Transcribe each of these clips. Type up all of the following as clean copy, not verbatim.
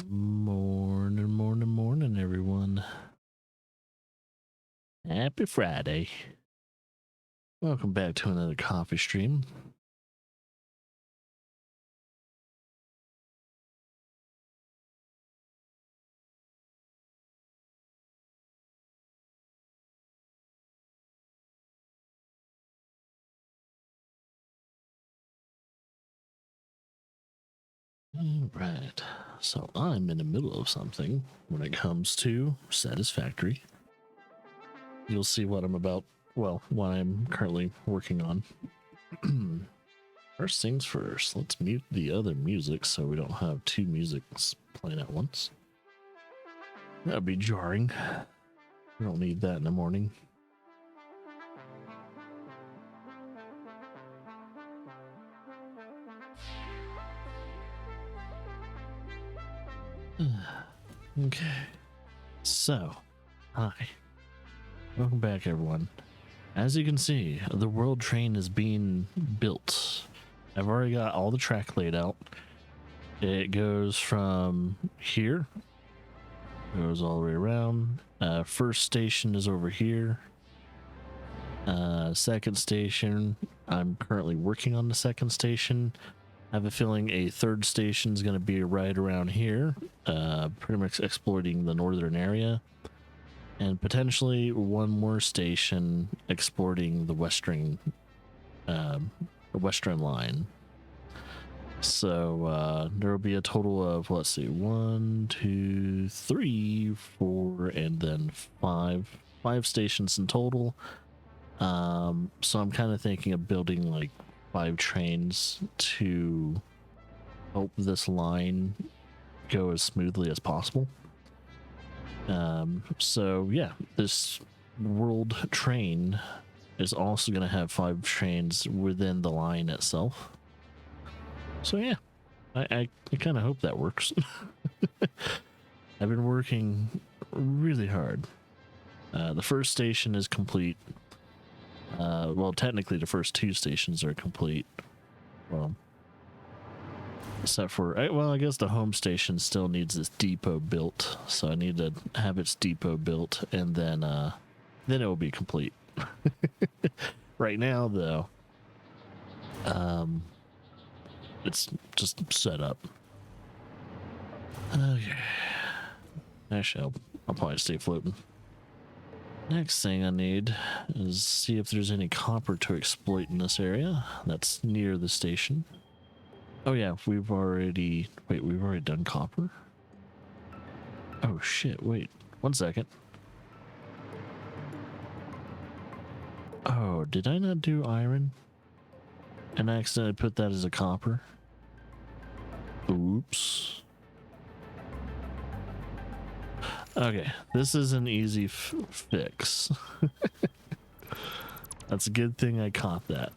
Morning, morning, morning, everyone. Happy Friday. Welcome back to another coffee stream. All right. So I'm in the middle of something when it comes to Satisfactory. You'll see what I'm about, well, what I'm currently working on. First things first, let's mute the other music so we don't have two musics playing at once. That'd be jarring. We don't need that in the morning. Okay. So, hi. Welcome back, everyone. As you can see, the world train is being built. I've already got all the track laid out. It goes from here, goes all the way around. First station is over here. Second station, I'm currently working on the second station. I have a feeling a third station is going to be right around here, pretty much exploiting the northern area. And potentially one more station exploiting the western line. So there will be a total of, let's see, 1, 2, 3, 4, and then five stations in total. So I'm kind of thinking of building like 5 trains to help this line go as smoothly as possible. So yeah, this world train is also going to have 5 trains within the line itself. So yeah, I kind of hope that works. I've been working really hard. The first station is complete. Well, technically the first 2 stations are complete. Well, except for, well, I guess the home station still needs its depot built, so I need to have its depot built, and then it will be complete. Right now, though, it's just set up. Okay. Actually, I'll probably stay floating. Next thing I need is see if there's any copper to exploit in this area that's near the station. Oh yeah, we've already done copper? Oh shit, wait, 1 second. Oh, did I not do iron? And I accidentally put that as a copper? Oops. Okay, this is an easy fix. That's a good thing I caught that.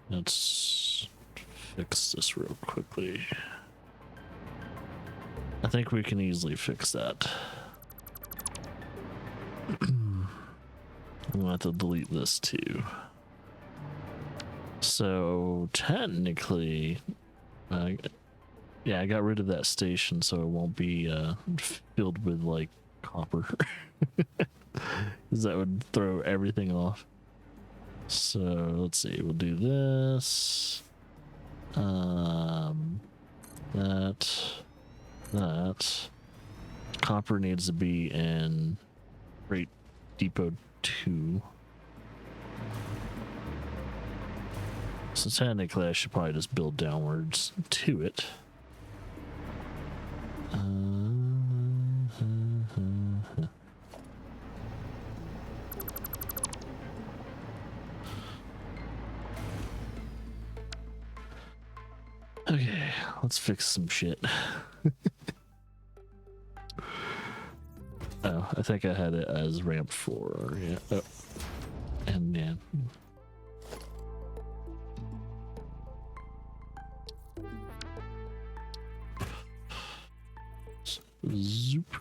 Let's fix this real quickly. I think we can easily fix that. I'm gonna have to delete this too. So technically, yeah, I got rid of that station so it won't be filled with like copper, because that would throw everything off. So let's see, we'll do this, that copper needs to be in Freight Depot 2. So technically I should probably just build downwards to it. Okay, let's fix some shit. Oh, I think I had it as ramp 4. Yeah. Oh. And yeah. Zoop.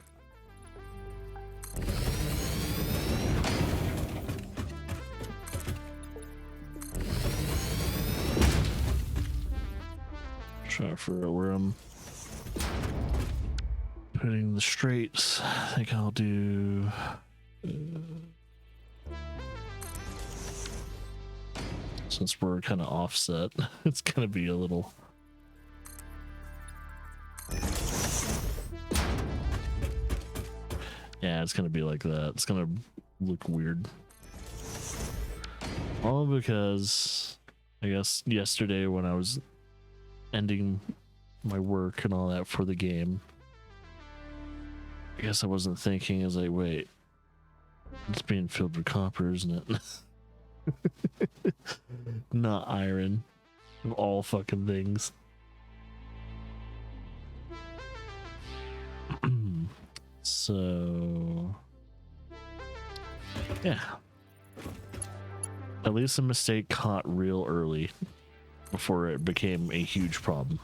Try for where I'm putting the straights. I think I'll do. Since we're kind of offset, it's gonna be a little. Yeah, it's gonna be like that. It's gonna look weird. All because I guess yesterday when I was ending my work and all that for the game, I guess I wasn't thinking as like, wait, it's being filled with copper, isn't it? Not iron. Of all fucking things. So yeah, at least a mistake caught real early before it became a huge problem.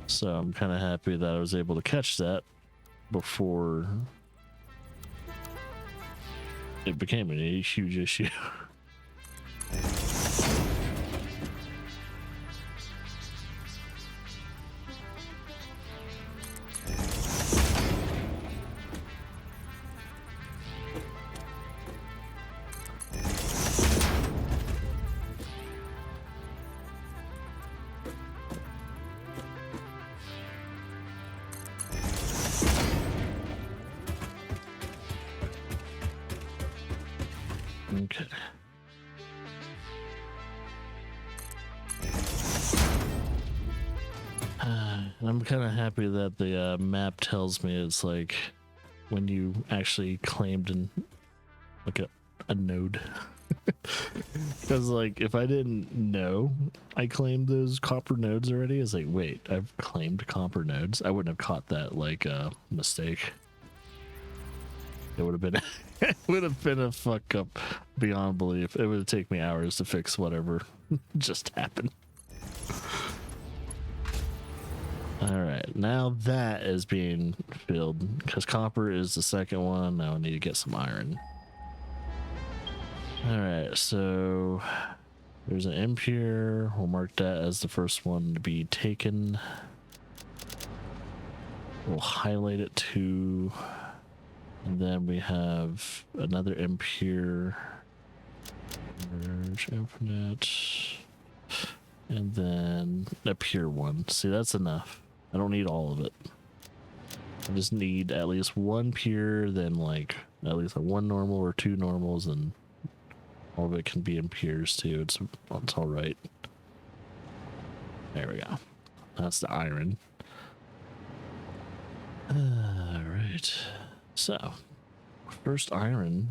So I'm kind of happy that I was able to catch that before it became a huge issue. Okay. I'm kind of happy that the map tells me it's like when you actually claimed in like a node. Because like if I didn't know I claimed those copper nodes already, it's like, wait, I've claimed copper nodes. I wouldn't have caught that like mistake. It would have been it would have been a fuck up beyond belief. It would take me hours to fix whatever just happened. All right, now that is being filled because copper is the second one. Now I need to get some iron. All right, so there's an impure. We'll mark that as the first one to be taken. We'll highlight it too. And then we have another impure. Merge infinite. And then a pure one. See, that's enough. I don't need all of it. I just need at least one pure, then like at least a one normal or two normals, and all of it can be impures too. It's all right. There we go. That's the iron. All right. So first iron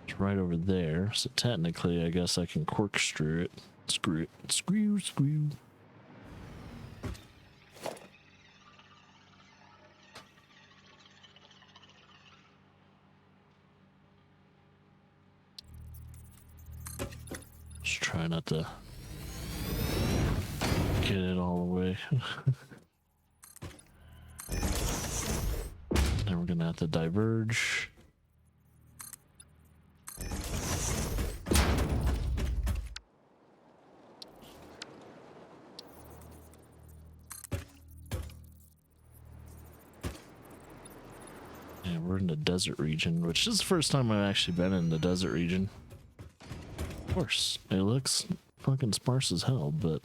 is right over there. So technically, I guess I can corkscrew it. Screw it. Screw. Just try not to get it all the way. Then we're gonna have to diverge. Yeah, we're in the desert region, which is the first time I've actually been in the desert region. Of course, it looks fucking sparse as hell, but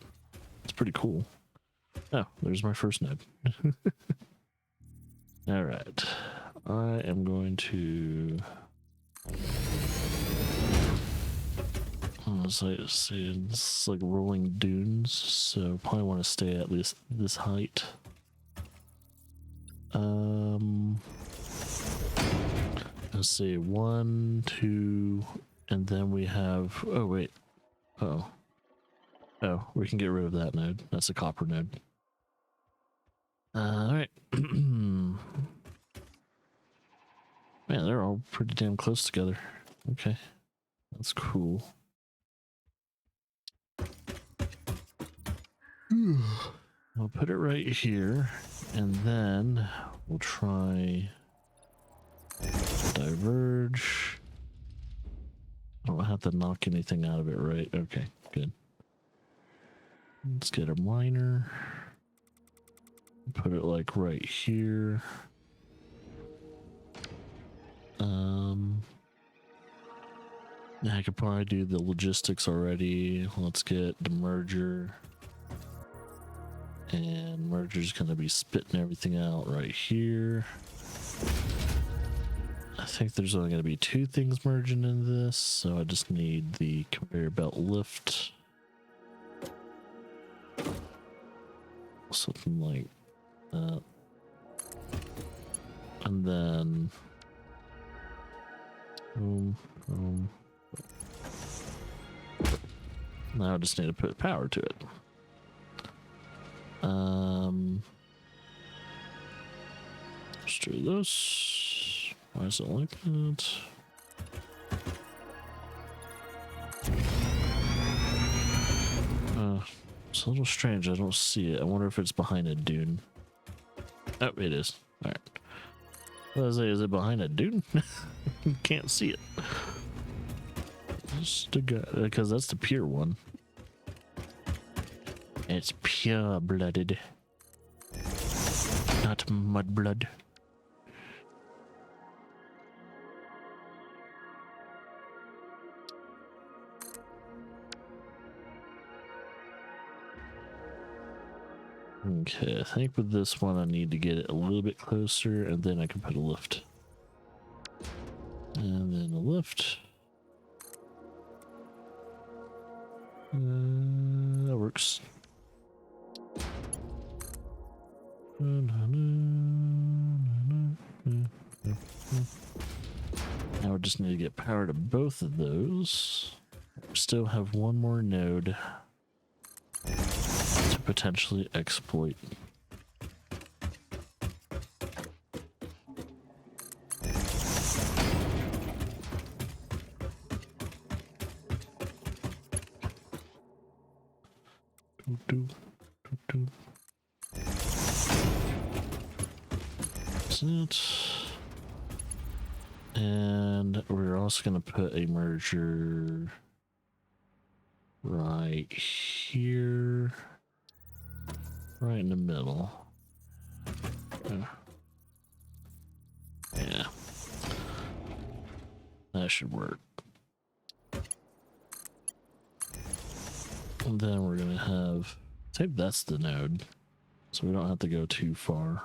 it's pretty cool. Oh, there's my first node. All right, I am going to. It's like rolling dunes, so probably want to stay at least this height. Let's see, 1, 2, and then we have. Oh wait, oh, we can get rid of that node. That's a copper node. All right. Man, they're all pretty damn close together. Okay, that's cool. I'll put it right here, and then we'll try diverge. I don't have to knock anything out of it, right? Okay, good. Let's get a miner. Put it like right here. I could probably do the logistics already. Let's get the merger. And merger's gonna be spitting everything out right here. I think there's only gonna be 2 things merging in this, so I just need the conveyor belt lift. Something like that. And then boom, boom. Now I just need to put power to it. Let's do this. Why is it like that? It's a little strange. I don't see it. I wonder if it's behind a dune. Oh, it is. All right. What was I say? Is it behind a dune? Can't see it. Just a guy, because that's the pure one. It's pure blooded, not mud blood. Okay, I think with this one I need to get it a little bit closer, and then I can put a lift. And then a lift. That works. Now we just need to get power to both of those. Still have one more node to potentially exploit. That's it. And we're also going to put a merger right here, right in the middle. Yeah, that should work. And then we're going to have, I think that's the node, so we don't have to go too far.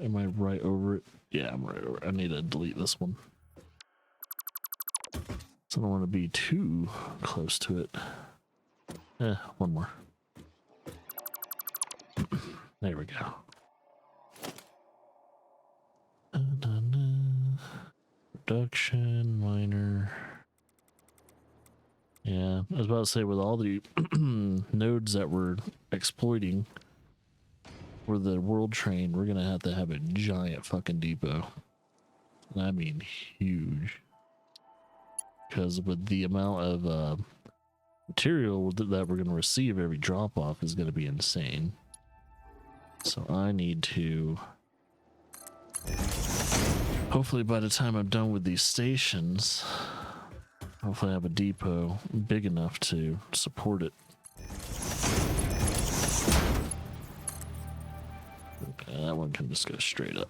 Am I right over it? Yeah, I'm right over it. I need to delete this one. So I don't want to be too close to it. One more. There we go. Production, miner. Yeah, I was about to say, with all the nodes that we're exploiting for the world train, we're gonna have a giant fucking depot. And I mean huge. Because with the amount of material that we're gonna receive every drop off is gonna be insane. So I need to, hopefully by the time I'm done with these stations, hopefully I have a depot big enough to support it. Okay, that one can just go straight up.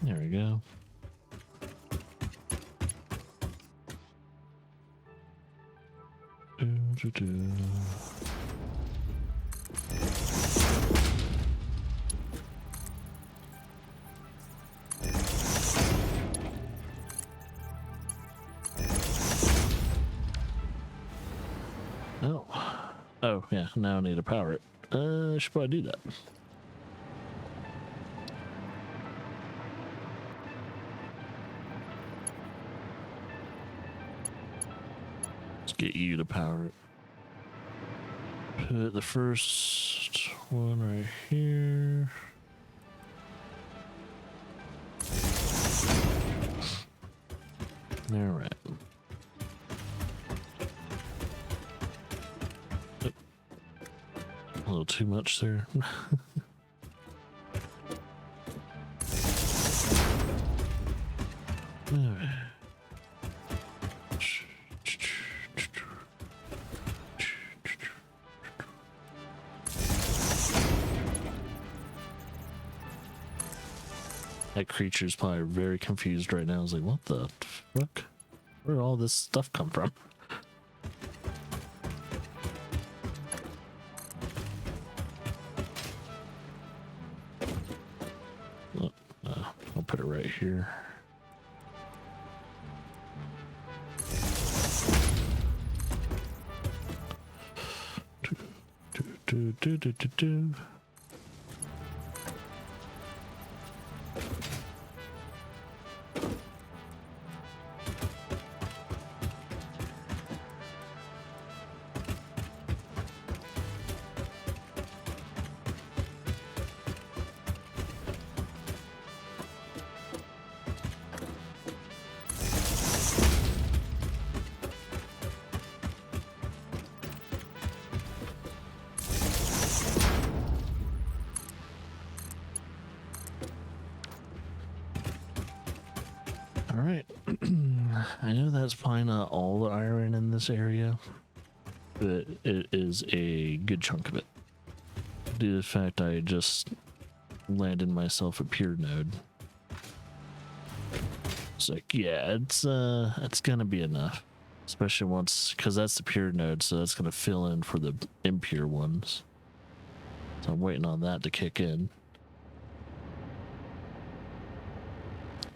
There we go. Oh, yeah, now I need to power it. I should probably do that. Let's get you to power it. Put the first one right here. All right. Oh, a little too much there. All right. That creature's probably very confused right now. It's like, what the fuck? Where did all this stuff come from? Oh, I'll put it right here. Do. All right. I know that's probably not all the iron in this area, but it is a good chunk of it. Due to the fact I just landed myself a pure node. It's like, yeah, it's gonna be enough. Especially once, because that's the pure node, so that's gonna fill in for the impure ones. So I'm waiting on that to kick in.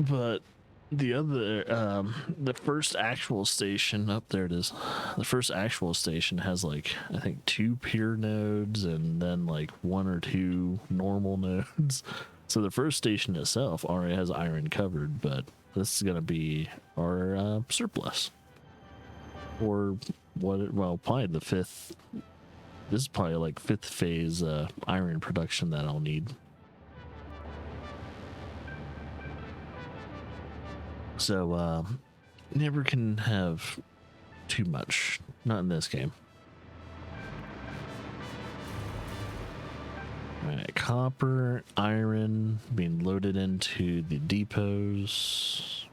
But the other, the first actual station, up there it is. The first actual station has like, I think 2 pure nodes and then like 1 or 2 normal nodes. So the first station itself already has iron covered, but this is going to be our surplus. Or well, probably the 5th. This is probably like 5th phase iron production that I'll need. So, never can have too much. Not in this game. Alright, copper, iron being loaded into the depots.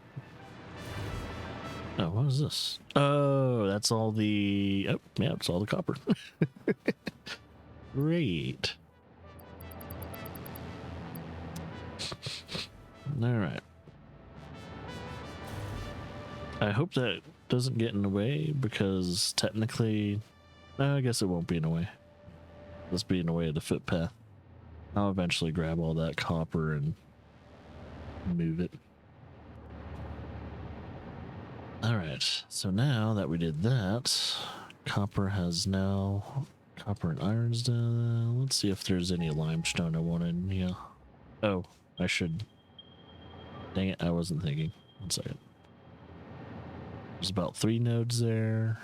Oh, what is this? Oh, that's all the... Oh, yeah, it's all the copper. Great. Alright. I hope that doesn't get in the way, because technically, no, I guess it won't be in the way. Let's be in the way of the footpath. I'll eventually grab all that copper and move it. All right, so now that we did that, copper and iron's done. Let's see if there's any limestone I wanted. Yeah. Oh, I should. Dang it, I wasn't thinking. 1 second. There's about 3 nodes there.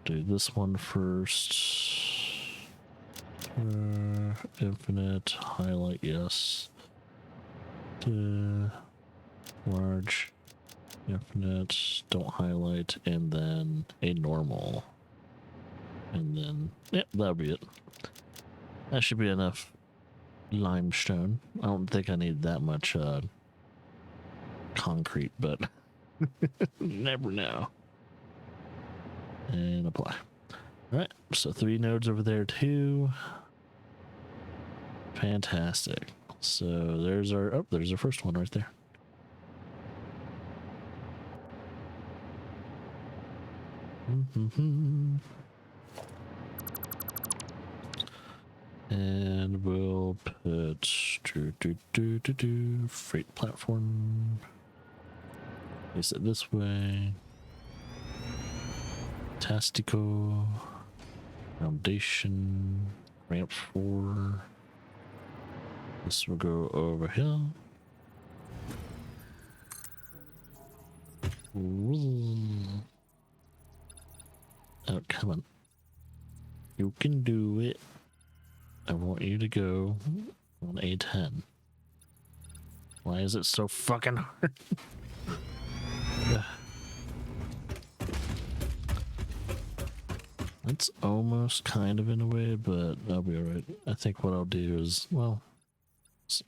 Do this one first. Infinite, highlight, yes. Large, infinite, don't highlight, and then a normal. And then, yep, that'll be it. That should be enough limestone. I don't think I need that much concrete, but never know. And apply. All right, so 3 nodes over there too. Fantastic. So there's our first one right there. And we'll put freight platform. Place it this way. Tastico. Foundation. Ramp 4. This will go over here. Oh, come on. You can do it. I want you to go on A10. Why is it so fucking hard? That's almost kind of in a way, but I'll be alright. I think what I'll do is, well, let's see.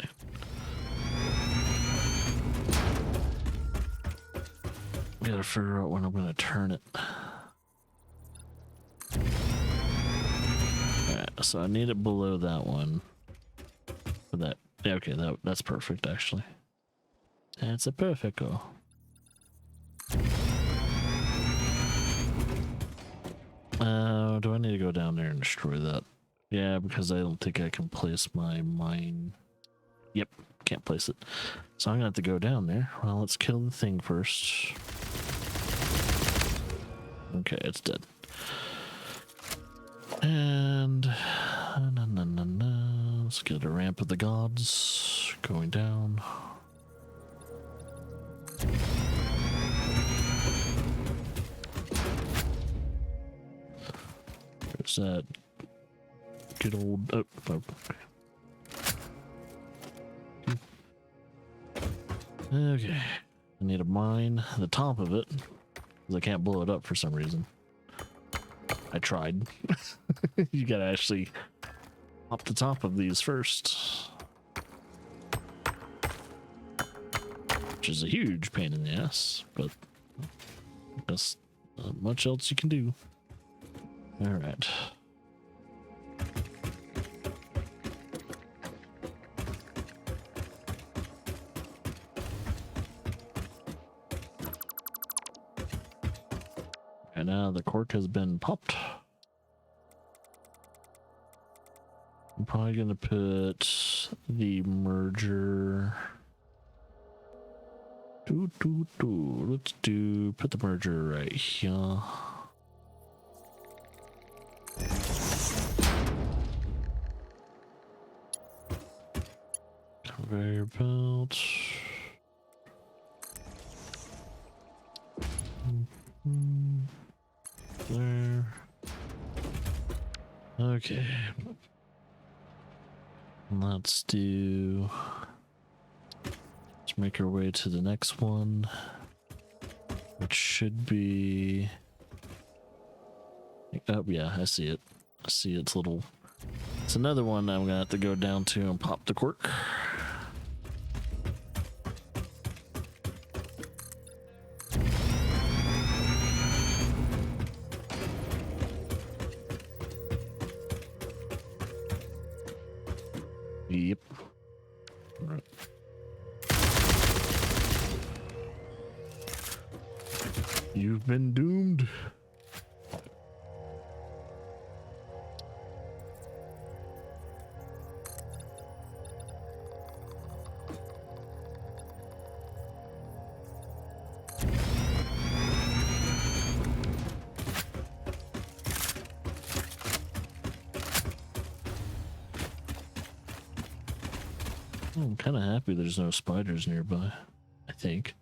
I gotta figure out when I'm gonna turn it. Alright, so I need it below that one. For that, yeah, okay, that's perfect actually. That's a perfecto. Do I need to go down there and destroy that? Yeah, because I don't think I can place my mine. Yep, can't place it. So I'm gonna have to go down there. Well, let's kill the thing first. Okay, it's dead. And let's get a ramp of the gods going down. There's that good old. Oh, okay. I need to mine the top of it because I can't blow it up for some reason. I tried. You gotta actually pop the top of these first, which is a huge pain in the ass, but that's not much else you can do. All right. And now the cork has been popped. I'm probably gonna put the merger. Let's put the merger right here. Conveyor belt. There. Okay. Let's make our way to the next one, which should be. Oh yeah, I see it. I see its little. It's another one I'm gonna have to go down to and pop the cork. Yep. All right. You've been doomed. I'm kind of happy there's no spiders nearby, I think.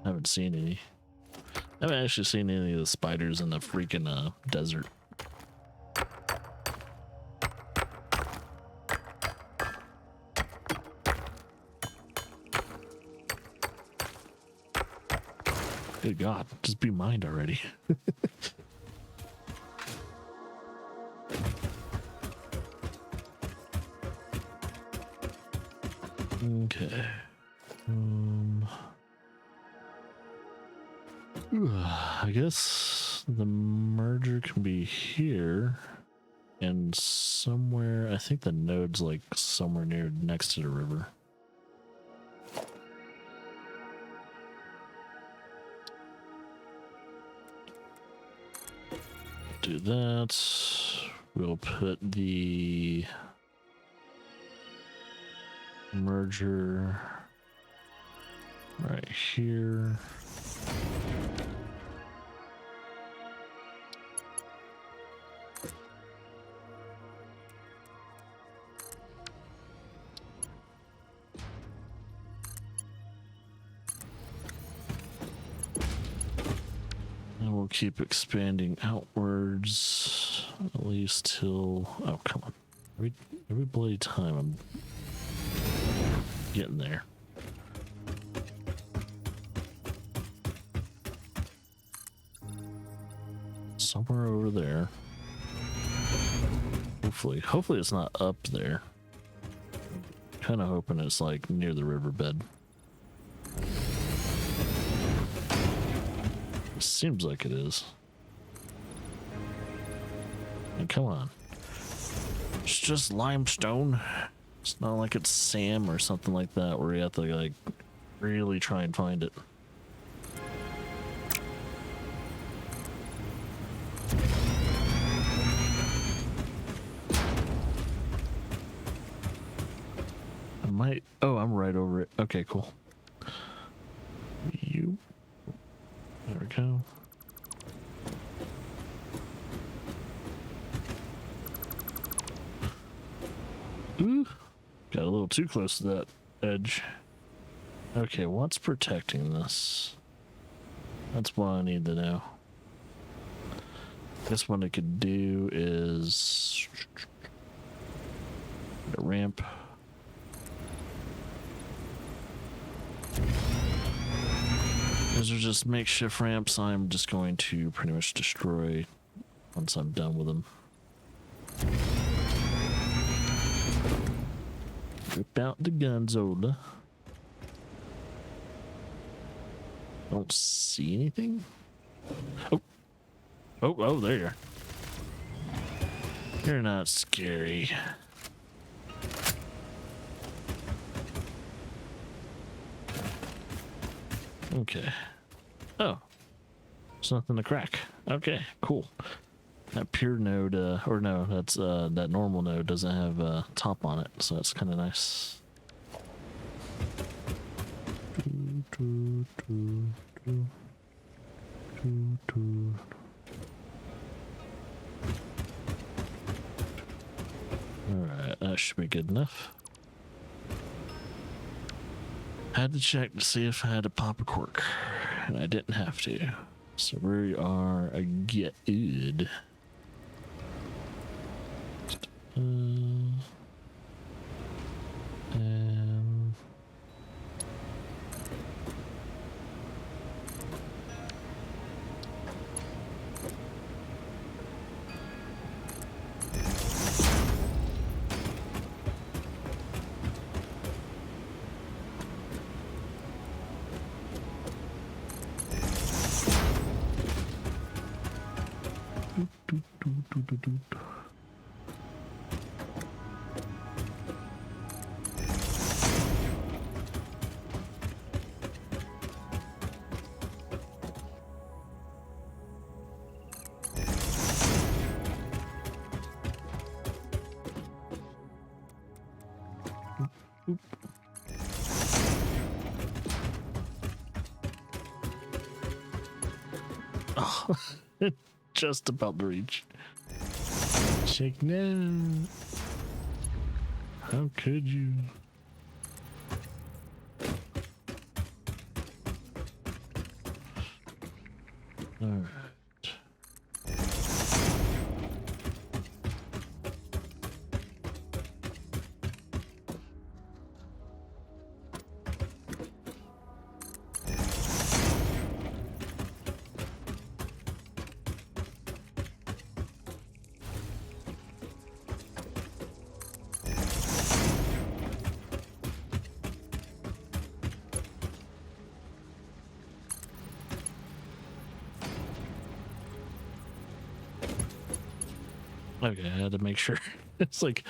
I haven't seen any. I haven't actually seen any of the spiders in the freaking desert. Good God, just be mined already. Okay. I guess the merger can be here and somewhere. I think the node's like somewhere near next to the river. Do that. We'll put the merger right here. keep expanding outwards at least till, oh come on, every bloody time I'm getting there. Somewhere over there. Hopefully it's not up there. Kind of hoping it's like near the riverbed. Seems like it is. And come on. It's just limestone. It's not like it's Sam or something like that where you have to like really try and find it. I might, oh, I'm right over it. Okay, cool. You. There we go. Ooh, got a little too close to that edge. Okay, what's protecting this? That's what I need to know. I guess what I could do is a ramp. Those are just makeshift ramps I'm just going to pretty much destroy once I'm done with them. Rip out the Gonzola. Don't see anything. Oh, there you are. You're not scary. Okay. Oh. There's nothing to crack. Okay, cool. That pure node, or no, that's that normal node doesn't have a top on it, so that's kind of nice. Alright, that should be good enough. Had to check to see if I had to pop a cork, and I didn't have to. So we are good. And oh, just about to reach. Shake no. How could you? All right. Okay, I had to make sure. It's like,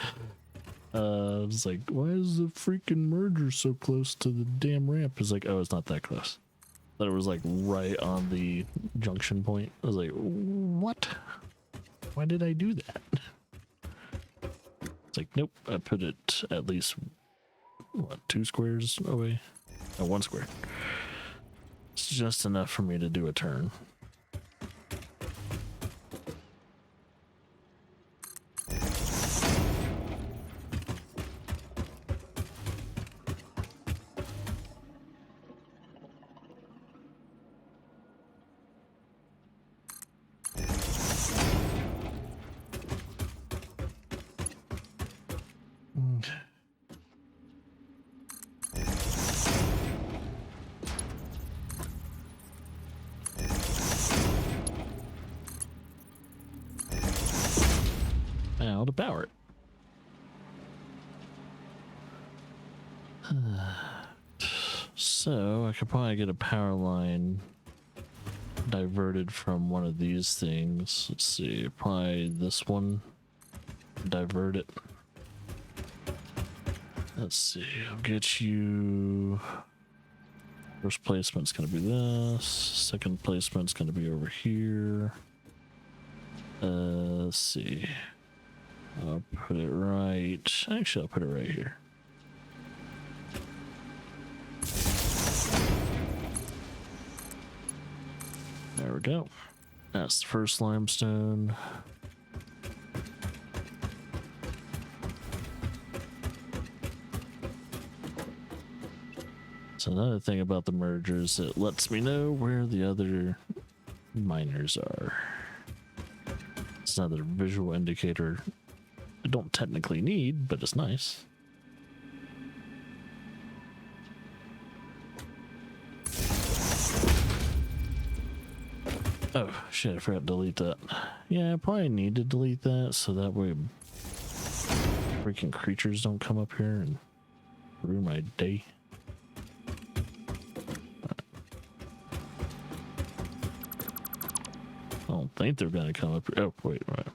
why is the freaking merger so close to the damn ramp? It's like, oh, it's not that close. That it was like right on the junction point. I was like, what? Why did I do that? It's like, nope, I put it at least, what, 2 squares away? No, 1 square. It's just enough for me to do a turn. now to power it. So I could probably get a power line diverted from one of these things. Let's see, probably this one. Divert it. Let's see, I'll get you. First placement's gonna be this. Second placement's gonna be over here. Let's see. I'll put it right. Actually, I'll put it right here. There we go. That's the first limestone. So another thing about the mergers, it lets me know where the other miners are. It's another visual indicator I don't technically need, but it's nice. Oh shit, I forgot to delete that. Yeah, I probably need to delete that so that way freaking creatures don't come up here and ruin my day. I don't think they're gonna come up here. Oh wait, right.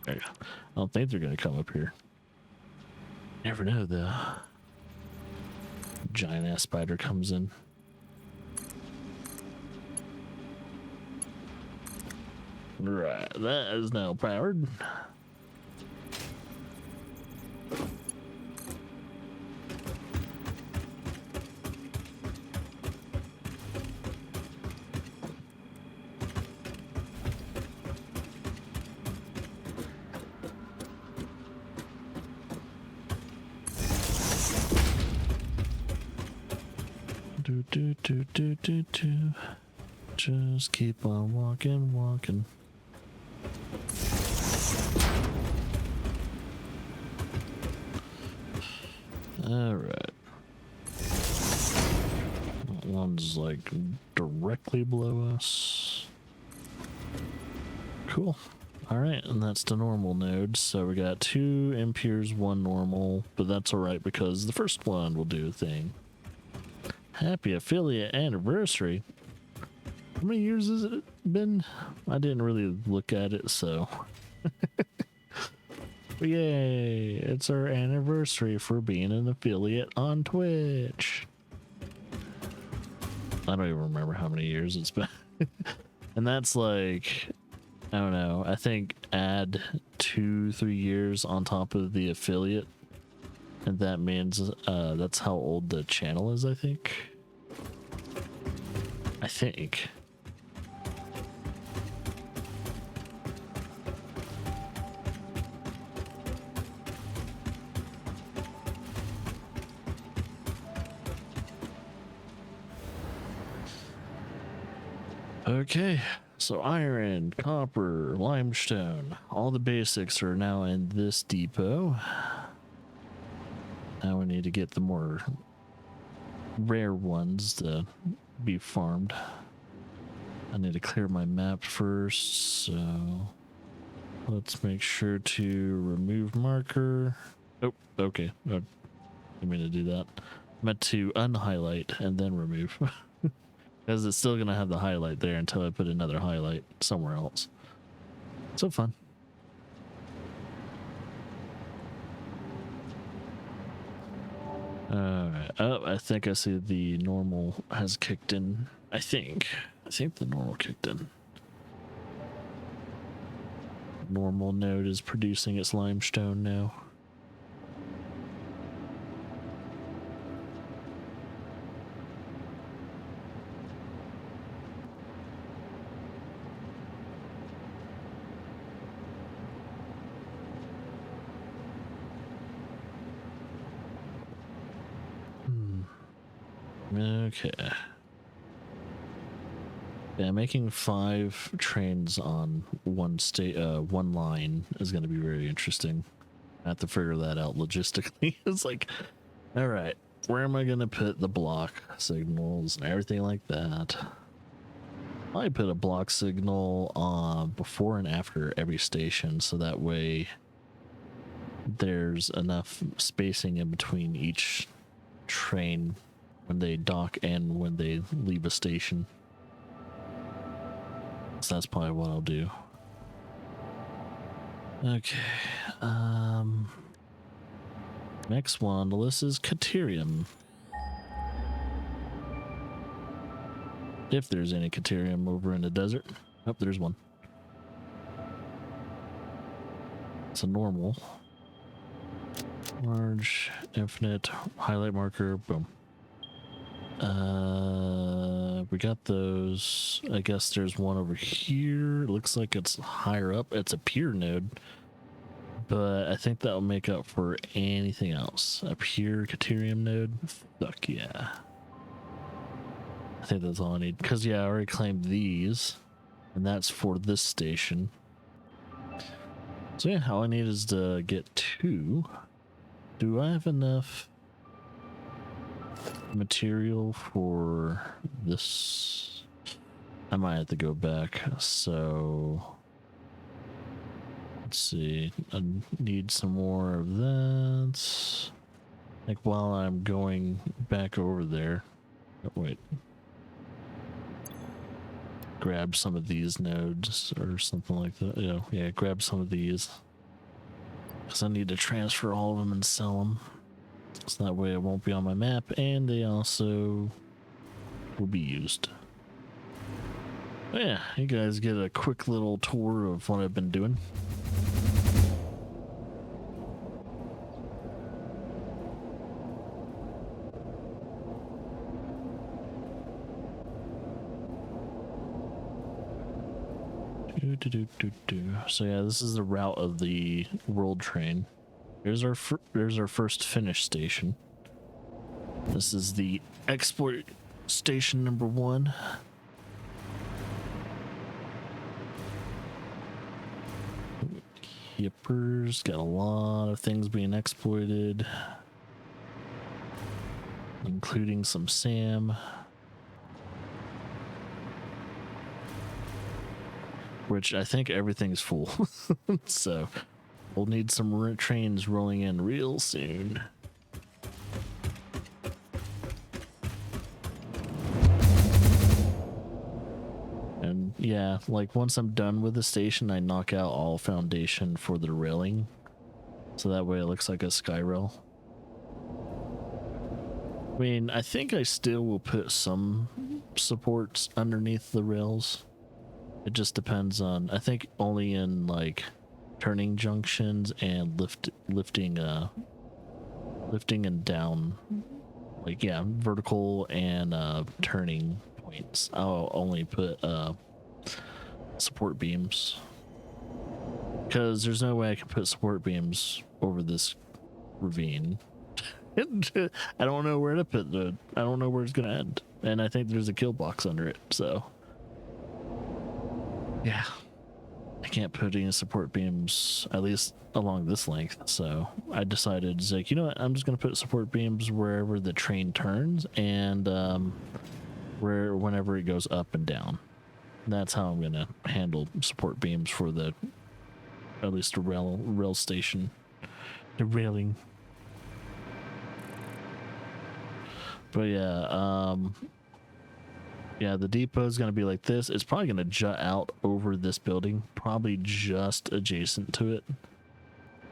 There you go. I don't think they're gonna come up here. Never know, the giant ass spider comes in. Right, that is now powered. Do. Just keep on walking. All right. That one's like directly below us. Cool. All right, and that's the normal node. So we got 2 impures, 1 normal, but that's all right because the first one will do a thing. Happy affiliate anniversary. How many years has it been? I didn't really look at it, so. Yay, it's our anniversary for being an affiliate on Twitch. I don't even remember how many years it's been. And that's like, I don't know, I think add 2-3 years on top of the affiliate. And that means that's how old the channel is, I think. Okay, so iron, copper, limestone, all the basics are now in this depot. Now we need to get the more rare ones to be farmed. I need to clear my map first, so let's make sure to remove marker. Oh, okay. I didn't mean to do that. I meant to unhighlight and then remove. Because it's still going to have the highlight there until I put another highlight somewhere else. So fun. Alright. Oh, I think I see the normal has kicked in. I think the normal kicked in. Normal node is producing its limestone now. Okay. Yeah, making 5 trains on one line is going to be very interesting. I have to figure that out logistically. It's like, all right, where am I going to put the block signals and everything like that? I put a block signal before and after every station, so that way there's enough spacing in between each train when they dock and when they leave a station. So that's probably what I'll do. Okay. Next one on the list is Caterium. If there's any Caterium over in the desert. Oh, there's one. It's a normal. Large, infinite, highlight marker, boom. We got those. I guess there's one over here. It looks like it's higher up. It's a pure node. But I think that will make up for anything else. A pure Caterium node? Fuck yeah. I think that's all I need. Because, yeah, I already claimed these. And that's for this station. So, yeah, all I need is to get 2. Do I have enough material for this? I might have to go back. So, let's see. I need some more of that. Like, while I'm going back over there. Oh, wait. Grab some of these nodes or something like that. Yeah, grab some of these. Because I need to transfer all of them and sell them. So that way it won't be on my map, and they also will be used. But yeah, you guys get a quick little tour of what I've been doing. So yeah, this is the route of the world train. There's our first finish station. This is the export station number 1. Yippers, got a lot of things being exploited, including some SAM. Which I think everything's full. So we'll need some trains rolling in real soon. And yeah, like once I'm done with the station, I knock out all foundation for the railing. So that way it looks like a sky rail. I mean, I think I still will put some supports underneath the rails. It just depends on, I think only in like turning junctions and lifting and down, like, yeah, vertical and turning points. I'll only put support beams, because there's no way I can put support beams over this ravine. I don't know where to put I don't know where it's gonna end, and I think there's a kill box under it, so yeah, I can't put any support beams, at least along this length. So I decided, it's like, you know what, I'm just gonna put support beams wherever the train turns, and whenever it goes up and down. That's how I'm gonna handle support beams for at least the rail station, the railing. But yeah, yeah, the depot is going to be like this. It's probably going to jut out over this building, probably just adjacent to it.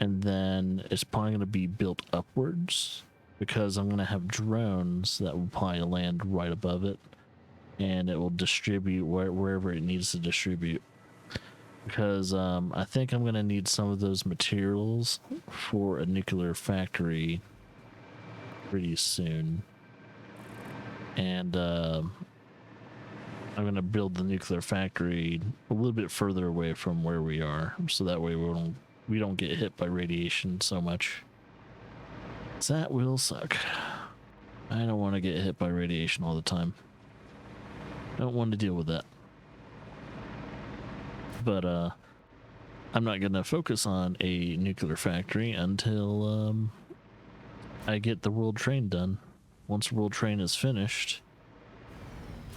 And then it's probably going to be built upwards, because I'm going to have drones that will probably land right above it. And it will distribute wherever it needs to distribute. Because I think I'm going to need some of those materials for a nuclear factory pretty soon. And I'm going to build the nuclear factory a little bit further away from where we are, so that way we don't get hit by radiation so much. That will suck. I don't want to get hit by radiation all the time. I don't want to deal with that. But I'm not going to focus on a nuclear factory until I get the world train done. Once world train is finished,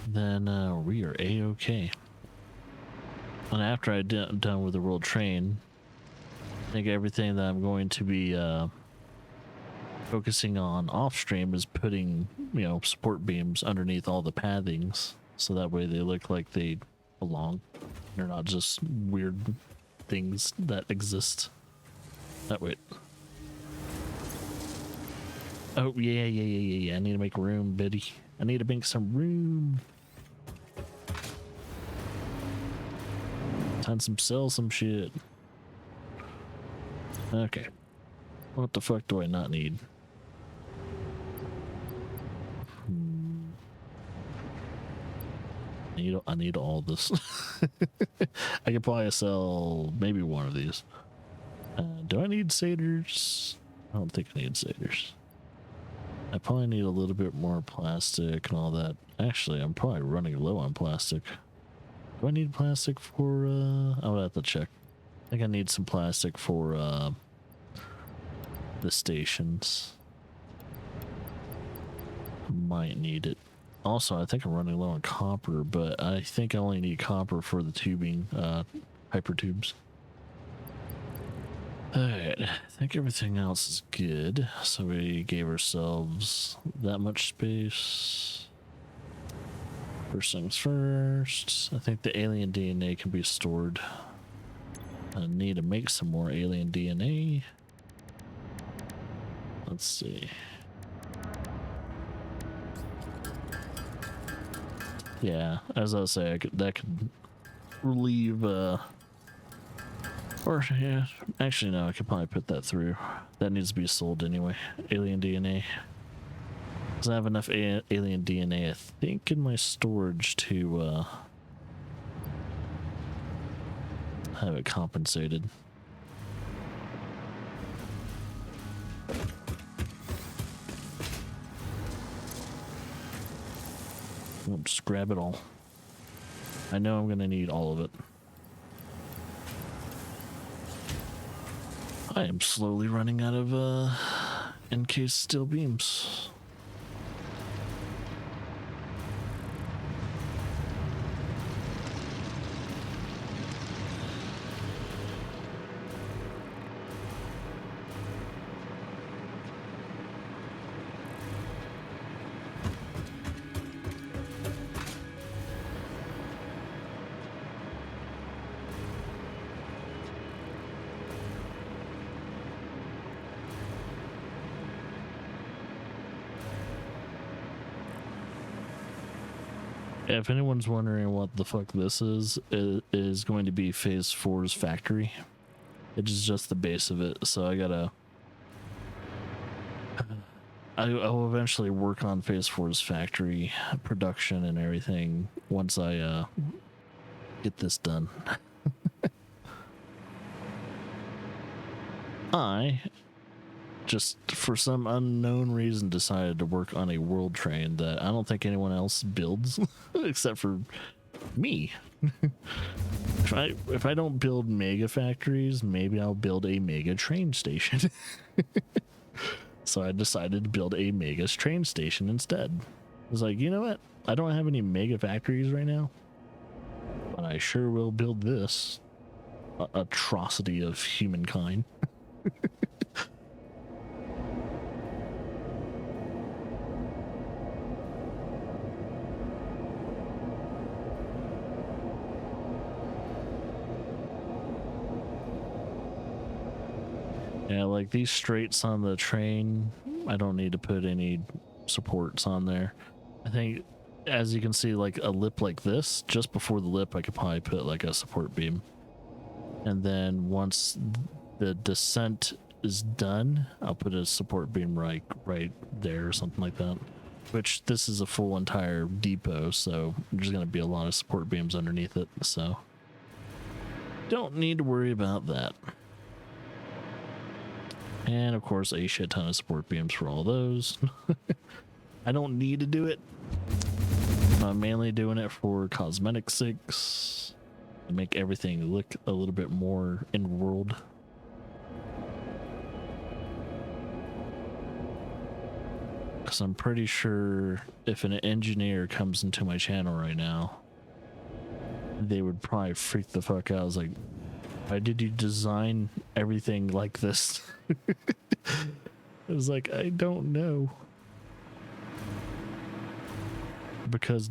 then we are a-okay. And after I'm done with the world train, I think everything that I'm going to be focusing on off stream is putting, support beams underneath all the pathings, so that way they look like they belong. They're not just weird things that exist. That way. Oh yeah. I need to make room, Biddy. I need to make some room. Time some sell some shit. Okay. What the fuck do I not need? I need all this. I could probably sell maybe one of these. Do I need satyrs? I don't think I need satyrs. I probably need a little bit more plastic and all that. Actually, I'm probably running low on plastic. Do I need plastic for, I'll have to check. I think I need some plastic for, the stations. Might need it. Also, I think I'm running low on copper, but I think I only need copper for the tubing, hyper tubes. Alright, I think everything else is good. So we gave ourselves that much space. First things first, I think the alien DNA can be stored. I need to make some more alien DNA. Let's see. Yeah, as I was saying, that could relieve, or yeah, actually no, I could probably put that through. That needs to be sold anyway, alien DNA. Because I have enough alien DNA, I think, in my storage to, have it compensated. We'll just grab it all. I know I'm gonna need all of it. I am slowly running out of encased steel beams. If anyone's wondering what the fuck this is, it is going to be Phase 4's factory. It is just the base of it, so I'll eventually work on Phase 4's factory production and everything once I get this done. I just, for some unknown reason, decided to work on a world train that I don't think anyone else builds except for me. If I don't build mega factories, maybe I'll build a mega train station. So I decided to build a mega train station instead. I was like, you know what? I don't have any mega factories right now, but I sure will build this atrocity of humankind. Yeah, like these straights on the train, I don't need to put any supports on there. I think, as you can see, like a lip like this, just before the lip, I could probably put like a support beam. And then once the descent is done, I'll put a support beam right there or something like that. Which, this is a full entire depot, so there's going to be a lot of support beams underneath it, so don't need to worry about that. And of course, a shit ton of support beams for all those. I don't need to do it. I'm mainly doing it for cosmetic sakes, to make everything look a little bit more in world. Because I'm pretty sure if an engineer comes into my channel right now, they would probably freak the fuck out. I was like, why did you design everything like this? I was like, I don't know. Because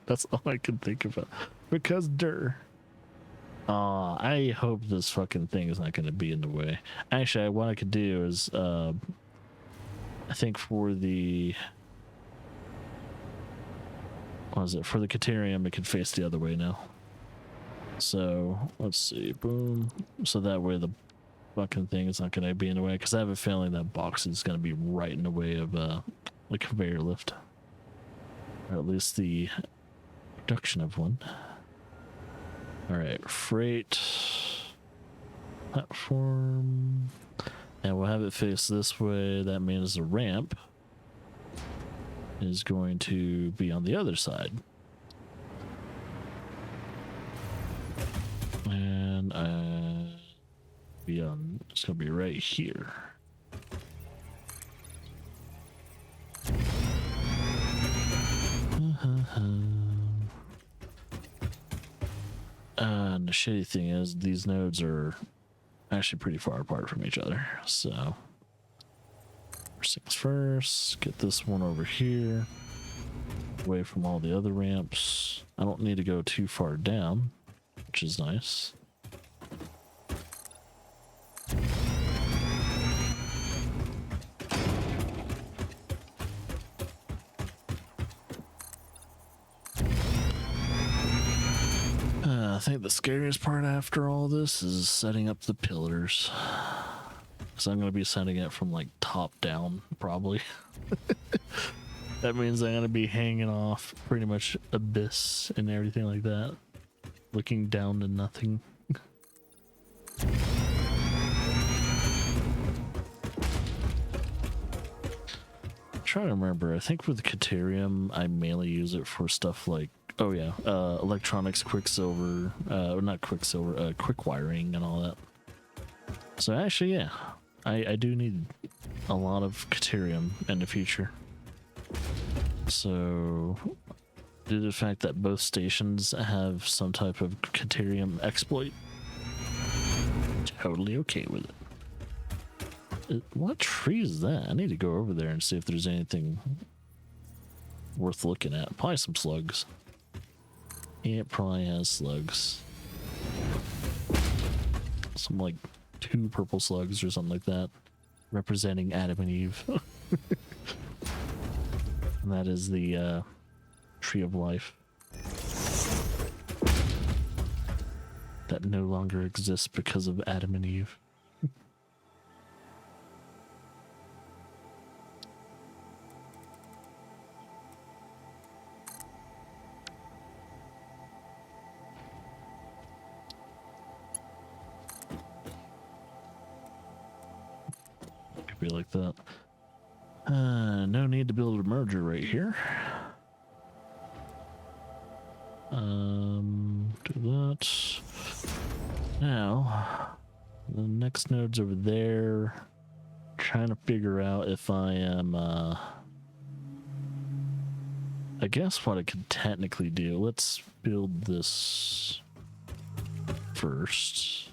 that's all I could think about. Because I hope this fucking thing is not going to be in the way. Actually, what I could do is, I think for the, what is it? For the Caterium, it could face the other way now. So let's see, boom. So that way the fucking thing is not going to be in the way, because I have a feeling that box is going to be right in the way of the conveyor lift, or at least the production of one. All right, freight platform, and we'll have it face this way. That means the ramp is going to be on the other side. And it's gonna be right here. And the shitty thing is these nodes are actually pretty far apart from each other. So first things first, get this one over here, away from all the other ramps. I don't need to go too far down, which is nice. I think the scariest part after all this is setting up the pillars. So I'm going to be setting it from like top down, probably. That means I'm going to be hanging off pretty much abyss and everything like that. Looking down to nothing. I'm trying to remember. I think with the Caterium, I mainly use it for stuff like, oh yeah, electronics, quicksilver, not quicksilver, quick wiring and all that. So actually, yeah, I do need a lot of Caterium in the future. So, due to the fact that both stations have some type of Caterium exploit, totally okay with it. What tree is that? I need to go over there and see if there's anything worth looking at. Probably some slugs. Yeah, it probably has slugs. Some like 2 purple slugs or something like that, representing Adam and Eve. And that is the tree of life that no longer exists because of Adam and Eve. Could be like that. No need to build a merger right here. Do that. Now, the next node's over there. Trying to figure out if I am, I guess what I could technically do. Let's build this first.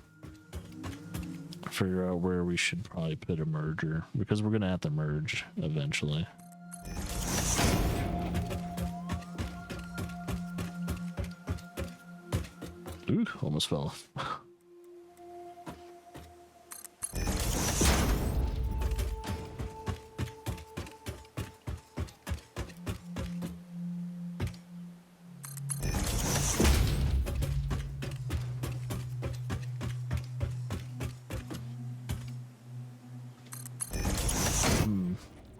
Figure out where we should probably put a merger, because we're gonna have to merge eventually. Ooh, almost fell off.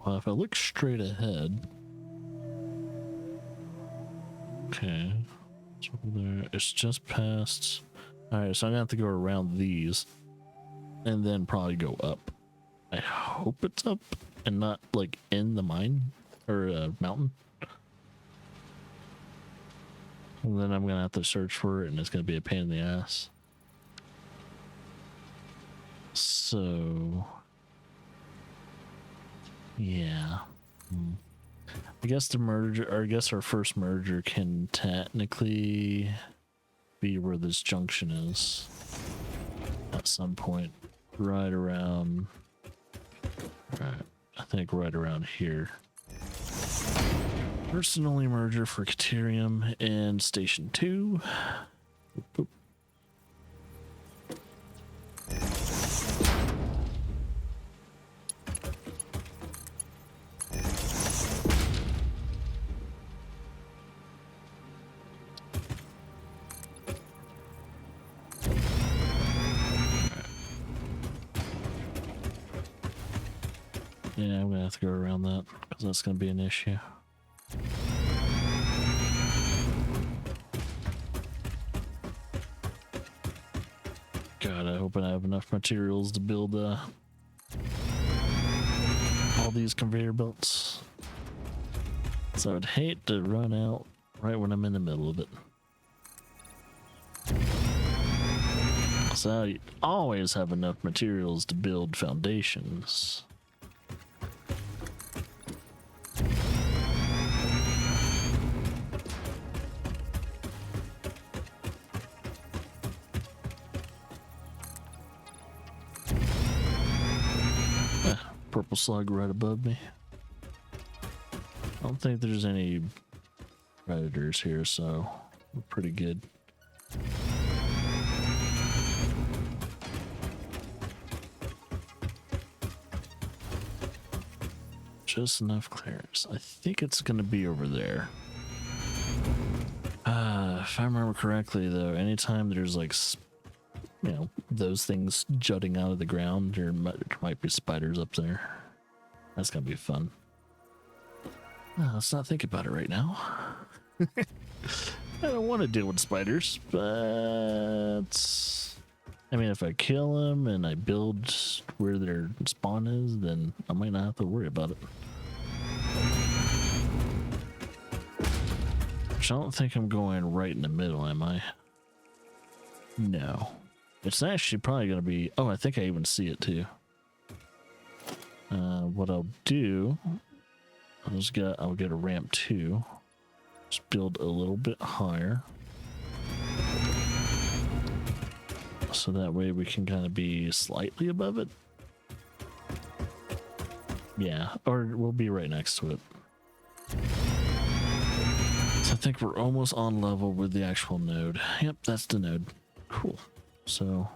Well, if I look straight ahead, okay, it's over there. It's just past. All right, so I'm gonna have to go around these, and then probably go up. I hope it's up and not like in the mine or mountain. And then I'm gonna have to search for it, and it's gonna be a pain in the ass. So Yeah. I guess the merger, or I guess our first merger can technically be where this junction is at some point, right around, right, I think right around here. First and only merger for Caterium and Station 2. Boop, boop. Yeah, I'm gonna have to go around that because that's gonna be an issue. God, I hope I have enough materials to build all these conveyor belts. So I'd hate to run out right when I'm in the middle of it. So I always have enough materials to build foundations. Purple slug right above me. I don't think there's any predators here, so we're pretty good. Just enough clearance. I think it's gonna be over there. If I remember correctly, though, anytime there's like, you know, those things jutting out of the ground, there might be spiders up there. That's gonna be fun. Let's not think about it right now. I don't want to deal with spiders, but I mean, if I kill them and I build where their spawn is, then I might not have to worry about it. Which I don't think I'm going right in the middle, am I? No. It's actually probably going to be... Oh, I think I even see it too. What I'll do... I'll get a ramp too. Just build a little bit higher. So that way we can kind of be slightly above it. Yeah, or we'll be right next to it. So I think we're almost on level with the actual node. Yep, that's the node. Cool. So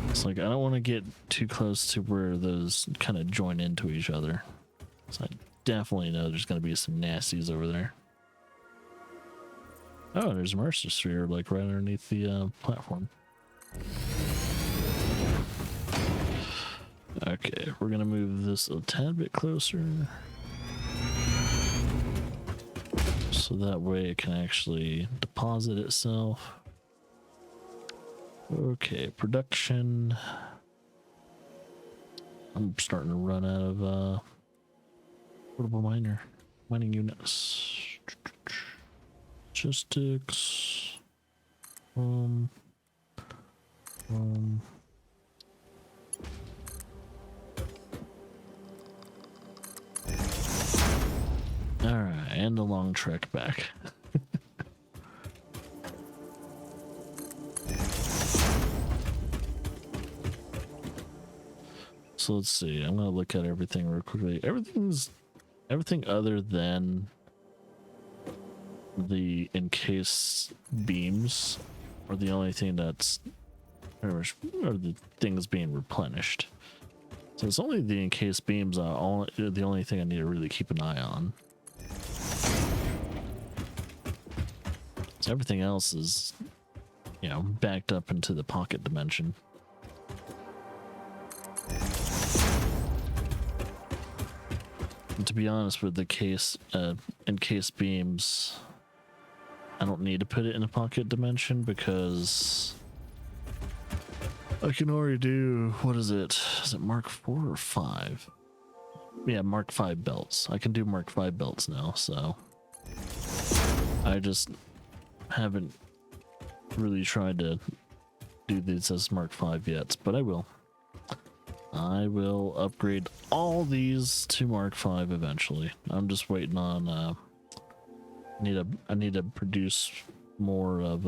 it's like I don't want to get too close to where those kind of join into each other. So I definitely know there's going to be some nasties over there. Oh, there's a Mercer sphere like right underneath the platform. Okay, we're going to move this a tad bit closer. So that way it can actually deposit itself. Okay, production. I'm starting to run out of portable mining units. Logistics. Alright, and a long trek back. So let's see, I'm gonna look at everything real quickly. Everything other than the encased beams are the only thing that's or the things being replenished. So it's only the encased beams are the only thing I need to really keep an eye on. So everything else is, you know, backed up into the pocket dimension. And to be honest with the encased beams, I don't need to put it in a pocket dimension because I can already do, what is it? Is it Mark 4 or 5? Yeah, Mark 5 belts. I can do Mark 5 belts now, so I just haven't really tried to do these as Mark 5 yet, but I will. I will upgrade all these to Mark V eventually. I'm just waiting on I need to produce more of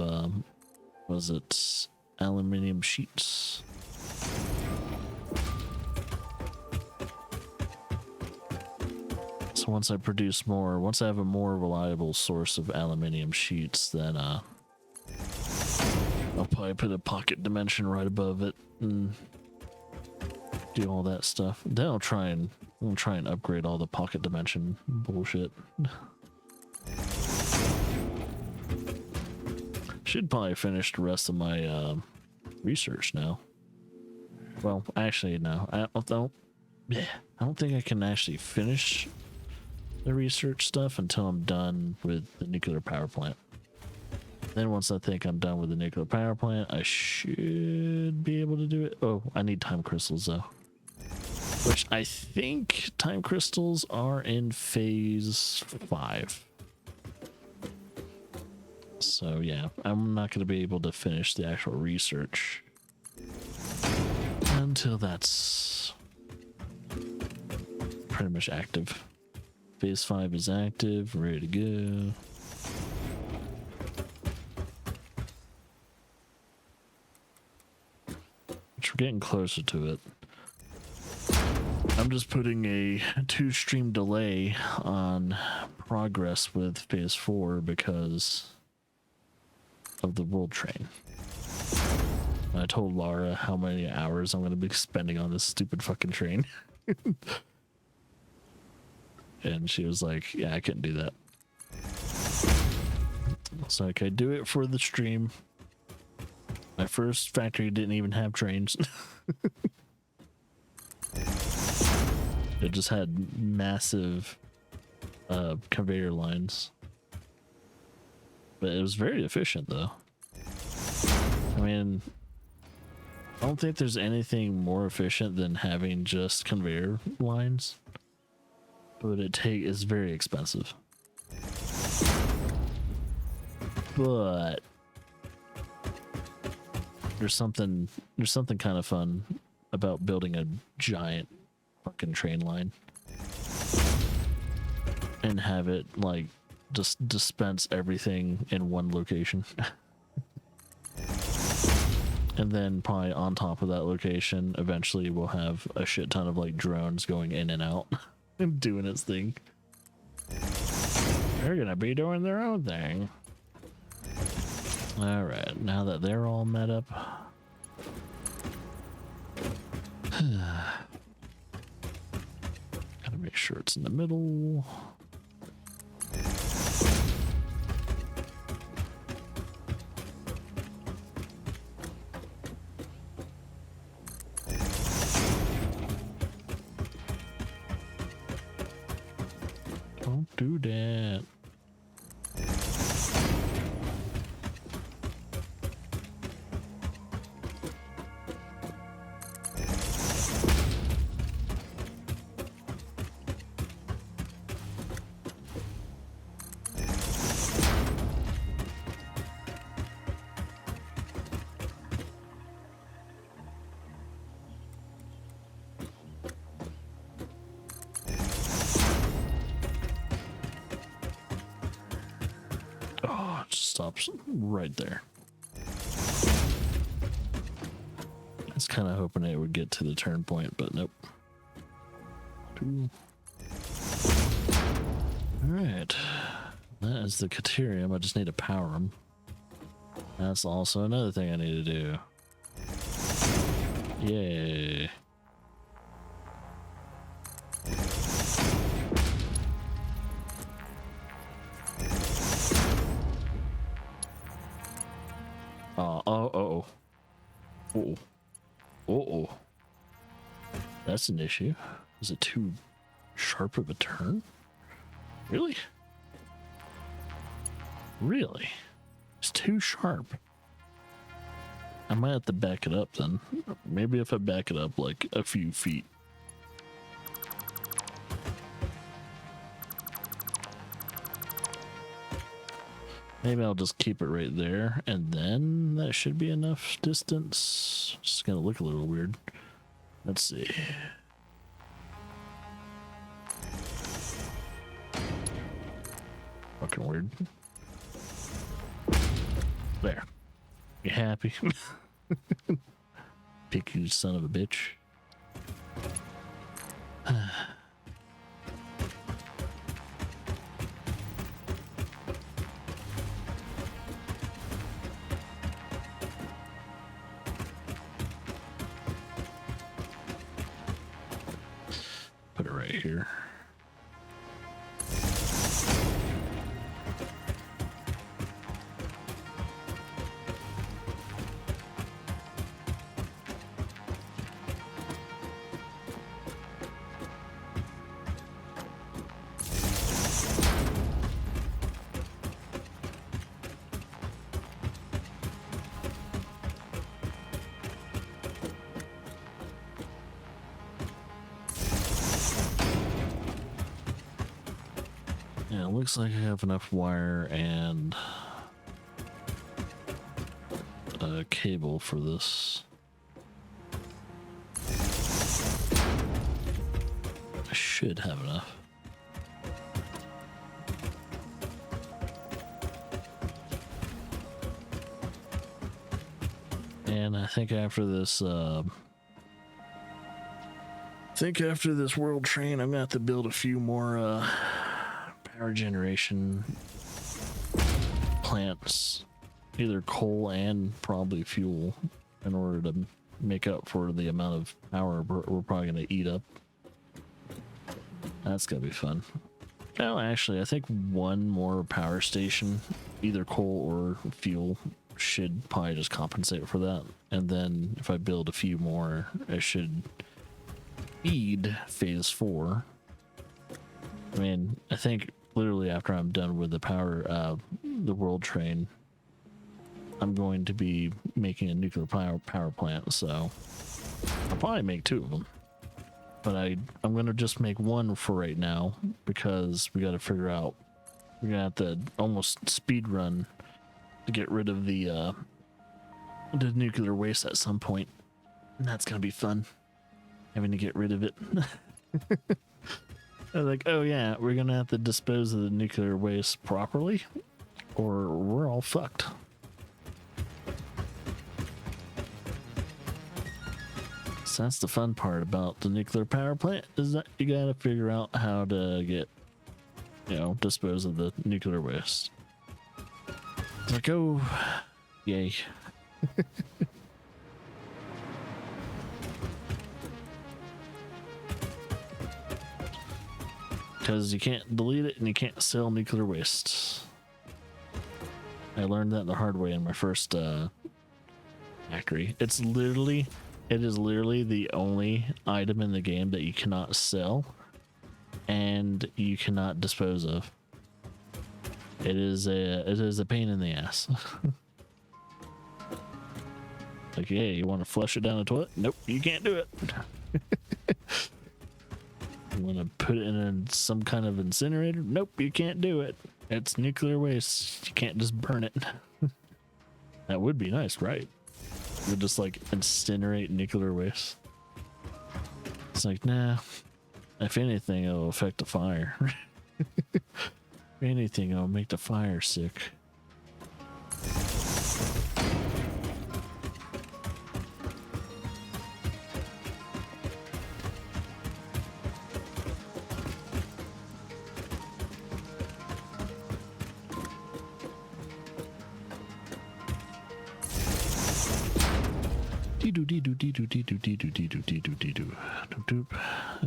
was it aluminum sheets? So once I produce more, once I have a more reliable source of aluminum sheets, then I'll probably put a pocket dimension right above it and do all that stuff. Then I'll try and upgrade all the pocket dimension bullshit. Should probably finish the rest of my research now. Well, actually, no. I don't think I can actually finish the research stuff until I'm done with the nuclear power plant. Then once I think I'm done with the nuclear power plant, I should be able to do it. Oh, I need time crystals though. Which I think time crystals are in phase 5. So yeah, I'm not going to be able to finish the actual research until that's pretty much active. Phase 5 is active, ready to go. Which we're getting closer to it. I'm just putting a 2-stream delay on progress with phase 4 because of the world train. I told Laura how many hours I'm going to be spending on this stupid fucking train. And she was like, yeah, I couldn't do that. So okay, do it for the stream. My first factory didn't even have trains. It just had massive conveyor lines. But it was very efficient though. I mean, I don't think there's anything more efficient than having just conveyor lines. But it's very expensive. But there's something kind of fun about building a giant fucking train line and have it like just dispense everything in one location. And then probably on top of that location, eventually we'll have a shit ton of like drones going in and out and doing its thing. They're gonna be doing their own thing. All right, now that they're all met up, gotta make sure it's in the middle. Don't do that. Stops right there. I was kind of hoping it would get to the turn point, but nope. All right, that is the Caterium. I just need to power them. That's also another thing I need to do. Yay. That's an issue. Is it too sharp of a turn? Really? Really? It's too sharp. I might have to back it up then. Maybe if I back it up like a few feet. Maybe I'll just keep it right there, and then that should be enough distance. It's gonna look a little weird. Let's see. Fucking weird. There. You happy? Pick, you son of a bitch. Put it right here. Yeah, it looks like I have enough wire and a cable for this. I should have enough. And I think after this, world train, I'm gonna have to build a few more power generation plants, either coal and probably fuel, in order to make up for the amount of power we're probably gonna eat up. That's gonna be fun. Oh, actually, I think one more power station, either coal or fuel, should probably just compensate for that. And then if I build a few more, I should feed phase 4. I mean, I think literally after I'm done with the world train, I'm going to be making a nuclear power plant, so I'll probably make 2 of them. But I'm going to just make 1 for right now, because we got to figure out, we're going to have to almost speed run to get rid of the nuclear waste at some point. And that's going to be fun, having to get rid of it. I was like, oh yeah, we're going to have to dispose of the nuclear waste properly, or we're all fucked. So that's the fun part about the nuclear power plant, is that you got to figure out how to get, dispose of the nuclear waste. It's like, oh, yay. Because you can't delete it and you can't sell nuclear waste. I learned that the hard way in my first factory. It is literally the only item in the game that you cannot sell and you cannot dispose of. It is a pain in the ass. Like, yeah, you want to flush it down the toilet? Nope, you can't do it. You want to put it in some kind of incinerator? Nope, you can't do it. It's nuclear waste. You can't just burn it. That would be nice, right? You would just like incinerate nuclear waste. It's like, nah. If anything, it'll affect the fire. If anything, it'll make the fire sick.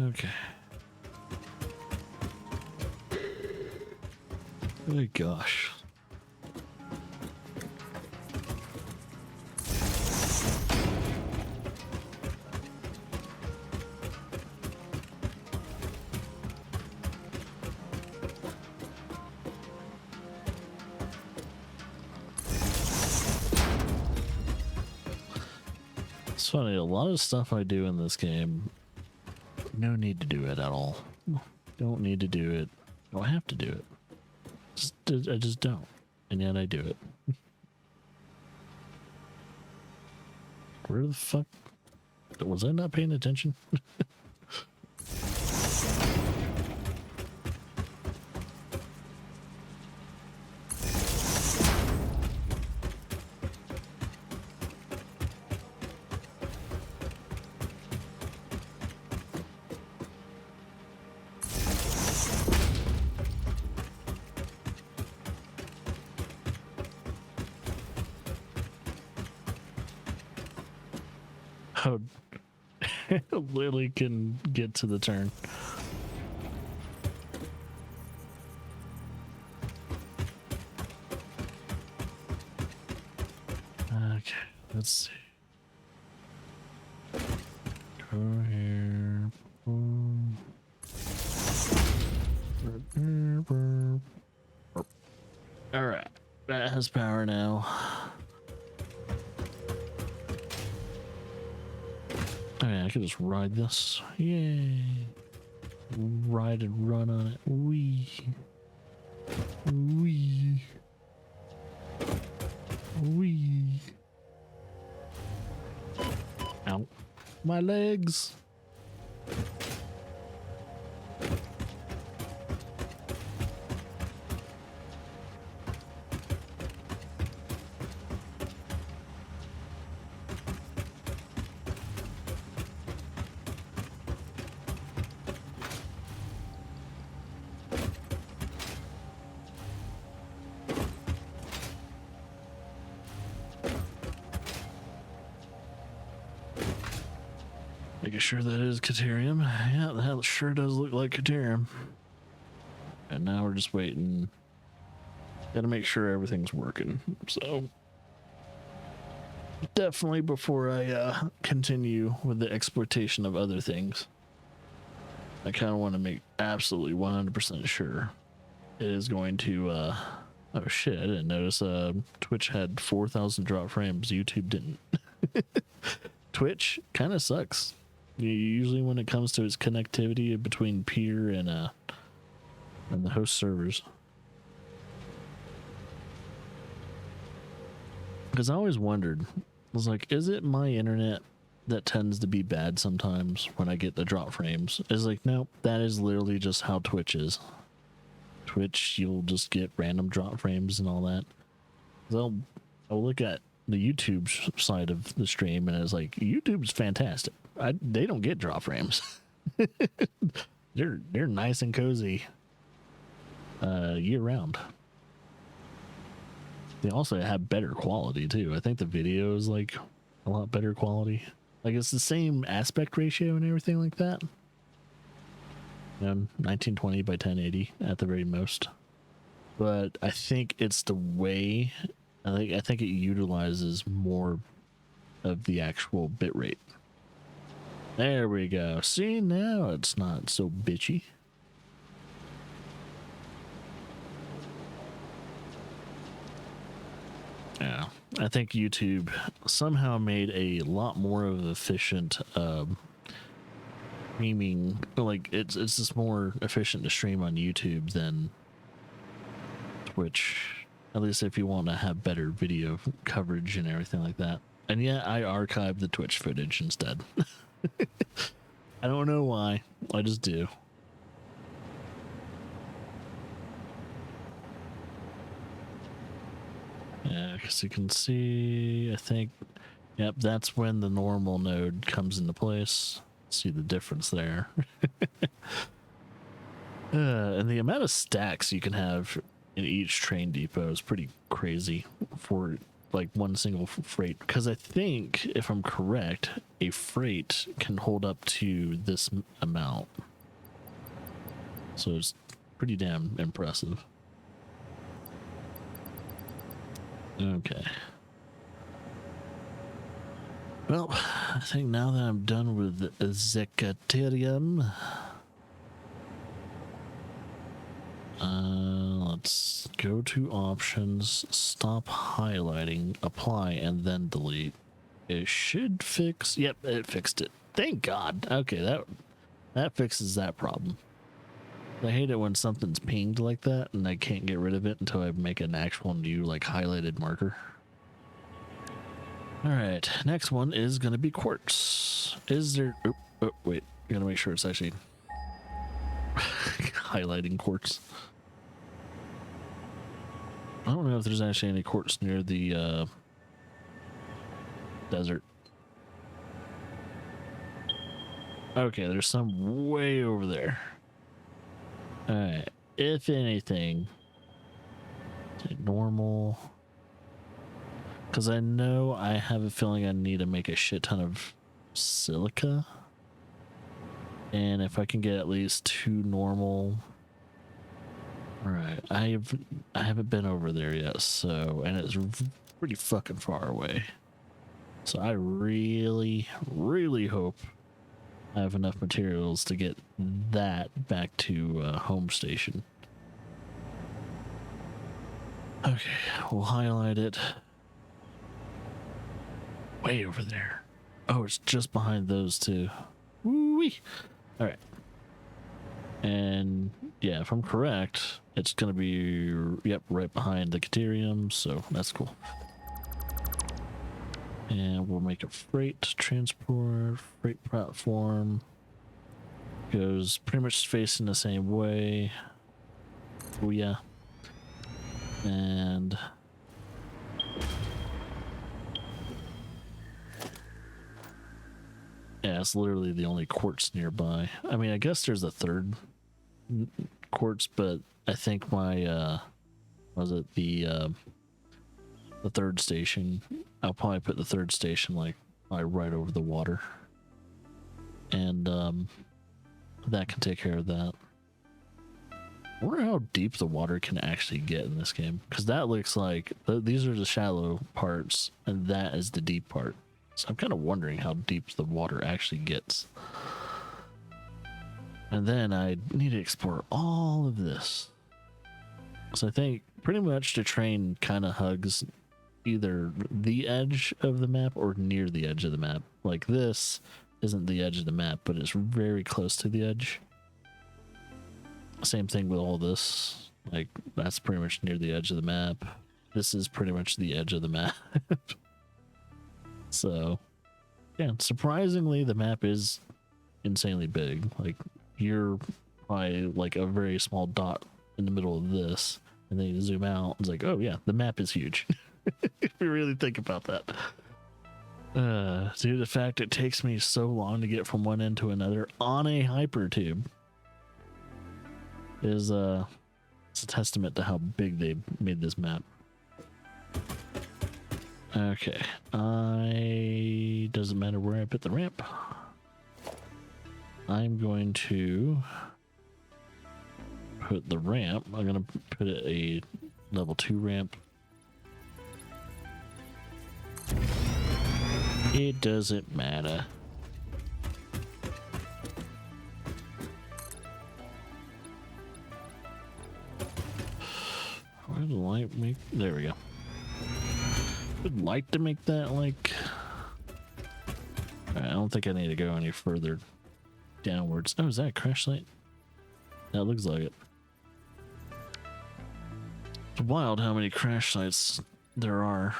Okay. Oh gosh. It's funny, a lot of stuff I do in this game, no need to do it at all. Don't need to do it. Don't have to do it. I just don't. And yet I do it. Where the fuck? Was I not paying attention? Oh, Lily can get to the turn. Okay, let's see. Go here. All right, that has power now. Alright, I can just ride this. Yay. Ride and run on it. Wee. Wee. Wee. Ow. My legs. Making sure that is Caterium. Yeah, that sure does look like Caterium. And now we're just waiting. Gotta make sure everything's working. So definitely before I continue with the exploitation of other things, I kind of want to make absolutely 100% sure it is going to oh shit, I didn't notice Twitch had 4,000 drop frames. YouTube didn't. Twitch kind of sucks. Usually when it comes to its connectivity between peer and the host servers. Because I always wondered, I was like, is it my internet that tends to be bad sometimes when I get the drop frames? It's like, nope, that is literally just how Twitch is. Twitch, you'll just get random drop frames and all that. I'll look at the YouTube side of the stream and it's like, YouTube's fantastic. They don't get drop frames. They're nice and cozy year round. They also have better quality too. I think the video is like a lot better quality. Like it's the same aspect ratio and everything like that. 1920 by 1080 at the very most. But I think it's the way. I think it utilizes more of the actual bitrate. There we go. See, now it's not so bitchy. Yeah, I think YouTube somehow made a lot more of an efficient streaming. Like it's just more efficient to stream on YouTube than Twitch. At least if you want to have better video coverage and everything like that. And yeah, I archived the Twitch footage instead. I don't know why. I just do. Yeah, because you can see, I think, yep, that's when the normal node comes into place. See the difference there. And the amount of stacks you can have in each train depot is pretty crazy for like one single freight. Because I think, if I'm correct, a freight can hold up to this amount. So it's pretty damn impressive. Okay. Well, I think now that I'm done with Zecaterium, let's go to options, stop highlighting, apply, and then delete. It should fix. Yep, it fixed it. Thank God. Okay, that fixes that problem. I hate it when something's pinged like that and I can't get rid of it until I make an actual new like highlighted marker. All right, next one is going to be quartz. Is there... Oh, wait. I gotta make sure it's actually highlighting quartz. I don't know if there's actually any quartz near the desert. Okay, there's some way over there. Alright. If anything, normal. Because I know I have a feeling I need to make a shit ton of silica. And if I can get at least 2 normal. Alright, I haven't been over there yet, so, and it's pretty fucking far away. So I really hope I have enough materials to get that back to home station. Okay, we'll highlight it. Way over there. Oh, it's just behind those two. Woo-wee. All right. And yeah, if I'm correct, it's going to be, yep, right behind the Caterium, so that's cool. And we'll make a freight transport, freight platform. Goes pretty much facing the same way. Oh yeah. And yeah, it's literally the only quartz nearby. I mean, I guess there's a third quartz, but I think my was it the third station? I'll probably put the third station like right over the water, and that can take care of that. I wonder how deep the water can actually get in this game, because that looks like these are the shallow parts and that is the deep part. So I'm kind of wondering how deep the water actually gets. And then I need to explore all of this. So I think pretty much the train kind of hugs either the edge of the map or near the edge of the map. Like this isn't the edge of the map, but it's very close to the edge. Same thing with all this. Like that's pretty much near the edge of the map. This is pretty much the edge of the map. So yeah, surprisingly the map is insanely big. Like you're probably like a very small dot in the middle of this, and then you zoom out, it's like, oh yeah, the map is huge. If you really think about that. Due to the fact it takes me so long to get from one end to another on a hypertube is it's a testament to how big they made this map. Okay, doesn't matter where I put the ramp. I'm going to put the ramp. I'm gonna put it a level 2 ramp. It doesn't matter. Where the light make? There we go. Would like to make that like. I don't think I need to go any further downwards. Oh, is that a crash site? That looks like it. It's wild how many crash sites there are.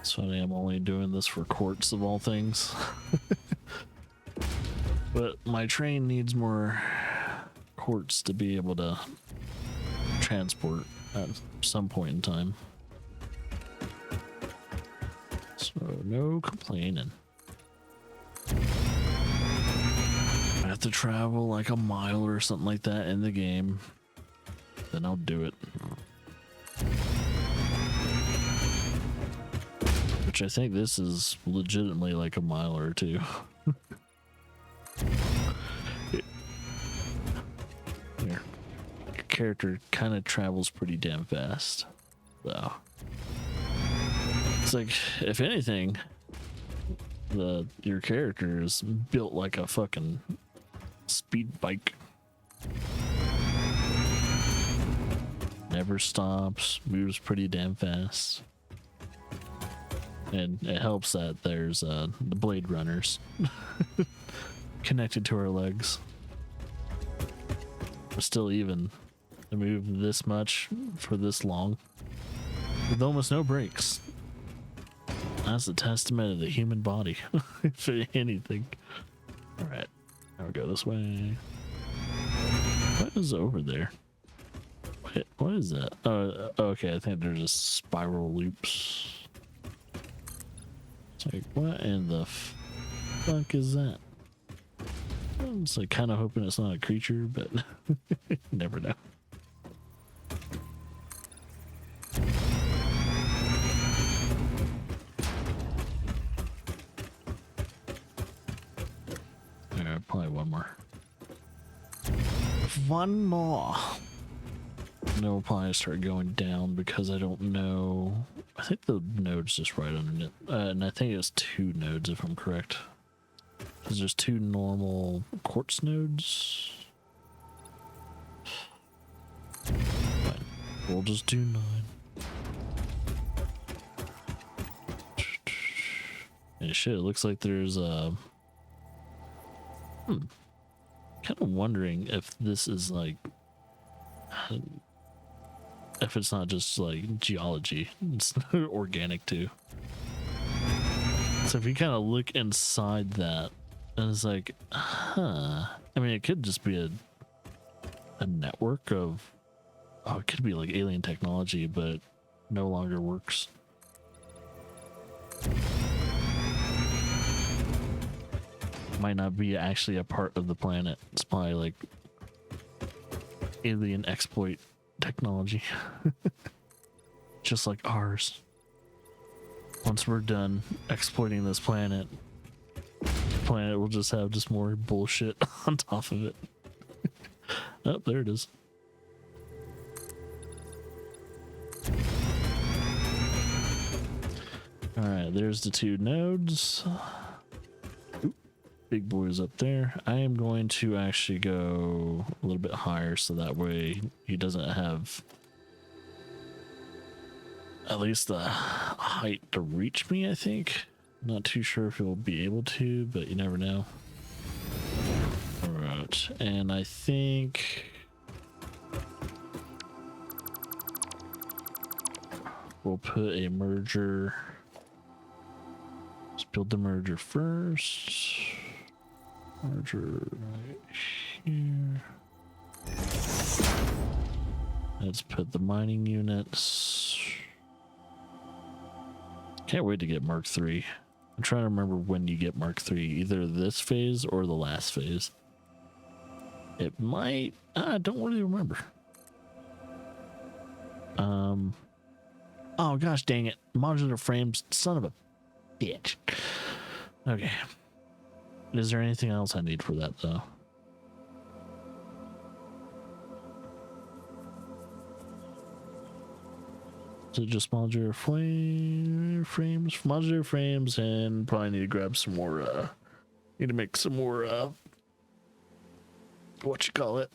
It's funny, I'm only doing this for quartz of all things. But my train needs more quartz to be able to transport at some point in time. So no complaining. I have to travel like a mile or something like that in the game, then I'll do it. Which I think this is legitimately like a mile or two. Your character kind of travels pretty damn fast. So it's like, if anything, your character is built like a fucking speed bike. Never stops, moves pretty damn fast. And it helps that there's the blade runners connected to our legs. But still, even to move this much for this long with almost no breaks. That's a testament of the human body, if anything. Alright, now we go this way. What is over there? Wait, what is that? Okay, I think they're just spiral loops. It's like, what in the fuck is that? I'm just like kind of hoping it's not a creature, but never know. Alright, probably one more. One more. And then we'll probably start going down because I don't know. I think the node's just right underneath. And I think it's 2 nodes if I'm correct. Because there's 2 normal quartz nodes. But we'll just do 9. And shit, it looks like there's a... kind of wondering if this is like... if it's not just like geology, it's organic too. So if you kind of look inside that, and it's like, huh. I mean, it could just be a network of, oh, it could be like alien technology, but no longer works. Might not be actually a part of the planet. It's probably like alien exploit technology. Just like ours. Once we're done exploiting this planet, the planet will just have just more bullshit on top of it. Oh, there it is. Alright, there's the 2 nodes. Oop, big boy's up there. I am going to actually go a little bit higher so that way he doesn't have at least the height to reach me, I think. Not too sure if he'll be able to, but you never know. Alright, and I think we'll put a merger. Let's build the merger first. Merger right here. Let's put the mining units. Can't wait to get Mark III. I'm trying to remember when you get Mark III, either this phase or the last phase. It might, I don't really remember. Oh gosh dang it. Modular frames, son of a bitch. Okay. Is there anything else I need for that though? So just modular frames, modular frames, and probably need to grab some more, need to make some more, what you call it,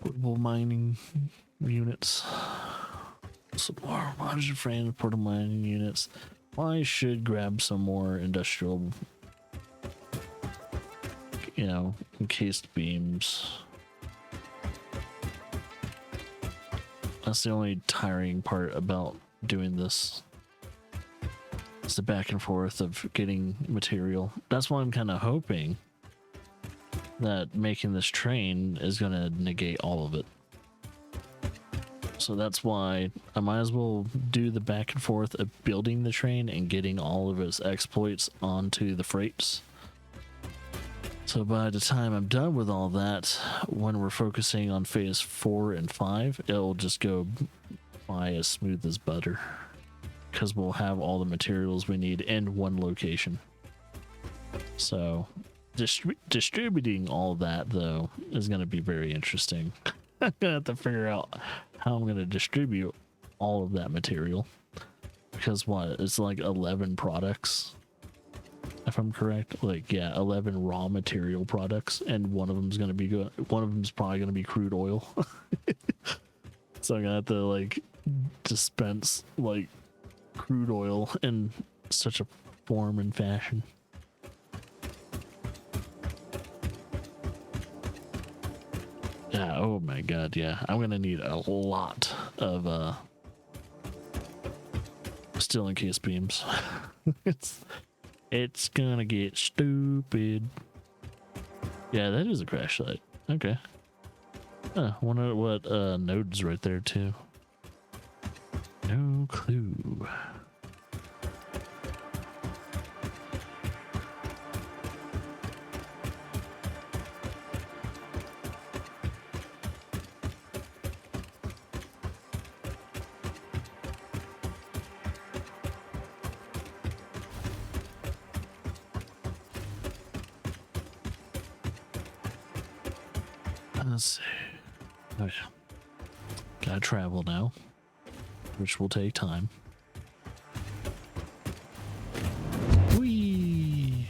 portable mining units. Some more modular frames, portable mining units. I should grab some more industrial, you know, encased beams. That's the only tiring part about doing this. It's the back and forth of getting material. That's why I'm kind of hoping that making this train is going to negate all of it. So that's why I might as well do the back and forth of building the train and getting all of its exploits onto the freights. So by the time I'm done with all that, when we're focusing on phase 4 and 5, it'll just go by as smooth as butter. Because we'll have all the materials we need in one location. So distributing all that, though, is going to be very interesting. I'm going to have to figure out how I'm going to distribute all of that material. Because what? It's like 11 products. if I'm correct. Like, yeah, 11 raw material products, and one of them's gonna be good. One of them's probably gonna be crude oil. So I'm gonna have to like dispense like crude oil in such a form and fashion. Yeah, oh my god, yeah. I'm gonna need a lot of steel encased beams. it's gonna get stupid. Yeah, that is a crash site. Okay. I wonder what node's right there too. No clue. Let's see. Oh yeah. Gotta travel now, which will take time. Whee!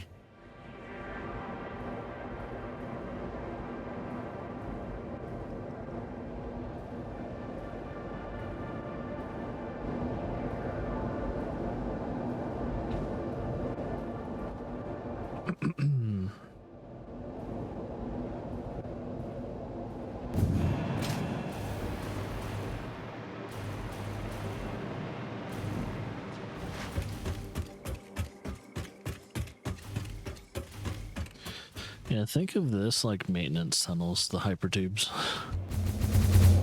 Yeah, think of this like maintenance tunnels, the hypertubes.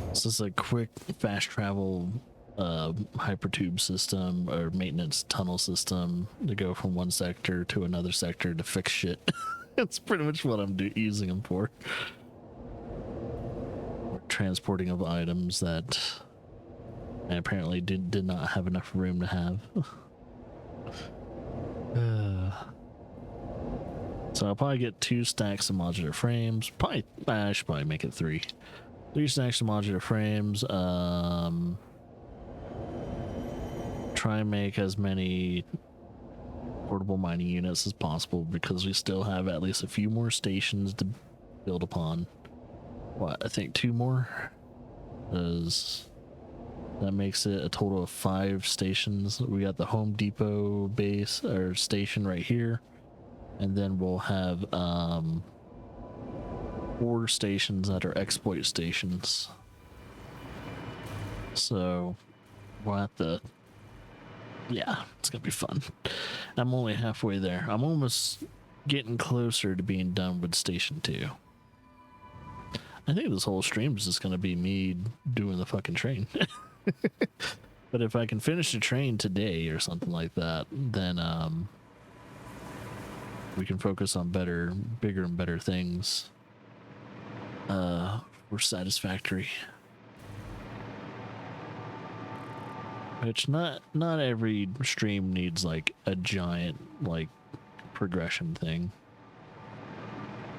This is a quick, fast travel hypertube system or maintenance tunnel system to go from one sector to another sector to fix shit. That's pretty much what I'm using them for. Transporting of items that I apparently did not have enough room to have. So I'll probably get 2 stacks of modular frames. I should probably make it 3. 3 stacks of modular frames. Try and make as many portable mining units as possible because we still have at least a few more stations to build upon. What, I think 2 more? Because that makes it a total of 5 stations. We got the Home Depot base or station right here. And then we'll have 4 stations that are exploit stations. So we'll have to, yeah, it's gonna be fun. I'm only halfway there. I'm almost getting closer to being done with station 2. I think this whole stream is just gonna be me doing the fucking train. But if I can finish the train today or something like that, then we can focus on bigger and better things for Satisfactory. Which not every stream needs like a giant like progression thing.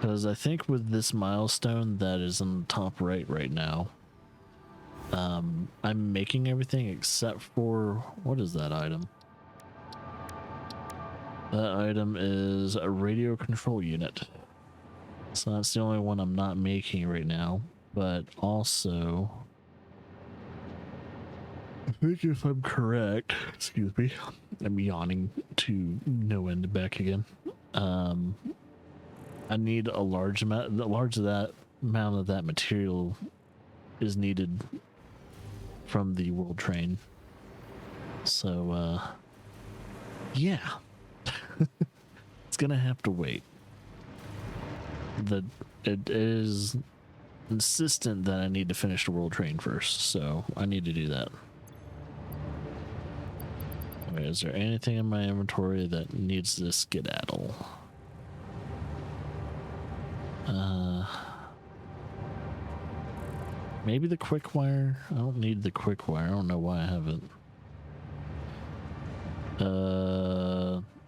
Because I think with this milestone that is in the top right now, I'm making everything except for, what is that item? That item is a radio control unit. So that's the only one I'm not making right now. But also, I think if I'm correct, excuse me, I'm yawning to no end back again. I need a large amount, that amount of that material is needed from the world train. So, yeah. It's gonna have to wait. It is insistent that I need to finish the world train first, so I need to do that. Okay, is there anything in my inventory that needs to skedaddle? Maybe the quick wire. I don't need the quick wire. I don't know why I haven't.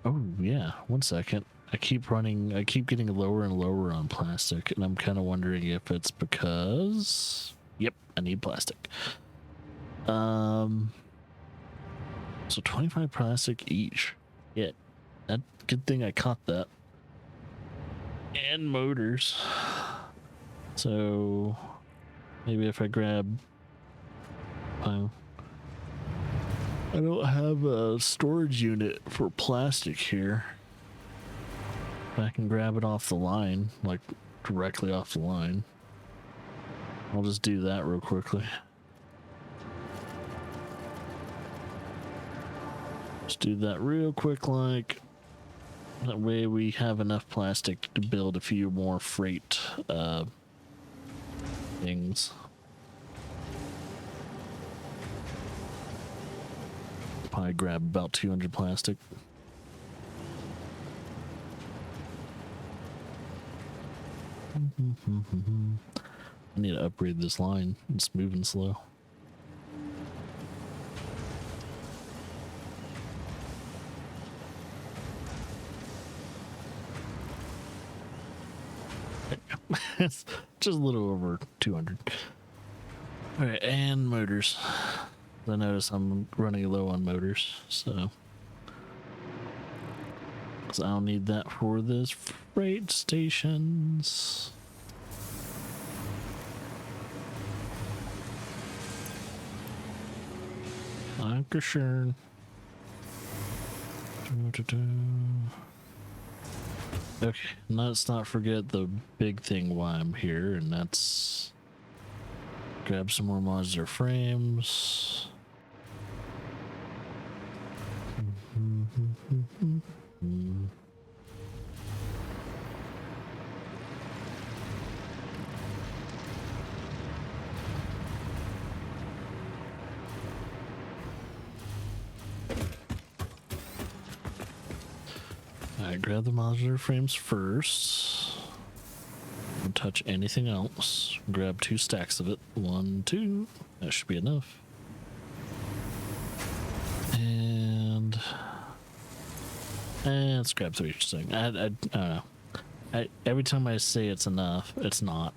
Oh yeah, 1 second. I keep getting lower and lower on plastic, and I'm kind of wondering if it's because, yep, I need plastic. So 25 plastic each. Yeah. That good thing I caught that. And motors. So maybe if I grab, I don't have a storage unit for plastic here. If I can grab it off the line, like directly off the line, I'll just do that real quickly. Just do that real quick, like that way we have enough plastic to build a few more freight things. Probably grab about 200 plastic. I need to upgrade this line. It's moving slow. It's just a little over 200. All right, and motors. I notice I'm running low on motors, so because I don't need that for this freight stations. Dankeschön. Okay, let's not forget the big thing why I'm here, and that's grab some more modular frames. Alright, grab the modular frames first. Don't touch anything else. Grab 2 stacks of it. 1, 2. That should be enough. And let's grab 3 each thing. I don't know. Every time I say it's enough, it's not.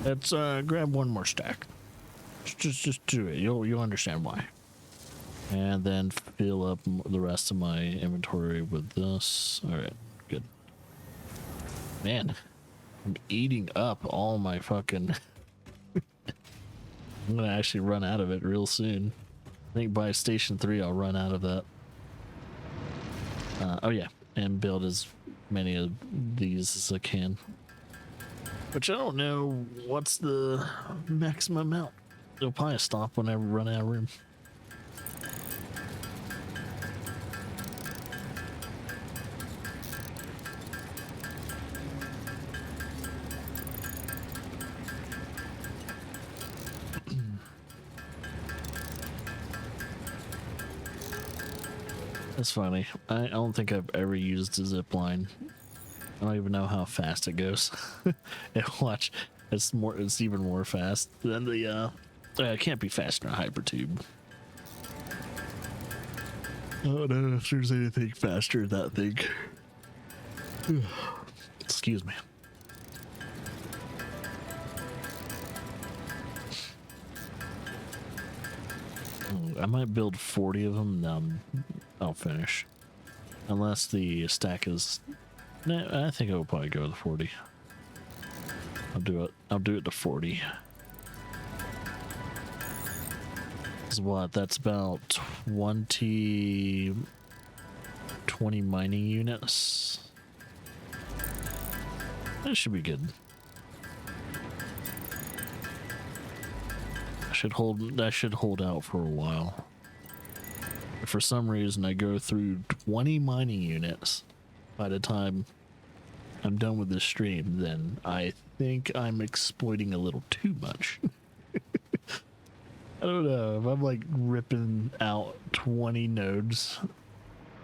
Let's grab 1 more stack. Just do it. You'll understand why. And then fill up the rest of my inventory with this. All right, good. Man, I'm eating up all my fucking. I'm gonna actually run out of it real soon. I think by station 3 I'll run out of that. Oh yeah, and build as many of these as I can. Which I don't know what's the maximum amount. It'll probably stop when I run out of room. That's funny. I don't think I've ever used a zip line. I don't even know how fast it goes. And watch, it's even more fast than the it can't be faster than a hypertube. I don't know if there's anything faster than that thing. Excuse me. I might build 40 of them, and then I'll finish. Unless the stack is... Nah, I think I will probably go with 40. I'll do it to 40. Is what? That's about 20 mining units. That should be good. That should hold out for a while. If for some reason I go through 20 mining units by the time I'm done with this stream, then I think I'm exploiting a little too much. I don't know, if I'm like ripping out 20 nodes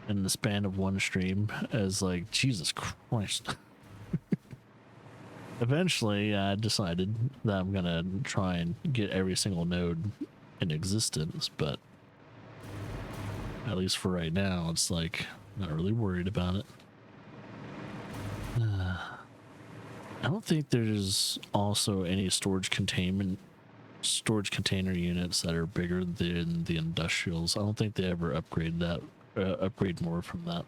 in the span of one stream as like, Jesus Christ. Eventually, I decided that I'm gonna try and get every single node in existence, but at least for right now, it's like, not really worried about it. I don't think there's also any storage container units that are bigger than the industrials. I don't think they ever upgrade that upgrade more from that.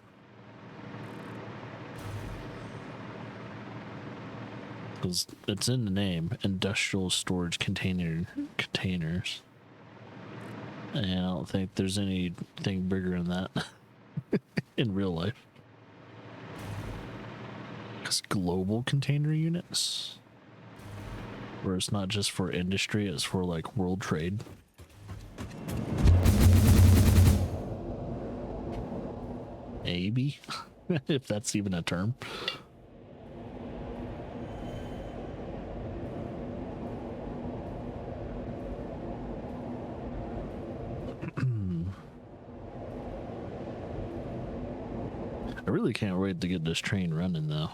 Because it's in the name, industrial storage containers. And I don't think there's anything bigger than that in real life. Because global container units, where it's not just for industry, it's for like world trade. Maybe, if that's even a term. I really can't wait to get this train running though.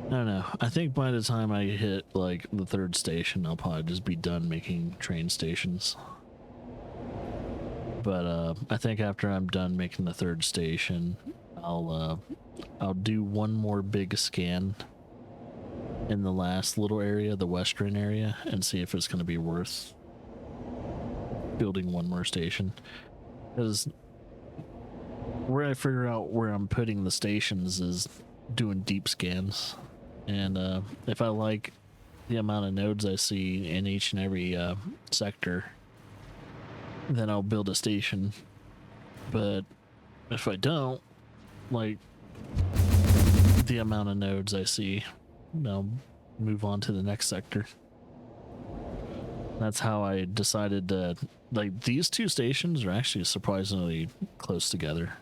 I don't know. I think by the time I hit like the 3rd station, I'll probably just be done making train stations. But I think after I'm done making the 3rd station, I'll do one more big scan in the last little area, the western area, and see if it's going to be worth building one more station. Because where I figure out where I'm putting the stations is doing deep scans. And if I like the amount of nodes I see in each and every sector, then I'll build a station. But if I don't like the amount of nodes I see, I'll move on to the next sector. That's how I decided to, like, these 2 stations are actually surprisingly close together.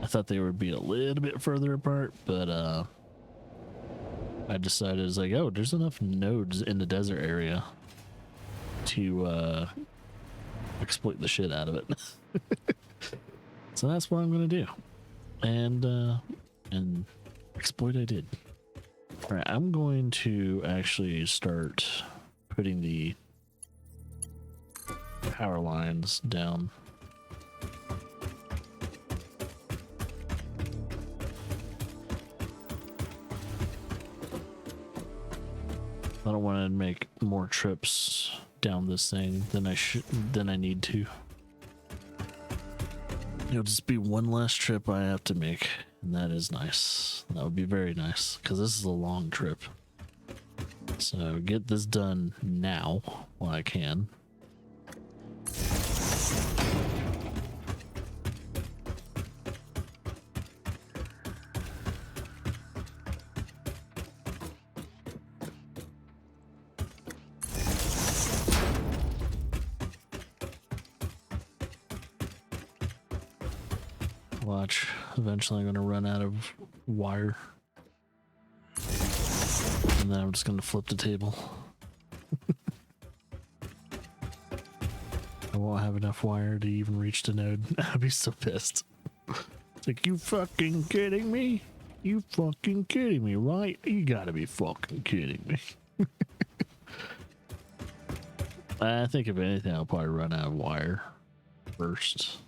I thought they would be a little bit further apart, but I decided, it's like, oh, there's enough nodes in the desert area to exploit the shit out of it. So that's what I'm gonna do, and exploit I did. All right, I'm going to actually start putting the power lines down. I don't want to make more trips down this thing than I need to. It'll just be one less trip I have to make, and that is nice. That would be very nice, because this is a long trip. So get this done now while I can. Watch, eventually I'm gonna run out of wire. And then I'm just gonna flip the table. I won't have enough wire to even reach the node. I'll be so pissed. It's like, you fucking kidding me? You fucking kidding me, right? You gotta be fucking kidding me. I think if anything, I'll probably run out of wire first.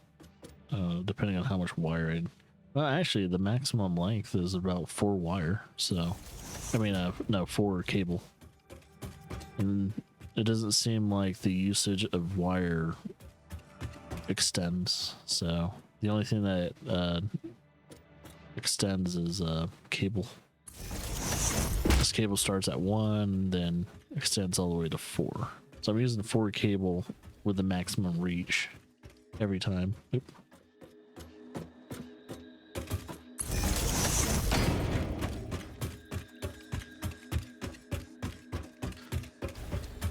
Depending on how much wire I... Well, actually, the maximum length is about 4 wire, so... I mean, no, 4 cable. And it doesn't seem like the usage of wire extends, so... The only thing that extends is cable. This cable starts at 1, then extends all the way to 4. So I'm using 4 cable with the maximum reach every time. Oop.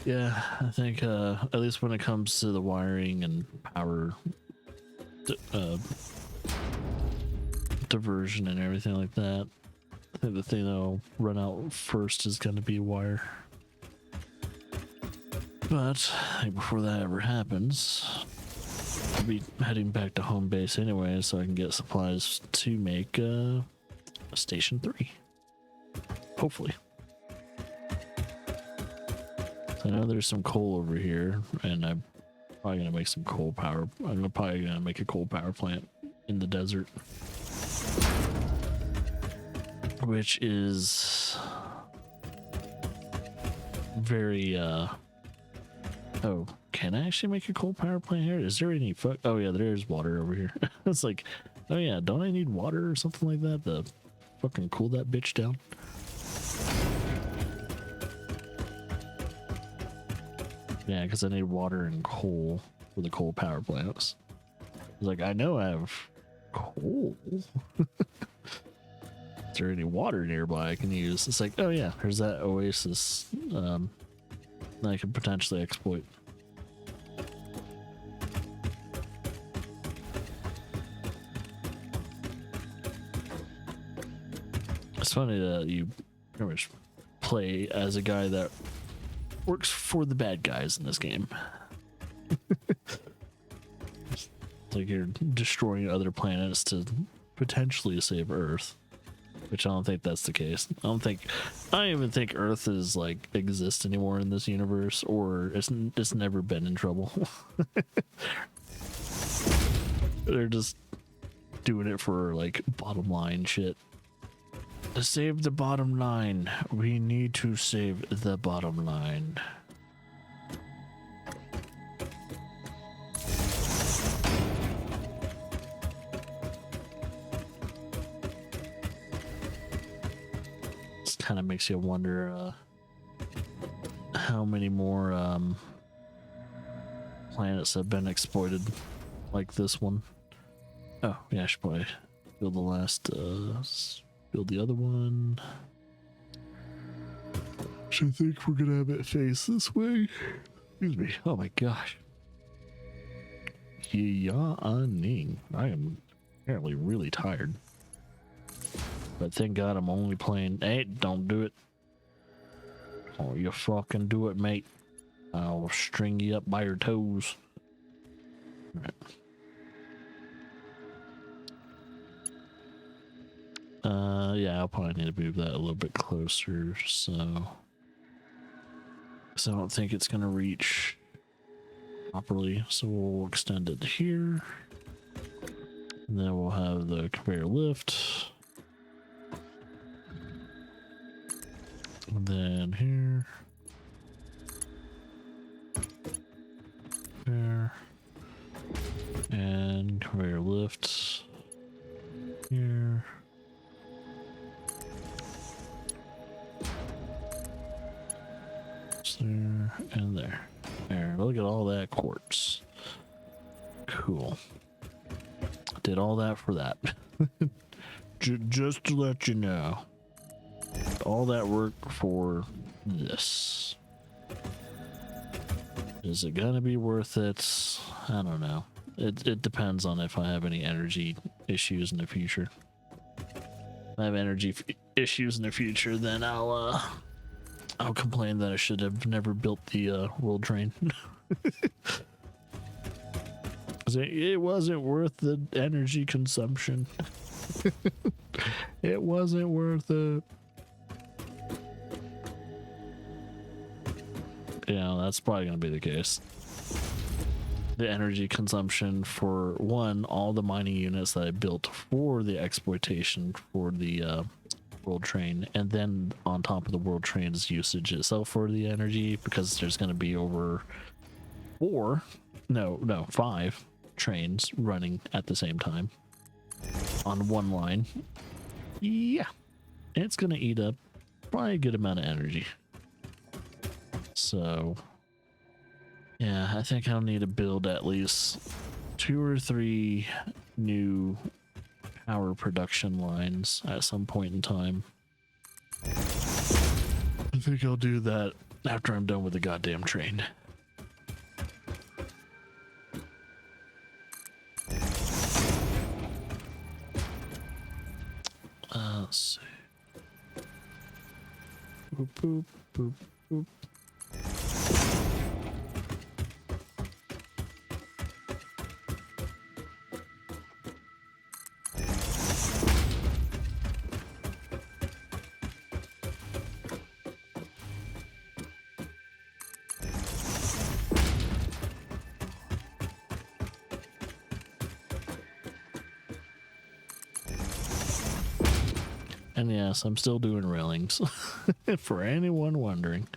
Yeah, I think at least when it comes to the wiring and power diversion and everything like that, I think the thing that'll run out first is going to be wire. But I think before that ever happens, I'll be heading back to home base anyway, so I can get supplies to make Station 3. Hopefully. I know there's some coal over here, and I'm probably gonna make some coal power. I'm probably gonna make a coal power plant in the desert, which is very Oh, can I actually make a coal power plant here? Is there any fuck? Oh yeah, there is water over here. It's like, oh yeah, don't I need water or something like that to fucking cool that bitch down? Yeah, because I need water and coal for the coal power plants. Like, I know I have coal. Is there any water nearby I can use? It's like, oh yeah, there's that oasis that I could potentially exploit. It's funny that you pretty much play as a guy that works for the bad guys in this game. It's like you're destroying other planets to potentially save Earth, which I don't think that's the case. I don't even think Earth is like exists anymore in this universe, or it's never been in trouble. They're just doing it for like bottom line shit. To save the bottom line, we need to save the bottom line. This kind of makes you wonder how many more planets have been exploited like this one. Oh, yeah, I should probably build the last build the other one. I think we're gonna have it face this way. Excuse me. Oh my gosh. Yawning. I am apparently really tired. But thank God I'm only playing. Hey, don't do it. Oh, you fucking do it, mate. I'll string you up by your toes. All right. Yeah, I'll probably need to move that a little bit closer, so I don't think it's gonna reach properly, so we'll extend it here, and then we'll have the conveyor lift, and then here, there, and conveyor lift here. There and there. There, look at all that quartz. Cool. Did all that for that. Just to let you know. All that work for this. Is it gonna be worth it? I don't know. It depends on if I have any energy issues in the future. If I have energy issues in the future, then I'll complain that I should have never built the world train. It wasn't worth the energy consumption. It wasn't worth it. Yeah, that's probably going to be the case. The energy consumption for one, all the mining units that I built for the exploitation for the world train, and then on top of the world train's usage itself for the energy, because there's going to be over 5 trains running at the same time on one line. Yeah, it's going to eat up probably a good amount of energy. So yeah, I think I'll need to build at least 2 or 3 new power production lines at some point in time. I think I'll do that after I'm done with the goddamn train. Let's see. Boop, boop, boop, boop. And yes, I'm still doing railings, for anyone wondering.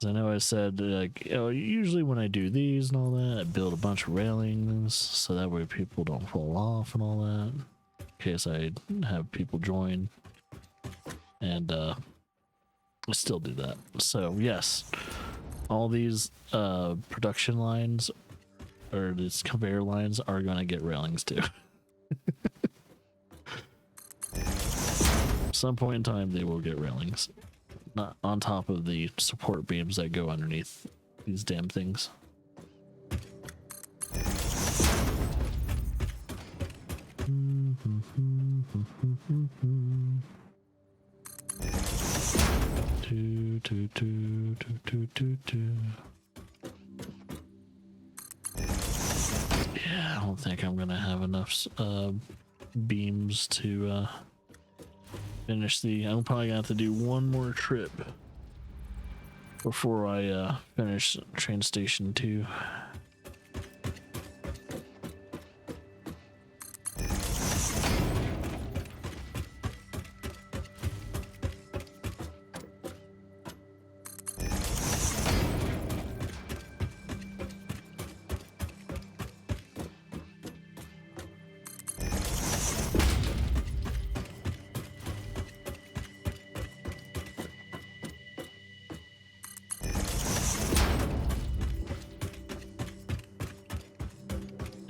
I know I said, like, you know, usually when I do these and all that, I build a bunch of railings so that way people don't fall off and all that. In case I have people join. And I still do that. So, yes, all these production lines or these conveyor lines are going to get railings too. At some point in time, they will get railings. Not on top of the support beams that go underneath these damn things. Yeah, I don't think I'm gonna have enough beams to finish the. I'm probably gonna have to do one more trip before I finish train station 2.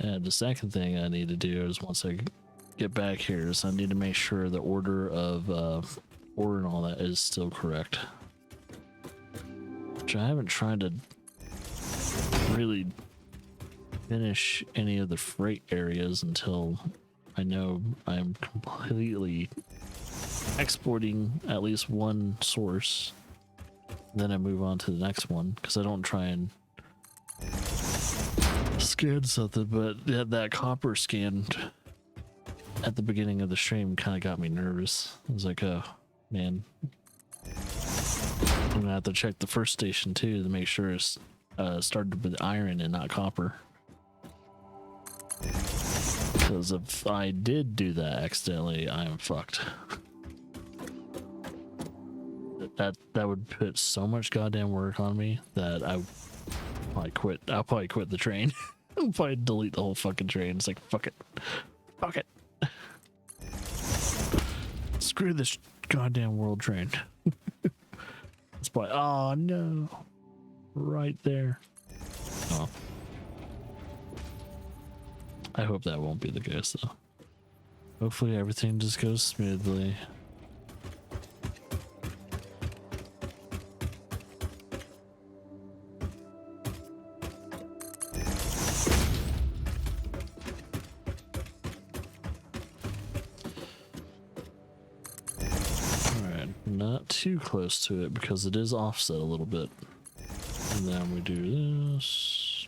And the second thing I need to do is once I get back here is I need to make sure the order of order and all that is still correct. Which I haven't tried to really finish any of the freight areas until I know I'm completely exporting at least one source. Then I move on to the next one because I don't try and scan something, but that copper scan at the beginning of the stream kind of got me nervous. I was like, oh man, I'm gonna have to check the first station too to make sure it's started with iron and not copper. Because if I did do that accidentally, I am fucked. That would put so much goddamn work on me that I'll probably quit the train. I'll probably delete the whole fucking train. It's like, fuck it. Fuck it. Screw this goddamn world train. It's probably, oh no. Right there. Oh. I hope that won't be the case though. Hopefully everything just goes smoothly. Not too close to it because it is offset a little bit. And then we do this.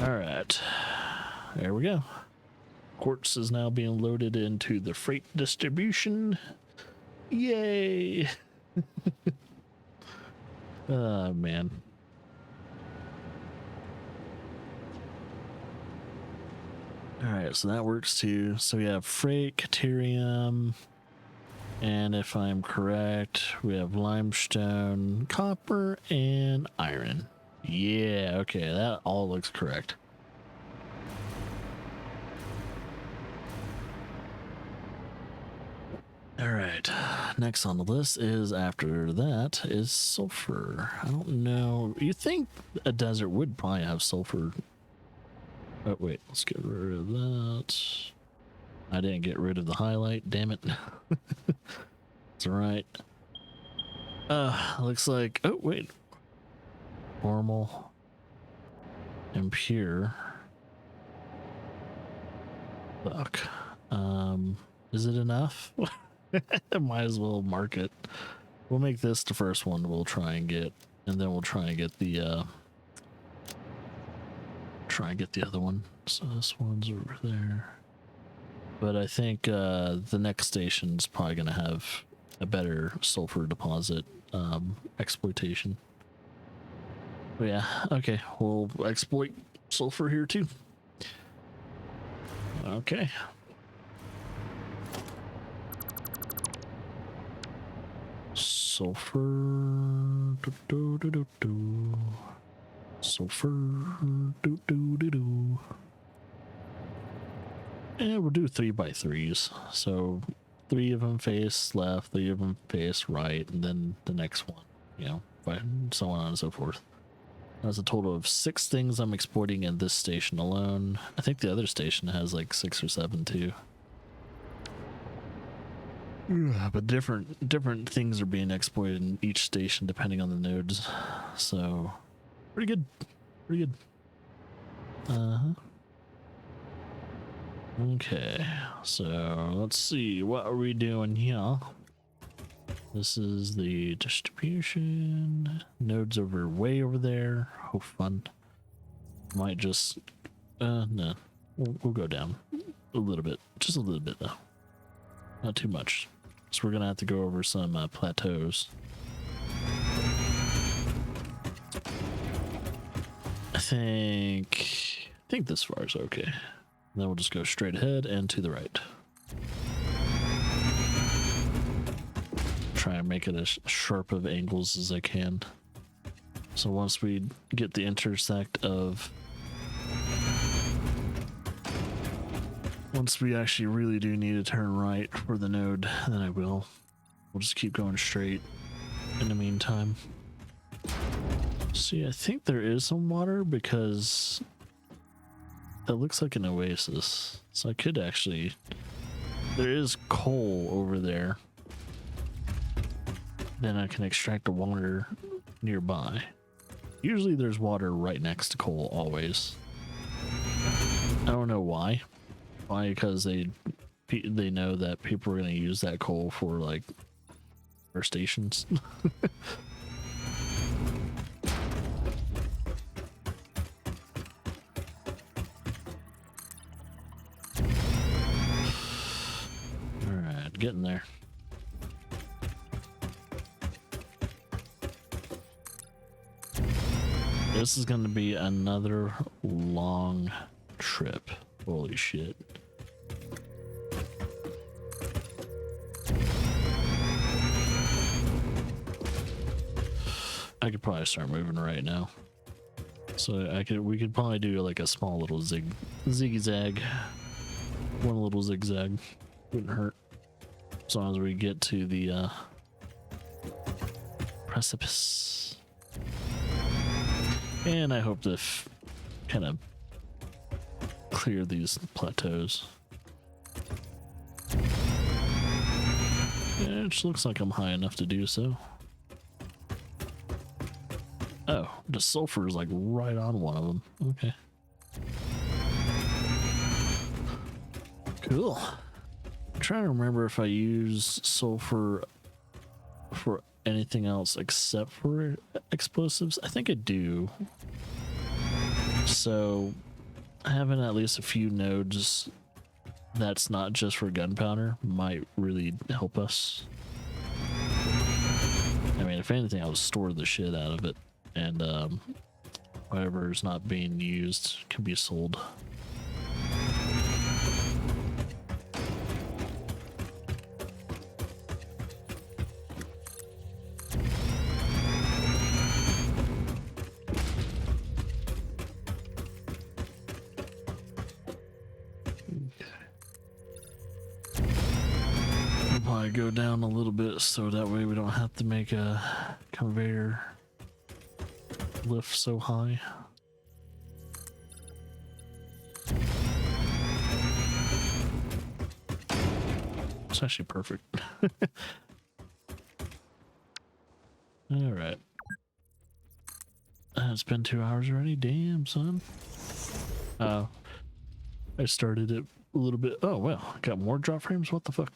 Alright. There we go. Quartz is now being loaded into the freight distribution. Yay! Oh man. Alright, so that works too. So we have freight, Caterium, and if I'm correct, we have limestone, copper, and iron. Yeah, okay, that all looks correct. Alright, next on the list is after that is sulfur. I don't know. You think a desert would probably have sulfur. Oh, wait, let's get rid of that. I didn't get rid of the highlight, damn it. It's alright. Looks like, oh, wait. Normal and pure. Fuck. Is it enough? Might as well mark it. We'll make this the first one we'll try and get, and then we'll try and get the other one. So this one's over there. But I think the next station's probably gonna have a better sulfur deposit exploitation. But yeah, okay, we'll exploit sulfur here too. Okay. sulfur. Sulfur. And we'll do 3x3s. So 3 of them face left, 3 of them face right, and then the next one, you know, so on and so forth. That's a total of 6 things I'm exploiting in this station alone. I think the other station has like 6 or 7 too. But different things are being exploited in each station depending on the nodes. So pretty good. Pretty good. Okay, so let's see, what are we doing here? This is the distribution. Nodes over way over there. Oh, fun. Might just no. We'll go down a little bit. Just a little bit though. Not too much. So we're gonna have to go over some plateaus. I think this far is okay. Then we'll just go straight ahead and to the right. Try and make it as sharp of angles as I can. So once we get the intersect of... Once we actually really do need to turn right for the node, then I will. We'll just keep going straight in the meantime. See, I think there is some water because that looks like an oasis. So I could actually... There is coal over there. Then I can extract the water nearby. Usually there's water right next to coal, always. I don't know why. Why? Because they know that people are going to use that coal for like our stations. Alright, getting there. This is going to be another long trip. Holy shit. I could probably start moving right now. So we could probably do like a small little zigzag. One little zigzag wouldn't hurt. As long as we get to the precipice. And I hope to kind of clear these plateaus. Yeah, it just looks like I'm high enough to do so. Oh, the sulfur is like right on one of them. Okay. Cool. I'm trying to remember if I use sulfur for anything else except for explosives. I think I do. So having at least a few nodes that's not just for gunpowder might really help us. I mean, if anything, I'll store the shit out of it, and whatever is not being used can be sold. Go down a little bit so that way we don't have to make a conveyor lift so high. It's actually perfect. All right. It's been 2 hours already. Damn, son. I started it a little bit. Oh, well, got more drop frames. What the fuck?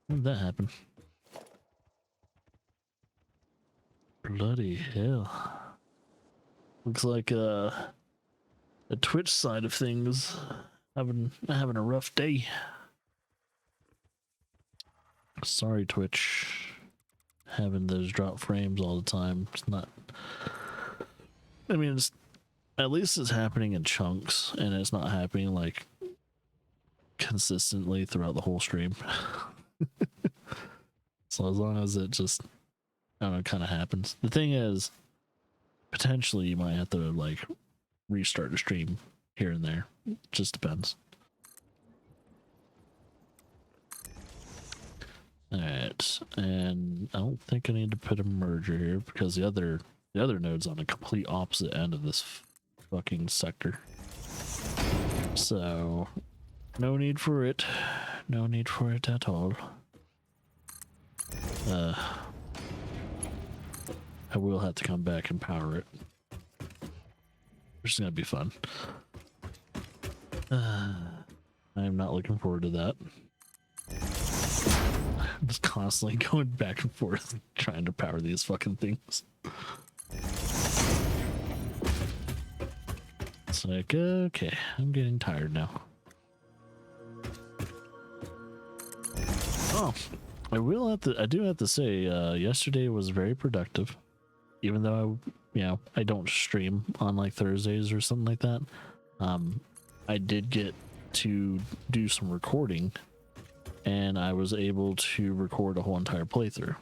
When did that happen? Bloody hell. Looks like the Twitch side of things having a rough day. Sorry, Twitch. Having those drop frames all the time. It's not... I mean, it's... At least it's happening in chunks, and it's not happening, like, consistently throughout the whole stream. So as long as it just I don't know, it kind of happens. The thing is, potentially you might have to like restart the stream here and there. It just depends. Alright, and I don't think I need to put a merger here because the other node's on the complete opposite end of this fucking sector. So no need for it. No need for it at all. I will have to come back and power it. Which is gonna be fun. I am not looking forward to that. I'm just constantly going back and forth trying to power these fucking things. It's like, okay, I'm getting tired now. Oh, I do have to say, yesterday was very productive. Even though I don't stream on like Thursdays or something like that. I did get to do some recording, and I was able to record a whole entire playthrough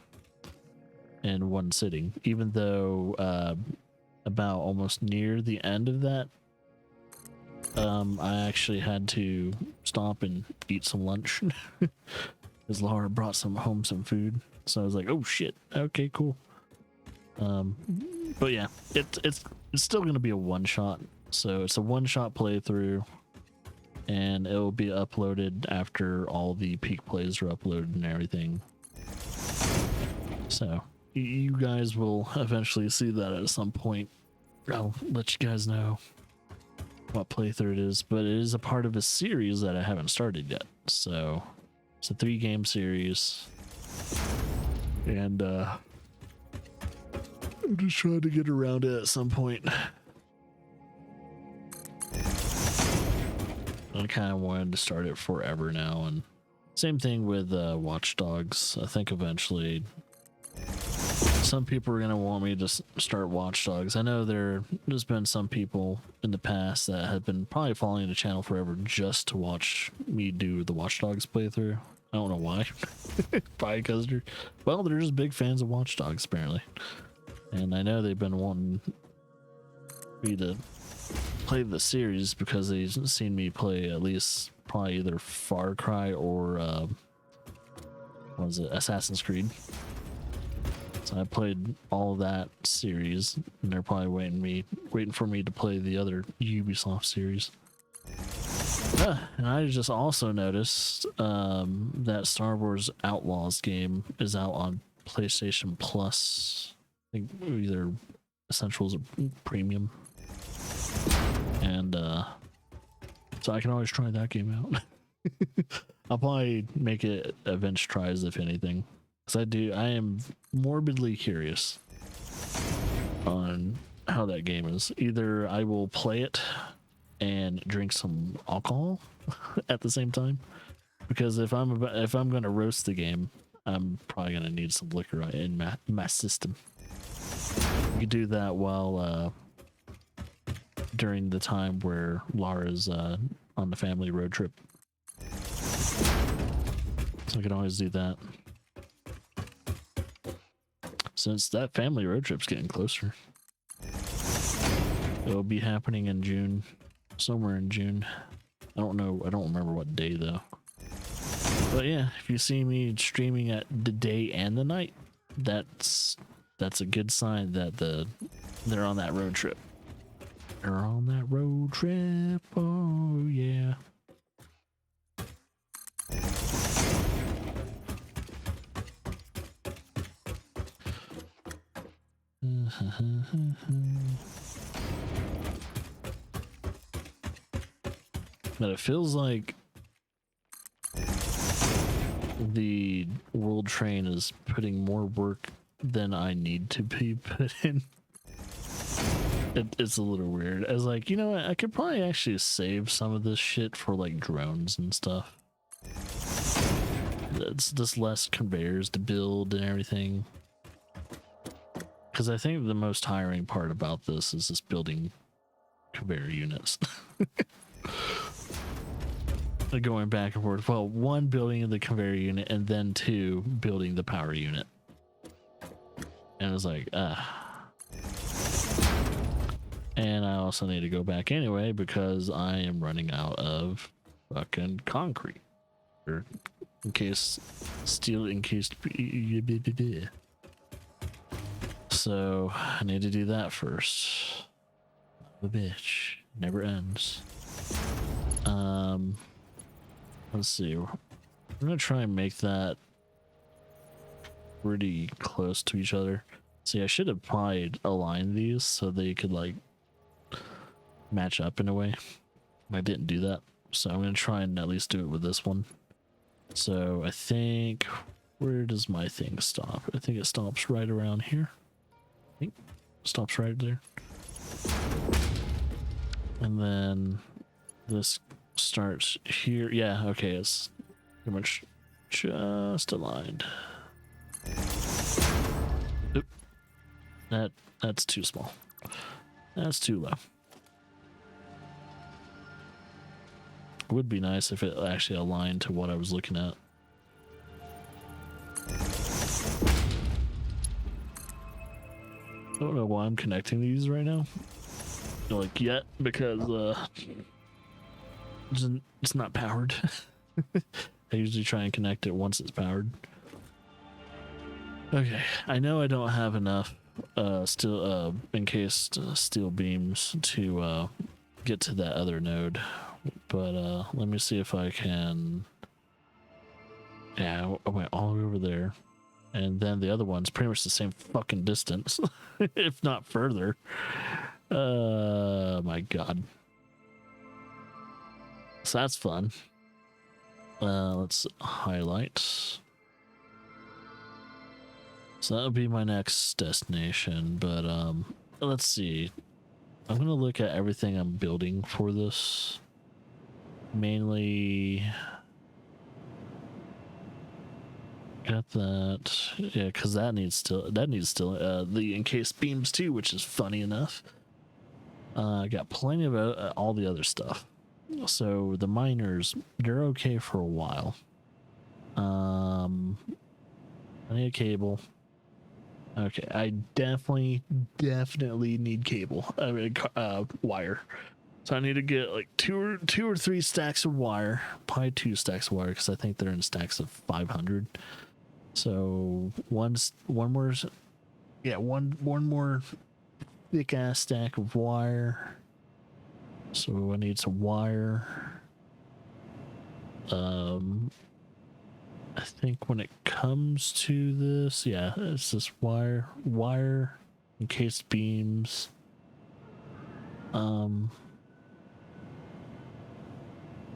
in one sitting. Even though about almost near the end of that, I actually had to stop and eat some lunch because Laura brought home some food. So I was like, oh shit, okay, cool. But yeah, it's still gonna be a one-shot. So it's a one-shot playthrough, and it will be uploaded after all the peak plays are uploaded and everything. So you guys will eventually see that at some point. I'll let you guys know what playthrough it is, but it is a part of a series that I haven't started yet. So it's a 3-game series, and I'm just trying to get around it at some point. I kind of wanted to start it forever now, and same thing with Watch Dogs. I think eventually some people are going to want me to start Watch Dogs. I know there's been some people in the past that have been probably following the channel forever just to watch me do the Watch Dogs playthrough. I don't know why. Probably because they're just big fans of Watch Dogs apparently. And I know they've been wanting me to play the series because they've seen me play at least probably either Far Cry or what was it, Assassin's Creed. So I played all that series, and they're probably waiting for me to play the other Ubisoft series. And I just also noticed that Star Wars Outlaws game is out on PlayStation Plus. I think either Essentials or Premium. And so I can always try that game out. I'll probably make it Avenge Tries if anything. Because I am morbidly curious on how that game is. Either I will play it and drink some alcohol at the same time, because if I'm going to roast the game, I'm probably going to need some liquor in my system. You could do that while during the time where Laura's on the family road trip. So I can always do that. Since that family road trip's getting closer. It'll be happening in June. Somewhere in June. I don't know. I don't remember what day though. But yeah, if you see me streaming at the day and the night, that's a good sign that they're on that road trip. They're on that road trip. Oh yeah. But it feels like the world train is putting more work than I need to be put in. It's a little weird. I was like, you know what? I could probably actually save some of this shit for like drones and stuff. It's just less conveyors to build and everything. Because I think the most tiring part about this is just building conveyor units. Going back and forth. Well, 1, building the conveyor unit, and then 2, building the power unit. And it's like, and I also need to go back anyway because I am running out of fucking concrete. Or in case steel encased. So I need to do that first. The bitch never ends. Let's see. I'm gonna try and make that pretty close to each other. See, I should have probably aligned these so they could like match up in a way. I didn't do that, so I'm gonna try and at least do it with this one. So I think, where does my thing stop? I think it stops right around here. I think it stops right there. And then this starts here. Yeah, okay, it's pretty much just aligned. Oop. That's too small. That's too low. Would be nice if it actually aligned to what I was looking at. I don't know why I'm connecting these right now. Like yet, because it's not powered. I usually try and connect it once it's powered. Okay, I know I don't have enough steel encased steel beams to get to that other node, but let me see if I can. Yeah, I went all over there, and then the other one's pretty much the same fucking distance, if not further. My god. So that's fun. Let's highlight. So that would be my next destination, but let's see. I'm gonna look at everything I'm building for this. Mainly got that. Yeah, because that needs still the encased beams too, which is funny enough. I got plenty of all the other stuff. So the miners, they're okay for a while. I need a cable. Okay, I definitely need cable. I mean, wire. So I need to get like two or three stacks of wire. Probably 2 stacks of wire because I think they're in stacks of 500. So one more thick ass stack of wire. So I need some wire. I think when it comes to this, yeah, it's just wire, encased beams. Oh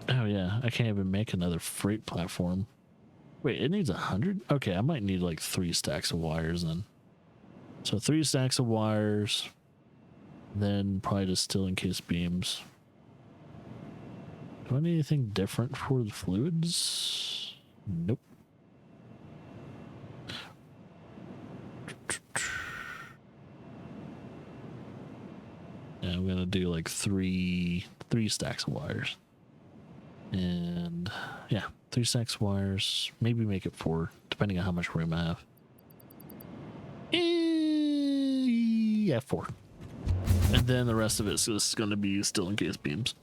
yeah, I can't even make another freight platform. Wait, it needs 100? Okay, I might need like 3 stacks of wires then. So 3 stacks of wires, then probably just still encased beams. Do I need anything different for the fluids? Nope. Yeah, I'm gonna do like three stacks of wires. And yeah, 3 stacks of wires. Maybe make it 4, depending on how much room I have. Yeah, 4. And then the rest of it is going to be still encased beams.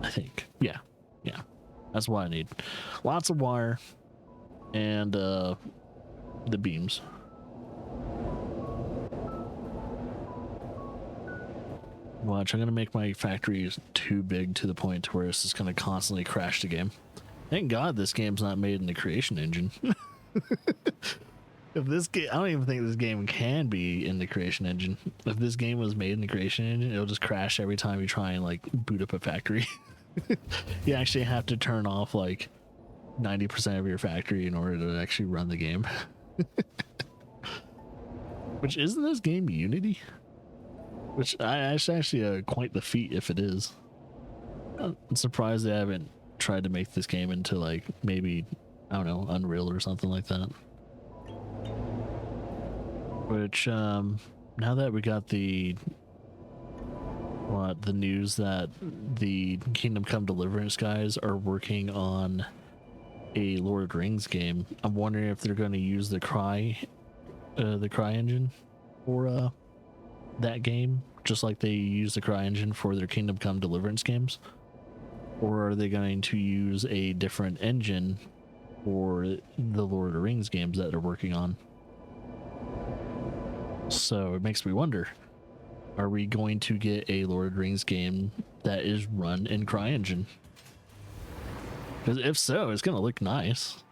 I think. Yeah. That's what I need. Lots of wire and the beams. Watch, I'm going to make my factory too big to the point where it's just going to constantly crash the game. Thank God this game's not made in the creation engine. If this game, I don't even think this game can be in the creation engine. If this game was made in the creation engine, it'll just crash every time you try and like boot up a factory. You actually have to turn off like 90% of your factory in order to actually run the game. Which isn't this game Unity? Which actually quite the feat if it is. I'm surprised they haven't tried to make this game into like maybe, I don't know, Unreal or something like that. Which now that we got the news that the Kingdom Come Deliverance guys are working on a Lord of the Rings game. I'm wondering if they're going to use the Cry engine for that game, just like they use the Cry engine for their Kingdom Come Deliverance games, or are they going to use a different engine for the Lord of the Rings games that they're working on? So it makes me wonder, are we going to get a Lord of the Rings game that is run in CryEngine? Because if so, it's going to look nice.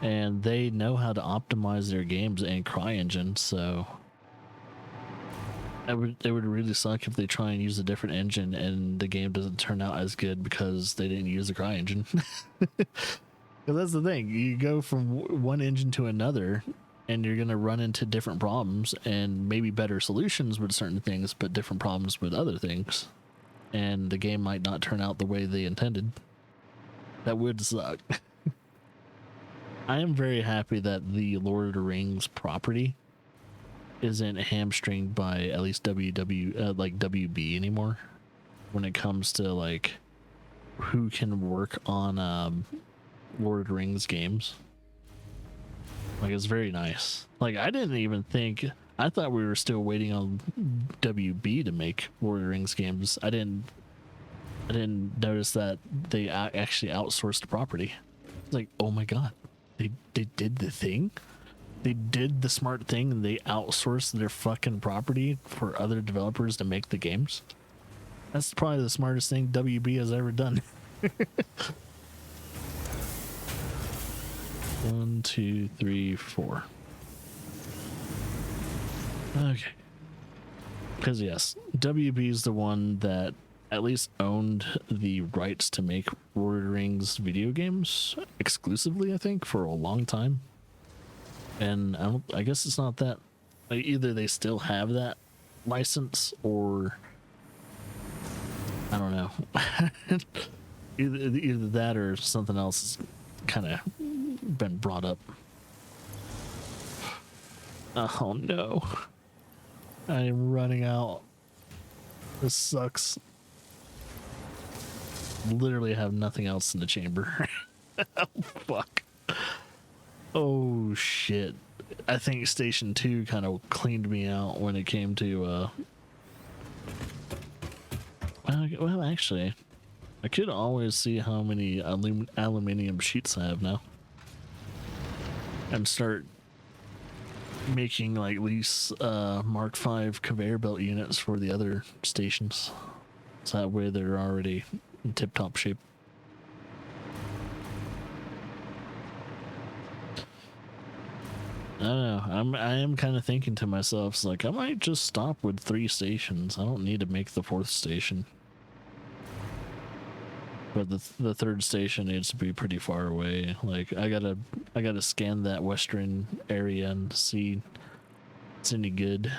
And they know how to optimize their games in CryEngine, so it would really suck if they try and use a different engine and the game doesn't turn out as good because they didn't use the CryEngine. Because that's the thing, you go from one engine to another and you're going to run into different problems and maybe better solutions with certain things, but different problems with other things. And the game might not turn out the way they intended. That would suck. I am very happy that the Lord of the Rings property isn't hamstringed by at least WB anymore when it comes to like who can work on Lord of the Rings games. Like, it's very nice. Like, I didn't even think, I thought we were still waiting on WB to make Lord of the Rings games. I didn't notice that they actually outsourced the property. It's like, oh my god, they did the thing. They did the smart thing and they outsourced their fucking property for other developers to make the games. That's probably the smartest thing WB has ever done. 1, 2, 3, 4. Okay. Because yes, WB is the one that at least owned the rights to make Lord of the Rings video games exclusively, I think, for a long time. And I guess it's not that, like, either they still have that license or I don't know. either that or something else has kind of been brought up. Oh no. I am running out. This sucks. Literally have nothing else in the chamber. Oh, fuck. Oh shit. I think Station 2 kind of cleaned me out when it came to well, actually, I could always see how many aluminum sheets I have now and start making like at least Mark V conveyor belt units for the other stations, so that way they're already in tip-top shape. I don't know, I am kind of thinking to myself, it's like, I might just stop with 3 stations. I don't need to make the 4th station, but the 3rd station needs to be pretty far away. Like, I gotta scan that western area and see if it's any good,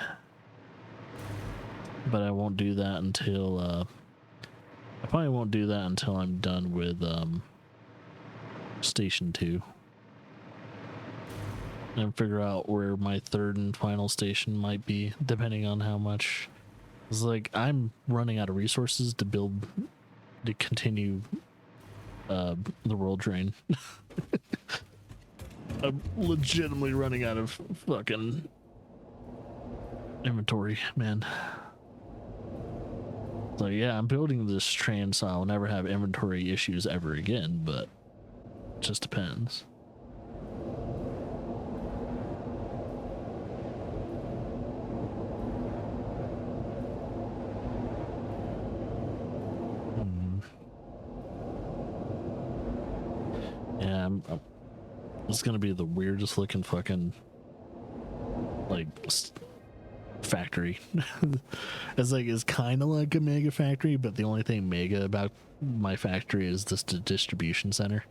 but I won't do that until I probably won't do that until I'm done with Station 2 and figure out where my 3rd and final station might be, depending on how much. It's like, I'm running out of resources to build, to continue the world train. I'm legitimately running out of fucking inventory, man. So yeah, I'm building this train so I'll never have inventory issues ever again, but it just depends. Yeah, it's gonna be the weirdest looking fucking like factory. It's like, it's kind of like a mega factory, but the only thing mega about my factory is just a distribution center,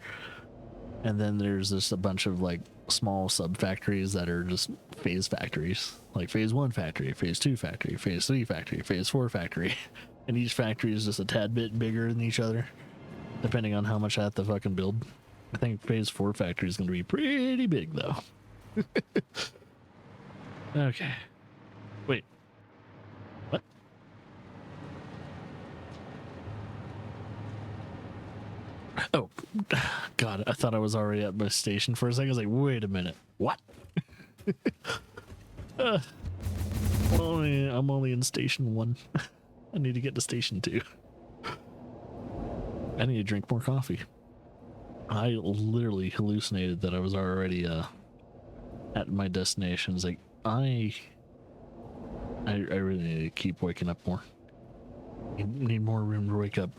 and then there's just a bunch of like small sub factories that are just phase factories, like phase 1 factory, phase 2 factory, phase 3 factory, phase 4 factory, and each factory is just a tad bit bigger than each other depending on how much I have to fucking build. I think phase 4 factory is going to be pretty big though. Okay. Wait. What? Oh, God, I thought I was already at my station for a second. I was like, wait a minute. What? uh, I'm only in station 1. I need to get to station 2. I need to drink more coffee. I literally hallucinated that I was already at my destination. It's like, I really need to keep waking up more. Need more room to wake up.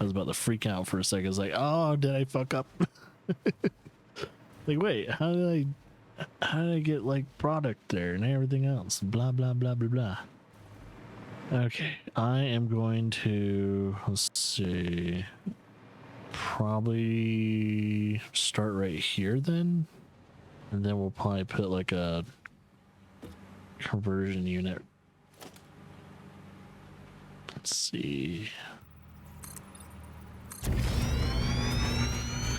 I was about to freak out for a second. I was like, oh, did I fuck up? Like, wait, how did I get like product there and everything else? Blah, blah, blah, blah, blah. Okay, I am going to, let's see, probably start right here then. And then we'll probably put like a conversion unit. Let's see.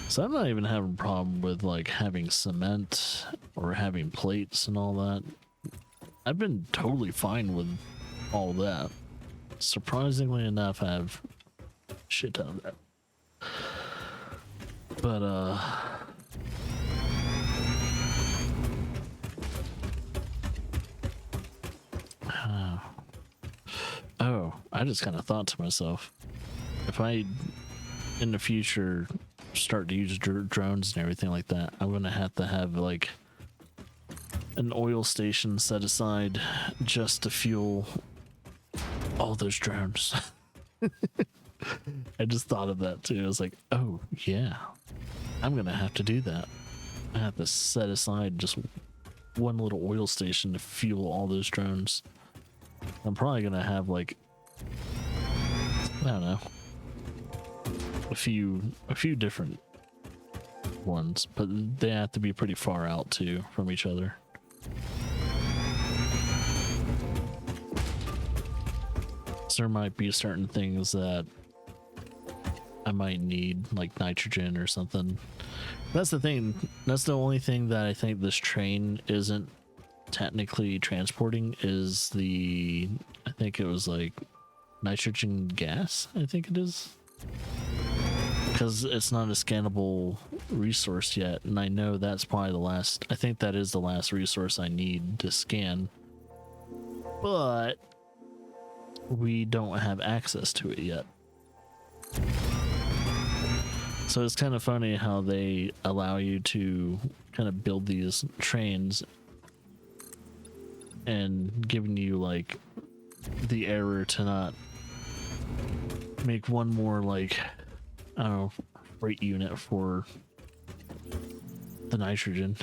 So I'm not even having a problem with like having cement or having plates and all that. I've been totally fine with all that. Surprisingly enough, I have shit ton of that. But oh, I just kind of thought to myself, if I in the future start to use drones and everything like that, I'm gonna have to have like an oil station set aside just to fuel all those drones. I just thought of that too. I was like, oh yeah, I'm gonna have to do that. I have to set aside just one little oil station to fuel all those drones. I'm probably gonna have like, I don't know, a few different ones, but they have to be pretty far out too from each other. So there might be certain things that I might need, like nitrogen or something. That's the thing. That's the only thing that I think this train isn't technically transporting is the, I think it was like nitrogen gas, I think it is. Because it's not a scannable resource yet, and I know that's probably the last, I think that is the last resource I need to scan. But we don't have access to it yet. So it's kind of funny how they allow you to kind of build these trains and giving you like the error to not make one more like, I don't know, freight unit for the nitrogen.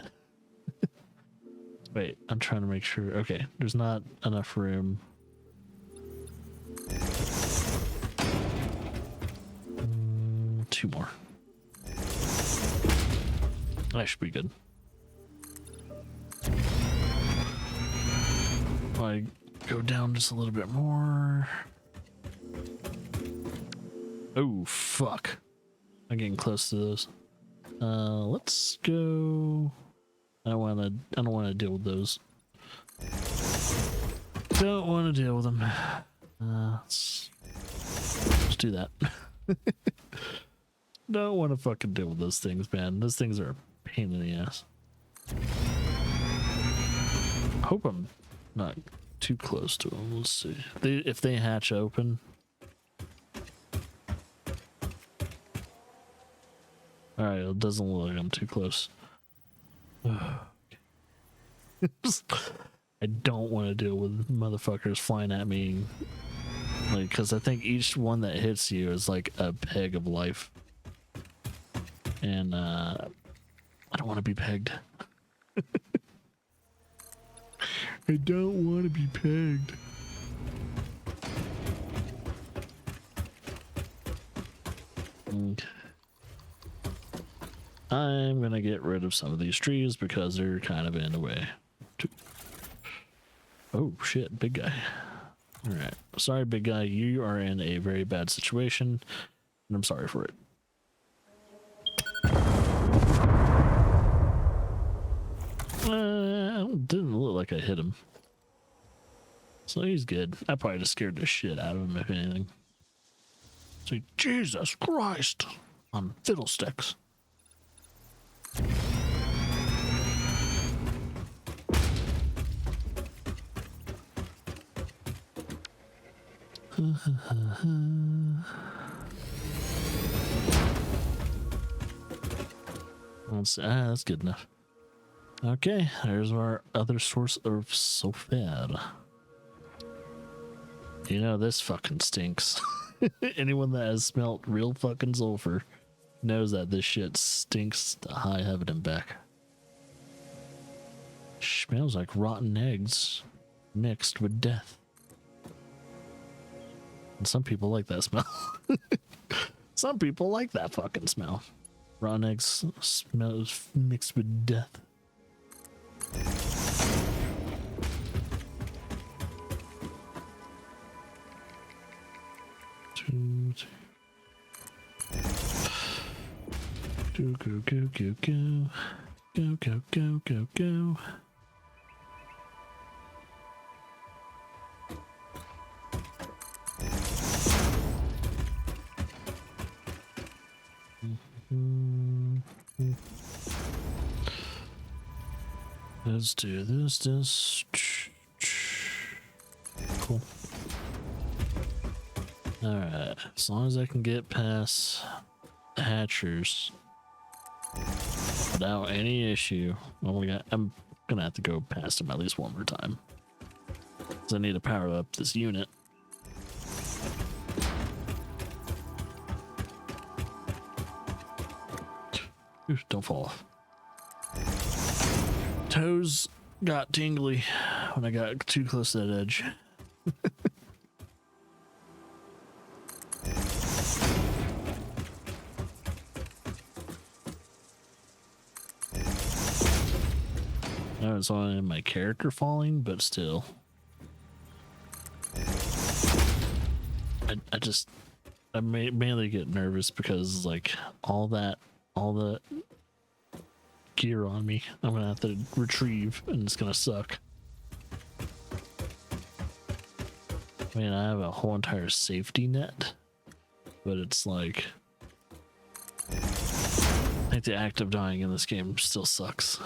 Wait, I'm trying to make sure. Okay, there's not enough room. Two more. That should be good. If I go down just a little bit more. Oh, fuck. I'm getting close to those. Let's go. I don't want to deal with those. Don't want to deal with them. Let's do that. Don't want to fucking deal with those things, man. Those things are a pain in the ass. I hope I'm not too close to them. Let's see. If they hatch open. Alright, it doesn't look like I'm too close. I don't want to deal with motherfuckers flying at me. Like, because I think each one that hits you is like a peg of life. And I don't want to be pegged. I don't want to be pegged. Okay. I'm gonna get rid of some of these trees because they're kind of in the way. Oh shit, big guy. Alright. Sorry, big guy, you are in a very bad situation, and I'm sorry for it. Didn't look like I hit him. So he's good. I probably just scared the shit out of him, if anything. Say, Jesus Christ on fiddlesticks. That's good enough. Okay, there's our other source of sulfur. You know, this fucking stinks. Anyone that has smelt real fucking sulfur knows that this shit stinks to high heaven and back. Smells like rotten eggs mixed with death. And some people like that smell. Some people like that fucking smell. Rotten eggs smells mixed with death. Go, go, go, go, go. Go, go, go, go, go. Let's do this. Cool. Alright, as long as I can get past the hatchers without any issue. Oh my god, I'm gonna have to go past them at least one more time. Because I need to power up this unit. Ooh, don't fall off. Toes got tingly when I got too close to that edge. No, it's only my character falling, but still. I mainly get nervous because like all the gear on me, I'm gonna have to retrieve, and it's gonna suck. I mean, I have a whole entire safety net, but it's like, I think the act of dying in this game still sucks.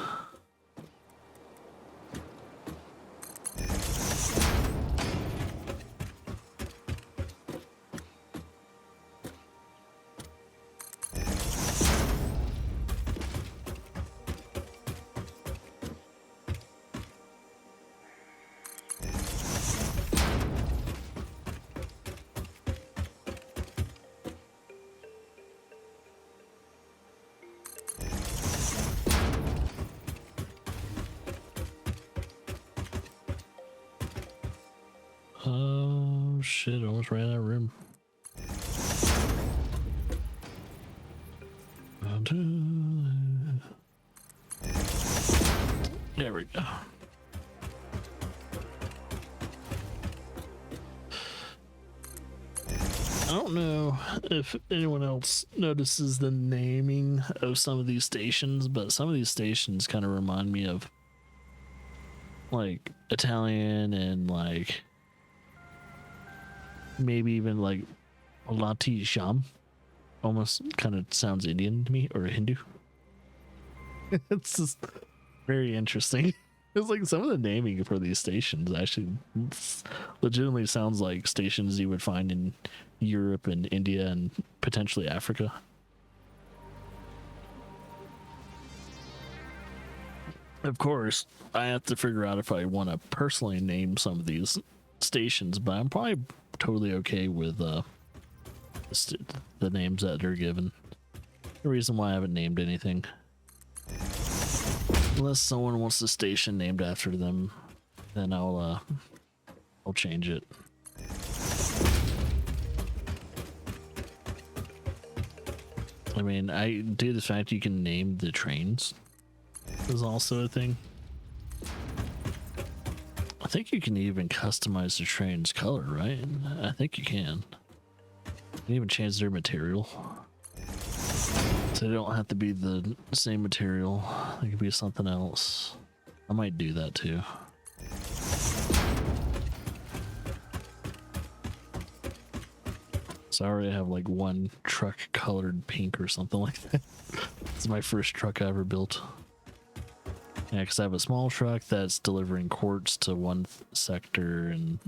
Oh shit, I almost ran out of room. There we go. I don't know if anyone else notices the naming of some of these stations, but some of these stations kind of remind me of like Italian and like maybe even like Lati Sham. Almost kind of sounds Indian to me, or Hindu. It's just very interesting. It's like some of the naming for these stations actually legitimately sounds like stations you would find in Europe and India and potentially Africa. Of course, I have to figure out if I want to personally name some of these stations, but I'm probably totally okay with the names that they're given. The reason why I haven't named anything, unless someone wants the station named after them, then I'll change it. I mean, the fact you can name the trains is also a thing. I think you can even customize the train's color, right? I think you can. You can even change their material. So they don't have to be the same material. It could be something else. I might do that too. So I already have like one truck colored pink or something like that. It's my first truck I ever built. Yeah, because I have a small truck that's delivering quartz to one sector, and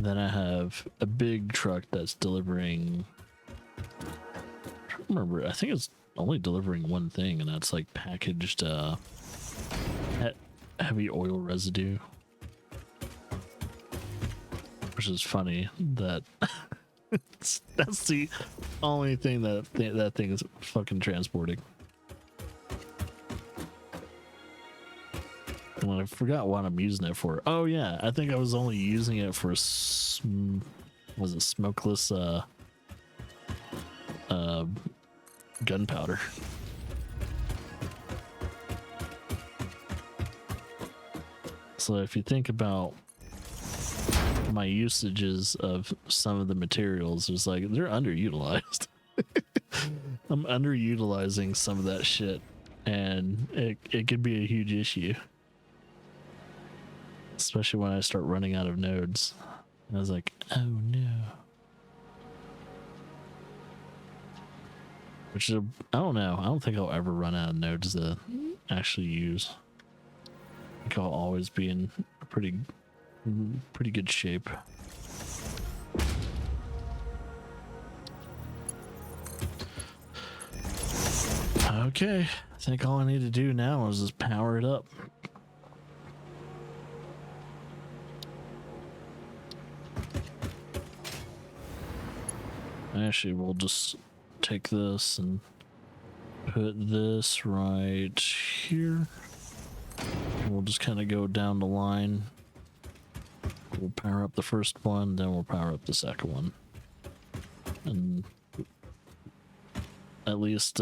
then I have a big truck that's delivering. I don't remember. I think it's only delivering one thing, and that's like packaged heavy oil residue. Which is funny that that's the only thing that thing is fucking transporting. Well, I forgot what I'm using it for. Oh yeah, I think I was only using it for was it smokeless gunpowder. So if you think about my usages of some of the materials, it's like they're underutilized. I'm underutilizing some of that shit, and it could be a huge issue, especially when I start running out of nodes. And I was like, oh no. Which is, I don't know. I don't think I'll ever run out of nodes to actually use. I think I'll always be in a pretty good shape. Okay, I think all I need to do now is just power it up. Actually, we'll just take this and put this right here. We'll just kind of go down the line. We'll power up the first one, then we'll power up the second one. And at least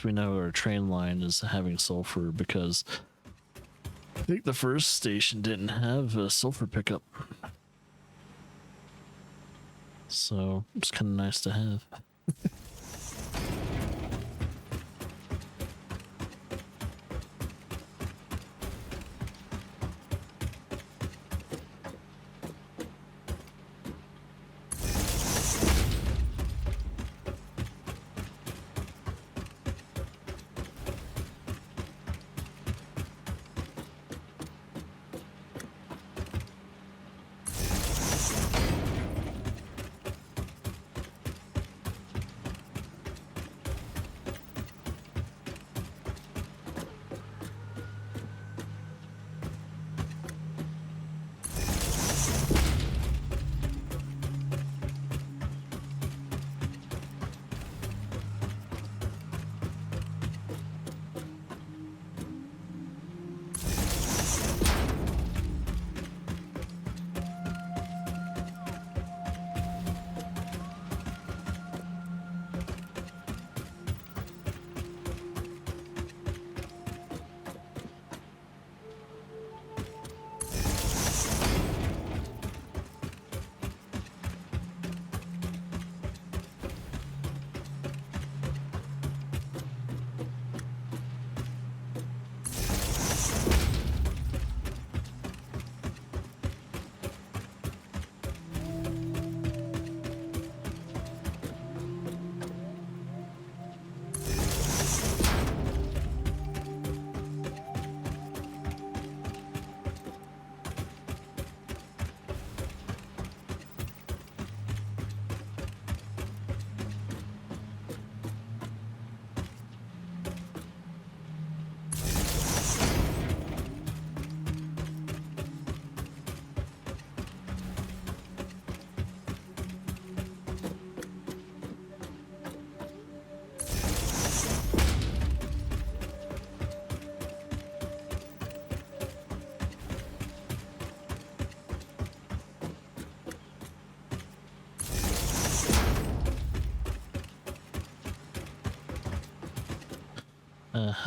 we know our train line is having sulfur, because I think the first station didn't have a sulfur pickup. So it's kind of nice to have.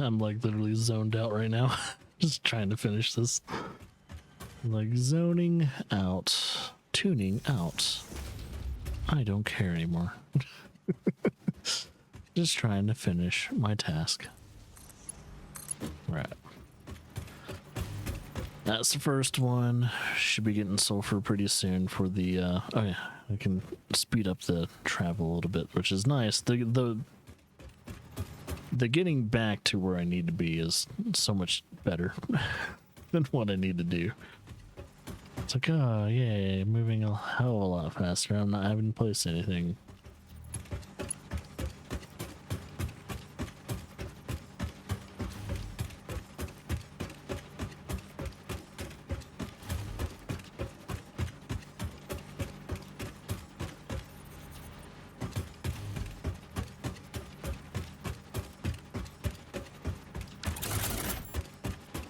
I'm like literally zoned out right now. Just trying to finish this. Like zoning out, tuning out. I don't care anymore. Just trying to finish my task. Right. That's the first one. Should be getting sulfur pretty soon for the oh yeah, I can speed up the travel a little bit, which is nice. The getting back to where I need to be is so much better than what I need to do. It's like, oh yay, moving a hell of a lot faster. I'm not having to place anything.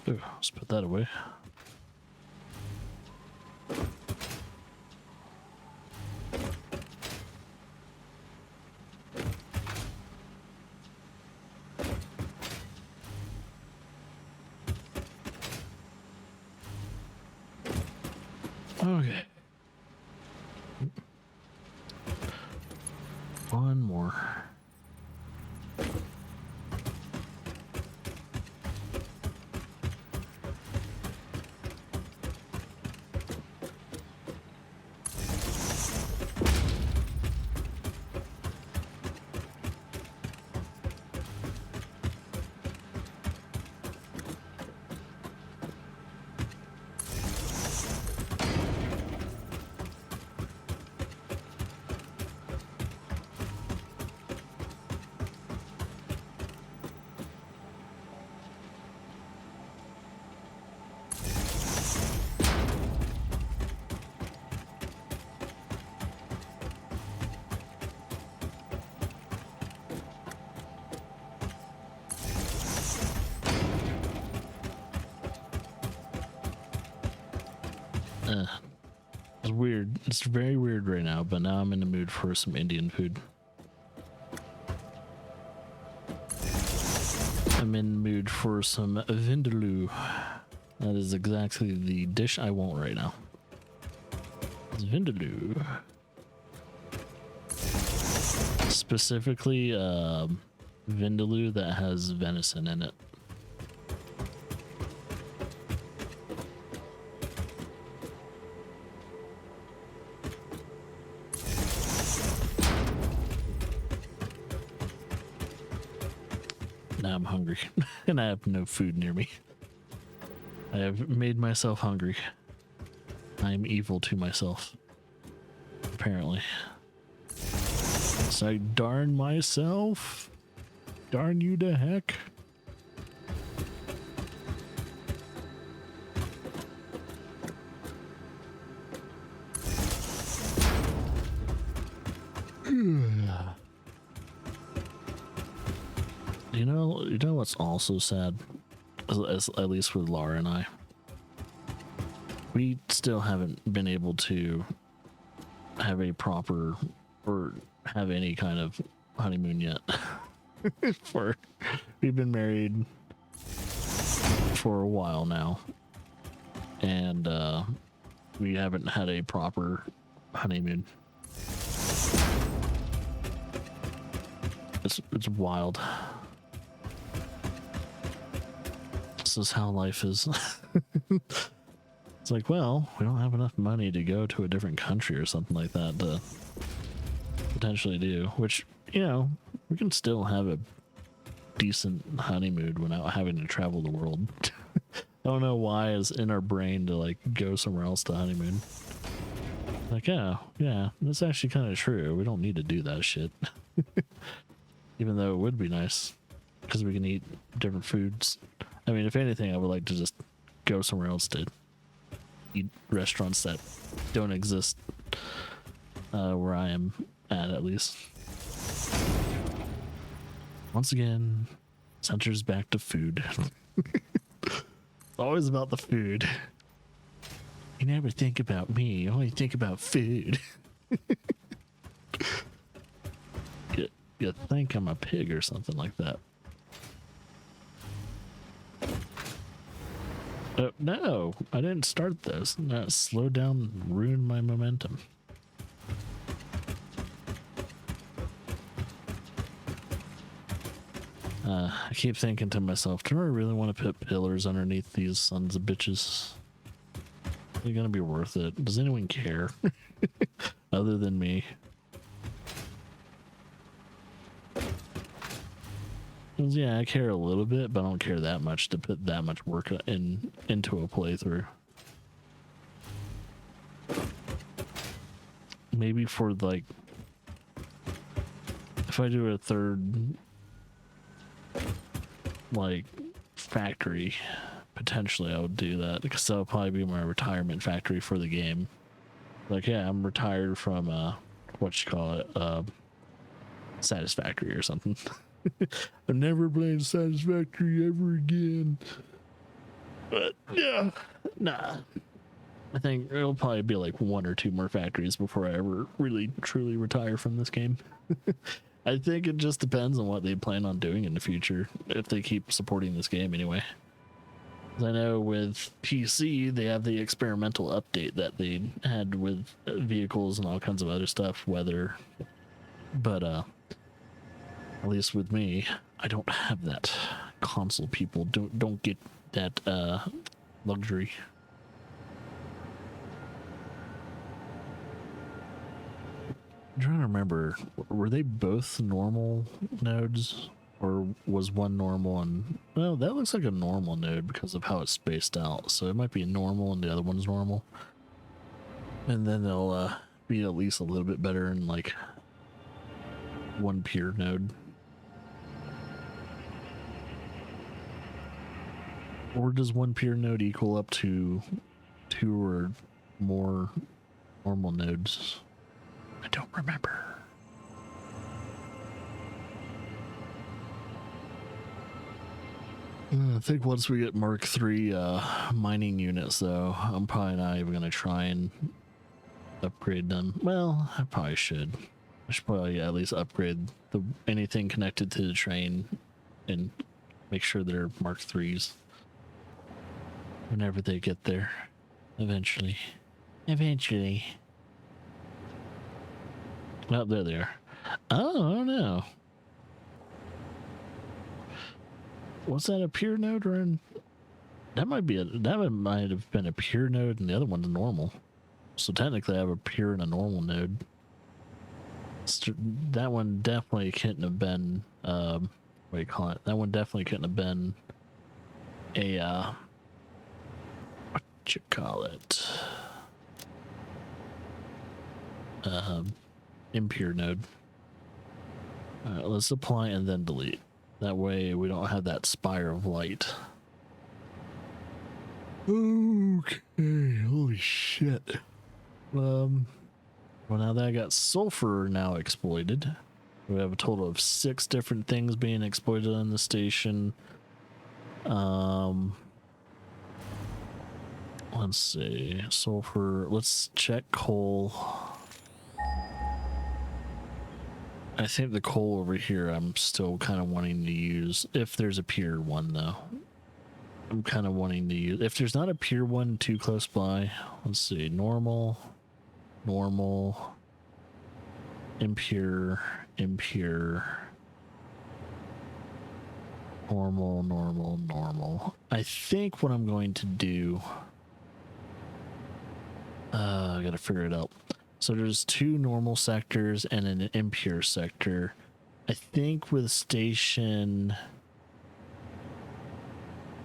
Ooh, let's put that away. Okay. One more. It's weird. It's very weird right now, but now I'm in the mood for some Indian food. I'm in the mood for some vindaloo. That is exactly the dish I want right now. It's vindaloo. Specifically, vindaloo that has venison in it. Now I'm hungry and I have no food near me. I have made myself hungry. I am evil to myself. Apparently. So I darn myself. Darn you to heck. You know what's also sad? At least with Laura and I. We still haven't been able to have a proper or have any kind of honeymoon yet. We've been married for a while now. And we haven't had a proper honeymoon. It's wild. This is how life is. It's like, well, we don't have enough money to go to a different country or something like that to potentially do, which, you know, we can still have a decent honeymoon without having to travel the world. I don't know why it's in our brain to like go somewhere else to honeymoon. Like, yeah, that's actually kind of true. We don't need to do that shit. Even though it would be nice because we can eat different foods. I mean, if anything, I would like to just go somewhere else to eat restaurants that don't exist where I am at least. Once again, centers back to food. It's always about the food. You never think about me, you only think about food. You think I'm a pig or something like that. No, I didn't start this. That slowed down and ruined my momentum. I keep thinking to myself, do I really want to put pillars underneath these sons of bitches? Is it gonna be worth it? Does anyone care other than me? 'Cause, yeah, I care a little bit, but I don't care that much to put that much work into a playthrough. Maybe for like, if I do a third like factory, potentially I would do that, because that'll probably be my retirement factory for the game. Like, yeah, I'm retired from what you call it, Satisfactory or something. I'm never playing Satisfactory ever again. But yeah, nah. I think it'll probably be like one or two more factories before I ever really truly retire from this game. I think it just depends on what they plan on doing in the future, if they keep supporting this game anyway. I know with PC, they have the experimental update that they had with vehicles and all kinds of other stuff, weather. But at least with me, I don't have that. Console people don't get that luxury. I'm trying to remember, were they both normal nodes, or was one normal and, well, that looks like a normal node because of how it's spaced out, so it might be normal and the other one's normal, and then they'll be at least a little bit better in like one pure node. Or does one pure node equal up to 2 or more normal nodes? I don't remember. I think once we get Mark III mining units, though, I'm probably not even going to try and upgrade them. Well, I probably should. I should probably at least upgrade anything connected to the train and make sure they're Mark IIIs. Whenever they get there. Eventually. Eventually. Oh, there they are. Oh, I don't know. Was that a pure node or an... That might have been a pure node and the other one's normal. So technically I have a pure and a normal node. That one definitely couldn't have been what do you call it? That one definitely couldn't have been a what you call it? Impure node. Alright, let's apply and then delete. That way we don't have that spire of light. Okay, holy shit. Well, now that I got sulfur now exploited, we have a total of 6 different things being exploited on the station. Let's see, sulfur. Let's check coal. I think the coal over here I'm still kind of wanting to use, if there's a pure one though. I'm kind of wanting to use, if there's not a pure one too close by. Let's see, normal, impure, normal. I think what I'm going to do, I gotta figure it out. So there's 2 normal sectors and an impure sector. I think with station,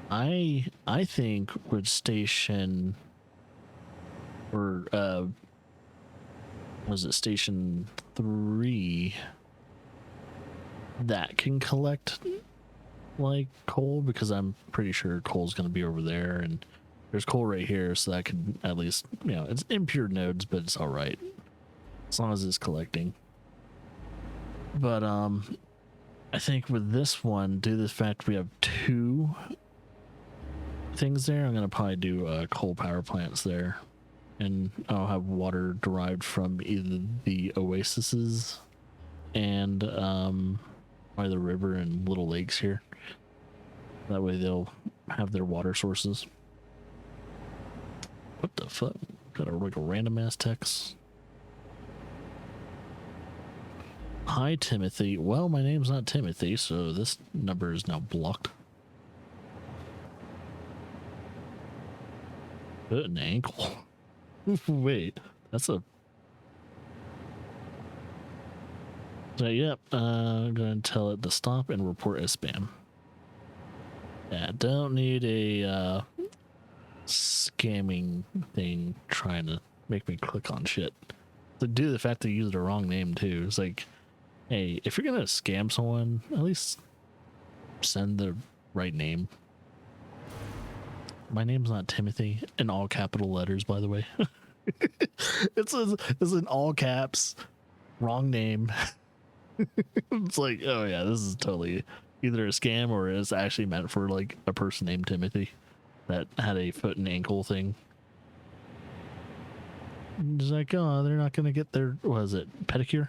I think with station, or was it station 3, that can collect like coal, because I'm pretty sure coal's going to be over there, and there's coal right here, so that could at least, you know, it's impure nodes, but it's all right as long as it's collecting. But I think with this one, due to the fact we have 2 things there, I'm going to probably do coal power plants there, and I'll have water derived from either the oases and by the river and little lakes here. That way they'll have their water sources. What the fuck? Got like a random ass text. Hi, Timothy. Well, my name's not Timothy, so this number is now blocked. Foot and ankle. Wait, that's a. So, yep, I'm going to tell it to stop and report as spam. Yeah, don't need a scamming thing trying to make me click on shit. To do the fact that you used the wrong name too. It's like, hey, if you're gonna scam someone, at least send the right name. My name's not Timothy in all capital letters, by the way. it's in all caps, wrong name. It's like, oh yeah, this is totally either a scam or it's actually meant for like a person named Timothy that had a foot and ankle thing. It's like, oh, they're not gonna get their, what is it, pedicure?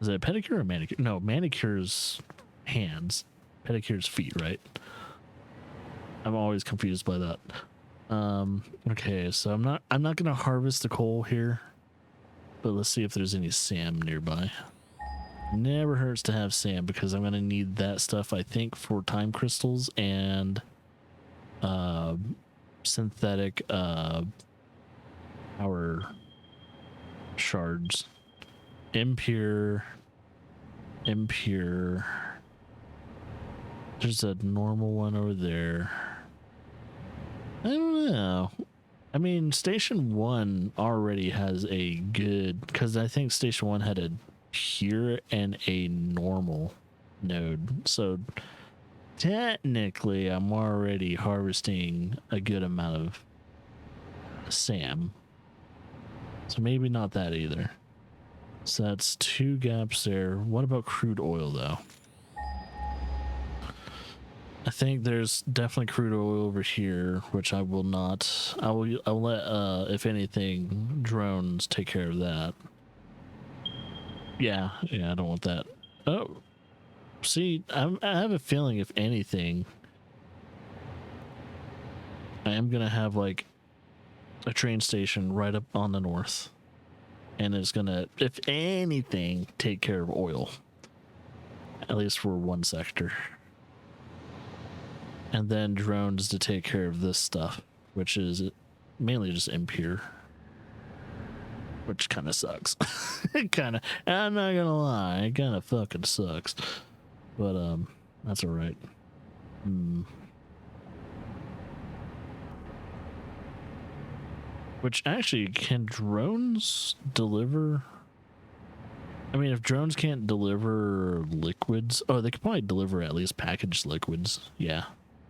Is it a pedicure or manicure? No, manicure's hands, pedicure's feet, right? I'm always confused by that. Okay, so I'm not gonna harvest the coal here, but let's see if there's any SAM nearby. Never hurts to have SAM because I'm gonna need that stuff, I think, for time crystals and synthetic power shards. Impure. There's a normal one over there. I don't know. I mean, Station 1 already has a good, because I think Station 1 had a pure and a normal node. So technically, I'm already harvesting a good amount of SAM. So maybe not that either. So that's 2 gaps there. What about crude oil, though? I think there's definitely crude oil over here, which I will not. I'll let, if anything, drones take care of that. Yeah, I don't want that. Oh, see, I have a feeling, if anything, I am gonna have like a train station right up on the north, and it's gonna, if anything, take care of oil, at least for one sector. And then drones to take care of this stuff, which is mainly just impure, which kind of sucks. It kind of, I'm not gonna lie, it kind of fucking sucks, but that's all right. Which actually, can drones deliver? I mean, if drones can't deliver liquids, oh, they could probably deliver at least packaged liquids. Yeah.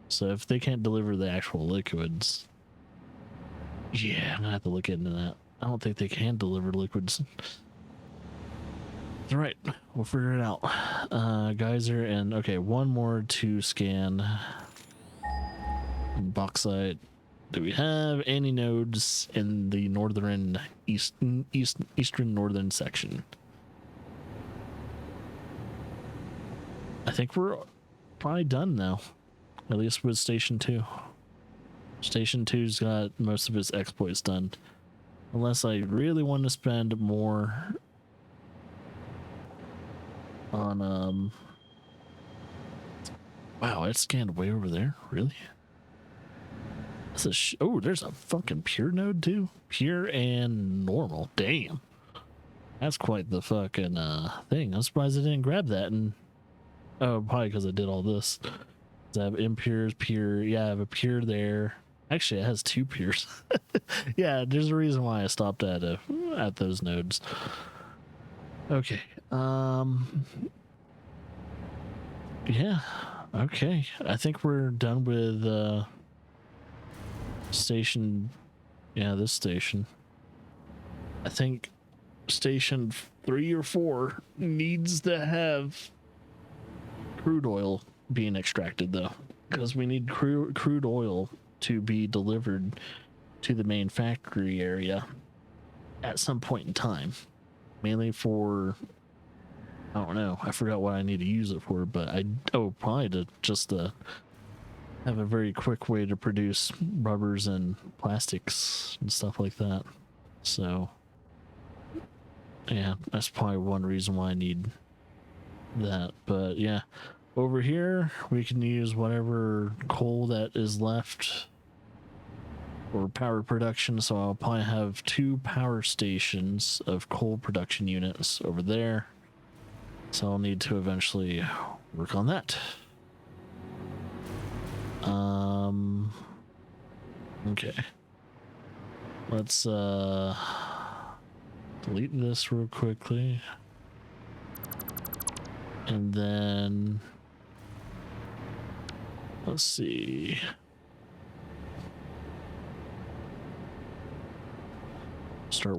So if they can't deliver the actual liquids, yeah, I'm gonna have to look into that. I don't think they can deliver liquids. All right, we'll figure it out. Geyser and okay, one more to scan. Bauxite. Do we have any nodes in the northern eastern northern section? I think we're probably done now. At least with Station 2. Station 2's got most of its exploits done. Unless I really want to spend more on, wow, it scanned way over there? Really? That's a oh, there's a fucking pure node too? Pure and normal. Damn. That's quite the fucking, thing. I'm surprised I didn't grab that and... Oh, probably because I did all this. I have impures, pure. Yeah, I have a pure there. Actually, it has 2 pures. Yeah, there's a reason why I stopped at those nodes. Okay. Yeah. Okay. I think we're done with station. Yeah, this station. I think station 3 or 4 needs to have crude oil being extracted, though, because we need crude oil to be delivered to the main factory area at some point in time, mainly for, I don't know, I forgot what I need to use it for, but probably to just have a very quick way to produce rubbers and plastics and stuff like that. So yeah, that's probably one reason why I need that. But yeah, over here we can use whatever coal that is left or power production, so I'll probably have 2 power stations of coal production units over there. So I'll need to eventually work on that. Okay. Let's delete this real quickly. And then let's see. Start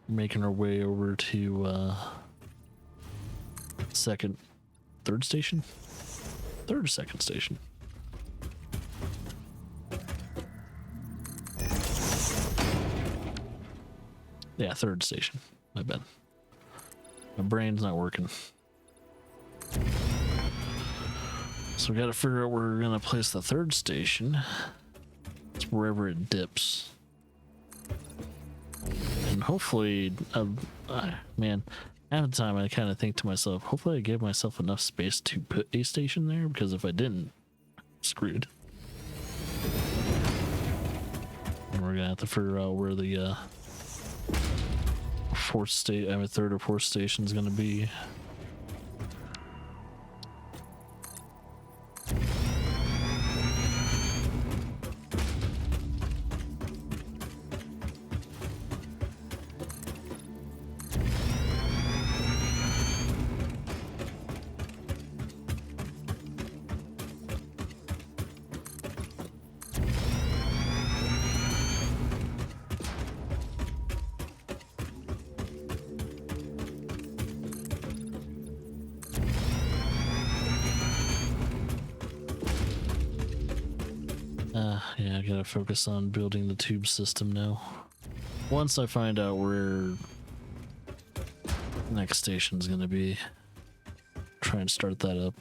making our way over to third station? Third or second station? Yeah, third station. My bad. My brain's not working. So we gotta figure out where we're gonna place the third station. It's wherever it dips. And hopefully, man, half the time I kind of think to myself, hopefully I gave myself enough space to put a station there, because if I didn't, I'm screwed. And we're gonna have to figure out where the third or fourth station is gonna be. Yeah, I gotta focus on building the tube system now. Once I find out where next station's gonna be, try and start that up.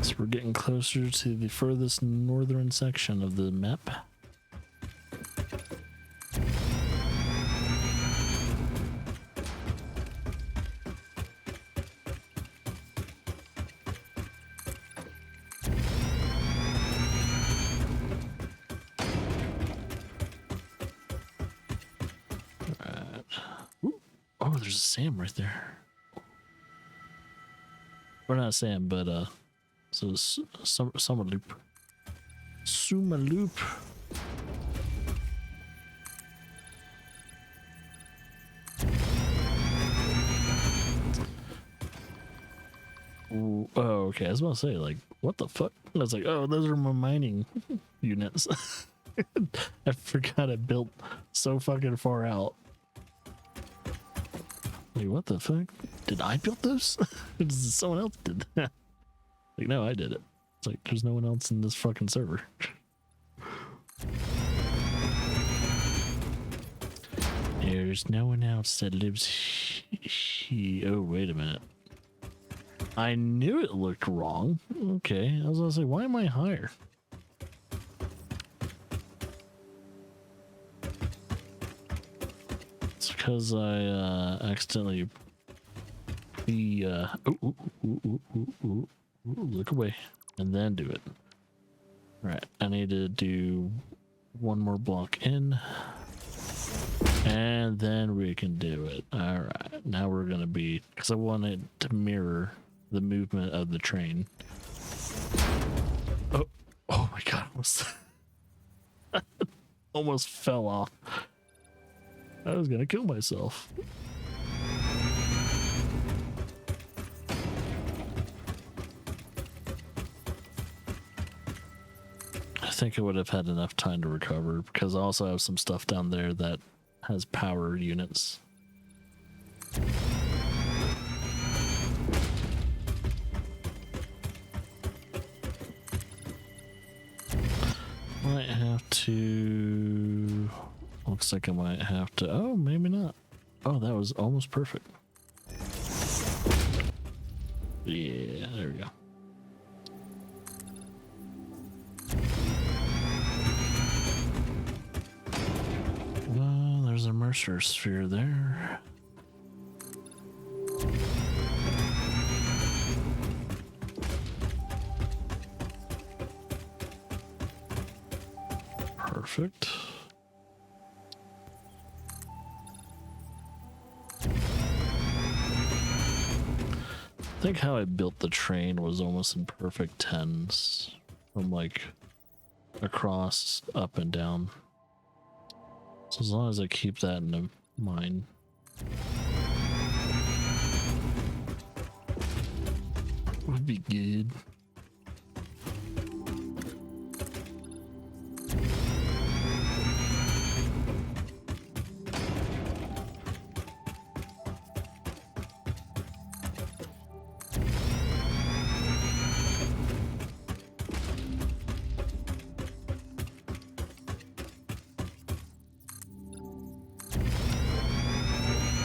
So we're getting closer to the furthest northern section of the map. Oh, there's a Sam right there. Or not Sam, but so Summer Loop. Suma Loop. Ooh, oh, okay. I was about to say, like, what the fuck? I was like, oh, those are my mining units. I forgot I built so fucking far out. Wait, what the fuck? Did I build those? Someone else did that. Like, no, I did it. It's like, there's no one else in this fucking server. There's no one else that lives here. Oh, wait a minute. I knew it looked wrong. Okay, I was gonna say, why am I higher? It's because I accidentally look away and then do it. Right, I need to do one more block in and then we can do it. All right, now we're gonna be, because I want it to mirror the movement of the train. Oh my god, almost fell off. I was gonna kill myself. I think I would have had enough time to recover, because I also have some stuff down there that has power units. Might have to... Looks like I might have to... Oh, maybe not. Oh, that was almost perfect. Yeah, there we go. Well, there's a Mercer sphere there. Perfect. I think how I built the train was almost in perfect tens from like across, up and down. So as long as I keep that in mind. Would be good.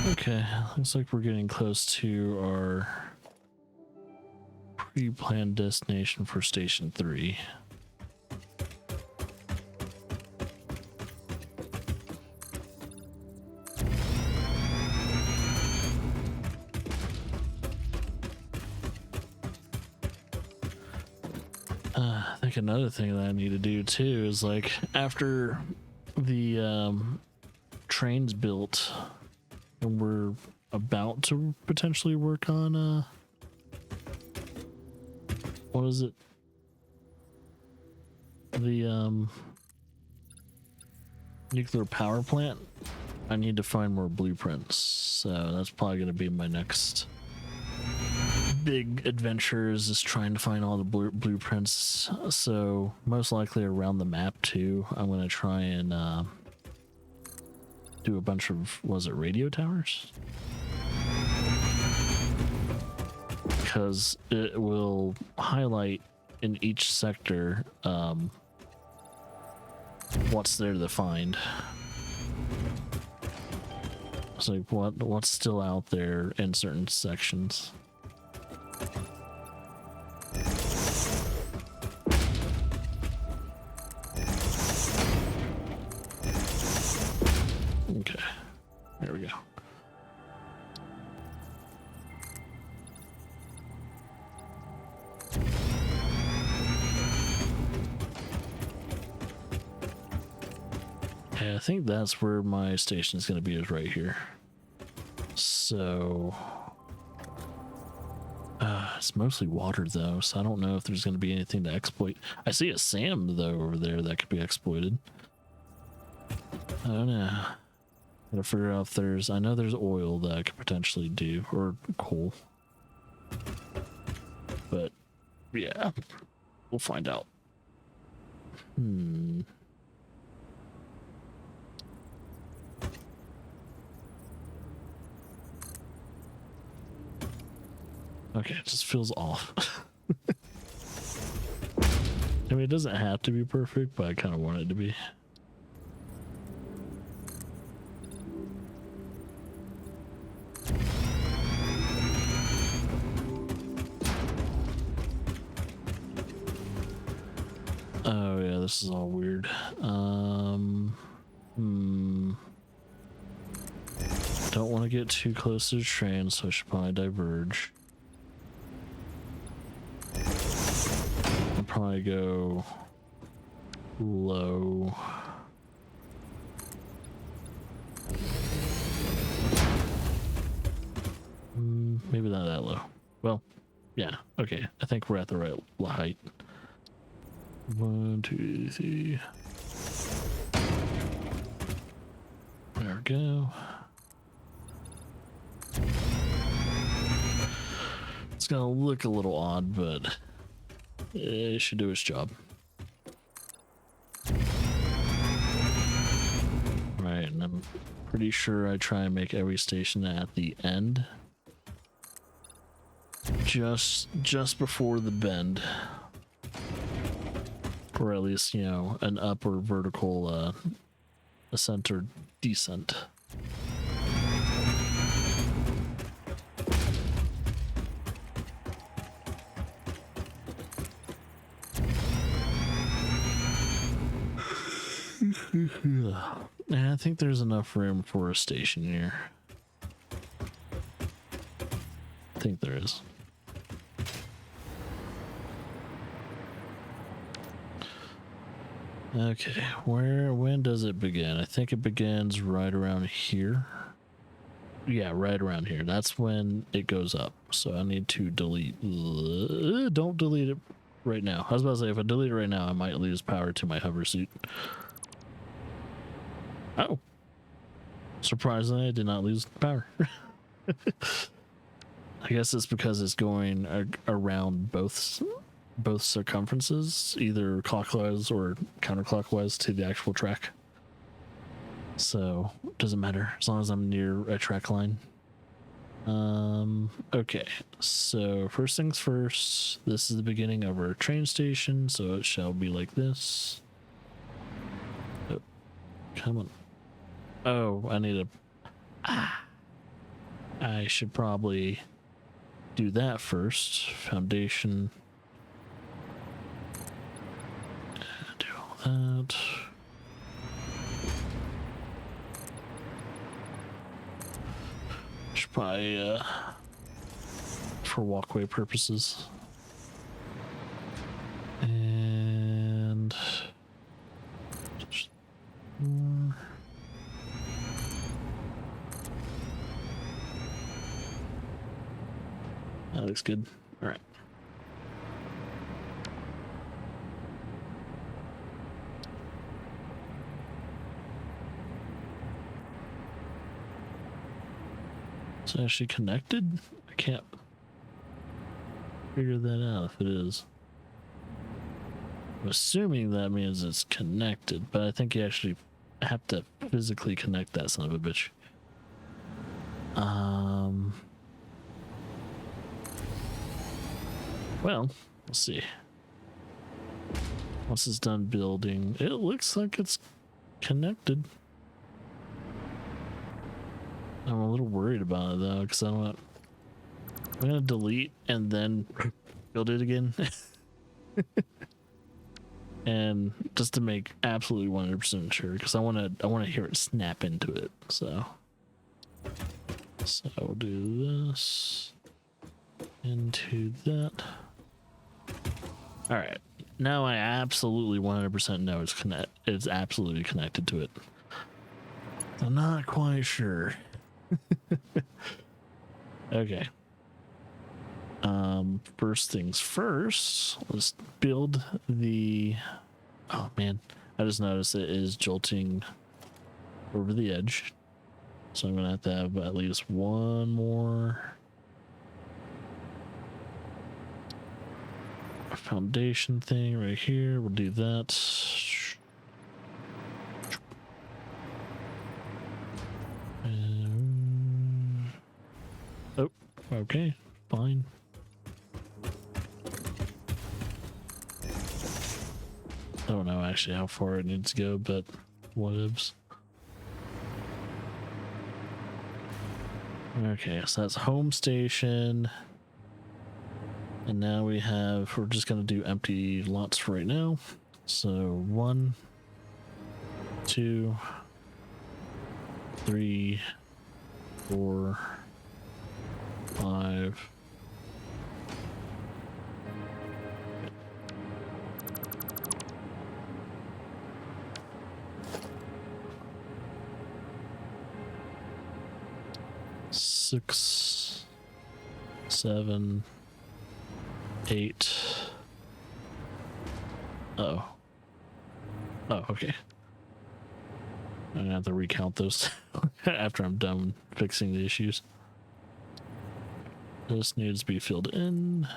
Okay, looks like we're getting close to our pre-planned destination for Station 3. I think another thing that I need to do too is like after the train's built and we're about to potentially work on what is it, the nuclear power plant. I need to find more blueprints, so that's probably going to be my next big adventure, is just trying to find all the blueprints. So most likely around the map too, I'm going to try and do a bunch of, was it radio towers? Because it will highlight in each sector what's there to find. It's like what's still out there in certain sections. Okay, there we go. Yeah, I think that's where my station is going to be, is right here. So it's mostly water though, so I don't know if there's going to be anything to exploit. I see a SAM though over there that could be exploited. I don't know. Gotta figure out if there's, I know there's oil that I could potentially do, or coal. But yeah, we'll find out. Okay, it just feels off. I mean, it doesn't have to be perfect, but I kind of want it to be. Oh yeah, this is all weird. Don't want to get too close to the train, so I should probably diverge. I'll probably go low. Maybe not that low. Well, yeah, okay. I think we're at the right height. 1, 2, 3. There we go. It's gonna look a little odd, but it should do its job. Right, and I'm pretty sure I try and make every station at the end. Just before the bend. Or at least, you know, an up or vertical ascent or descent. And I think there's enough room for a station here. I think there is. Okay, when does it begin? I think it begins right around here. Yeah, right around here. That's when it goes up. So I need to delete. Don't delete it right now. I was about to say, if I delete it right now, I might lose power to my hover suit. Oh. Surprisingly, I did not lose power. I guess it's because it's going around both circumferences, either clockwise or counterclockwise to the actual track. So it doesn't matter as long as I'm near a track line. Okay, so first things first, this is the beginning of our train station, so it shall be like this. Oh, come on. Oh, I need a... I should probably do that first. Foundation. Do all that. Should probably, for walkway purposes. And... that looks good. All right. It's actually connected? I can't figure that out if it is. I'm assuming that means it's connected, but I think you actually have to physically connect that son of a bitch. Well, let's see. Once it's done building, it looks like it's connected. I'm a little worried about it though, because I'm gonna delete and then build it again. And just to make absolutely 100% sure, because I want to hear it snap into it. So we'll do this into that. All right, now I absolutely 100% know it's absolutely connected to it. I'm not quite sure. Okay. First things first, let's build the... oh man, I just noticed it is jolting over the edge. So I'm gonna have at least one more foundation thing right here. We'll do that. Oh, okay, fine. I don't know actually how far it needs to go, but whatevs. Okay, so that's home station. And now we're just gonna do empty lots for right now. So 1, 2, 3, 4, 5. Six, 7, 8. Oh, okay. I'm gonna have to recount those after I'm done fixing the issues. This needs to be filled in.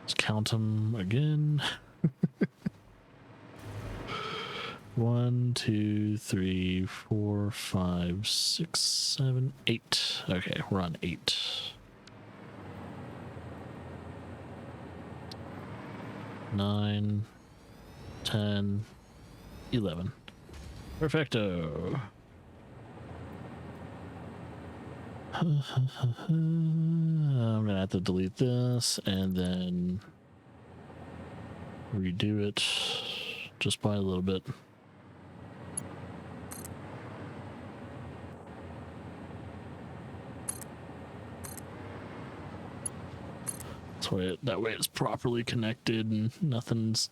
Let's count them again. 1, 2, 3, 4, 5, 6, 7, 8. Okay, we're on 8. 9, 10, 11. Perfecto. I'm gonna have to delete this and then redo it just by a little bit. that way it's properly connected and nothing's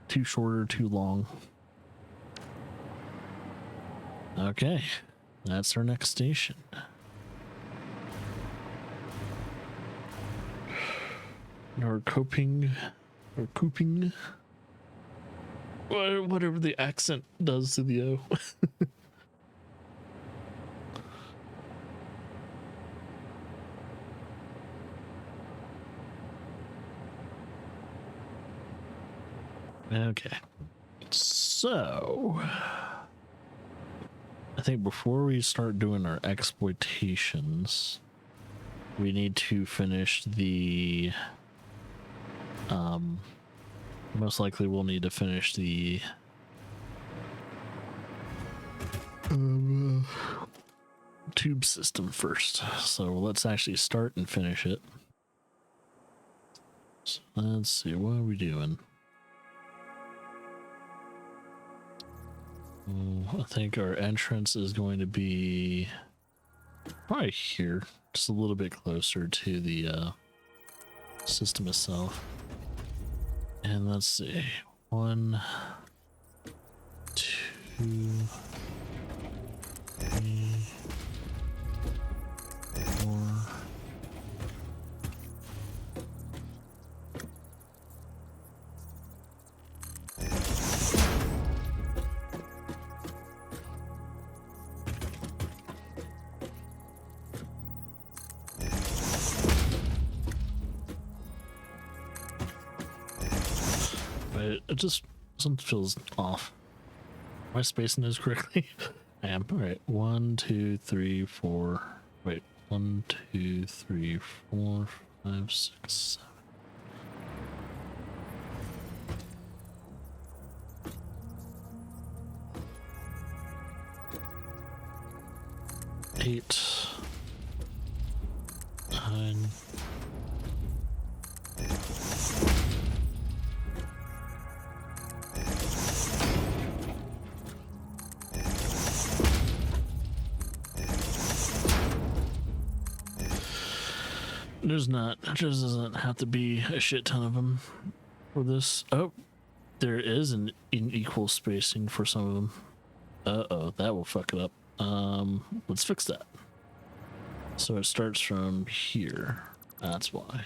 too short or too long. Okay, that's our next station. Or coping, or cooping, whatever the accent does to the O. Okay, so I think before we start doing our exploitations, we need to finish the most likely we'll need to finish the tube system first. So let's actually start and finish it. So let's see, what are we doing? I think our entrance is going to be probably here, just a little bit closer to the system itself. And let's see, 1, 2, 3, 4. It just something feels off. Am I spacing this correctly? I am. All right. 1, 2, 3, 4. Wait. 1, 2, 3, 4, 5, 6, 7. 8, 9. There just doesn't have to be a shit ton of them for this. Oh, there is an unequal spacing for some of them. Uh-oh, that will fuck it up. Let's fix that. So it starts from here. That's why.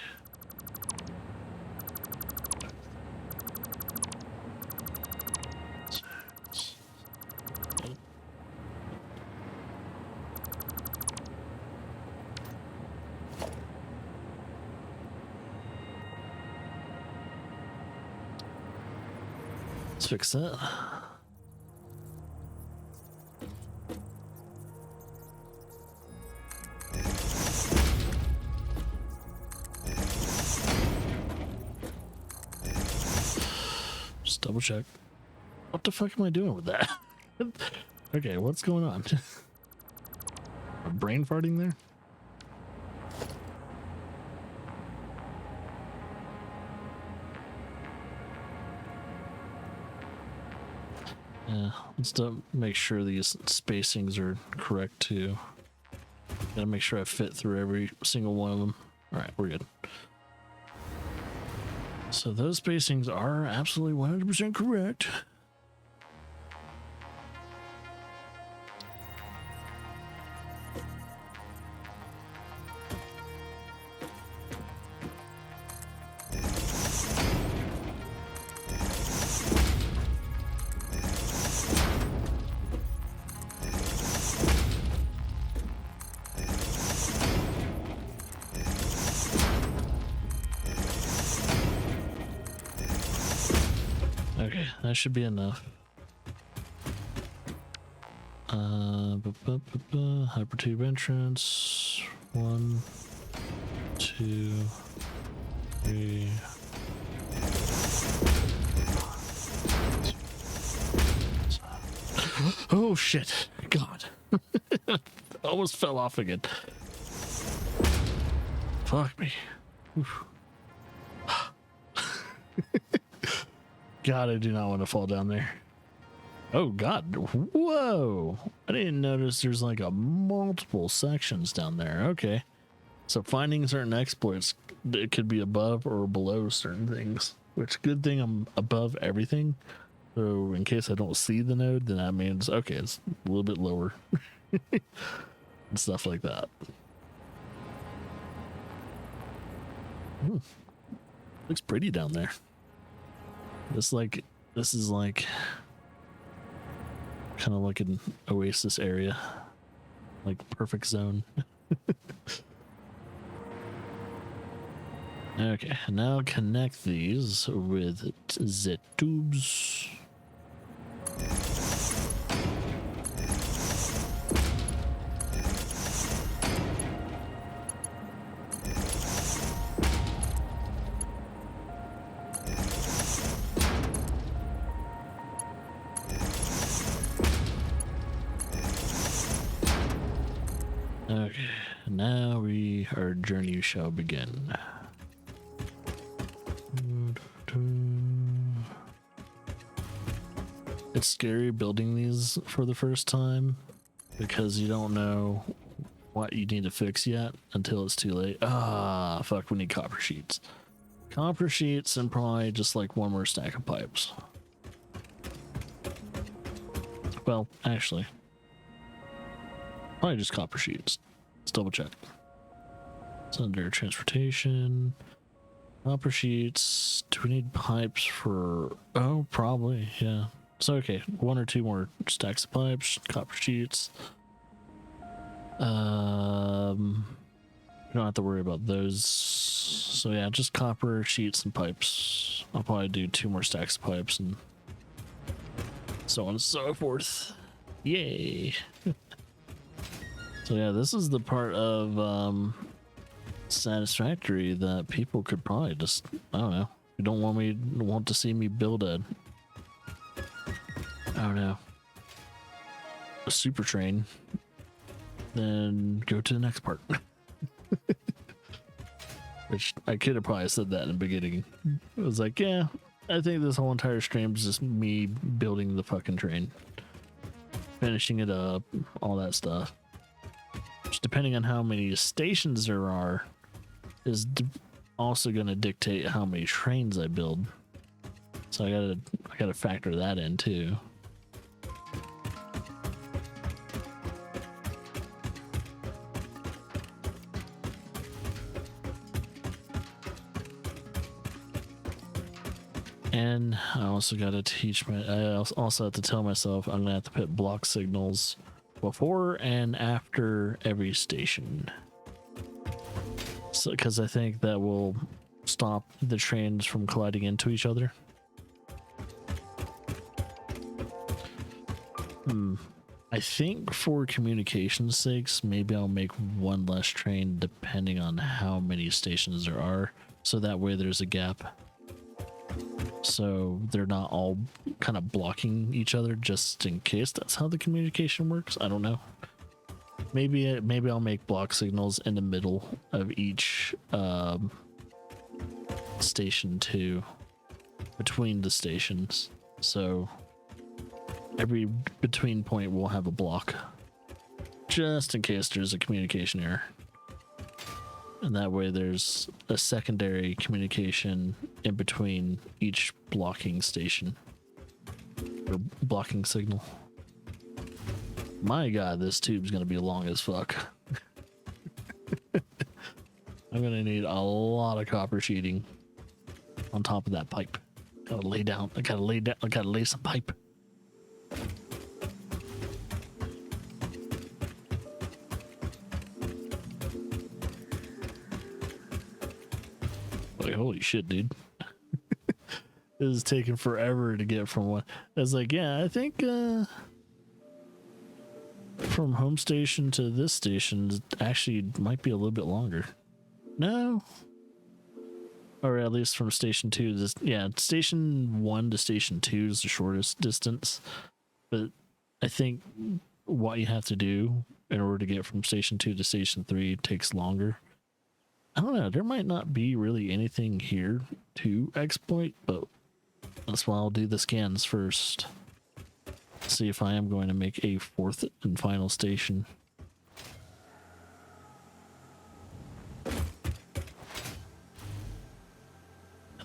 Let's fix that. Just double check. What the fuck am I doing with that? Okay, what's going on? A brain farting there? Yeah, let's make sure these spacings are correct too. Gotta make sure I fit through every single one of them. Alright, we're good. So those spacings are absolutely 100% correct. Okay, that should be enough. Hypertube entrance. 1, 2, 3. Oh shit! God, almost fell off again. Fuck me. Oof. God, I do not want to fall down there. Oh God, whoa. I didn't notice there's like a multiple sections down there. Okay. So finding certain exploits it could be above or below certain things. Which good thing I'm above everything. So in case I don't see the node, then that means okay, it's a little bit lower and stuff like that. Ooh, looks pretty down there. This is like kind of like an oasis area, like perfect zone. Okay, now connect these with the tubes. Okay, now our journey shall begin. It's scary building these for the first time because you don't know what you need to fix yet until it's too late. Ah, fuck, we need copper sheets. Copper sheets and probably just like one more stack of pipes. Well, actually, probably just copper sheets. Let's double check. It's under transportation. Copper sheets. Do we need pipes for... Oh, probably, yeah. So, okay, one or two more stacks of pipes, copper sheets. We don't have to worry about those. So, yeah, just copper sheets and pipes. I'll probably do two more stacks of pipes and so on and so forth. Yay! So, yeah, this is the part of Satisfactory that people could probably just, I don't know, you don't want to see me build a, I don't know, a super train, then go to the next part. Which I could have probably said that in the beginning. It was like, yeah, I think this whole entire stream is just me building the fucking train, finishing it up, all that stuff. Which, depending on how many stations there are, is also going to dictate how many trains I build. So I gotta factor that in too. And I also got to I also have to tell myself I'm gonna have to put block signals before and after every station. So, because I think that will stop the trains from colliding into each other. I think for communication's sakes, maybe I'll make one less train depending on how many stations there are. So that way there's a gap. So they're not all kind of blocking each other just in case that's how the communication works. I don't know. Maybe I'll make block signals in the middle of each station too, between the stations. So every between point will have a block, just in case there's a communication error. And that way there's a secondary communication in between each blocking station or blocking signal. My god, this tube's gonna be long as fuck. I'm gonna need a lot of copper sheeting on top of that pipe. I gotta lay some pipe. Like, holy shit, dude. This is taking forever to get from one. It's like, yeah, I think from home station to this station actually might be a little bit longer. No, or at least from station 2 to yeah, station 1 to station 2 is the shortest distance, but I think what you have to do in order to get from station 2 to station 3 takes longer. I don't know, there might not be really anything here to exploit, but that's why I'll do the scans first. See if I am going to make a 4th and final station.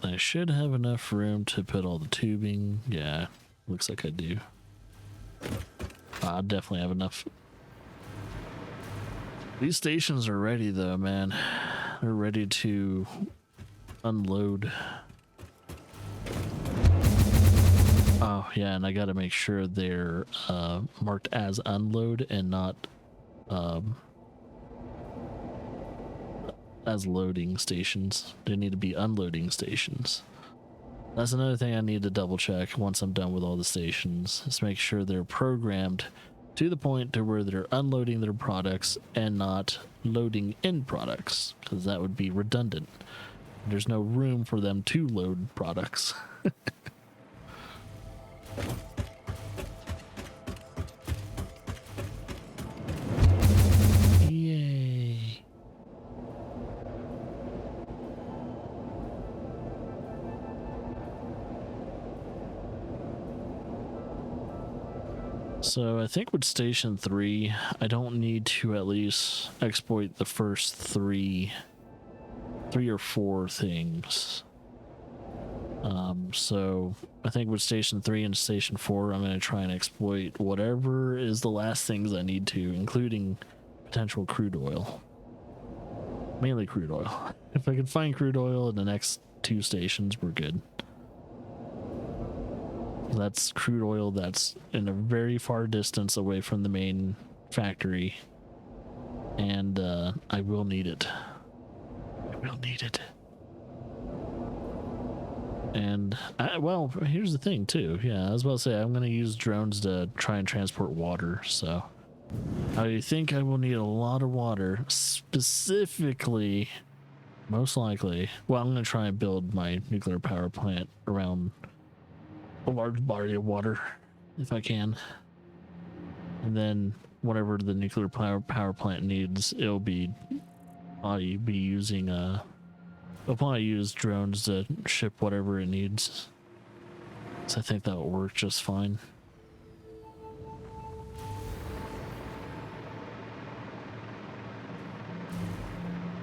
And I should have enough room to put all the tubing. Yeah, looks like I do. I definitely have enough. These stations are ready though, man. They're ready to unload. Oh yeah, and I gotta make sure they're marked as unload and not as loading stations. They need to be unloading stations. That's another thing I need to double check once I'm done with all the stations, is make sure they're programmed to the point to where they're unloading their products and not loading in products, because that would be redundant. There's no room for them to load products. Yay. So I think with Station 3, I don't need to at least exploit the first three or four things. So I think with Station 3 and Station 4, I'm going to try and exploit whatever is the last things I need to, including potential crude oil. Mainly crude oil. If I can find crude oil in the next 2 stations, we're good. That's crude oil that's in a very far distance away from the main factory. And I will need it. I will need it. And, well, here's the thing, too. Yeah, I was about to say, I'm going to use drones to try and transport water, so... I think I will need a lot of water, specifically, most likely... Well, I'm going to try and build my nuclear power plant around a large body of water, if I can. And then, whatever the nuclear power plant needs, it'll be... I'll be using, I'll probably use drones to ship whatever it needs. So I think that will work just fine.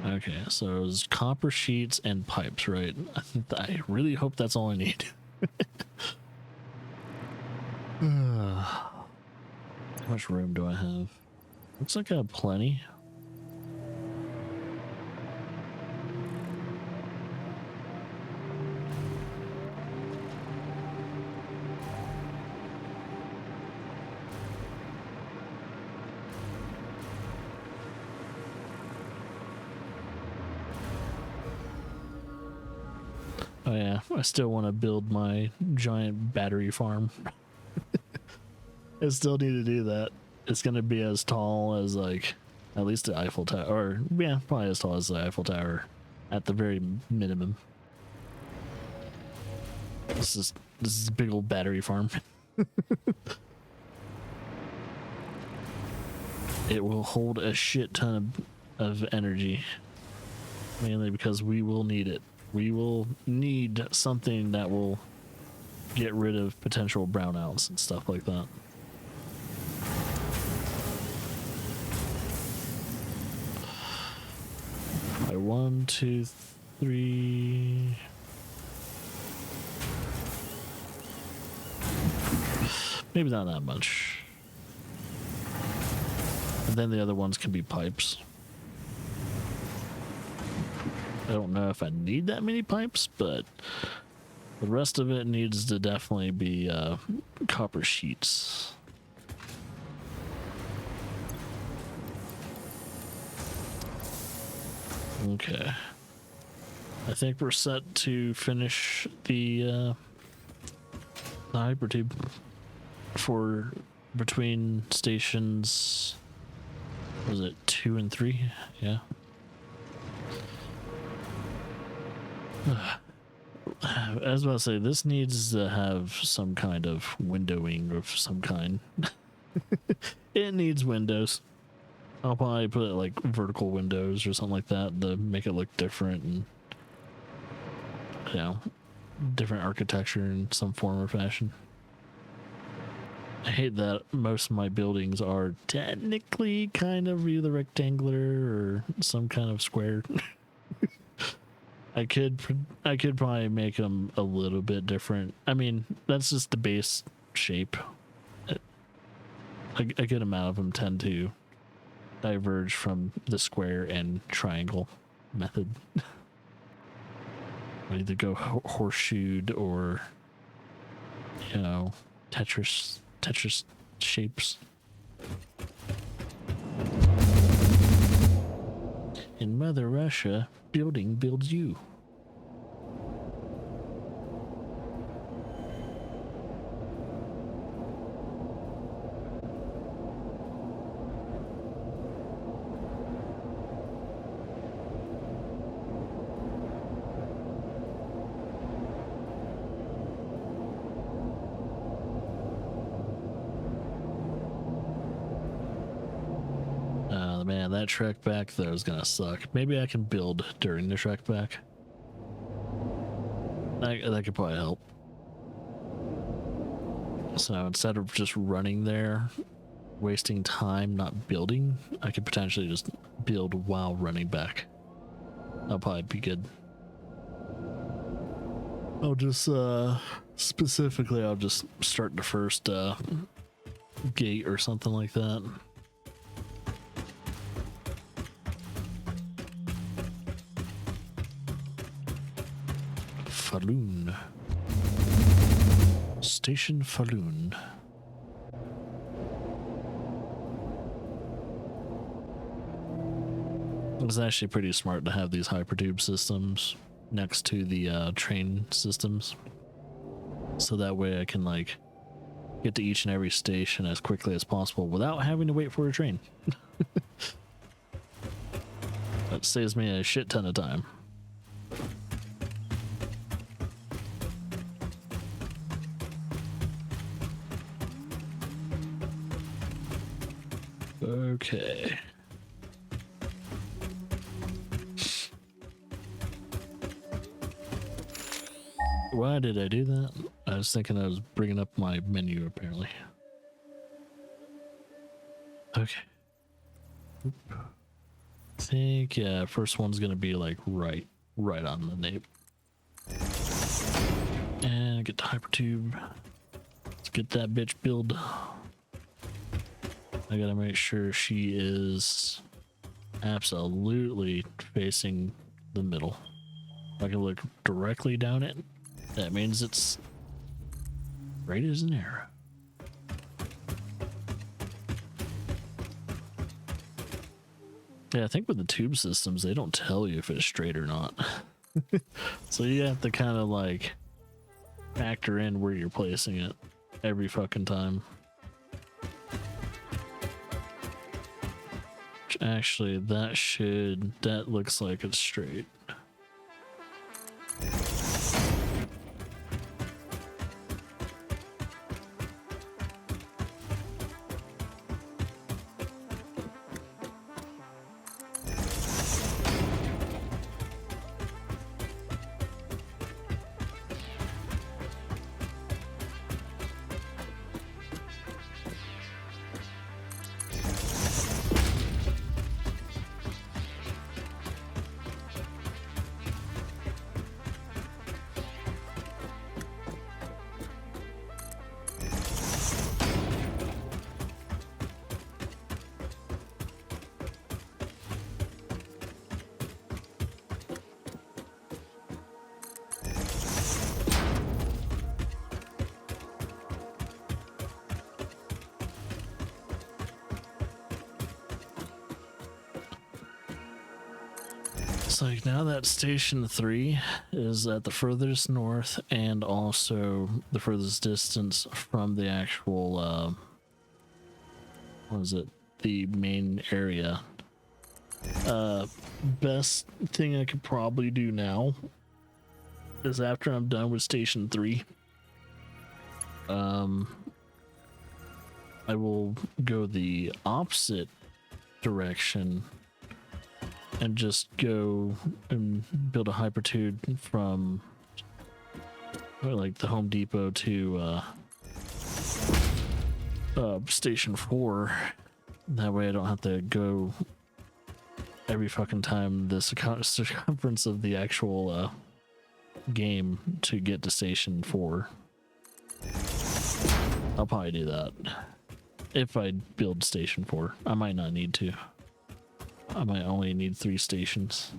Okay, so it was copper sheets and pipes, right? I really hope that's all I need. How much room do I have? Looks like I have plenty. Oh yeah, I still want to build my giant battery farm. I still need to do that. It's going to be as tall as, like, at least the Eiffel Tower. Or, yeah, probably as tall as the Eiffel Tower at the very minimum. This is a big old battery farm. It will hold a shit ton of energy. Mainly because we will need it. We will need something that will get rid of potential brownouts and stuff like that. By 1, 2, 3. Maybe not that much. And then the other ones can be pipes. I don't know if I need that many pipes, but the rest of it needs to definitely be copper sheets. Okay. I think we're set to finish the hypertube for between stations. Was it 2 and 3? Yeah. I was about to say, this needs to have some kind of windowing of some kind. It needs windows. I'll probably put like vertical windows or something like that to make it look different and, you know, different architecture in some form or fashion. I hate that most of my buildings are technically kind of either rectangular or some kind of square. I could probably make them a little bit different. I mean, that's just the base shape. A good amount of them tend to diverge from the square and triangle method. Either go horseshoed or, you know, Tetris shapes. In Mother Russia, building builds you. Man, that trek back though is gonna suck. Maybe I can build during the trek back. That could probably help. So instead of just running there, wasting time not building, I could potentially just build while running back. That'll probably be good. I'll just specifically I'll just start the first gate or something like that. Falun. Station Falun. It's actually pretty smart to have these hypertube systems next to the train systems. So that way I can like get to each and every station as quickly as possible without having to wait for a train. That saves me a shit ton of time. Okay. Why did I do that? I was thinking I was bringing up my menu apparently. Okay. Oop. I think yeah, first one's gonna be like right on the nape. And get the hypertube. Let's get that bitch build. I gotta make sure she is absolutely facing the middle. If I can look directly down it, that means it's right as an arrow. Yeah, I think with the tube systems, they don't tell you if it's straight or not. So you have to kind of like factor in where you're placing it every fucking time. Actually, that looks like it's straight. It's like now that Station 3 is at the furthest north and also the furthest distance from the actual, what is it? The main area. Best thing I could probably do now is after I'm done with Station 3, I will go the opposite direction and just go and build a hypertube from like the Home Depot to Station 4. That way I don't have to go every fucking time the circumference of the actual game to get to station 4. I'll probably do that. If I build station 4. I might not need to. I might only need 3 stations.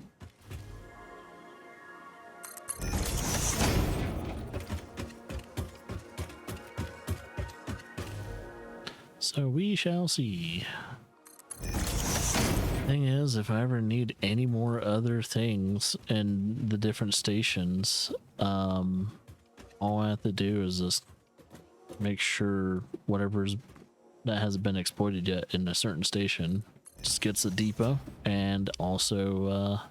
So we shall see. Thing is, if I ever need any more other things in the different stations, all I have to do is just make sure whatever's that hasn't been exploited yet in a certain station just gets a depot, and also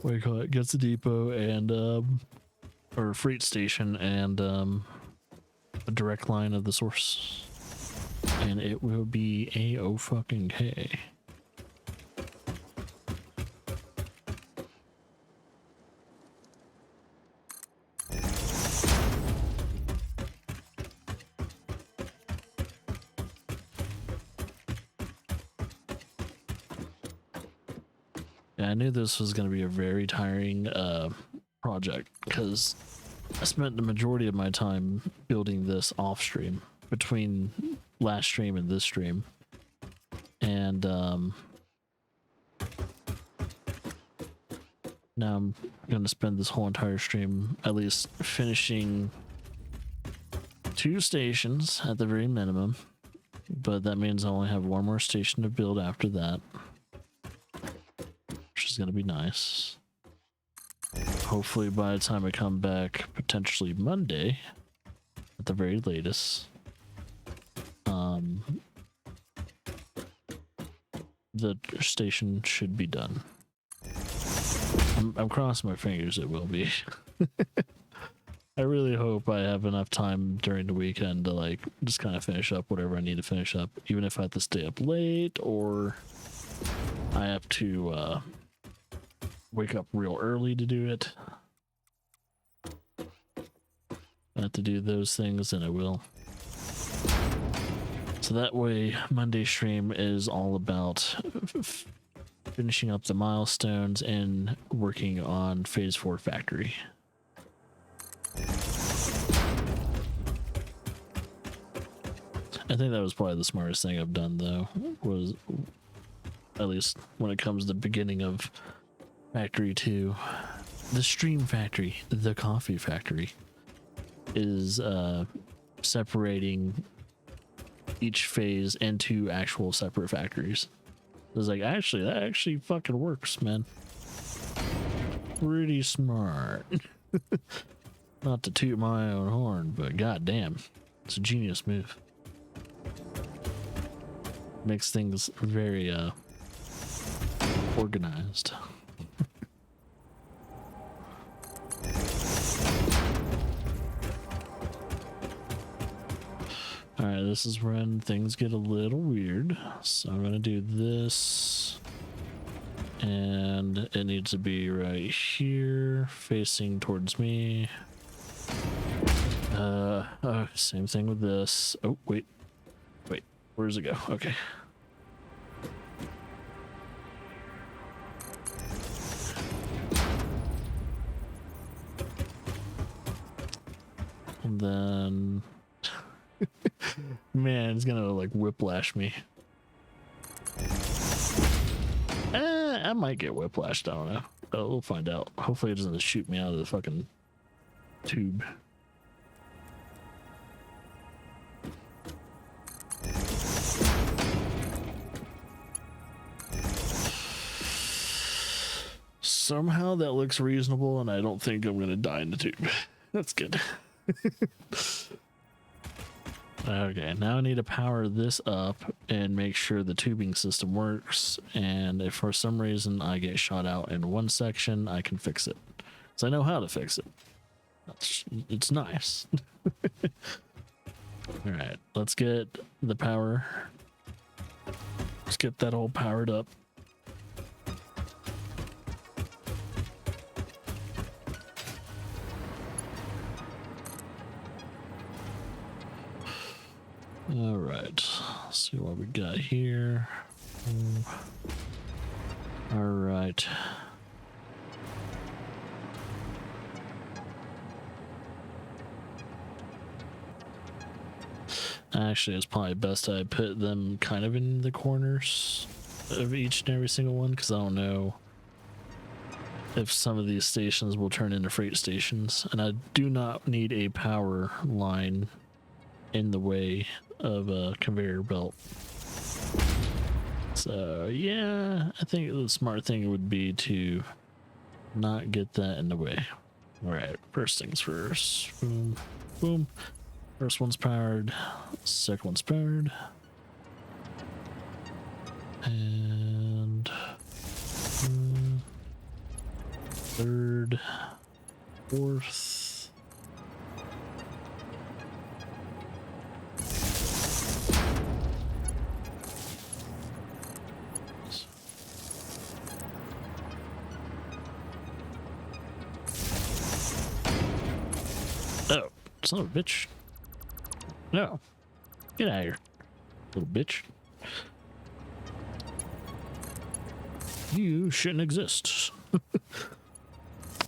what do you call it, gets a depot and or freight station and a direct line of the source, and it will be A-O-fucking-K. Yeah, I knew this was going to be a very tiring project because I spent the majority of my time building this off stream between last stream and this stream, and now I'm gonna spend this whole entire stream at least finishing 2 stations at the very minimum, but that means I only have 1 more station to build after that, which is gonna be nice. Hopefully by the time I come back, potentially Monday at the very latest, the station should be done. I'm crossing my fingers it will be. I really hope I have enough time during the weekend to like just kind of finish up whatever I need to finish up, even if I have to stay up late or I have to wake up real early to do it. I have to do those things, and I will. So that way, Monday stream is all about finishing up the milestones and working on Phase 4 Factory. I think that was probably the smartest thing I've done, though, was at least when it comes to the beginning of Factory 2. The Stream Factory, the Coffee Factory, is separating each phase into actual separate factories. It was like, actually, that actually fucking works, man. Pretty smart. Not to toot my own horn, but goddamn, it's a genius move. Makes things very organized. Alright, this is when things get a little weird. So I'm gonna do this. And it needs to be right here, facing towards me. Same thing with this. Oh, wait. Wait, where does it go? Okay. And then... Man, it's gonna like whiplash me. I might get whiplashed, I don't know. Oh, we'll find out. Hopefully it doesn't shoot me out of the fucking tube. Somehow that looks reasonable, and I don't think I'm gonna die in the tube. That's good. Okay, now I need to power this up and make sure the tubing system works, and if for some reason I get shot out in one section, I can fix it. So I know how to fix it. It's nice. Alright, let's get the power. Let's get that all powered up. All right, let's see what we got here. All right. Actually, it's probably best I put them kind of in the corners of each and every single one, because I don't know if some of these stations will turn into freight stations, and I do not need a power line in the way of a conveyor belt. So yeah, I think the smart thing would be to not get that in the way. All right, first things first. Boom, boom. First one's powered, second one's powered, and third, fourth. Oh, son of a bitch. No. Get out of here, little bitch. You shouldn't exist.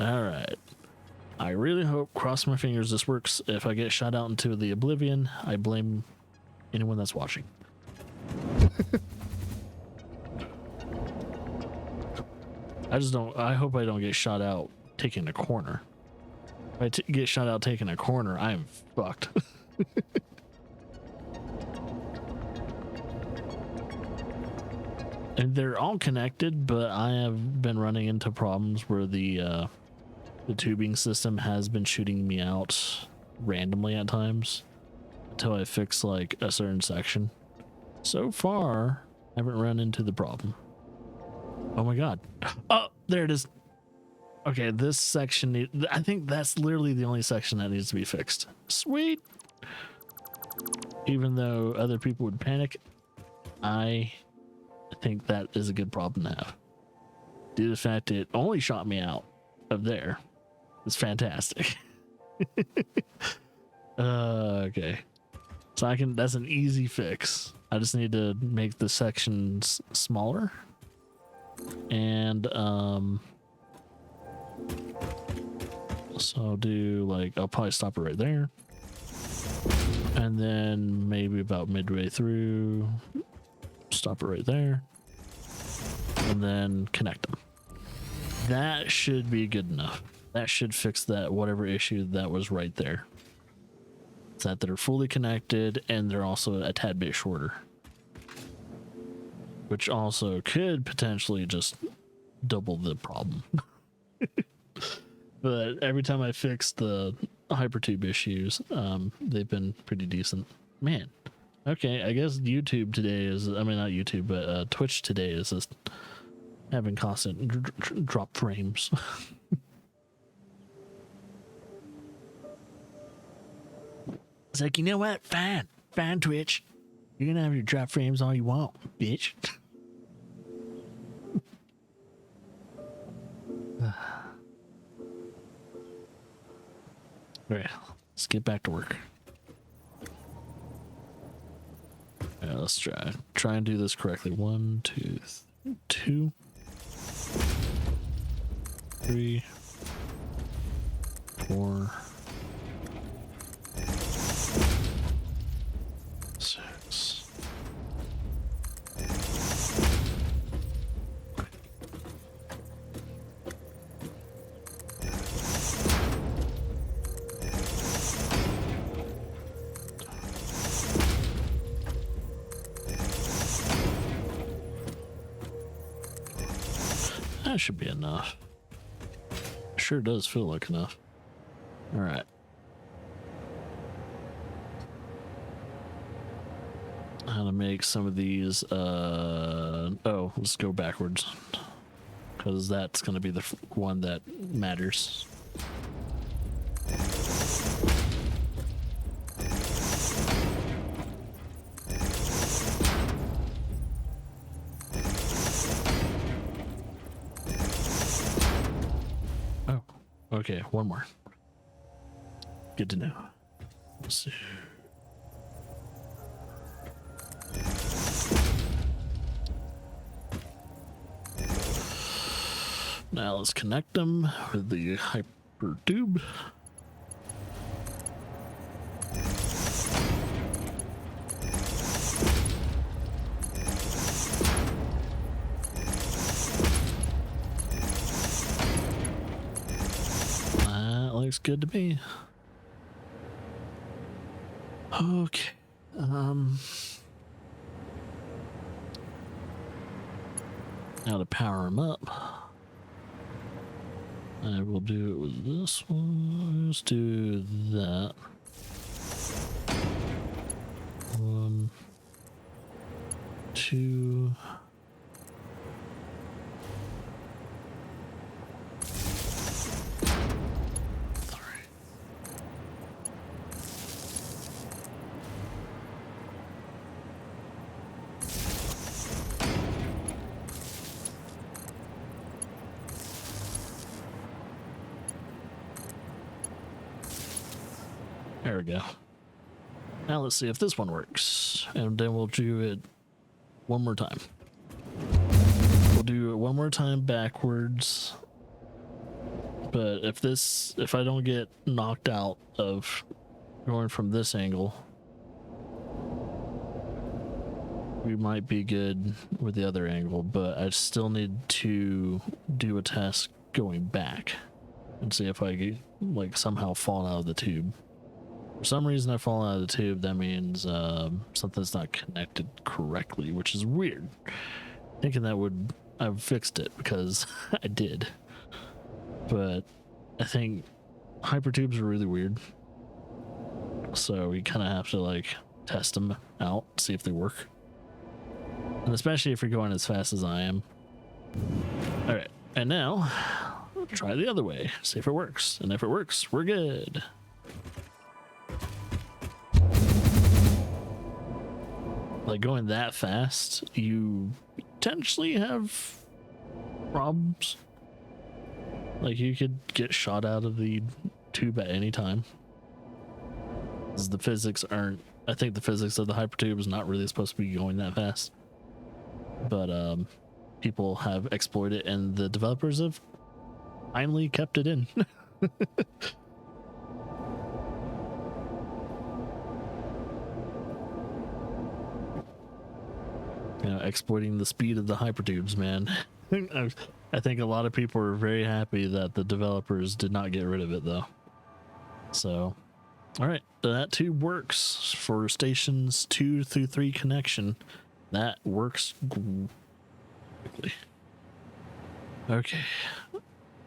Alright. I really hope, cross my fingers, this works. If I get shot out into the oblivion, I blame anyone that's watching. I hope I don't get shot out taking a corner. If I get shot out taking a corner, I am fucked. And they're all connected, but I have been running into problems where the tubing system has been shooting me out randomly at times until I fix like a certain section. So far, I haven't run into the problem. Oh my god. Oh, there it is. Okay, this section, I think that's literally the only section that needs to be fixed. Sweet. Even though other people would panic, I think that is a good problem to have. Due to the fact it only shot me out of there. It's fantastic. Okay. So that's an easy fix. I just need to make the sections smaller. And so I'll do I'll probably stop it right there. And then maybe about midway through, stop it right there. And then connect them. That should be good enough. That should fix that whatever issue that was right there. It's that they're fully connected and they're also a tad bit shorter. Which also could potentially just double the problem. But every time I fix the hypertube issues, they've been pretty decent. Man. Okay, I guess YouTube today is, I mean, not YouTube, but Twitch today is just having constant drop frames. It's like, you know what? Fine, Twitch. You're gonna have your drop frames all you want, bitch. Alright, let's get back to work. Alright, let's try and do this correctly. 1, 2, 3, 4, 6. That should be enough. Sure does feel like enough. All right. How to make some of these, oh, let's go backwards. Because that's going to be the one that matters. Oh, okay, one more. Good to know. Let's see. Now let's connect them with the hyper tube. That looks good to me. Okay. Now to power them up, I will do it with this one. Let's do that. 1, 2. 3. There we go. Now let's see if this one works, and then we'll do it one more time. We'll do it one more time backwards. But if I don't get knocked out of going from this angle, we might be good with the other angle, but I still need to do a test going back and see if I get, like, somehow fall out of the tube. For some reason I fall out of the tube, that means something's not connected correctly, which is weird. Thinking that I've fixed it, because I did. But I think hypertubes are really weird. So we kind of have to, like, test them out, see if they work. And especially if you're going as fast as I am. Alright, and now try the other way, see if it works. And if it works, we're good. Like, going that fast, you potentially have problems. Like, you could get shot out of the tube at any time. Because the physics aren't, I think the physics of the hypertube is not really supposed to be going that fast. But people have exploited it, and the developers have finally kept it in. You know, exploiting the speed of the hypertubes, man. I think a lot of people are very happy that the developers did not get rid of it, though. So, all right, that tube works for stations 2 through 3 connection. That works quickly. Okay,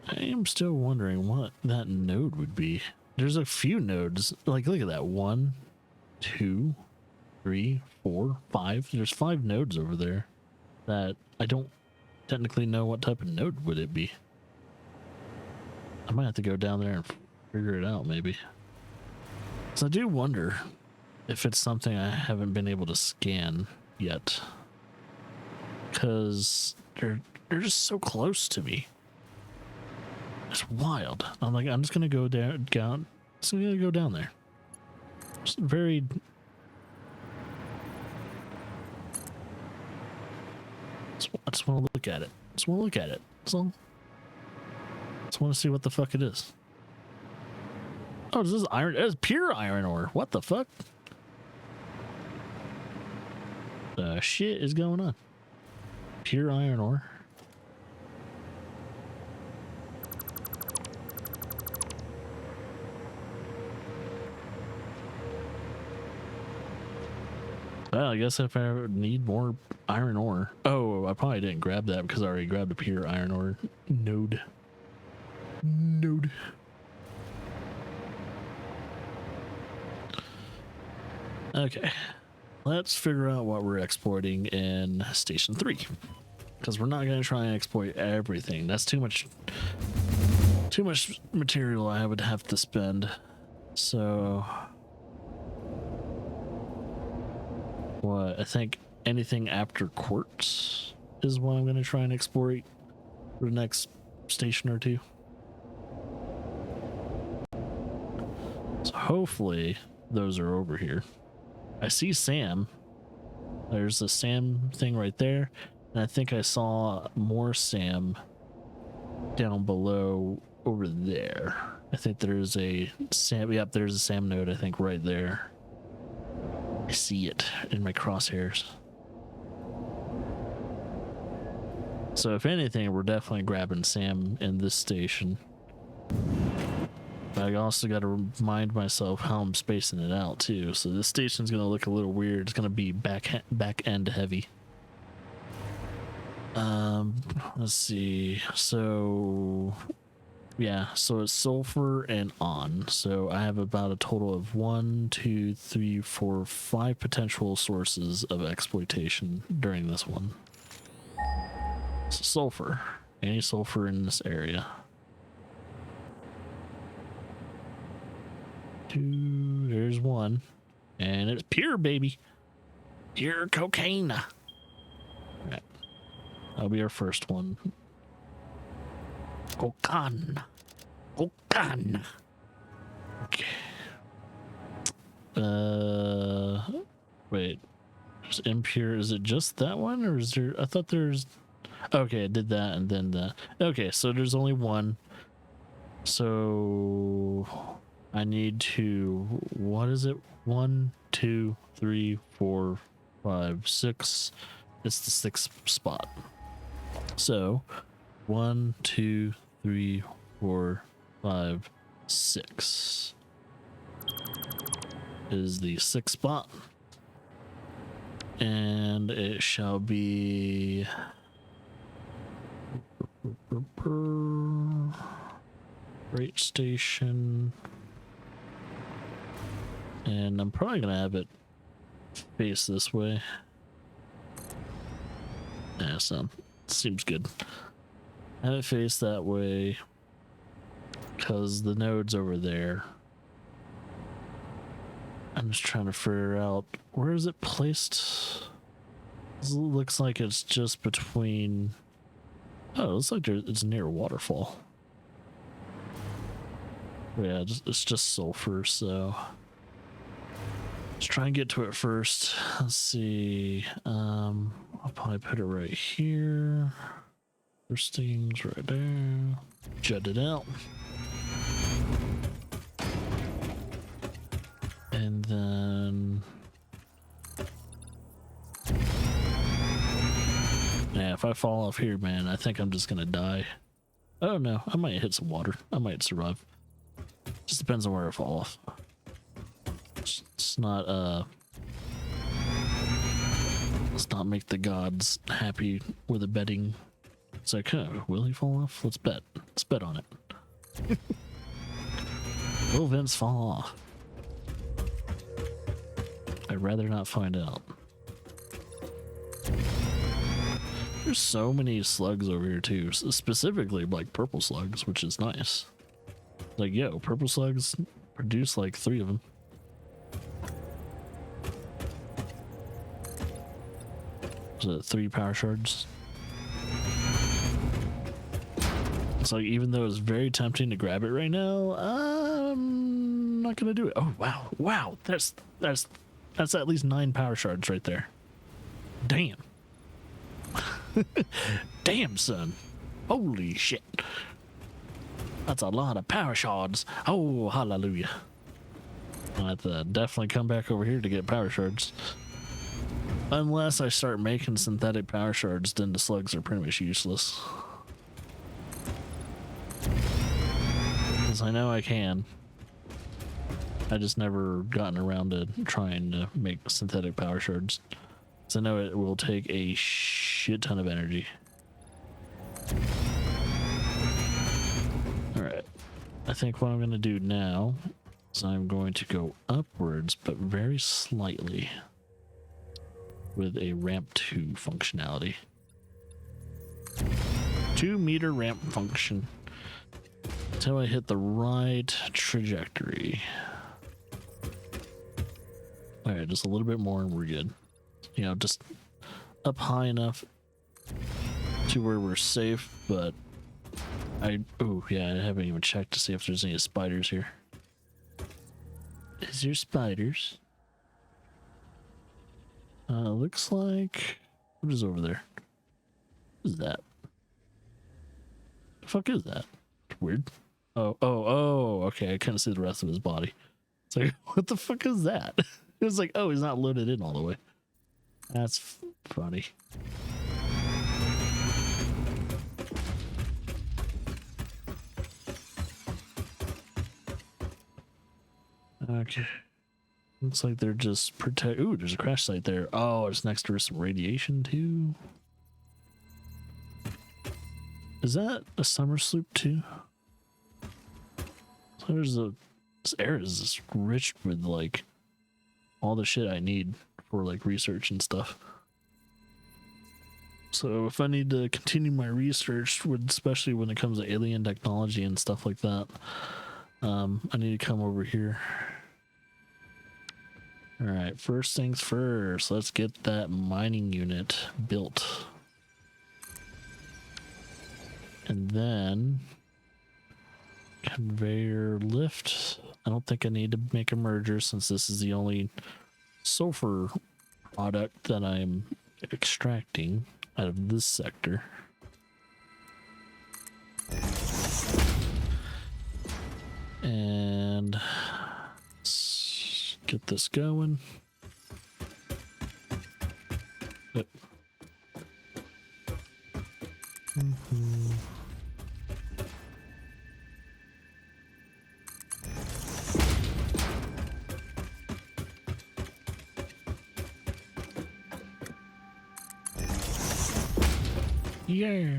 I am still wondering what that node would be. There's a few nodes. Like, look at that. 1, 2, 3, 4, 5. There's 5 nodes over there that I don't technically know what type of node would it be. I might have to go down there and figure it out, maybe. So I do wonder if it's something I haven't been able to scan yet, because they're just so close to me. It's wild. I'm like, I'm just gonna go down. Just gonna go down there. Just very. I just want to look at it. Just want to look at it. So, just want to see what the fuck it is. Oh, this is iron. It's pure iron ore. What the fuck? The shit is going on? Pure iron ore. Well, I guess if I need more iron ore. Oh, I probably didn't grab that because I already grabbed a pure iron ore node. Okay, let's figure out what we're exporting in Station 3. Because we're not going to try and exploit everything. That's too much material I would have to spend. So... what, I think anything after quartz is what I'm going to try and export for the next station or two. So hopefully those are over here. I see Sam. There's a Sam thing right there. And I think I saw more Sam down below over there. I think there's a SAM. Yep, there's a SAM node, I think, right there. I see it in my crosshairs. So if anything, we're definitely grabbing SAM in this station. But I also got to remind myself how I'm spacing it out too. So this station's going to look a little weird. It's going to be back end heavy. Let's see. So yeah, so it's sulfur and on. So I have about a total of 1, 2, 3, 4, 5 potential sources of exploitation during this one. So sulfur. Any sulfur in this area. 2, there's 1. And it's pure, baby. Pure cocaine. All right. That'll be our first one. Cocaine. Cocaine. Okay. Wait. There's impure. Is it just that one, or is there? I thought there's. Okay, I did that and then that. Okay, so there's only one. So I need to. What is it? 1, 2, 3, 4, 5, 6. It's the 6th spot. So 1, 2, 3, 4, 5, 6 is the 6th spot, and it shall be rate station, and I'm probably gonna have it face this way. Yeah, so seems good. Have it face that way because the node's over there. I'm just trying to figure out where is it placed. This looks like it's just between. Oh, it looks like it's near a waterfall. Yeah, it's just sulfur, so let's try and get to it first. Let's see. I'll probably put it right here. First things right there. Jut it out. And then yeah, if I fall off here, man, I think I'm just gonna die. Oh no, I might hit some water. I might survive. Just depends on where I fall off. It's not let's not make the gods happy with a betting. It's like, oh, will he fall off? Let's bet. Let's bet on it. Will Vince fall off? I'd rather not find out. There's so many slugs over here too, specifically like purple slugs, which is nice. Like, yo, purple slugs produce like 3 of them. Was it 3 power shards? It's like, even though it's very tempting to grab it right now, I'm not gonna do it. Oh wow, wow, that's at least 9 power shards right there. Damn. Damn, son. Holy shit. That's a lot of power shards. Oh, hallelujah. I'll have to definitely come back over here to get power shards. Unless I start making synthetic power shards, then the slugs are pretty much useless. Because I know I can. I just never gotten around to trying to make synthetic power shards. So I know it will take a shit ton of energy. Alright. I think what I'm going to do now is I'm going to go upwards, but very slightly, with a ramp 2 functionality. 2-meter ramp function. Until I hit the right trajectory. Alright, just a little bit more and we're good. You know, just up high enough to where we're safe, but oh yeah, I haven't even checked to see if there's any spiders here. Is there spiders? Looks like, what is over there? What is that? The fuck is that? Weird. Oh, okay. I couldn't see the rest of his body. It's like, what the fuck is that? It was like, oh, he's not loaded in all the way. That's funny. Okay. Looks like they're just protect. Ooh, there's a crash site there. Oh, it's next to some radiation too. Is that a summer sloop too? So there's this air is just rich with like all the shit I need for like research and stuff. So if I need to continue my research, with especially when it comes to alien technology and stuff like that, I need to come over here. All right, first things first, let's get that mining unit built. And then conveyor lift. I don't think I need to make a merger since this is the only sulfur product that I'm extracting out of this sector. And let's get this going. Yep. Yeah.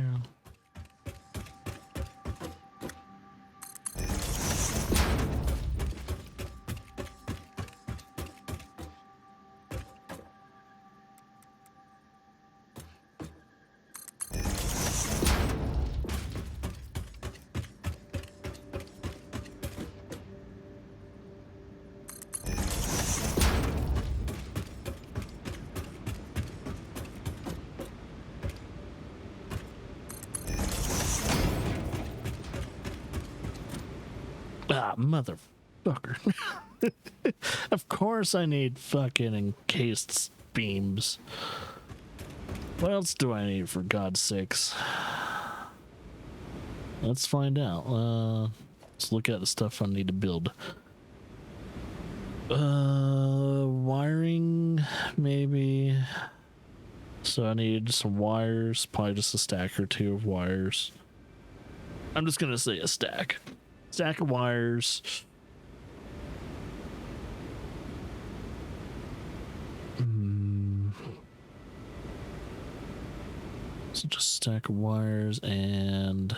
Ah, motherfucker. Of course I need fucking encased beams. What else do I need, for God's sakes? Let's find out. Let's look at the stuff I need to build. Wiring, maybe. So I need some wires, probably just a stack or two of wires. I'm just gonna say a stack. Stack of wires. So just stack of wires and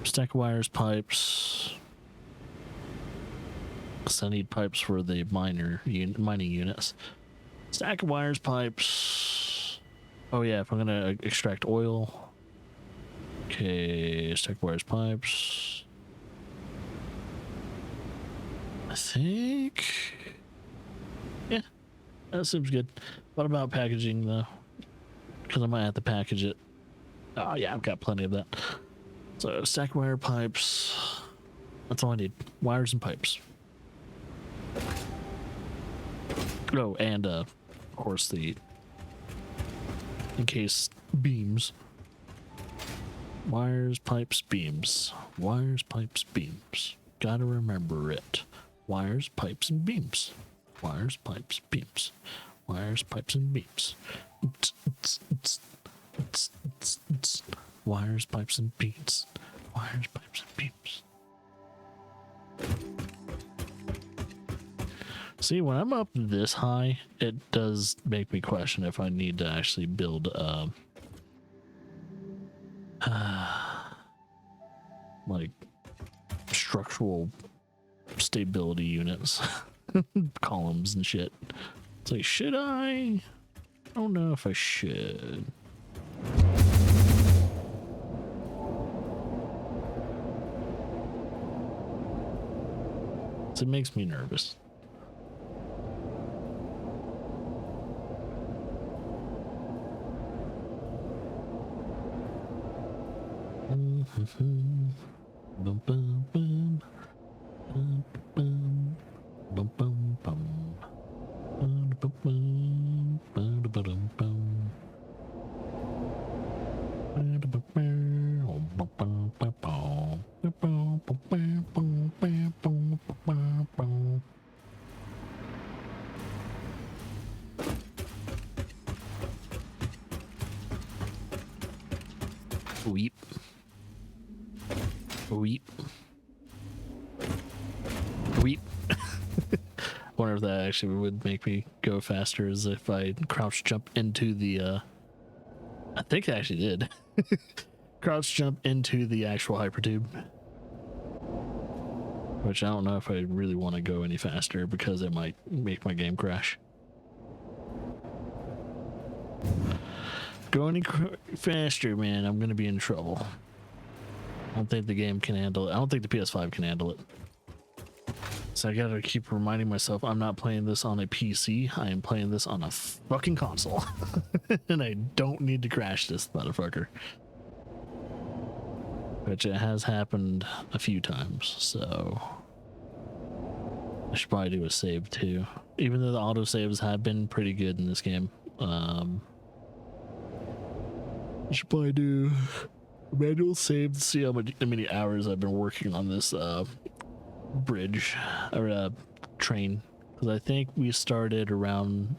stack of wires, pipes. Because I need pipes for the mining units. Stack of wires, pipes. Oh yeah, if I'm gonna extract oil. Okay, stack of wires, pipes. I think. Yeah, that seems good. What about packaging though? Because I might have to package it. Oh yeah, I've got plenty of that. So stack of wire, pipes. That's all I need. Wires and pipes. Oh, and of course the encased beams. Wires, pipes, beams. Wires, pipes, beams. Gotta remember it. Wires, pipes, and beams. Wires, pipes, beams. Wires, pipes, and beams. Wires, pipes, and beams. Wires, pipes, and beams. See, when I'm up this high, it does make me question if I need to actually build like structural stability units, columns and shit. It's like, should I don't know if I should. So it makes me nervous. Bum, bum, bum. Bum, bum. Bum, bum, bum. Bum, bum, bum. Bum, bum, bum. Bum, wonder if that actually would make me go faster is if I crouch jump into the I think I actually did. Crouch jump into the actual hypertube. Which I don't know if I really want to go any faster because it might make my game crash. Go any faster, man, I'm gonna be in trouble. I don't think the game can handle it. I don't think the PS5 can handle it. So I gotta keep reminding myself I'm not playing this on a PC. I am playing this on a fucking console. And I don't need to crash this motherfucker. Which it has happened a few times, so I should probably do a save too. Even though the autosaves have been pretty good in this game. I should probably do a manual save to see how many hours I've been working on this bridge or train, because I think we started around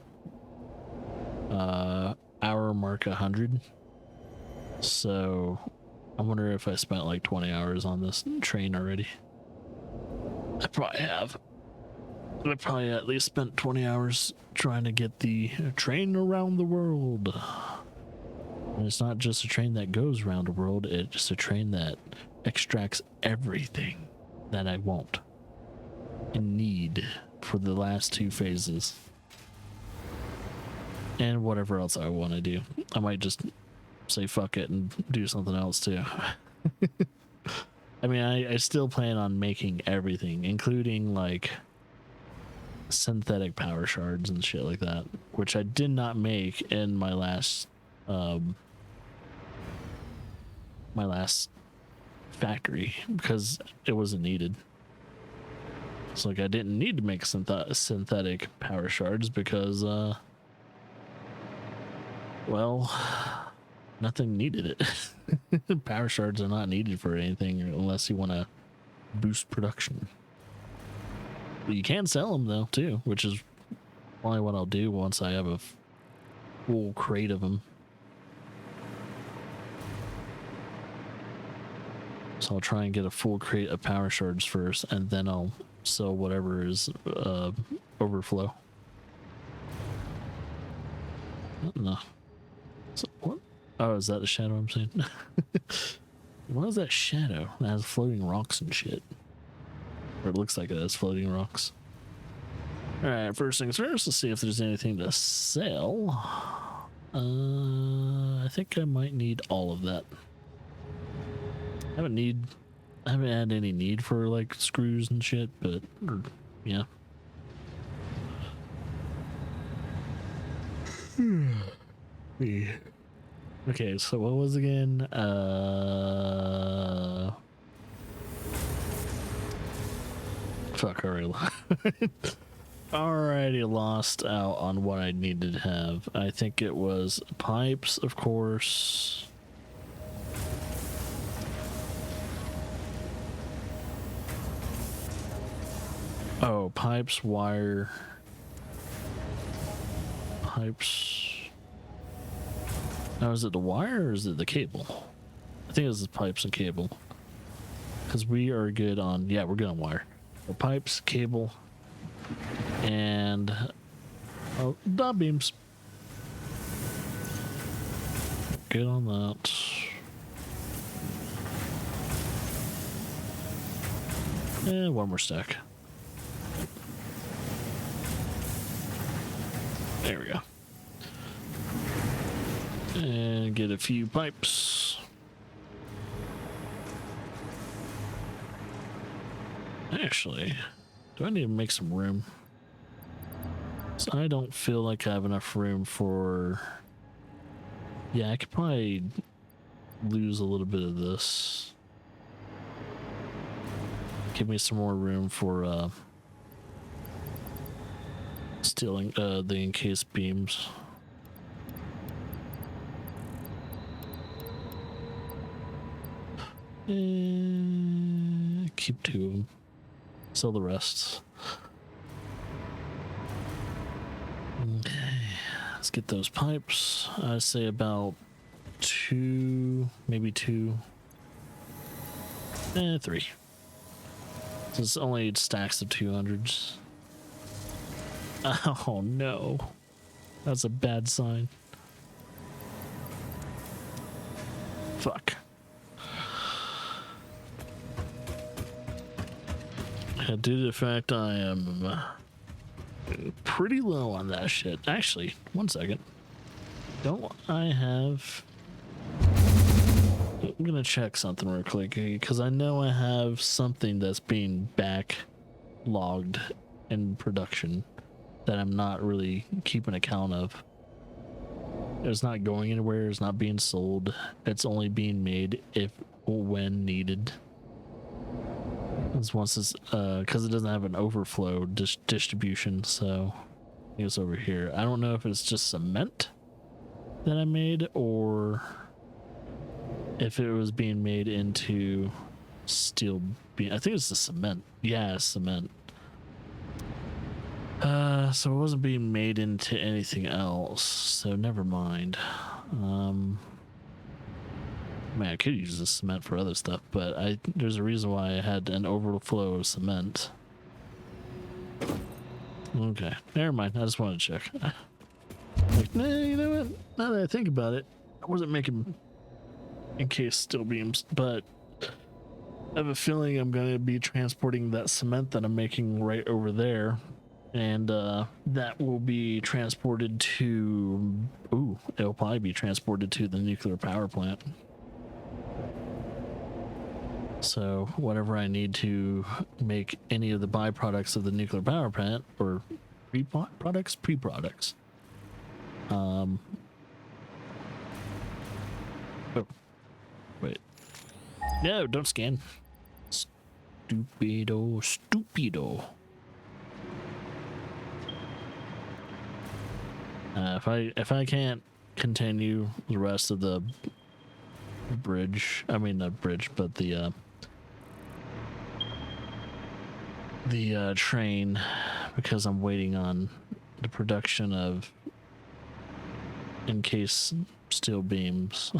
hour mark 100. So I wonder if I spent like 20 hours on this train already. I probably have. I probably at least spent 20 hours trying to get the train around the world. And it's not just a train that goes around the world, it's just a train that extracts everything that I want and need for the last 2 phases. And whatever else I want to do. I might just say fuck it and do something else too. I mean, I still plan on making everything, including like synthetic power shards and shit like that, which I did not make in my last factory because it wasn't needed. It's like I didn't need to make synthetic power shards because well, nothing needed it. Power shards are not needed for anything unless you want to boost production. But you can sell them though too, which is probably what I'll do once I have a full crate of them. So I'll try and get a full crate of power shards first, and then I'll sell whatever is overflow. No. So what? Oh, is that the shadow I'm seeing? What is that shadow? That has floating rocks and shit. Or it looks like it has floating rocks. Alright, first things first, let's see if there's anything to sell. I think I might need all of that. I haven't had any need for like screws and shit, but yeah. Okay, so what was again? Fuck, already lost out on what I needed to have. I think it was pipes, of course. Oh, pipes, wire, pipes. Now, is it the wire or is it the cable? I think it's the pipes and cable. Because we are good on, yeah, we're good on wire. So pipes, cable, and oh, dot beams. Good on that. And one more stack. There we go. And get a few pipes. Actually, do I need to make some room? So I don't feel like I have enough room for... Yeah, I could probably lose a little bit of this. Give me some more room for stealing the encased beams. Keep 2 of them. Sell the rest. Okay, let's get those pipes. I say about 2, maybe 2, 3. So it's only stacks of 200s. Oh no. That's a bad sign. Fuck. Due to the fact I am pretty low on that shit. Actually, one second. Don't I have... I'm gonna check something real quick because I know I have something that's being backlogged in production that I'm not really keeping account of. It's not going anywhere, it's not being sold, it's only being made if or when needed. It's once it's because it doesn't have an overflow distribution, so I think it's over here. I don't know if it's just cement that I made or if it was being made into steel beam. I think it's the cement. Yeah, cement. So it wasn't being made into anything else, so never mind. Man, I could use the cement for other stuff, but there's a reason why I had an overflow of cement. Okay, never mind. I just wanted to check. Like, nah, you know what? Now that I think about it, I wasn't making encased steel beams, but I have a feeling I'm going to be transporting that cement that I'm making right over there, and that will be transported to... Ooh, it'll probably be transported to the nuclear power plant. So whatever I need to make any of the byproducts of the nuclear power plant, or pre-products, oh, wait. No, don't scan. Stupido. If I can't continue the rest of the bridge, I mean not bridge, but the train, because I'm waiting on the production of encased steel beams,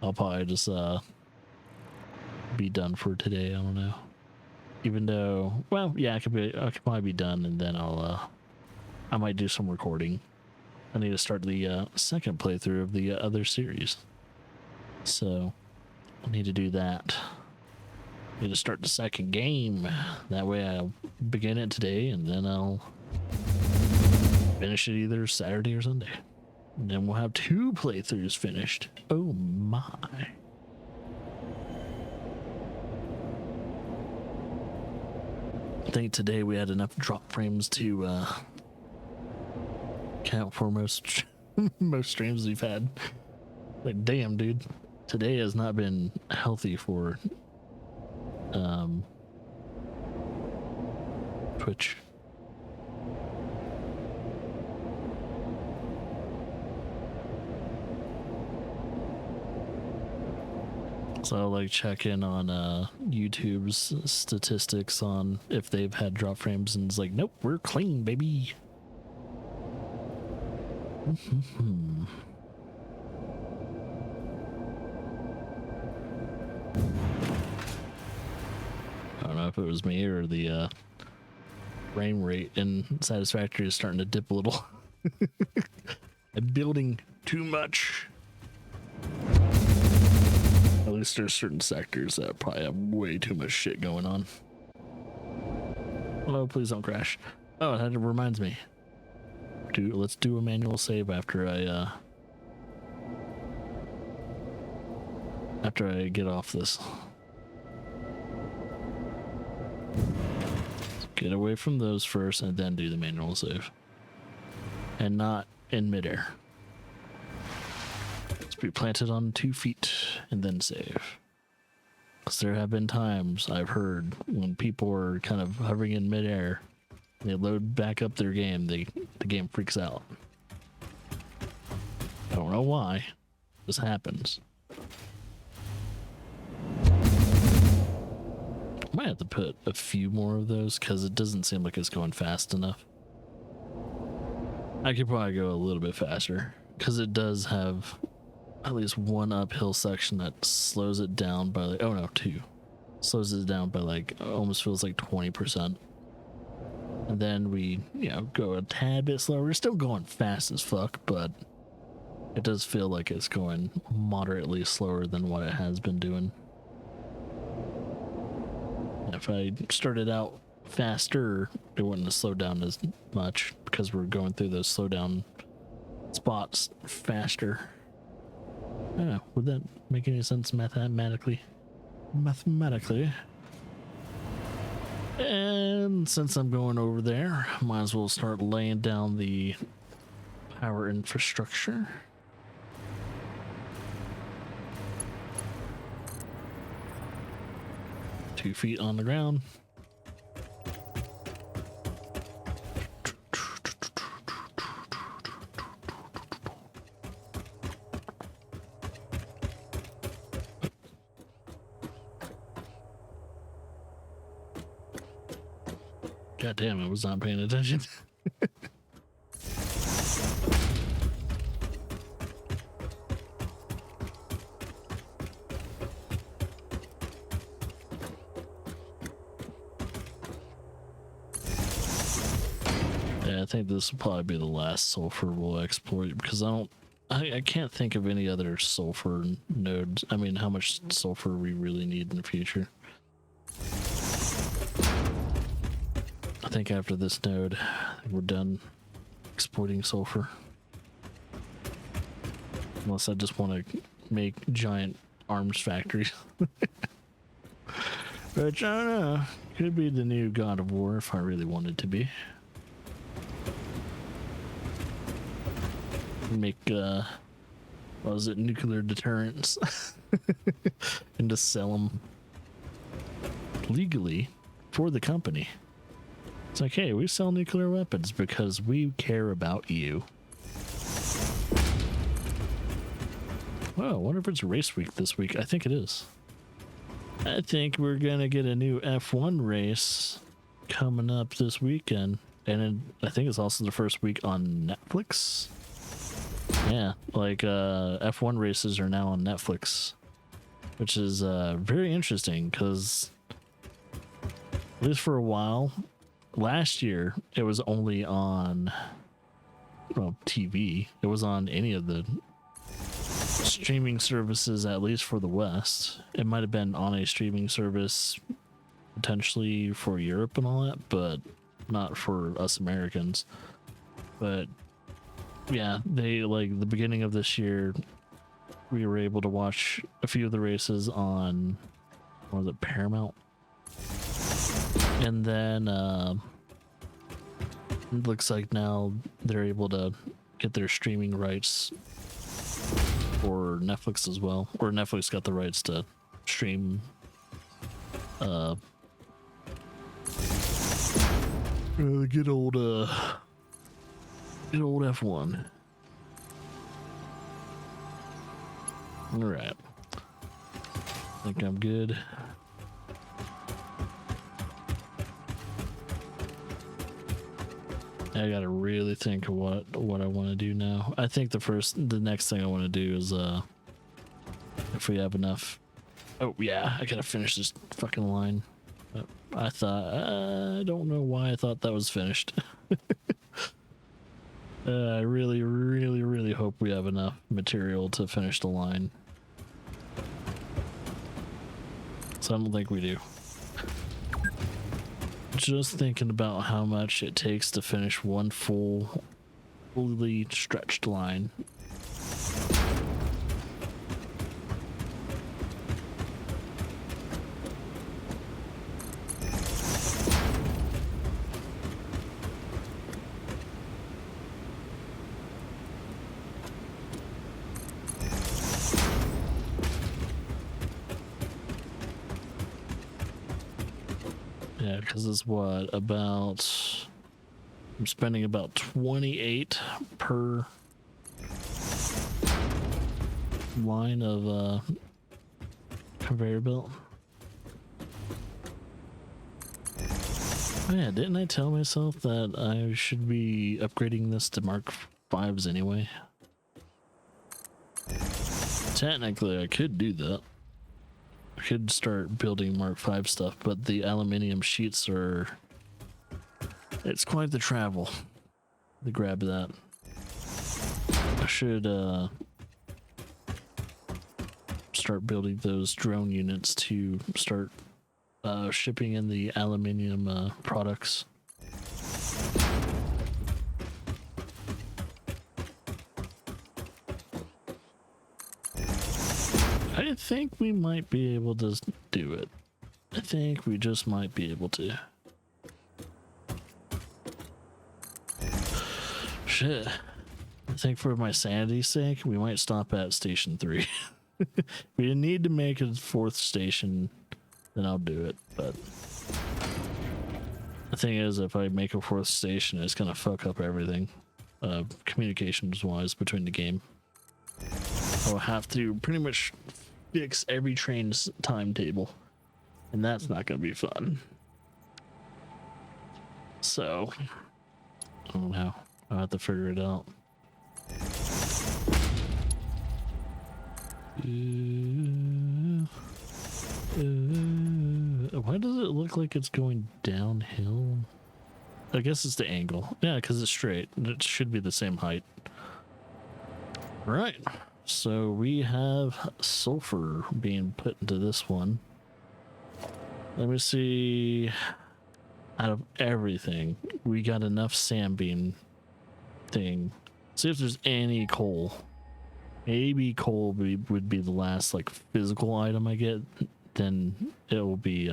I'll probably just be done for today. I don't know. Even though, well, yeah, I could probably be done, and then I might do some recording. I need to start the second playthrough of the other series, so I need to do that. I need to start the second game. That way I'll begin it today, and then I'll finish it either Saturday or Sunday. And then we'll have 2 playthroughs finished. Oh my. I think today we had enough drop frames to count for most streams we've had. Like, damn, dude. Today has not been healthy for Twitch. So I'll like check in on YouTube's statistics on if they've had drop frames, and it's like, nope, we're clean, baby. I don't know if it was me or the frame rate in Satisfactory is starting to dip a little. I'm building too much. At least there's certain sectors that probably have way too much shit going on. Hello, please don't crash. Oh, that reminds me. Let's do a manual save after I get off this. Get away from those first and then do the manual save. And not in midair. Let's be planted on 2 feet and then save. Because there have been times I've heard when people are kind of hovering in midair, they load back up their game, the game freaks out. I don't know why. This happens. Might have to put a few more of those because it doesn't seem like it's going fast enough. I could probably go a little bit faster because it does have at least one uphill section that slows it down by like, oh no, 2. Slows it down by like, almost feels like 20%. And And then we, go a tad bit slower. We're still going fast as fuck, but it does feel like it's going moderately slower than what it has been doing. If I started out faster, it wouldn't have slowed down as much because we're going through those slowdown spots faster. I don't know, would that make any sense mathematically? And since I'm going over there, might as well start laying down the power infrastructure. Two feet on the ground. God damn, I was not paying attention. Yeah, I think this will probably be the last sulfur we'll exploit because I can't think of any other sulfur nodes. I mean, how much sulfur we really need in the future. I think after this node, we're done exploiting sulfur. Unless I just want to make giant arms factories. Which, I don't know, could be the new God of War if I really wanted to be. Make, what was it, nuclear deterrents. And just sell them legally for the company. It's like, hey, we sell nuclear weapons because we care about you. Well, I wonder if it's race week this week. I think it is. I think we're gonna get a new F1 race coming up this weekend. And I think it's also the first week on Netflix. Yeah, like F1 races are now on Netflix, which is very interesting because at least for a while, last year it was only on TV. It was on any of the streaming services, at least for the West. It might have been on a streaming service potentially for Europe and all that, but not for us Americans. But yeah, they, like, the beginning of this year, we were able to watch a few of the races on, what was it, Paramount? And then it looks like now they're able to get their streaming rights for Netflix as well, or Netflix got the rights to stream good old F1. All right, I think I'm good. I gotta really think of what I want to do now. I think the next thing I want to do is if we have enough. Oh yeah, I gotta finish this fucking line. I don't know why I thought that was finished. I really hope we have enough material to finish the line. So I don't think we do. Just thinking about how much it takes to finish one fully stretched line. Yeah, because it's what, about, I'm spending about 28 per line of conveyor belt. Oh yeah, didn't I tell myself that I should be upgrading this to Mark 5s anyway? Technically, I could do that. I could start building Mark 5 stuff, but the aluminium sheets are It's quite the travel to grab that. I should start building those drone units to start shipping in the aluminium products. I think we might be able to do it. I think we just might be able to. Shit. I think for my sanity's sake, we might stop at station 3. We need to make a 4th station, then I'll do it. But the thing is, if I make a 4th station, it's gonna fuck up everything, communications-wise, between the game. I'll have to pretty much fix every train's timetable, and that's not gonna be fun. So, I don't know. I'll have to figure it out. Why does it look like it's going downhill? I guess it's the angle. Yeah, because it's straight. It should be the same height. Right. So we have sulfur being put into this one. Let me see. Out of everything, we got enough sand bean thing. See if there's any coal. Maybe coal would be the last like physical item I get. Then it will be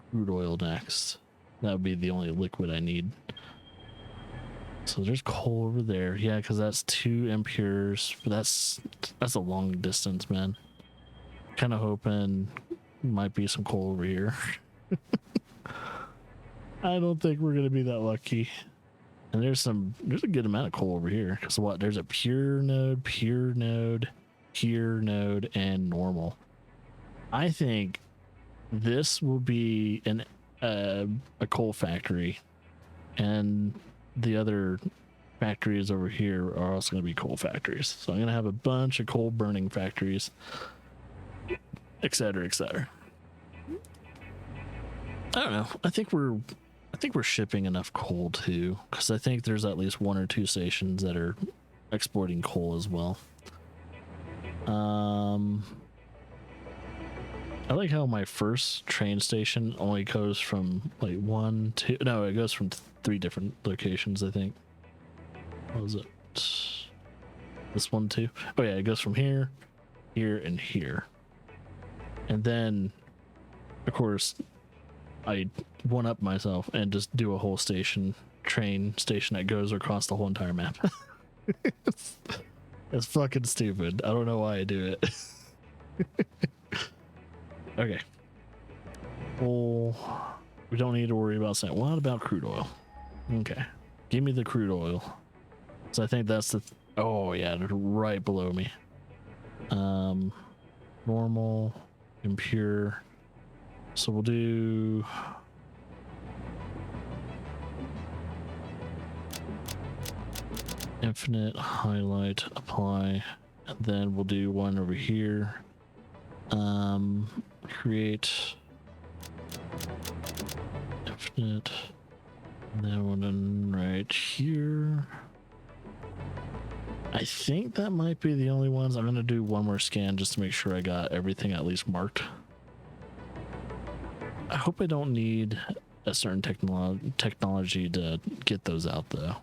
crude oil next. That would be the only liquid I need. So there's coal over there. Yeah, because that's 2 impures. But that's a long distance, man. Kind of hoping might be some coal over here. I don't think we're gonna be that lucky. And there's a good amount of coal over here. Because what? There's a pure node, and normal. I think this will be a coal factory, and the other factories over here are also going to be coal factories. So I'm going to have a bunch of coal burning factories, etc., etc. I don't know. I think we're shipping enough coal too, because I think there's at least 1 or 2 stations that are exporting coal as well. I like how my first train station only goes from like 1, 2. No, it goes from 3 different locations. I think. What was it? This one too. Oh yeah, it goes from here, here, and here. And then, of course, I one up myself and just do a whole train station that goes across the whole entire map. It's fucking stupid. I don't know why I do it. Okay. Well, we don't need to worry about saying. What about crude oil? Okay. Give me the crude oil. So I think that's the. Oh yeah, they're right below me. Normal, impure. So we'll do. Infinite, highlight, apply, and then we'll do one over here. Create infinite, and then one right here. I think that might be the only ones. I'm gonna do one more scan just to make sure I got everything at least marked. I hope I don't need a certain technology to get those out though.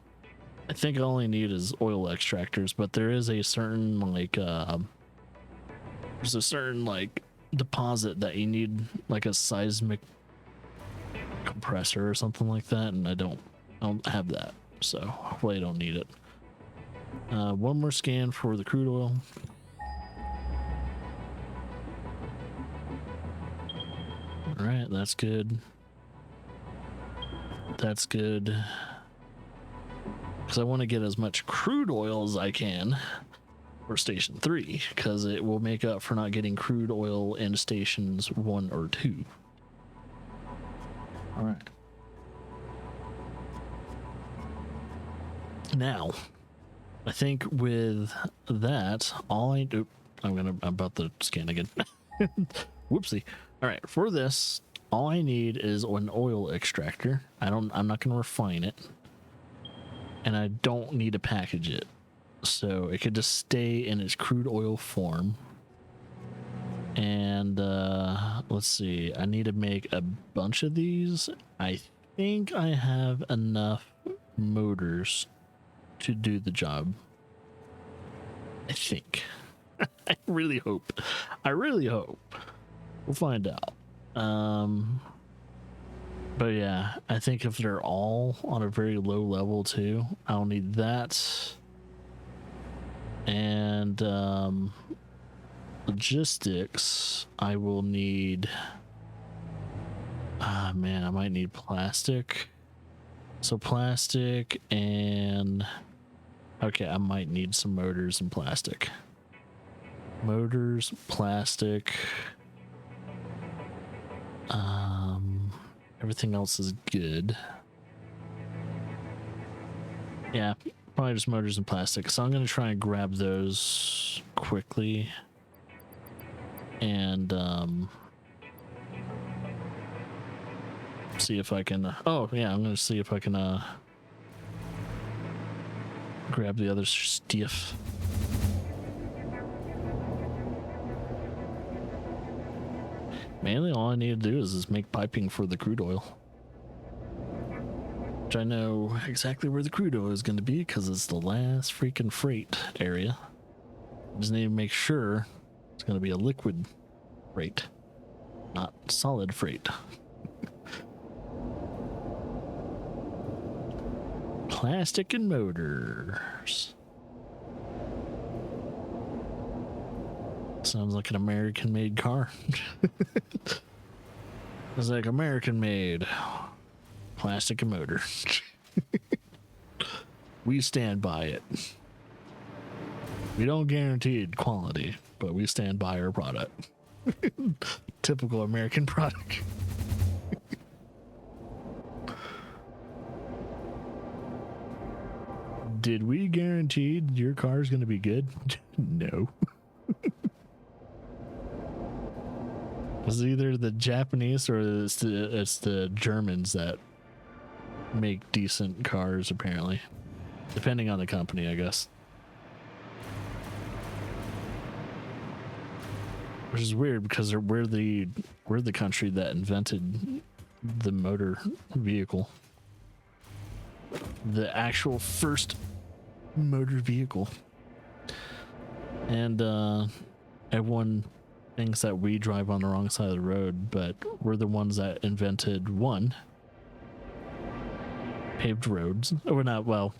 I think all I need is oil extractors, but there is a certain there's a certain deposit that you need like a seismic compressor or something like that, and I don't have that, so hopefully I don't need it. One more scan for the crude oil. All right, that's good. That's good. Because I want to get as much crude oil as I can for station 3, because it will make up for not getting crude oil in stations 1 or 2. All right. Now, I think with that, I'm about to scan again. Whoopsie. All right, for this, all I need is an oil extractor. I'm not going to refine it. And I don't need to package it. So it could just stay in its crude oil form. And let's see, I need to make a bunch of these. I think I have enough motors to do the job. I think. I really hope. We'll find out. But yeah, I think if they're all on a very low level too, I'll need that. And logistics, I will need, man, I might need plastic. So plastic and, okay, I might need some motors and plastic. Motors, plastic. Everything else is good. Yeah, probably just motors and plastic. So I'm going to try and grab those quickly. And see if I can, oh yeah, I'm going to see if I can grab the other stuff. Mainly all I need to do is make piping for the crude oil. Which I know exactly where the crude oil is going to be because it's the last freaking freight area. I just need to make sure it's going to be a liquid freight, not solid freight. Plastic and motors. Sounds like an American-made car. It's like American-made plastic and motor. We stand by it. We don't guarantee quality, but we stand by our product. Typical American product. Did we guarantee your car is going to be good? No. It's either the Japanese or it's the Germans that make decent cars, apparently. Depending on the company, I guess. Which is weird because we're the country that invented the motor vehicle. The actual first motor vehicle. And everyone thinks that we drive on the wrong side of the road, but we're the ones that invented paved roads. Or not, well,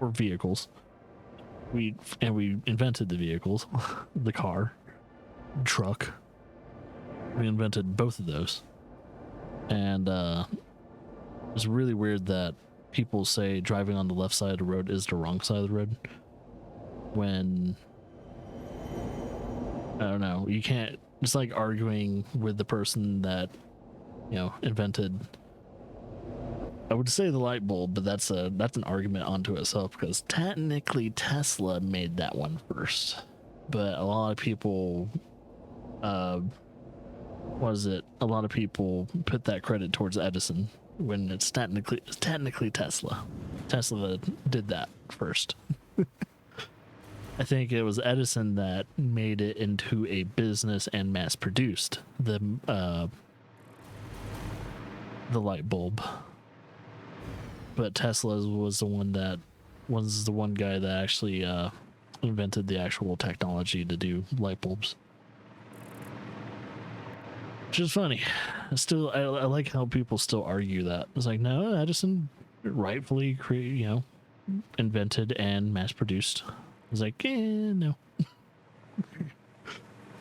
or vehicles. We invented the vehicles, the car, truck. We invented both of those. And it's really weird that people say driving on the left side of the road is the wrong side of the road, when I don't know, you can't, it's like arguing with the person that, you know, invented, I would say, the light bulb, but that's an argument onto itself, because technically Tesla made that one first, but a lot of people a lot of people put that credit towards Edison when it's technically Tesla. Tesla did that first. I think it was Edison that made it into a business and mass produced the light bulb. But Tesla was the one guy that actually invented the actual technology to do light bulbs. Which is funny. I like how people still argue that. It's like, no, Edison rightfully invented and mass produced. It's like, no.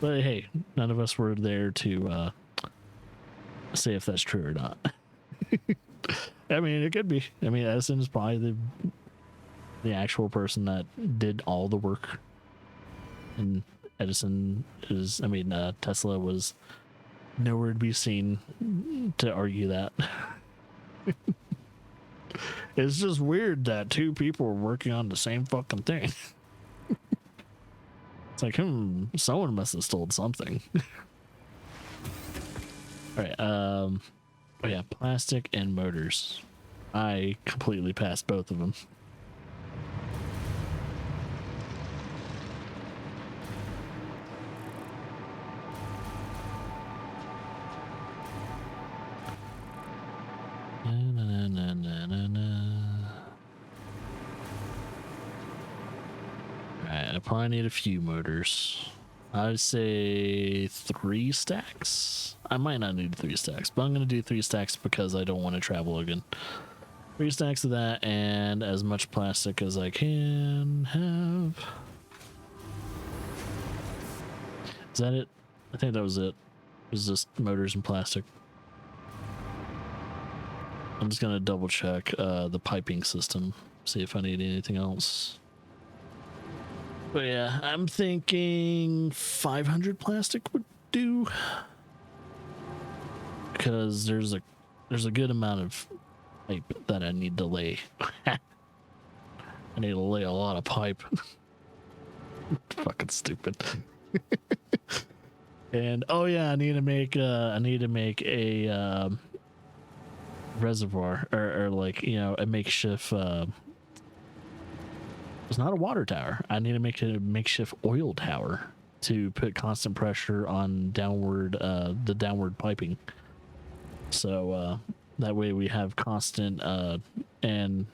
But hey, none of us were there to say if that's true or not. I mean, it could be. I mean, Edison is probably the actual person that did all the work. And Tesla was nowhere to be seen to argue that. It's just weird that two people are working on the same fucking thing. It's like, someone must have stolen something. All right. Oh yeah, plastic and motors. I completely passed both of them. Na, na, na, na, na. All right, I probably need a few motors. I'd say 3 stacks. I might not need 3 stacks, but I'm gonna do 3 stacks because I don't want to travel again. 3 stacks of that and as much plastic as I can have. Is that it? I think that was it. It was just motors and plastic. I'm just gonna double check the piping system, see if I need anything else. But yeah, I'm thinking 500 plastic would do, because there's a good amount of pipe that I need to lay. I need to lay a lot of pipe. Fucking stupid. And oh yeah, I need to make a reservoir, or like, you know, a makeshift it's not a water tower. I need to make a makeshift oil tower to put constant pressure on downward the downward piping. So that way we have constant and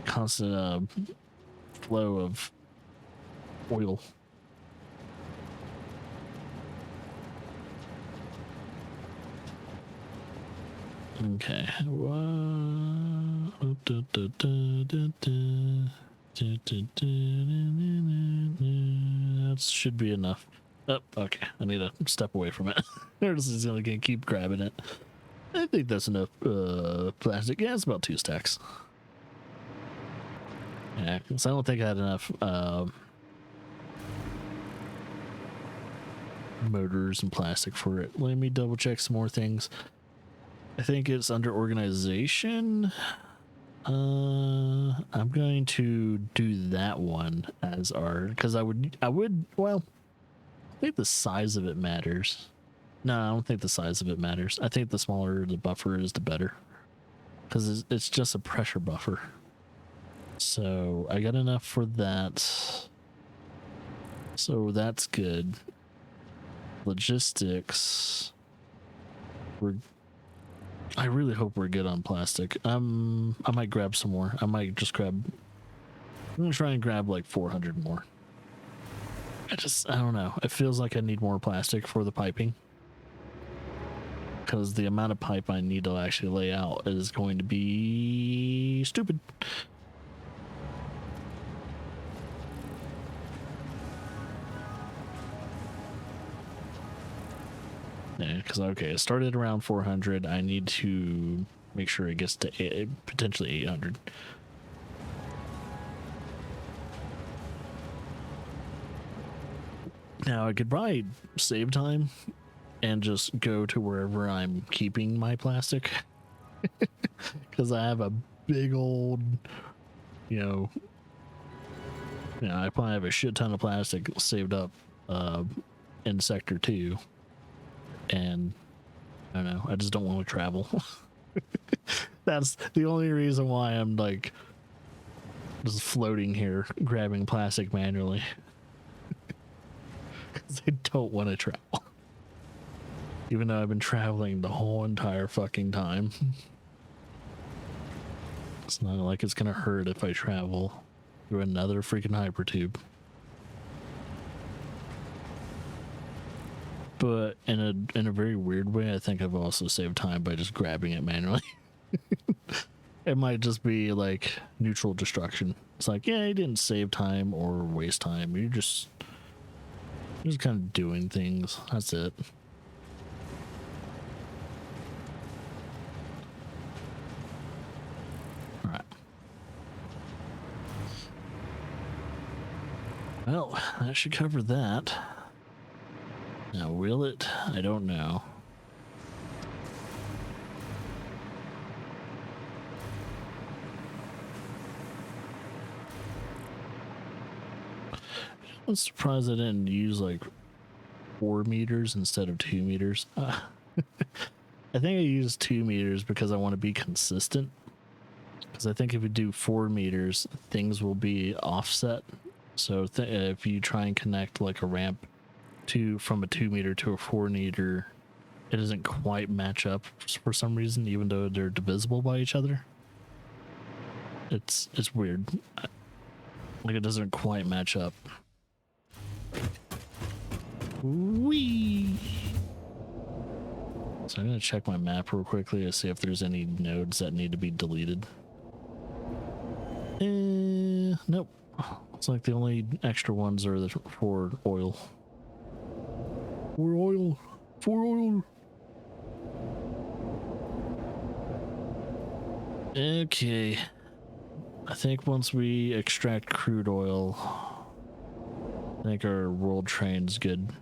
constant flow of oil. Okay. That should be enough. Oh, okay. I need to step away from it. Or this is gonna keep grabbing it. I think that's enough plastic. Yeah, it's about 2 stacks. Yeah, because I don't think I had enough motors and plastic for it. Let me double check some more things. I think it's under organization. I'm going to do that one as our, because I would well, I think the size of it matters. No, I don't think the size of it matters. I think the smaller the buffer is, the better, because it's just a pressure buffer. So I got enough for that. So that's good. Logistics. I really hope we're good on plastic. I might grab some more. I'm gonna try and grab like 400 more. I don't know. It feels like I need more plastic for the piping, because the amount of pipe I need to actually lay out is going to be stupid. Yeah, because okay, it started around 400. I need to make sure it gets to potentially 800. Now I could probably save time and just go to wherever I'm keeping my plastic, because I have a big old, you know, I probably have a shit ton of plastic saved up in Sector 2, and I don't know, I just don't want to travel. That's the only reason why I'm like just floating here grabbing plastic manually, because I don't want to travel, even though I've been traveling the whole entire fucking time. It's not like it's gonna hurt if I travel through another freaking hypertube. But in a very weird way, I think I've also saved time by just grabbing it manually. It might just be like neutral destruction. It's like, yeah, you didn't save time or waste time. You're just kind of doing things. That's it. All right. Well, that should cover that. Now, will it? I don't know. I'm surprised I didn't use like 4 meters instead of 2 meters. I think I use 2 meters because I want to be consistent. Because I think if we do 4 meters, things will be offset. So if you try and connect like a ramp from a 2 meter to a 4 meter, it doesn't quite match up for some reason, even though they're divisible by each other. It's weird. Like it doesn't quite match up. Whee! So I'm gonna check my map real quickly to see if there's any nodes that need to be deleted. Nope. It's like the only extra ones are for oil. For oil. For oil. Okay. I think once we extract crude oil, I think our world train's good.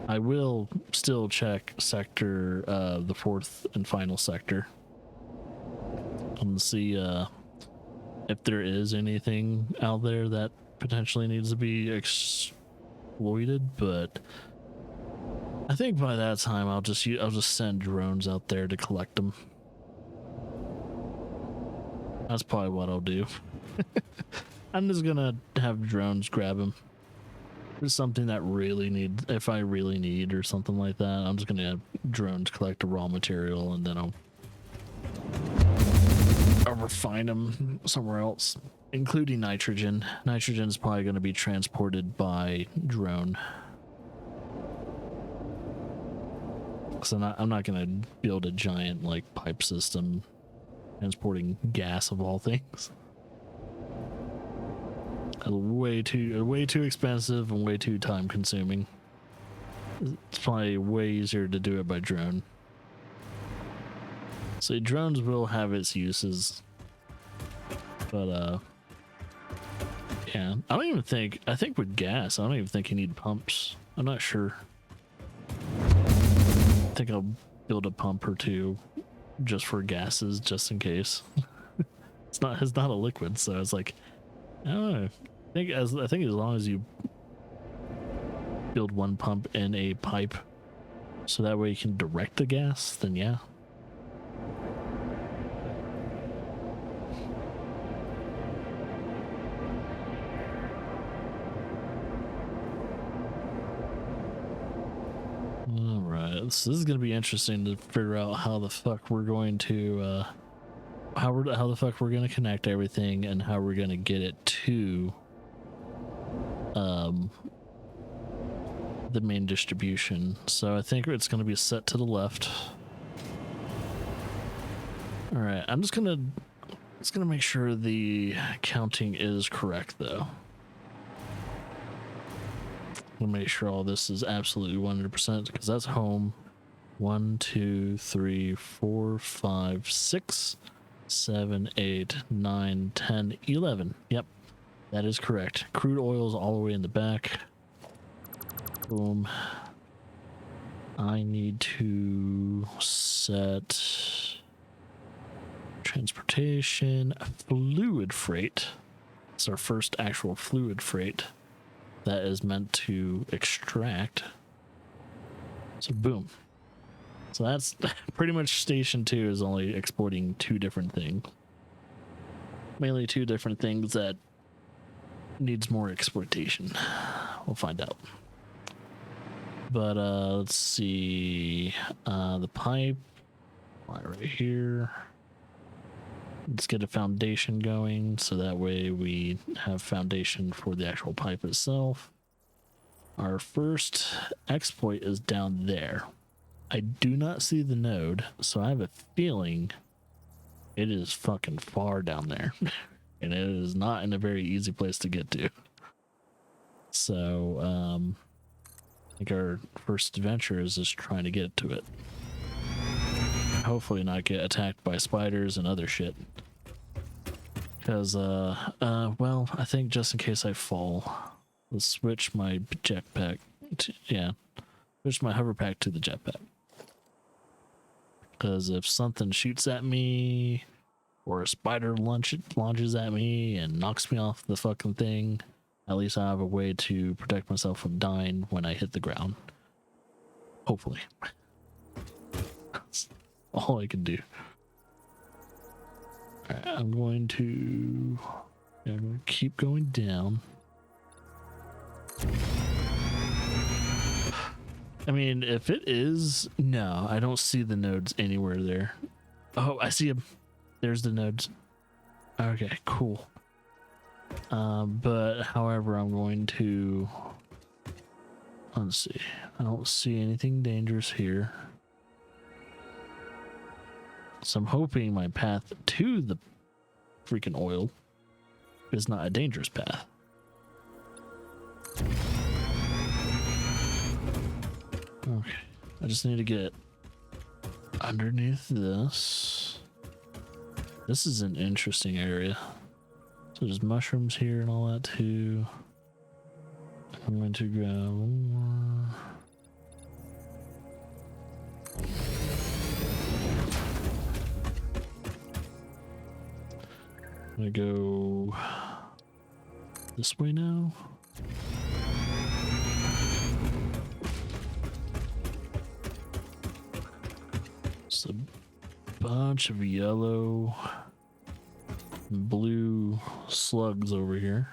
I will still check sector, the fourth and final sector, and see if there is anything out there that potentially needs to be exploited. But I think by that time I'll just send drones out there to collect them. That's probably what I'll do. I'm just gonna have drones grab them. There's something that if I really need or something like that, I'm just gonna have drones collect the raw material, and then I'll refine them somewhere else, including nitrogen. Nitrogen is probably going to be transported by drone. Because I'm not going to build a giant like pipe system transporting gas of all things. Way too expensive and way too time consuming. It's probably way easier to do it by drone. So drones will have its uses, but yeah, I think with gas, I don't even think you need pumps. I'm not sure. I think I'll build a pump or two just for gases, just in case. It's not a liquid, so it's like, I don't know. I think as long as you build one pump in a pipe, so that way you can direct the gas, then yeah. So this is gonna be interesting to figure out how the fuck we're going to how the fuck we're gonna connect everything and how we're gonna get it to the main distribution. So I think it's gonna be set to the left. All right, I'm just gonna make sure the counting is correct though. We'll make sure all this is absolutely 100% because that's home. 1, 2, 3, 4, 5, 6, 7, 8, 9, 10, 11. Yep, that is correct. Crude oil is all the way in the back. Boom. I need to set transportation fluid freight. It's our first actual fluid freight that is meant to extract. So boom. So that's pretty much station 2 is only exporting 2 different things. Mainly 2 different things that needs more exploitation. We'll find out. But let's see. The pipe right here. Let's get a foundation going so that way we have foundation for the actual pipe itself. Our first exploit is down there. I do not see the node, so I have a feeling it is fucking far down there. And it is not in a very easy place to get to. So I think our first adventure is just trying to get to it. Hopefully not get attacked by spiders and other shit. Because, well, I think just in case I fall, let's switch my jetpack to, switch my hover pack to the jetpack. Because if something shoots at me, or a spider launches at me and knocks me off the fucking thing, At least I have a way to protect myself from dying when I hit the ground. Hopefully. That's all I can do. Alright, I'm going to keep going down. I mean, if it is... No, I don't see the nodes anywhere there. Oh, I see them. There's the nodes. Okay, cool. But however, I'm going to... Let's see. I don't see anything dangerous here. So I'm hoping my path to the freaking oil is not a dangerous path. Okay, I just need to get underneath this. This is an interesting area. So there's mushrooms here and all that too. I'm going to grab one more. I'm gonna go this way now. Just a bunch of yellow and blue slugs over here.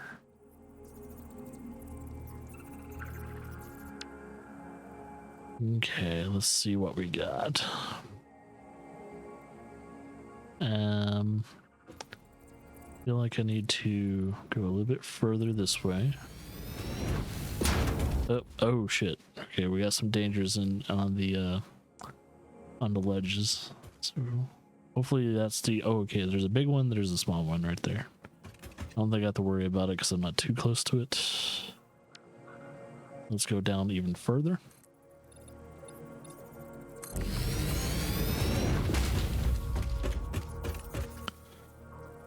Okay, let's see what we got. Feel like I need to go a little bit further this way. Oh shit. Okay, we got some dangers on the ledges. So hopefully that's the... Oh, okay, there's a big one, there's a small one right there. I don't think I have to worry about it because I'm not too close to it. Let's go down even further.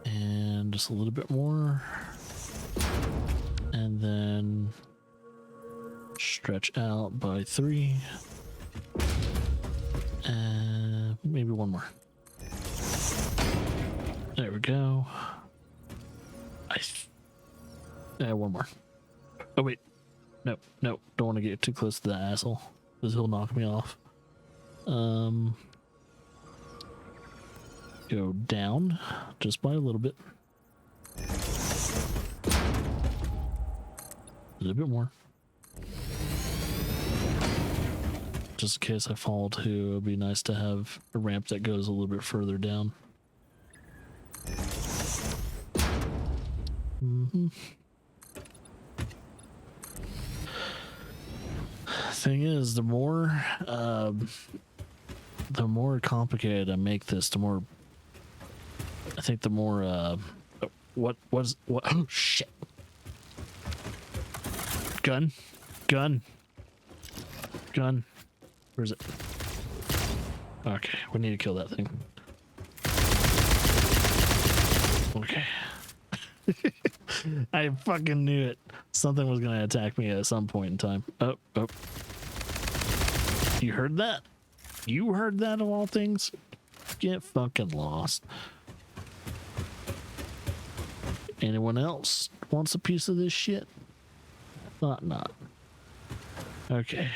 And just a little bit more. And then stretch out by 3. And maybe one more. There we go. One more. Oh wait. No, don't want to get too close to that asshole because he'll knock me off. Go down just by a little bit. A little bit more. Just in case I fall too, it'd be nice to have a ramp that goes a little bit further down. Thing is, the more complicated I make this, the more I think the more what oh shit. Gun. Where's it? Okay, we need to kill that thing. Okay. I fucking knew it. Something was gonna attack me at some point in time. Oh. You heard that? You heard that of all things? Get fucking lost. Anyone else wants a piece of this shit? Thought not. Okay.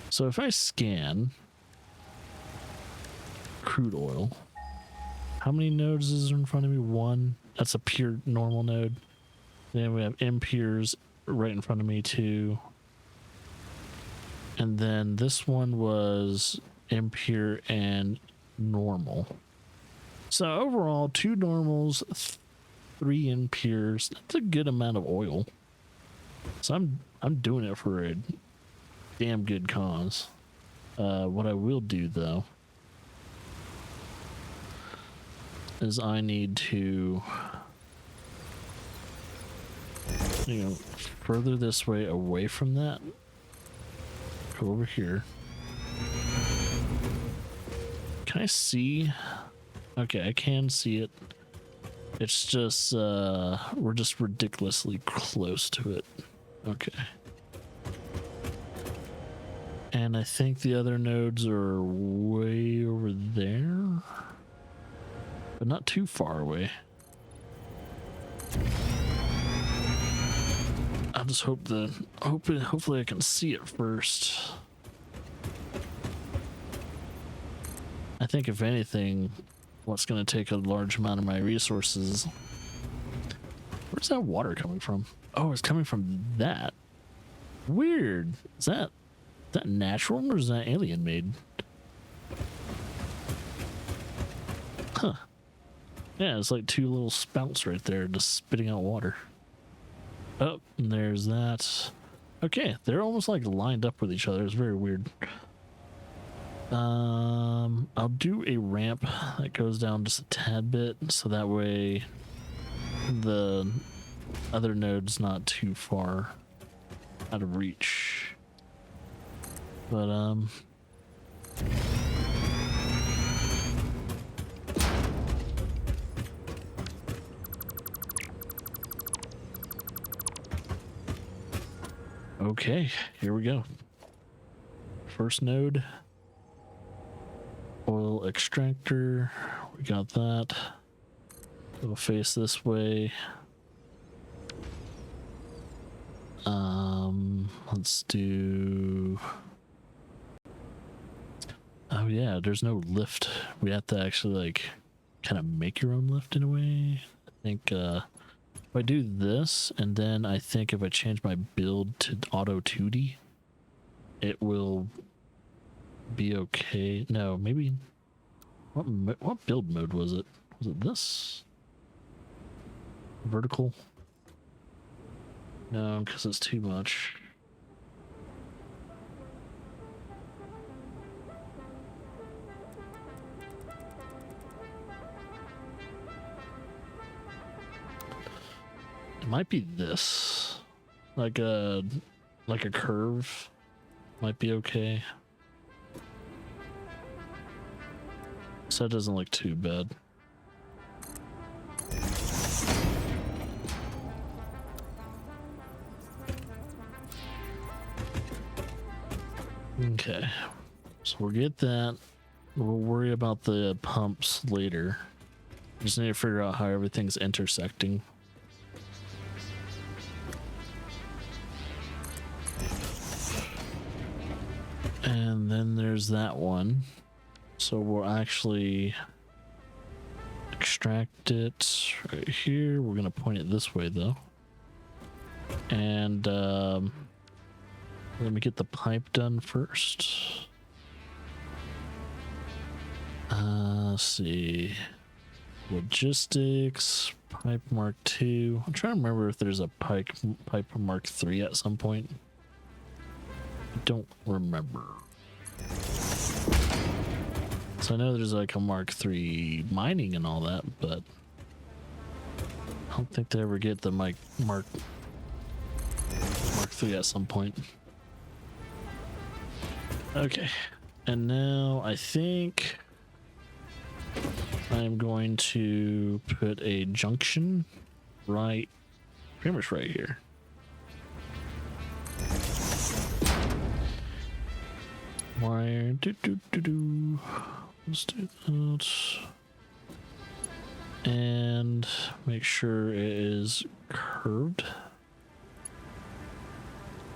So if I scan crude oil, how many nodes is in front of me? 1. That's a pure normal node. Then we have impures right in front of me too. And then this one was impure and normal. So overall, 2 normals, 3 impures. That's a good amount of oil. So I'm doing it for a damn good cause. What I will do though is I need to, further this way away from that. Go over here. Can I see? Okay, I can see it. It's just, we're just ridiculously close to it. Okay. And I think the other nodes are way over there, but not too far away. just hopefully I can see it first. I think if anything, what's going to take a large amount of my resources. Where's that water coming from? Oh, it's coming from that. Weird. Is that natural or is that alien made? Huh. Yeah, it's like two little spouts right there just spitting out water. Oh, and there's that. Okay, they're almost like lined up with each other. It's very weird. I'll do a ramp that goes down just a tad bit so that way the other node's not too far out of reach. But okay, here we go. First node. Oil extractor. We got that. We'll face this way. Let's do... Oh yeah, there's no lift. We have to actually like kind of make your own lift in a way. I think if I do this, and then I think if I change my build to auto 2D, it will be okay. No, maybe what build mode was it? Was it this? Vertical? No, because it's too much. It might be this. Like a curve might be okay. So it doesn't look too bad. Okay, so we'll get that. We'll worry about the pumps later. Just need to figure out how everything's intersecting. And then there's that one. So we'll actually extract it right here. We're gonna point it this way though. And let me get the pipe done first. Let's see. Logistics, pipe Mark II. I'm trying to remember if there's a pipe Mark III at some point. I don't remember. So I know there's like a Mark III mining and all that, but I don't think they ever get the Mark III at some point. Okay, and now I think I'm going to put a junction pretty much right here. Wire, let's do that. And make sure it is curved.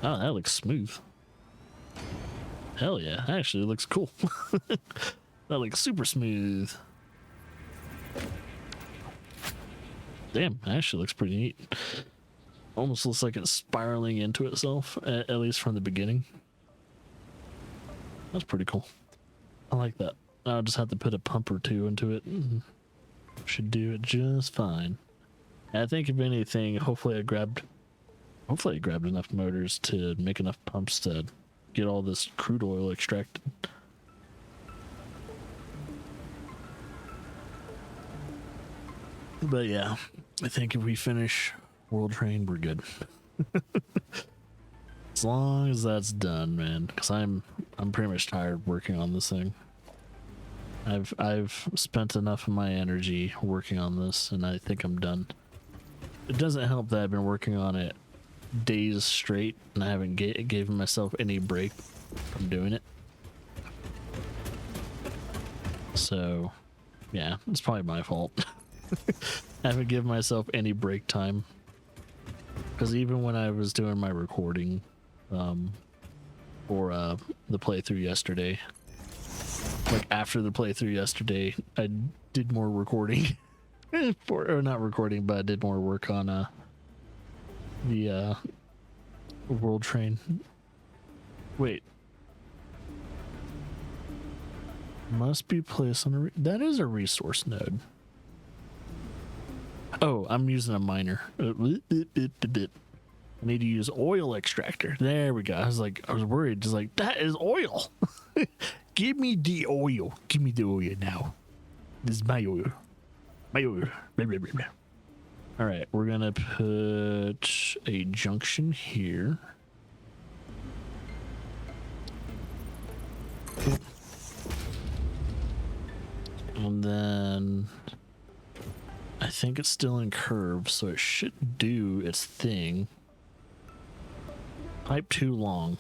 Oh, that looks smooth. Hell yeah, actually it looks cool. That looks super smooth. Damn, actually looks pretty neat. Almost looks like it's spiraling into itself, at least from the beginning. That's pretty cool. I like that. I'll just have to put a pump or two into it. Should do it just fine. I think if anything, hopefully I grabbed enough motors to make enough pumps to get all this crude oil extracted. But yeah, I think if we finish World Train, we're good. As long as that's done, man, because I'm pretty much tired working on this thing. I've spent enough of my energy working on this, and I think I'm done. It doesn't help that I've been working on it days straight, and I haven't given myself any break from doing it. So, yeah, it's probably my fault. I haven't given myself any break time. Because even when I was doing my recording for the playthrough yesterday, like after the playthrough yesterday, I did more recording or not recording, but I did more work on the world train. Wait, must be placed on that is a resource node. Oh, I'm using a miner. I need to use oil extractor. There we go. I was worried. Just like, that is oil. Give me the oil. Give me the oil now. This is my oil. My oil. Blah, blah, blah, blah. All right, we're gonna put a junction here. And then I think it's still in curve, so it should do its thing. Pipe too long.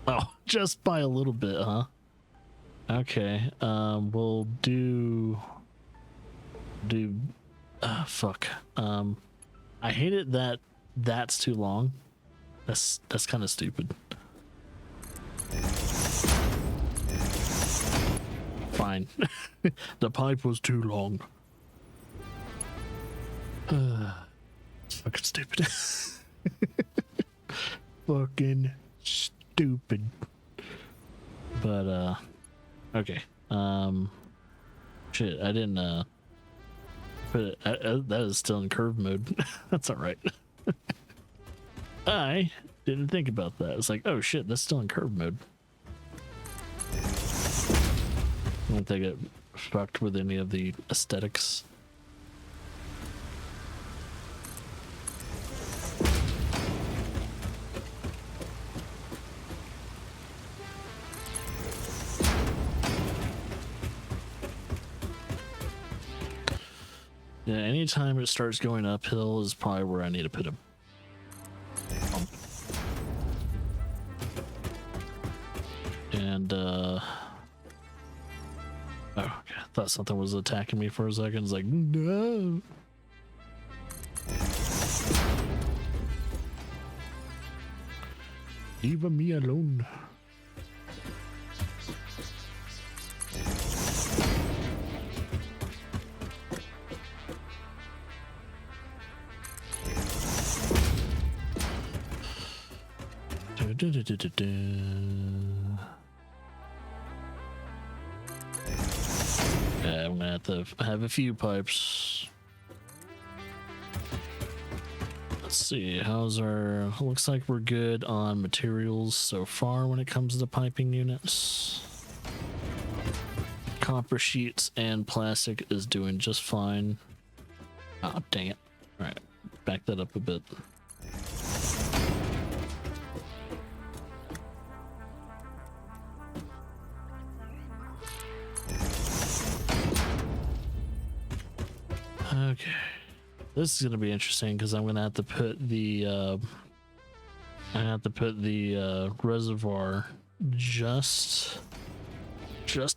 Oh, just by a little bit, huh? Okay, we'll do fuck. I hate it that that's too long. That's kind of stupid. Fine. The pipe was too long. Fucking stupid. Fucking stupid. But okay. Shit, I didn't put it, that is still in curve mode. That's all right. I didn't think about that. It's like, oh shit, that's still in curve mode. I don't think it fucked with any of the aesthetics. Yeah, anytime it starts going uphill is probably where I need to put a pump. And oh, okay. I thought something was attacking me for a second. It's like, no. Leave me alone. Yeah, I'm gonna have to have a few pipes. Let's see, how's our... Looks like we're good on materials so far when it comes to piping units. Copper sheets and plastic is doing just fine. Oh, dang it. Alright, back that up a bit. Okay, this is gonna be interesting because I'm gonna have to put the reservoir just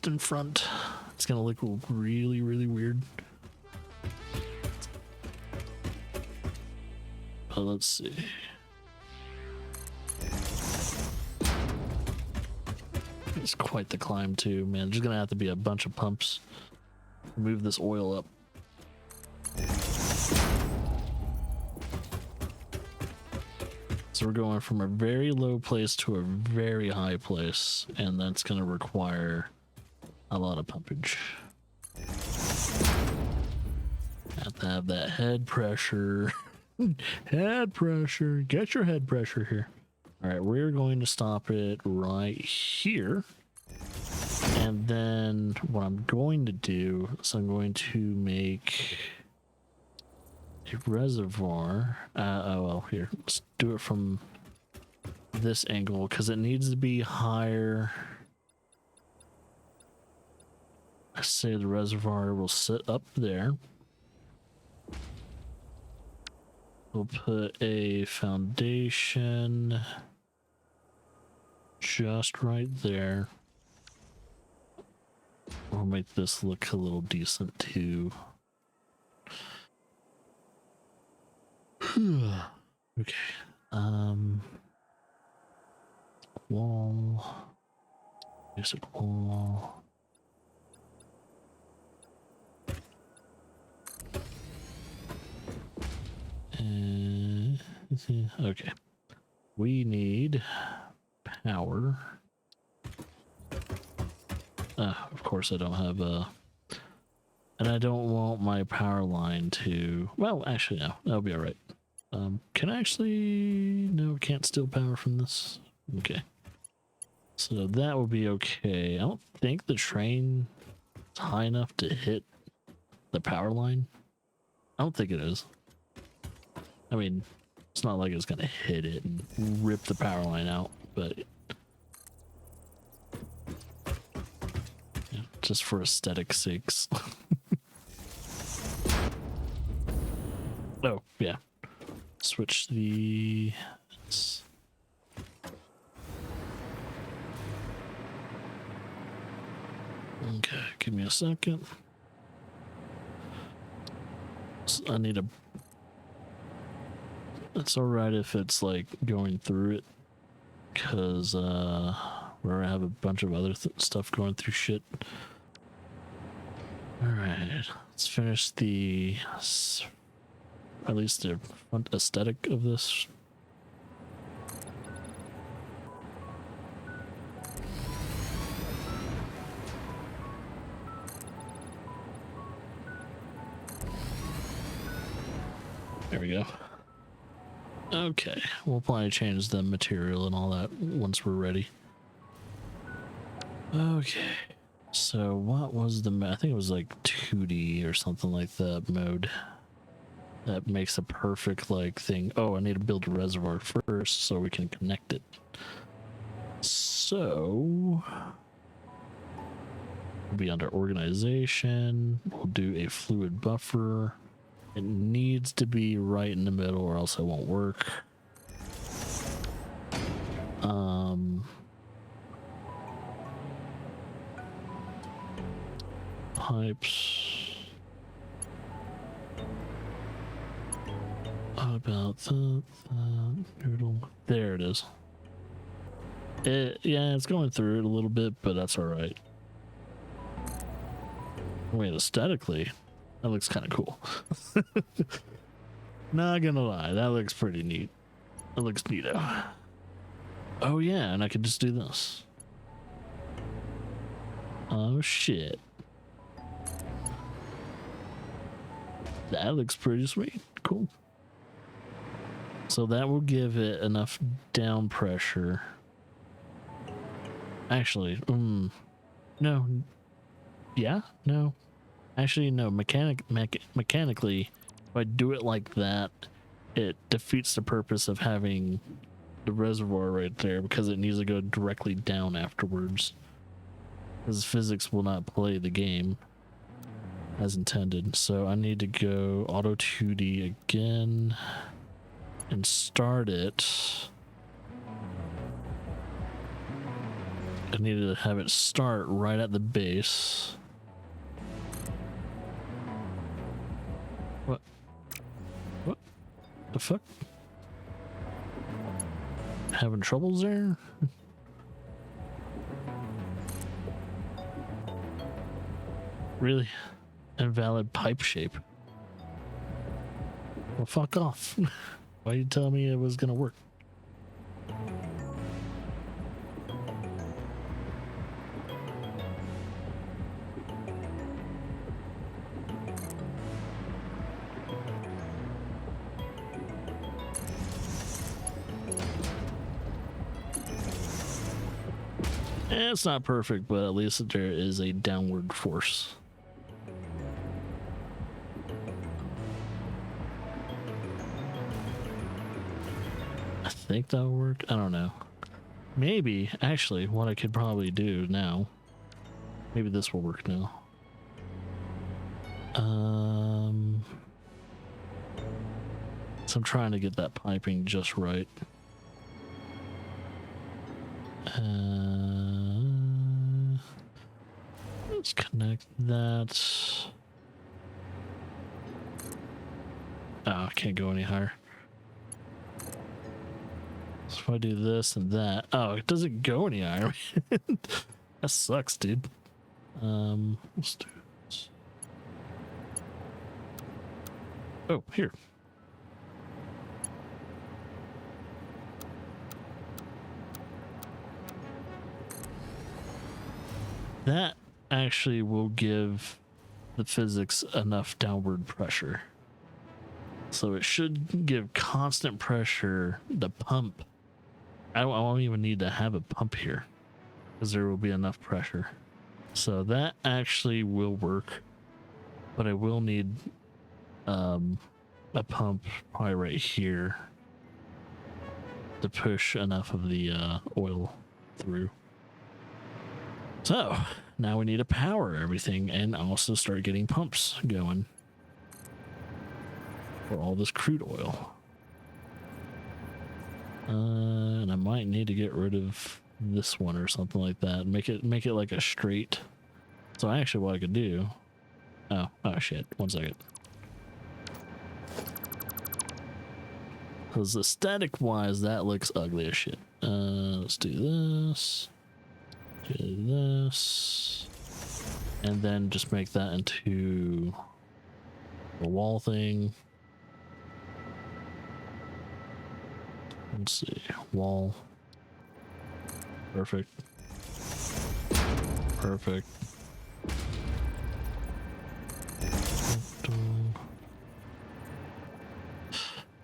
in front. It's gonna look really weird. But let's see. It's quite the climb too, man. There's gonna have to be a bunch of pumps. Move this oil up. So we're going from a very low place to a very high place, and that's going to require a lot of pumpage. Have to have that head pressure. Head pressure. Get your head pressure here. All right, we're going to stop it right here. And then what I'm going to do is I'm going to make a reservoir. Oh well, here, let's do it from this angle because it needs to be higher. I say the reservoir will sit up there. We'll put a foundation just right there. We'll make this look a little decent too. Okay. Wall. Basic wall. Okay. We need power. Of course I don't have a... And I don't want my power line to... Well, actually, no. That'll be alright. Can I actually... No, can't steal power from this. Okay. So that will be okay. I don't think the train is high enough to hit the power line. I don't think it is. I mean, it's not like it's gonna hit it and rip the power line out, but... Yeah, just for aesthetic sakes. Oh, yeah. Switch the... Okay, give me a second. I need a... It's alright if it's like going through it, because where I have a bunch of other stuff going through shit. Alright, let's finish the... At least the front aesthetic of this. There we go. Okay, we'll probably change the material and all that once we're ready. Okay, so what was the... I think it was like 2D or something like that mode. That makes a perfect like thing. Oh, I need to build a reservoir first so we can connect it. So we'll be under organization. We'll do a fluid buffer. It needs to be right in the middle or else it won't work. Pipes. How about the noodle? There it is. Yeah, it's going through it a little bit, but that's all right. Wait, aesthetically, that looks kind of cool. Not gonna lie, that looks pretty neat. That looks neato. Oh yeah, and I could just do this. Oh shit. That looks pretty sweet. Cool. So that will give it enough down pressure. Actually, no. Yeah, no. Actually, no. Mechanically, if I do it like that, it defeats the purpose of having the reservoir right there because it needs to go directly down afterwards. Because physics will not play the game as intended. So I need to go auto 2D again and start it. I need to have it start right at the base. What? What the fuck? Having troubles there? Really? Invalid pipe shape. Well, fuck off. Why you tell me it was gonna work? It's not perfect, but at least there is a downward force. I think that'll work. I don't know. Maybe, actually, what I could probably do now. Maybe this will work now. So I'm trying to get that piping just right. Let's connect that. Oh, I can't go any higher. So if I do this and that, oh, it doesn't go any higher. That sucks, dude. Let's do this. Oh, here. That actually will give the physics enough downward pressure. So it should give constant pressure. The pump, I won't even need to have a pump here because there will be enough pressure. So that actually will work, but I will need a pump probably right here to push enough of the oil through. So now we need to power everything and also start getting pumps going for all this crude oil. And I might need to get rid of this one or something like that. Make it like a straight. So actually what I could do. Oh shit. 1 second. Because aesthetic wise, that looks ugly as shit. Let's do this. Do this. And then just make that into a wall thing. Let's see. Wall. Perfect. Perfect.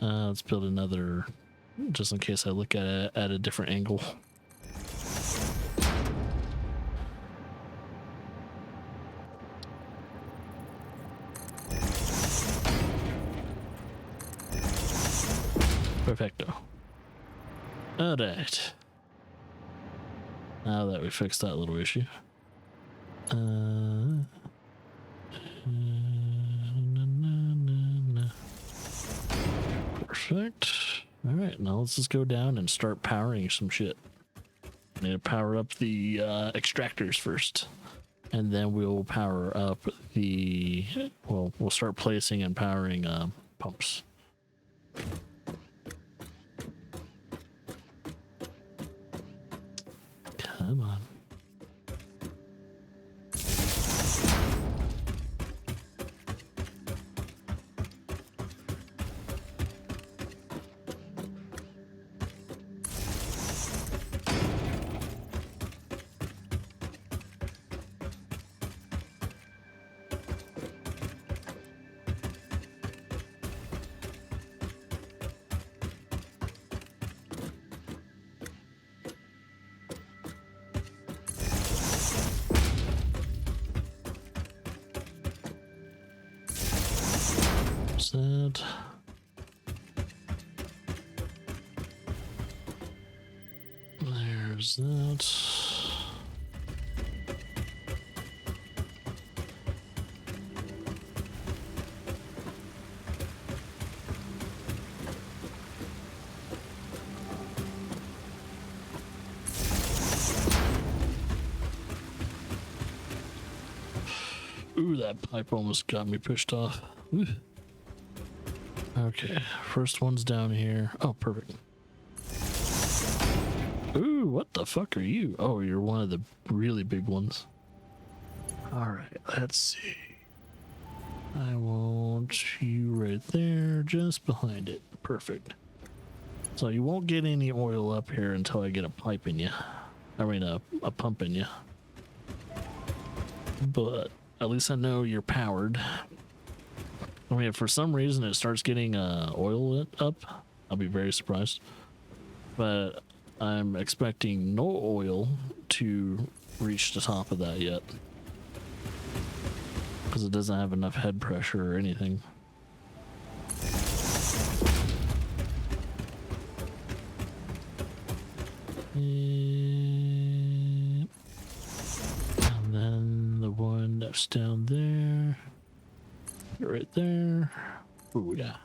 Let's build another, just in case I look at it at a different angle. Perfecto. Alright. Now that we fixed that little issue. Perfect. Alright, now let's just go down and start powering some shit. I need to power up the extractors first. And then we'll power up the... Well, we'll start placing and powering pumps. Come on. That. There's that. Ooh, that pipe almost got me pushed off. Ooh. Okay, first one's down here. Oh, perfect. Ooh, what the fuck are you? Oh, you're one of the really big ones. Alright, let's see. I want you right there, just behind it. Perfect. So you won't get any oil up here until I get a pipe in you. I mean, a pump in you. But at least I know you're powered. I mean, if for some reason it starts getting oil up, I'll be very surprised. But I'm expecting no oil to reach the top of that yet. Because it doesn't have enough head pressure or anything. And then the one that's down there. Right there. Ooh, yeah.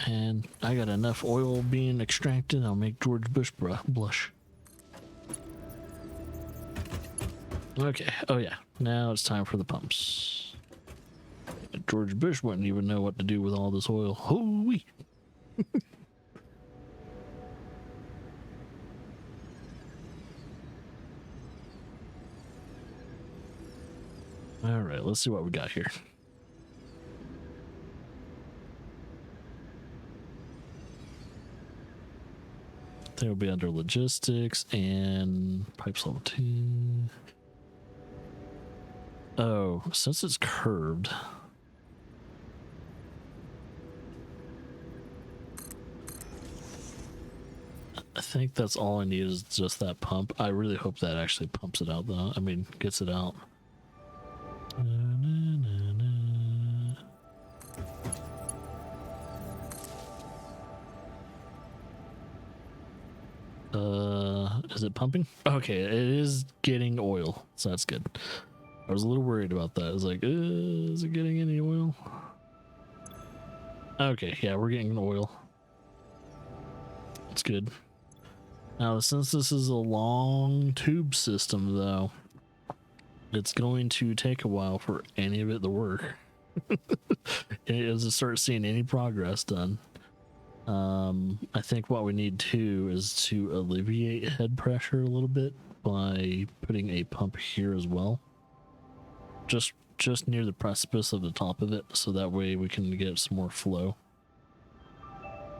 And I got enough oil being extracted, I'll make George Bush blush. Okay, oh yeah, now it's time for the pumps. George Bush wouldn't even know what to do with all this oil. Holy. All right, let's see what we got here. They'll be under logistics and pipes level 2. Oh, since it's curved, I think that's all I need is just that pump. I really hope that actually pumps it out though. I mean, gets it out. Is it pumping? Okay, it is getting oil, so that's good. I was a little worried about that. I was like, is it getting any oil? Okay, yeah, we're getting oil. It's good. Now, since this is a long tube system, though, it's going to take a while for any of it to work. As to start seeing any progress done. I think what we need too is to alleviate head pressure a little bit by putting a pump here as well. Just near the precipice of the top of it, so that way we can get some more flow.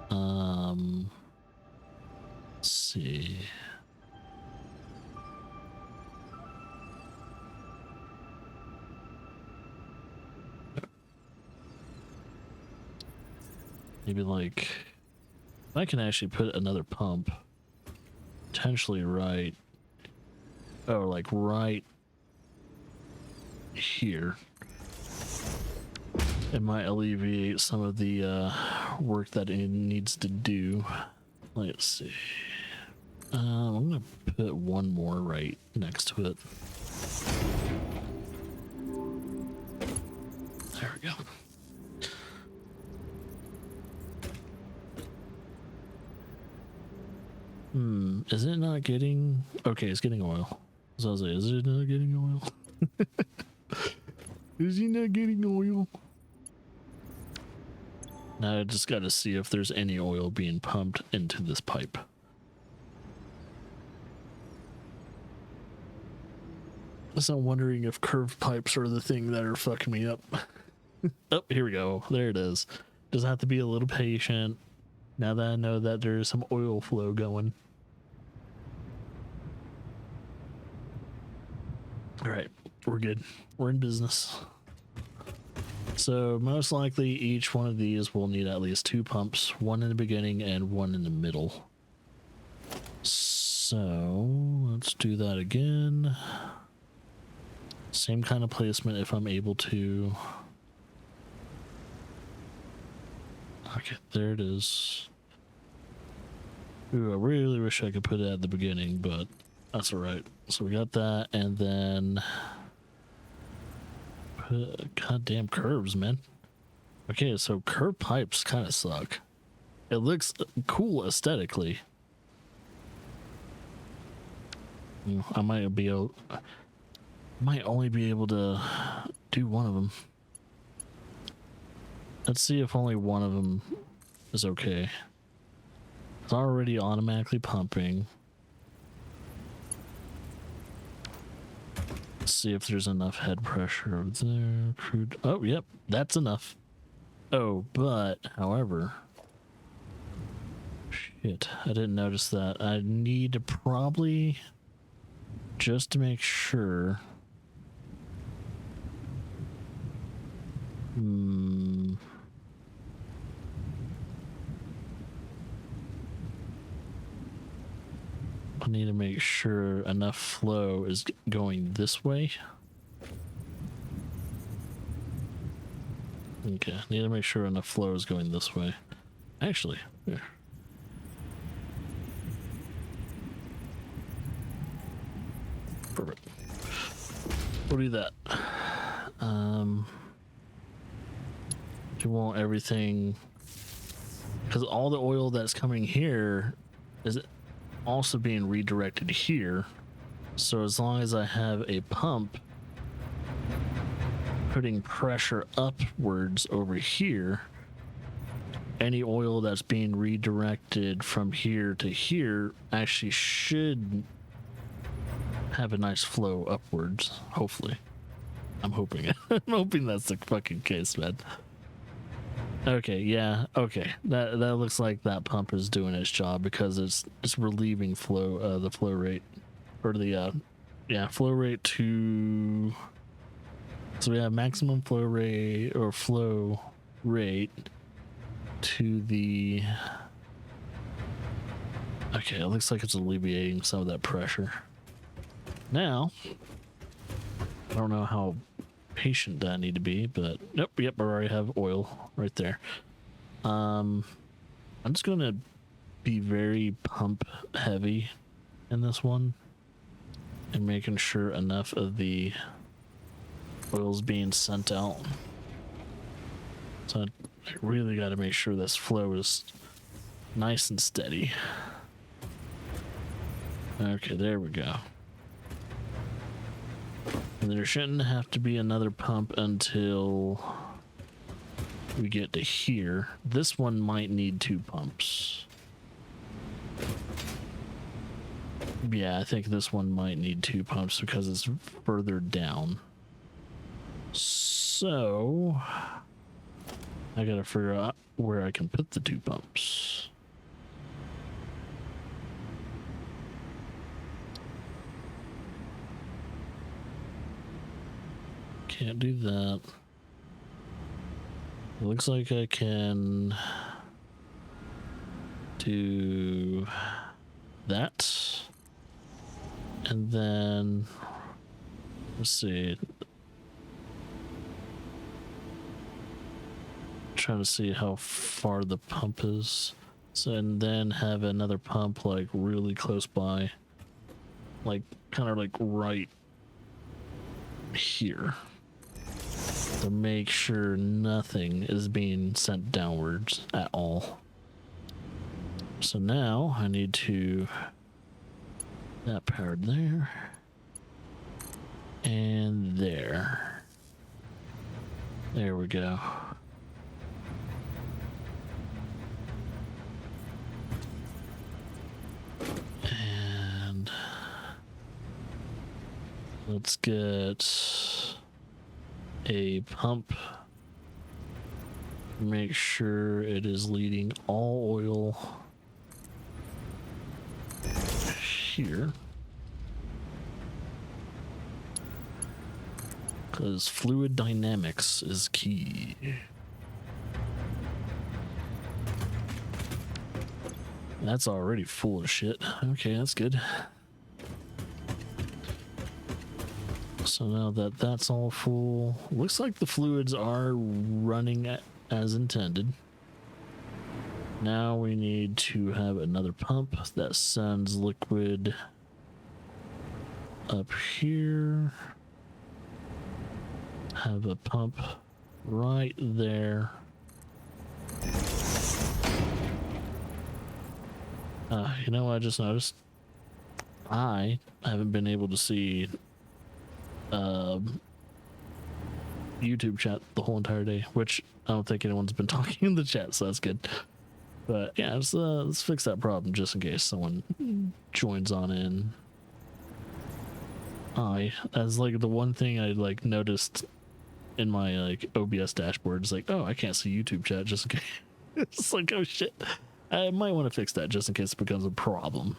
Let's see. Maybe like I can actually put another pump potentially right, oh, like right here. It might alleviate some of the work that it needs to do. Let's see. I'm gonna put one more right next to it. There we go. Is it not getting... Okay, it's getting oil. So I was like, is it not getting oil? Is he not getting oil? Now I just got to see if there's any oil being pumped into this pipe. So I'm wondering if curved pipes are the thing that are fucking me up. Oh, here we go. There it is. Just have to be a little patient. Now that I know that there's some oil flow going. All right, we're good. We're in business. So most likely each one of these will need at least 2 pumps, one in the beginning and one in the middle. So let's do that again. Same kind of placement if I'm able to. Okay, there it is. Ooh, I really wish I could put it at the beginning, but that's all right. So we got that, and then goddamn curves, man. Okay, so curved pipes kind of suck. It looks cool aesthetically. I might only be able to do one of them. Let's see if only one of them is okay. It's already automatically pumping. Let's see if there's enough head pressure over there. Crude. Oh, yep, that's enough. Oh, but, however... Shit, I didn't notice that. I need to probably... Just to make sure... I need to make sure enough flow is going this way. Okay, I need to make sure enough flow is going this way. Actually, here. Perfect. We'll do that. You want everything, because all the oil that's coming here is also being redirected here. So as long as I have a pump putting pressure upwards over here, any oil that's being redirected from here to here actually should have a nice flow upwards, hopefully. I'm hoping. I'm hoping that's the fucking case, man. Okay, yeah, okay. That looks like that pump is doing its job because it's relieving flow, the flow rate, or the flow rate to. So we have maximum flow rate or flow rate to the. Okay, it looks like it's alleviating some of that pressure. Now, I don't know how patient I need to be, but nope, yep, I already have oil right there. I'm just gonna be very pump heavy in this one and making sure enough of the oil's being sent out. So I really got to make sure this flow is nice and steady. Okay, there we go. And there shouldn't have to be another pump until we get to here. This one might need 2 pumps. Yeah, I think this one might need 2 pumps because it's further down. So I gotta figure out where I can put the 2 pumps. Can't do that. It looks like I can do that. And then, let's see. Trying to see how far the pump is. So, and then have another pump like really close by. Like, kind of like right here. To make sure nothing is being sent downwards at all. So now I need to that powered there and there. There we go. And let's get a pump. Make sure it is leading all oil here, because fluid dynamics is key. That's already full of shit. Okay, that's good. So now that that's all full, looks like the fluids are running as intended. Now we need to have another pump that sends liquid up here. Have a pump right there. You know what I just noticed? I haven't been able to see YouTube chat the whole entire day, which I don't think anyone's been talking in the chat, so that's good. But yeah, let's fix that problem just in case someone joins on in. As like the one thing I like noticed in my like OBS dashboard is like, oh, I can't see YouTube chat just in case. It's like, oh shit, I might want to fix that just in case it becomes a problem.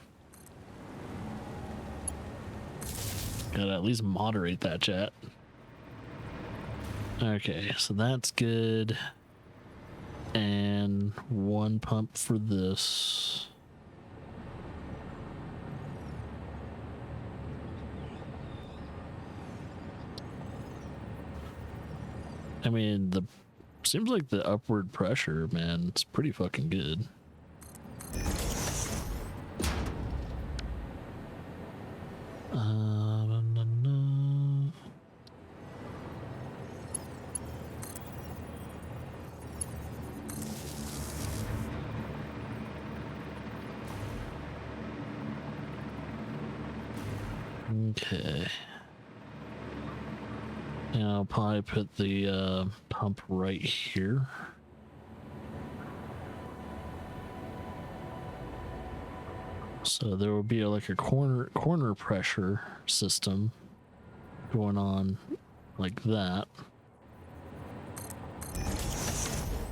Gotta at least moderate that chat. Okay, so that's good. And 1 pump for this. I mean, seems like the upward pressure, man, it's pretty fucking good. Okay. And I'll probably put the pump right here. So there will be like a corner pressure system going on like that.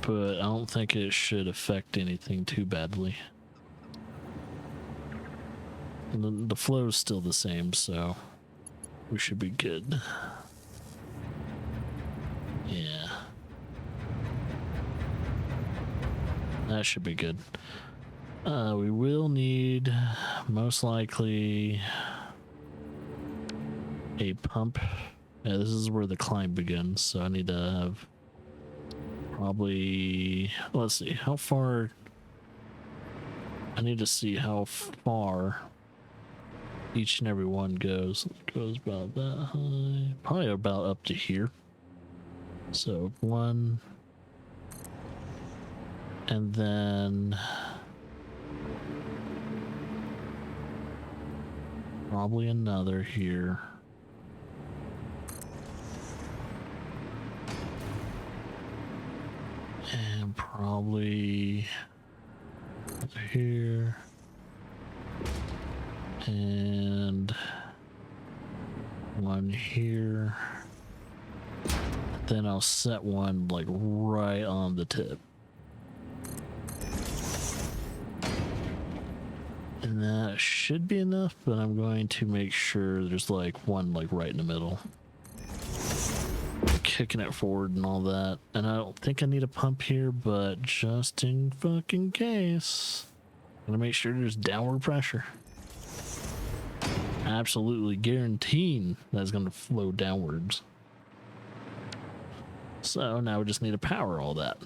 But I don't think it should affect anything too badly. And the flow is still the same, so we should be good. Yeah. That should be good. We will need, most likely, a pump. Yeah, this is where the climb begins, so I need to have probably, let's see, how far, I need to see how far each and every one goes. It goes about that high, probably about up to here. So one, and then probably another here. And probably here. And one here. Then I'll set one like right on the tip. And that should be enough, but I'm going to make sure there's like one like right in the middle. Kicking it forward and all that. And I don't think I need a pump here, but just in fucking case, I'm gonna make sure there's downward pressure. Absolutely guaranteeing that's gonna flow downwards. So now we just need to power all that.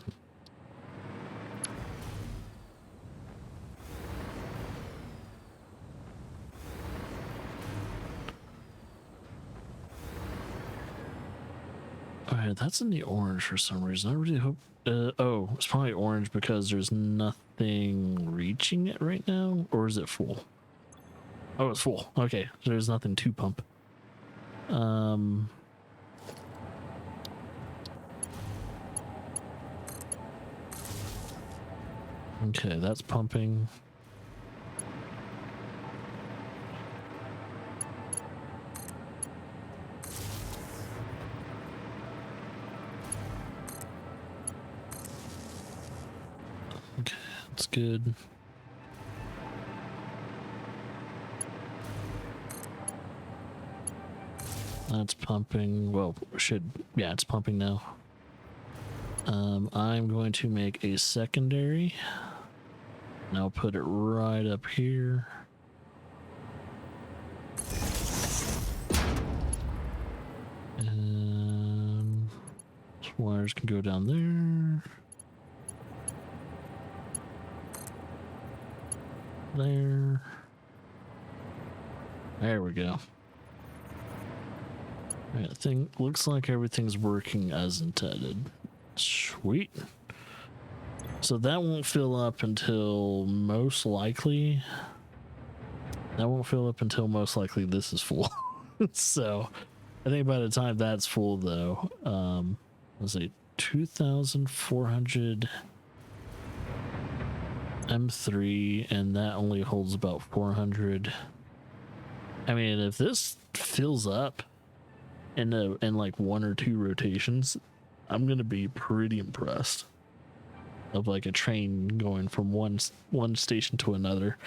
Alright, that's in the orange for some reason. I really hope... oh, it's probably orange because there's nothing reaching it right now. Or is it full? Oh, it's full. Okay, so there's nothing to pump. Okay, that's pumping. Okay, that's good. That's pumping. Well, yeah, it's pumping now. I'm going to make a secondary. And I'll put it right up here. And wires can go down there. There. There we go. Alright, looks like everything's working as intended. Sweet. So that won't fill up until most likely. That won't fill up until most likely this is full. So I think by the time that's full though, let's see, 2,400 M3, and that only holds about 400. I mean, if this fills up in like 1 or 2 rotations, I'm gonna be pretty impressed. Of like a train going from one station to another.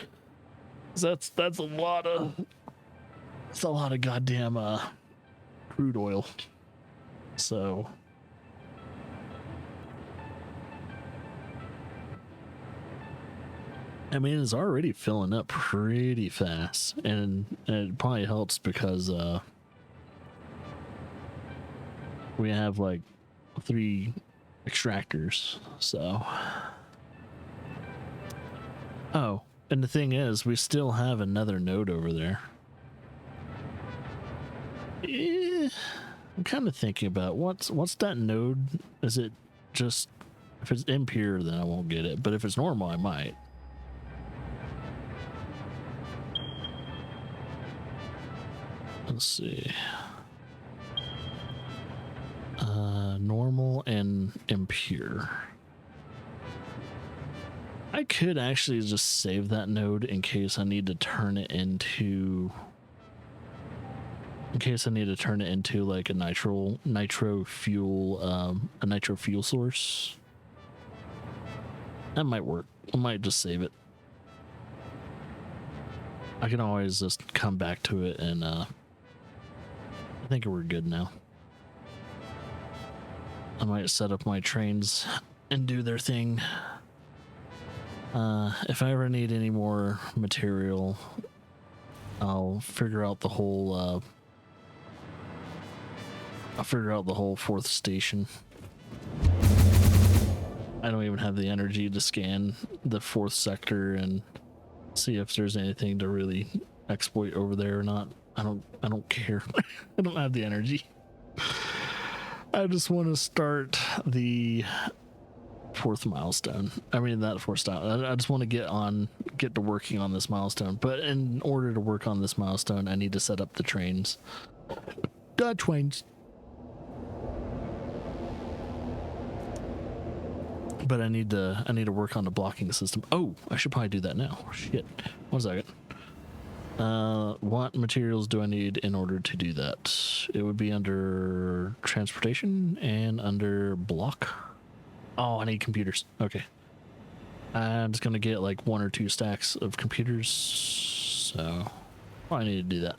That's a lot of goddamn crude oil. So I mean, it's already filling up pretty fast, and it probably helps because we have like 3 extractors. So oh, and the thing is, we still have another node over there. I'm kind of thinking about what's that node. Is it just, if it's impure then I won't get it, but if it's normal I might. Let's see. normal and impure. I could actually just save that node in case I need to turn it into like a nitro fuel source. That might work. I might just save it. I can always just come back to it, and I think we're good now. I might set up my trains and do their thing. If I ever need any more material, I'll figure out the whole fourth station. I don't even have the energy to scan the fourth sector and see if there's anything to really exploit over there or not. I don't care. I don't have the energy. I just want to start the fourth milestone. I mean, not fourth style. I just want to get to working on this milestone. But in order to work on this milestone, I need to set up the trains. The trains. But I need to work on the blocking system. Oh, I should probably do that now. Shit. 1 second. What materials do I need in order to do that? It would be under transportation and under block. Oh, I need computers. Okay. I'm just gonna get like 1 or 2 stacks of computers. So I need to do that.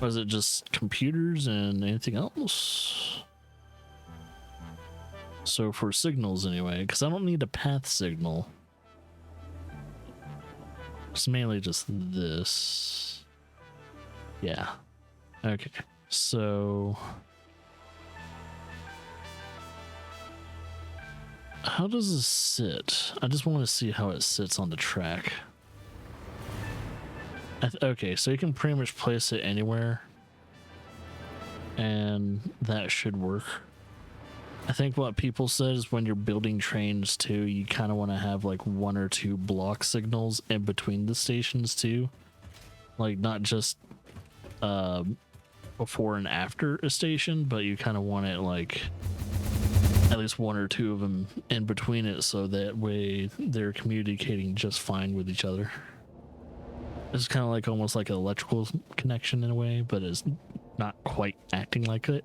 Was it just computers and anything else? So for signals anyway, because I don't need a path signal. It's mainly just this. Yeah. Okay. So how does this sit? I just want to see how it sits on the track. Okay, so you can pretty much place it anywhere, and that should work. I think what people said is when you're building trains too, you kind of want to have like 1 or 2 block signals in between the stations too. Like not just before and after a station, but you kind of want it like at least 1 or 2 of them in between it, so that way they're communicating just fine with each other. It's kind of like almost like an electrical connection in a way, but it's not quite acting like it.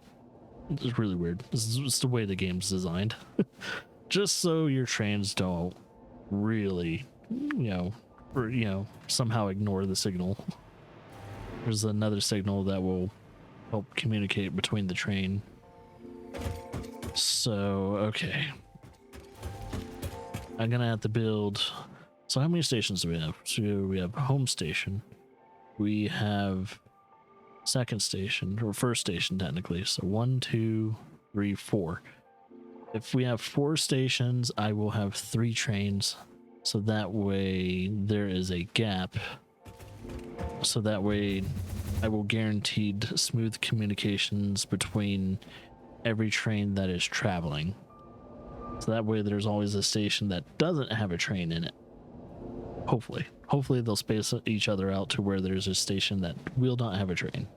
It's really weird. This is the way the game's designed. Just so your trains don't really, somehow ignore the signal. There's another signal that will help communicate between the train. So, okay. I'm gonna have to build... So how many stations do we have? So we have home station. We have second station, or first station technically. So 1, 2, 3, 4. If we have 4 stations, I will have 3 trains. So that way there is a gap. So that way I will guaranteed smooth communications between every train that is traveling. So that way there's always a station that doesn't have a train in it. Hopefully they'll space each other out to where there's a station that will not have a train.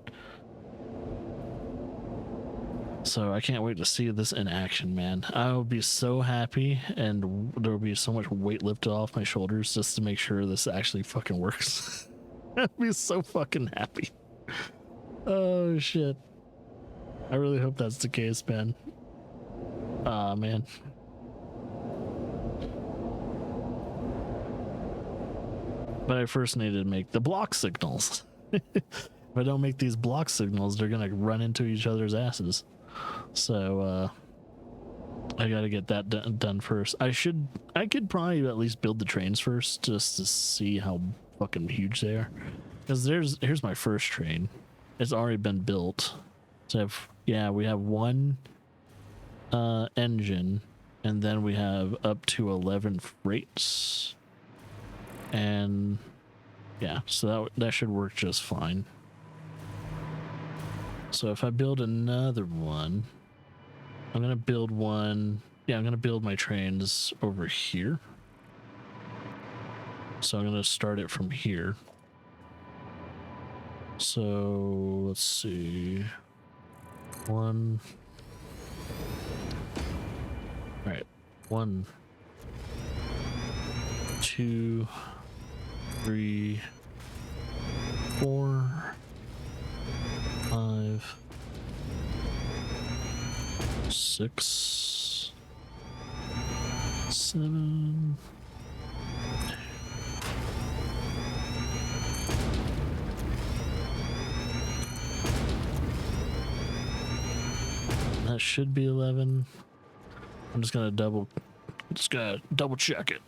So I can't wait to see this in action, man. I will be so happy, and there will be so much weight lifted off my shoulders just to make sure this actually fucking works. I'll be so fucking happy. Oh shit. I really hope that's the case, man. Ah, man. But I first needed to make the block signals. If I don't make these block signals, they're gonna run into each other's asses. So I gotta get that done first. I could probably at least build the trains first just to see how fucking huge they are. Because here's my first train. It's already been built. So we have 1 engine, and then we have up to 11 freights. And yeah, so that should work just fine. So if I build another one, I'm gonna build one. Yeah, I'm gonna build my trains over here. So I'm gonna start it from here. So let's see. One. All right. 1, 2, 3, 4, 5, 6, 7. That should be 11. I'm just gonna double check it.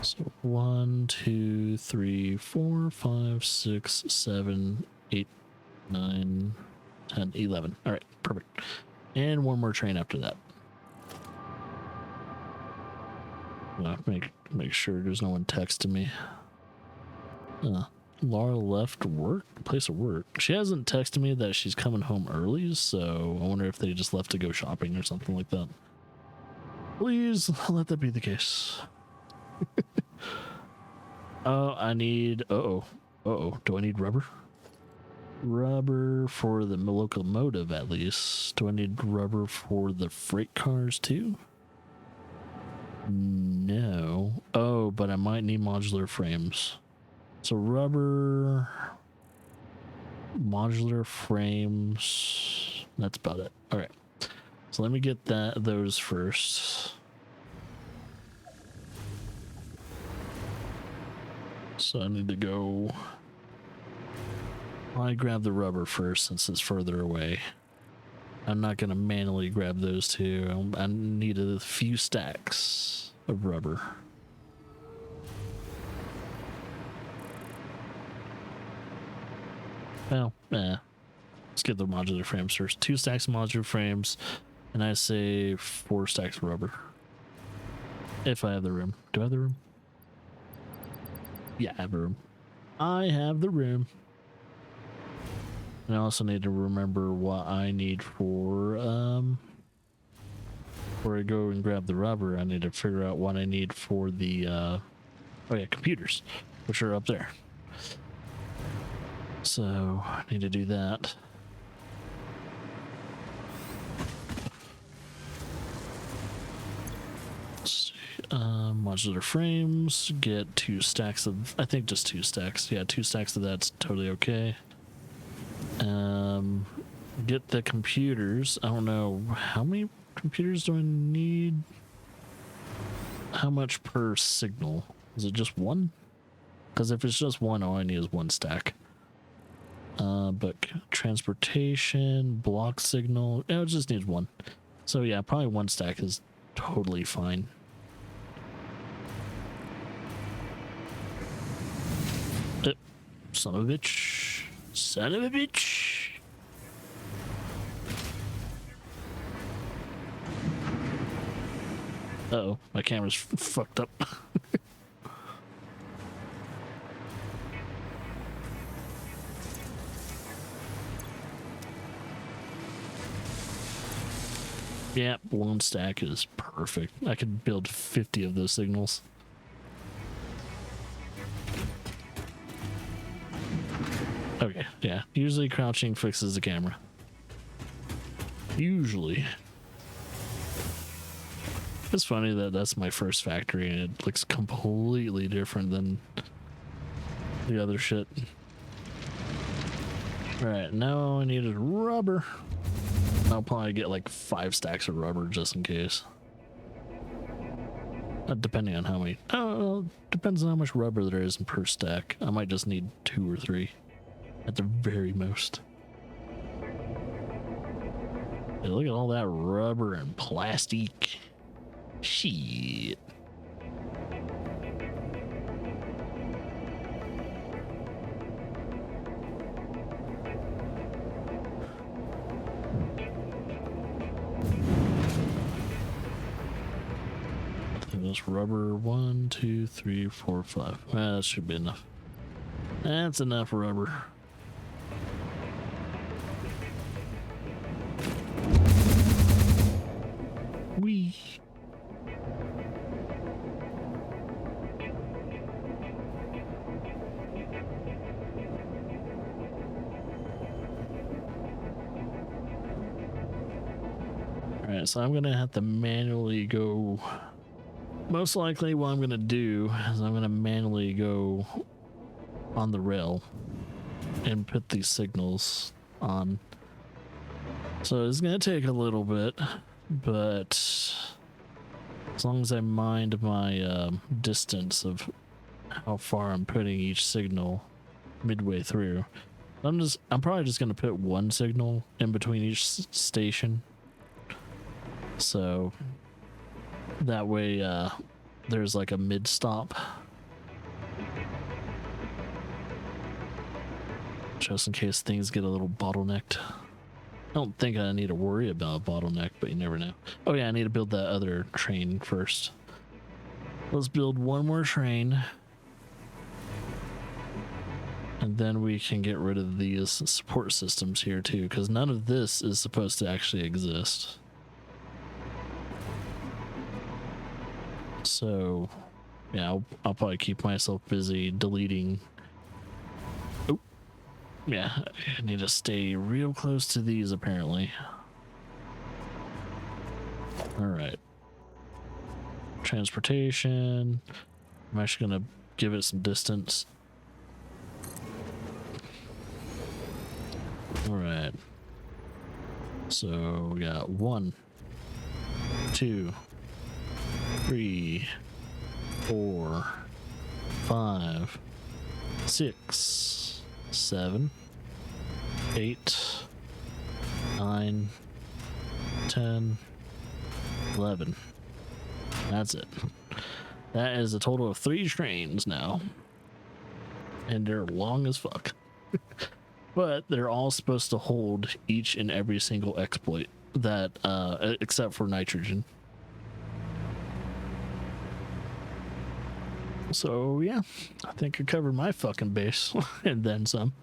So 1, 2, 3, 4, 5, 6, 7, 8, 9, 10, 11. All right, perfect. And one more train after that. Make sure there's no one texting me. Laura left place of work. She hasn't texted me that she's coming home early, so I wonder if they just left to go shopping or something like that. Please let that be the case. Oh, I need. Do I need rubber? Rubber for the locomotive, at least. Do I need rubber for the freight cars too? No. Oh, but I might need modular frames. So rubber, modular frames. That's about it. All right. So let me get those first. So I need to go. I grab the rubber first since it's further away. I'm not gonna manually grab those two. I need a few stacks of rubber. Well, let's get the modular frames first. 2 stacks of modular frames, and I say 4 stacks of rubber. If I have the room. Do I have the room? Yeah, I have the room. I have the room. And I also need to remember what I need for, before I go and grab the rubber, I need to figure out what I need for the, oh yeah, computers, which are up there. So I need to do that. Let's see. Modular frames, get 2 stacks of, I think just 2 stacks. Yeah, 2 stacks of that's totally okay. Get the computers. I don't know, how many computers do I need? How much per signal? Is it just 1? Because if it's just 1, all I need is 1 stack. But transportation, block signal, it just needs 1. So yeah, probably 1 stack is totally fine. Son of a bitch. Son of a bitch. Uh-oh, my camera's fucked up. Yeah, 1 stack is perfect. I could build 50 of those signals. Okay, yeah. Usually crouching fixes the camera. Usually. It's funny that that's my first factory and it looks completely different than the other shit. Alright, now all I need is rubber. I'll probably get like 5 stacks of rubber just in case. Depending on how many. Oh, depends on how much rubber there is per stack. I might just need 2 or 3 at the very most. Hey, look at all that rubber and plastic. Shit. This rubber 1, 2, 3, 4, 5. Well, that should be enough. That's enough rubber. Whee. Alright, so I'm gonna have to manually go. Most likely what I'm gonna do is I'm gonna manually go on the rail and put these signals on. So it's gonna take a little bit, but as long as I mind my distance of how far I'm putting each signal midway through, I'm probably just gonna put one signal in between each station. So that way there's like a mid stop, just in case things get a little bottlenecked. I don't think I need to worry about a bottleneck, but you never know. Oh yeah, I need to build that other train first. Let's build one more train, and then we can get rid of these support systems here too, because none of this is supposed to actually exist. So yeah, I'll probably keep myself busy deleting. Oh yeah, I need to stay real close to these apparently. All right, transportation. I'm actually gonna give it some distance. All right, so we got 1, 2, 3, 4, 5, 6, 7, 8, 9, 10, 11. That's it. That is a total of 3 trains now, and they're long as fuck. But they're all supposed to hold each and every single exploit that except for nitrogen. So yeah, I think I covered my fucking base and then some.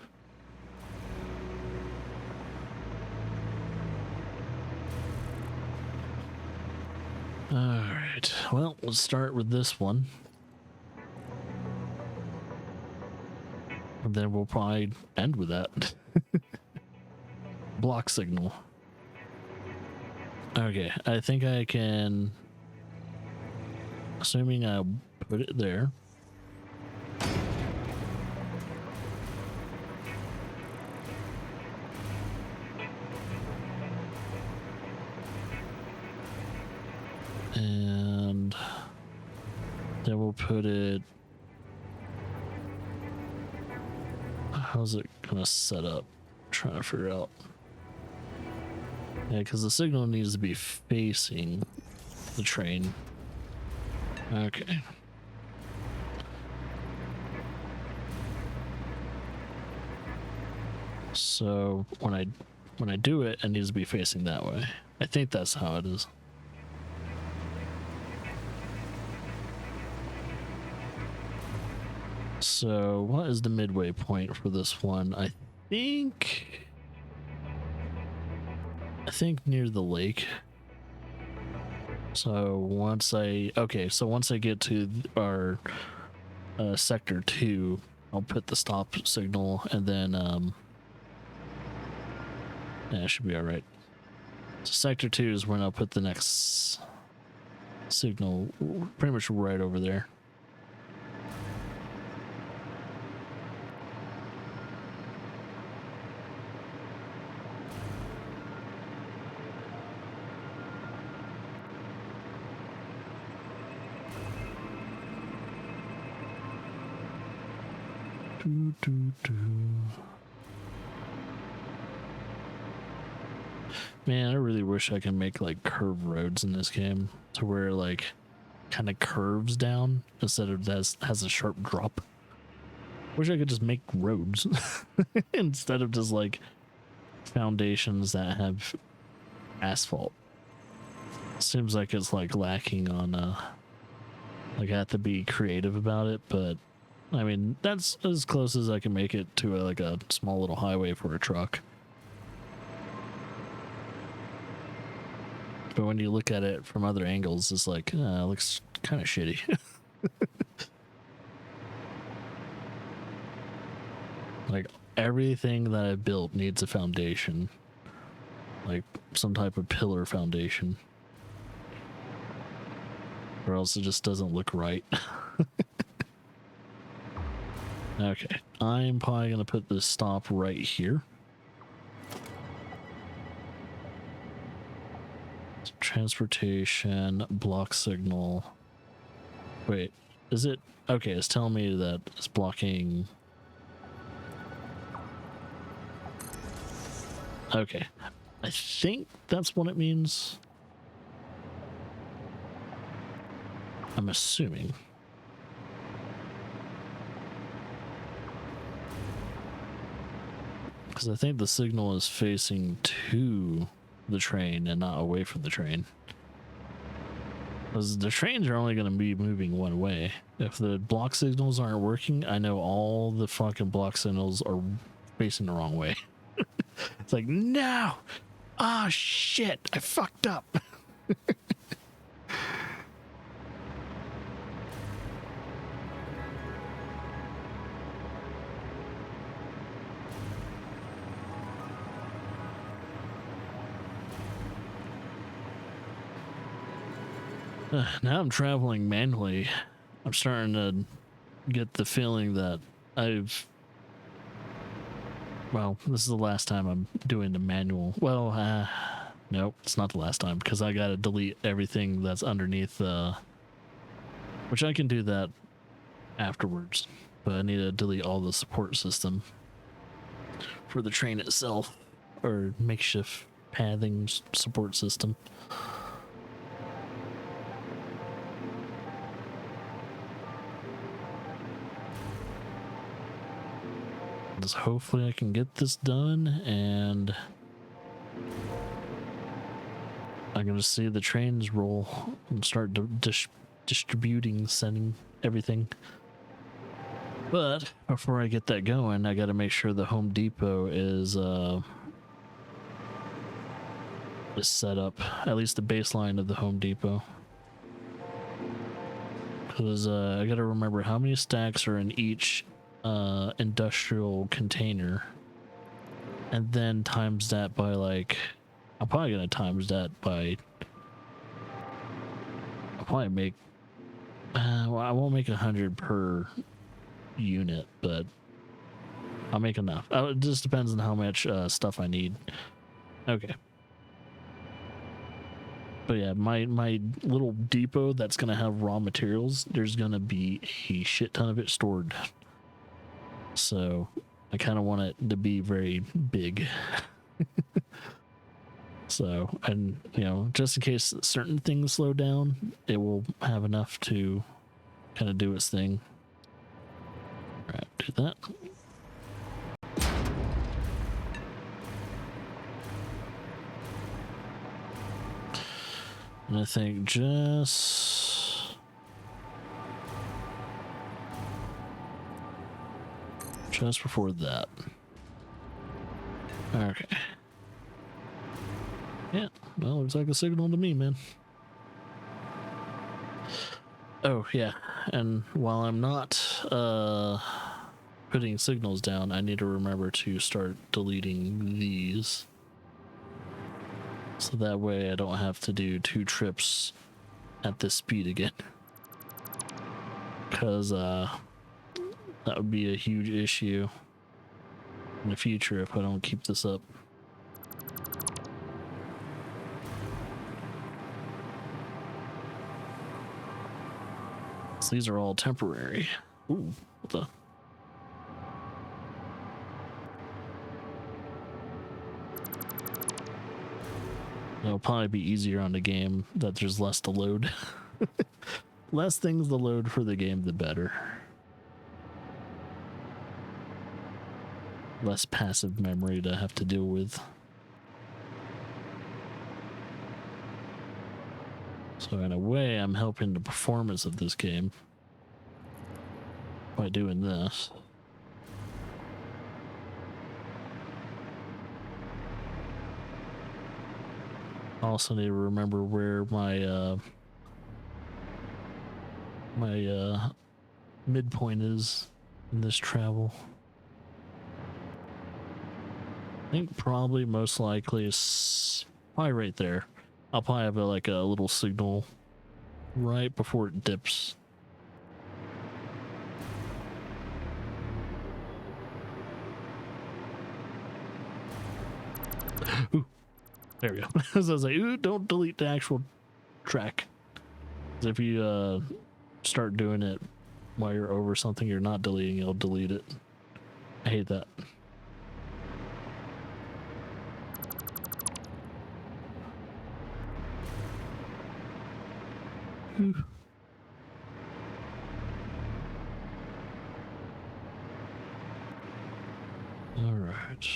All right, well, let's start with this one. And then we'll probably end with that. Block signal. Okay, I think I can, assuming I put it there. And then we'll put it, how's it gonna set up? I'm trying to figure out. Yeah, because the signal needs to be facing the train. Okay. So when I do it, it needs to be facing that way. I think that's how it is. So what is the midway point for this one? I think near the lake. So once I get to our sector 2, I'll put the stop signal, and then yeah, it should be all right. So sector 2 is when I'll put the next signal, pretty much right over there. Man, I really wish I could make like curved roads in this game to where like kind of curves down instead of has a sharp drop. Wish I could just make roads instead of just like foundations that have asphalt. Seems like it's like lacking on like I have to be creative about it, but I mean that's as close as I can make it to like a small little highway for a truck. But when you look at it from other angles, it's like, it looks kind of shitty. Like everything that I built needs a foundation. like some type of pillar foundation, or else it just doesn't look right. Okay, I'm probably gonna put this stop right here. Transportation, block signal. Wait, is it? Okay, it's telling me that it's blocking. Okay, I think that's what it means. I'm assuming. Because I think the signal is facing to the train and not away from the train. Because the trains are only going to be moving one way. If the block signals aren't working, I know all the fucking block signals are facing the wrong way. It's like, no! Ah, oh, shit! I fucked up! Now I'm traveling manually. I'm starting to get the feeling that well, this is the last time I'm doing the manual. Well, nope, it's not the last time, because I gotta delete everything that's underneath, which I can do that afterwards, but I need to delete all the support system for the train itself, or makeshift pathing support system. Just hopefully I can get this done, and I'm gonna see the trains roll and start distributing, sending everything. But before I get that going, I gotta make sure the Home Depot is set up, at least the baseline of the Home Depot. Because I gotta remember how many stacks are in each industrial container, and then times that by, like, I'm probably gonna times that by, I'll probably make well, I won't make 100 per unit, but I'll make enough. It just depends on how much stuff I need. Okay, but yeah, my little depot that's gonna have raw materials, there's gonna be a shit ton of it stored. So I kind of want it to be very big. So, and you know, just in case certain things slow down, it will have enough to kind of do its thing. All right, do that. And I think just before that. Okay. Yeah, well, looks like a signal to me, man. Oh, yeah, and while I'm not putting signals down, I need to remember to start deleting these. So that way I don't have to do 2 trips at this speed again. Because that would be a huge issue in the future if I don't keep this up. So these are all temporary. Ooh, what the? It'll probably be easier on the game that there's less to load. Less things to load for the game, the better. Less passive memory to have to deal with. So in a way, I'm helping the performance of this game by doing this. I also need to remember where my midpoint is in this travel. I think probably most likely is probably right there. I'll probably have like a little signal right before it dips. Ooh, there we go. So I was like, ooh, don't delete the actual track. 'Cause if you start doing it while you're over something you're not deleting, it'll delete it. I hate that. Ooh. All right.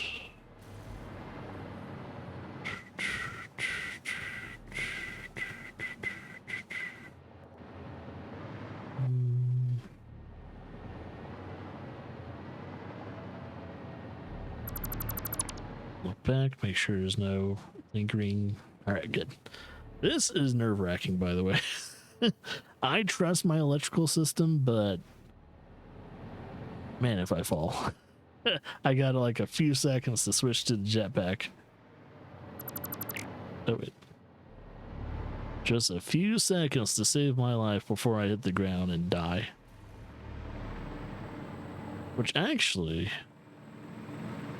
Look back, make sure there's no lingering. All right, good. This is nerve-wracking, by the way. I trust my electrical system, but man, if I fall, I got like a few seconds to switch to the jetpack. Oh wait. Just a few seconds to save my life before I hit the ground and die. Which actually,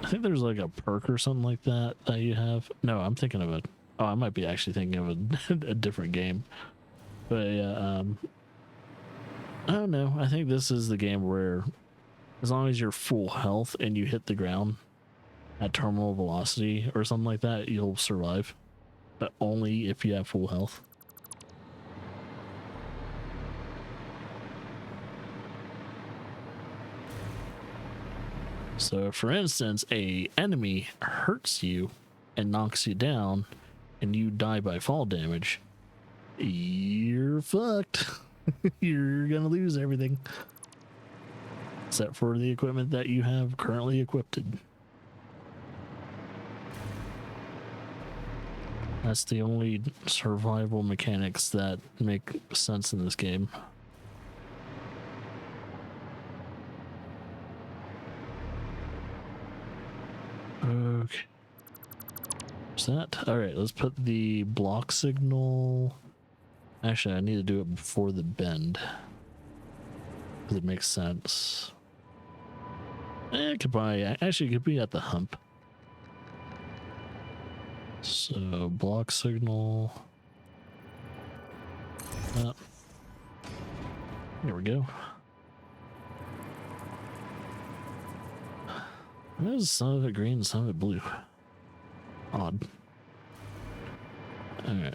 I think there's like a perk or something like that that you have. No, I'm thinking of oh, I might be actually thinking of a different game. But yeah, I don't know. I think this is the game where as long as you're full health and you hit the ground at terminal velocity or something like that, you'll survive. But only if you have full health. So for instance, a enemy hurts you and knocks you down and you die by fall damage, you're fucked. You're gonna lose everything except for the equipment that you have currently equipped. That's the only survival mechanics that make sense in this game. Okay. What's that? Alright, let's put the block signal. Actually, I need to do it before the bend, because it makes sense. It could probably, actually, it could be at the hump. So, block signal. There we go. Why is some of it green and some of it blue? Odd. Alright.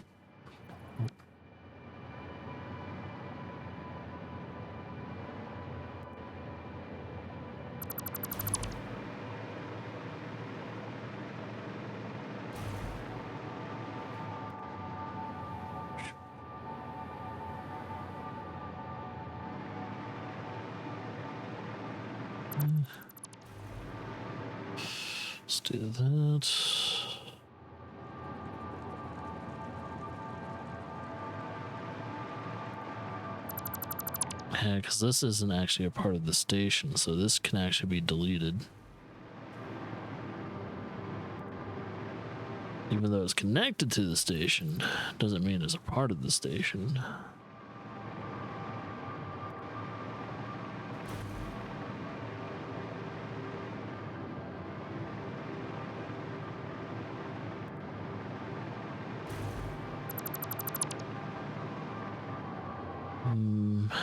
Let's do that. Yeah, because this isn't actually a part of the station, so this can actually be deleted. Even though it's connected to the station, doesn't mean it's a part of the station.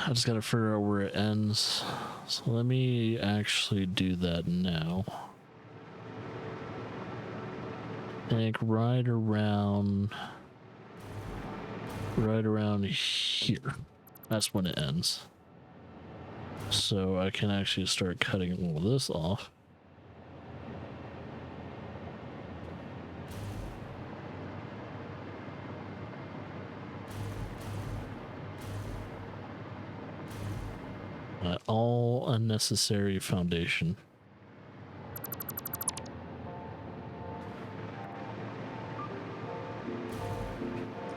I just gotta figure out where it ends. So let me actually do that now. I think right around here. That's when it ends. So I can actually start cutting all this off. All unnecessary foundation.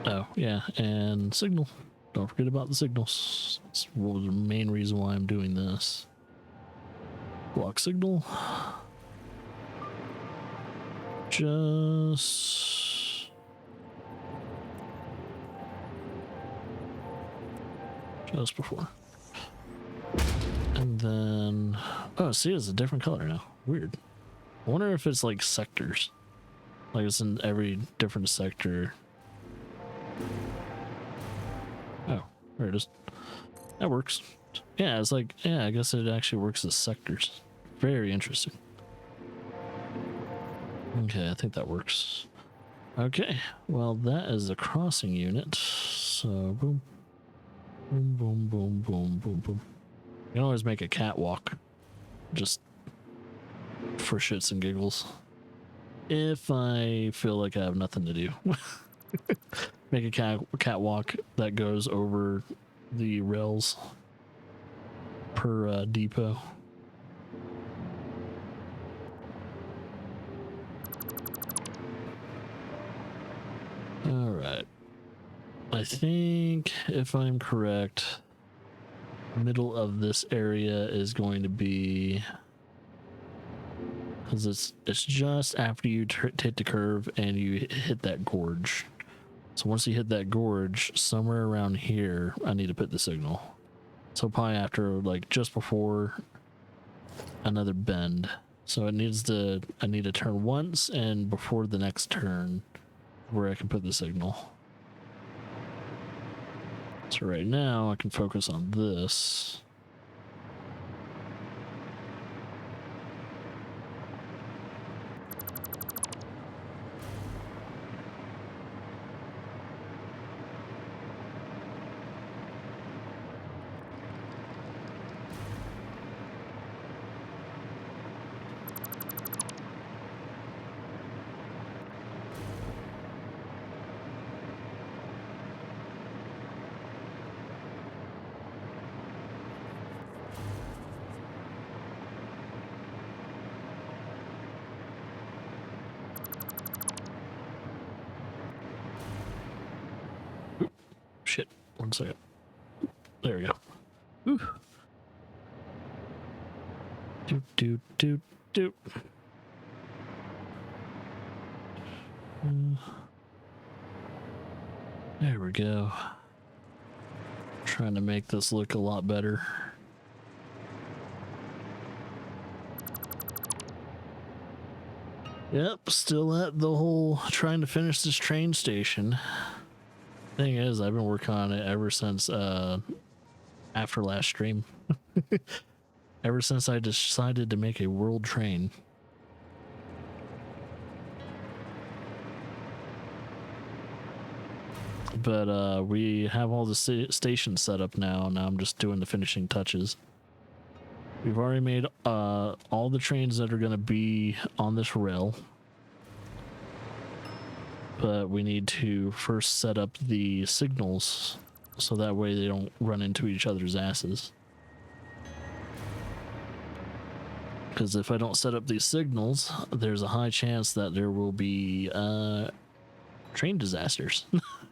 Oh, yeah, and signal. Don't forget about the signals. That's the main reason why I'm doing this. Block signal. just before. And then, oh, see, it's a different color now. Weird. I wonder if it's like sectors. Like it's in every different sector. Oh, there it is. That works. Yeah, it's like, yeah, I guess it actually works as sectors. Very interesting. Okay, I think that works. Okay, well, that is the crossing unit. So, boom. Boom, boom, boom, boom, boom, boom. You can always make a catwalk. Just for shits and giggles. If I feel like I have nothing to do. Make a catwalk that goes over the rails per depot. All right. I think if I'm correct, middle of this area is going to be, because it's just after you hit the curve and you hit that gorge. So once you hit that gorge, somewhere around here, I need to put the signal. So probably after, like, just before another bend. So I need to turn once, and before the next turn, where I can put the signal. So right now, I can focus on this. Oop, shit, 1 second. There we go. Ooh. Doot, doot, doot, doot. There we go. Trying to make this look a lot better. Yep, still at the whole trying to finish this train station. Thing is, I've been working on it ever since after last stream. Ever since I decided to make a world train. But we have all the stations set up now. Now I'm just doing the finishing touches. We've already made all the trains that are going to be on this rail. But we need to first set up the signals so that way they don't run into each other's asses. Because if I don't set up these signals, there's a high chance that there will be train disasters.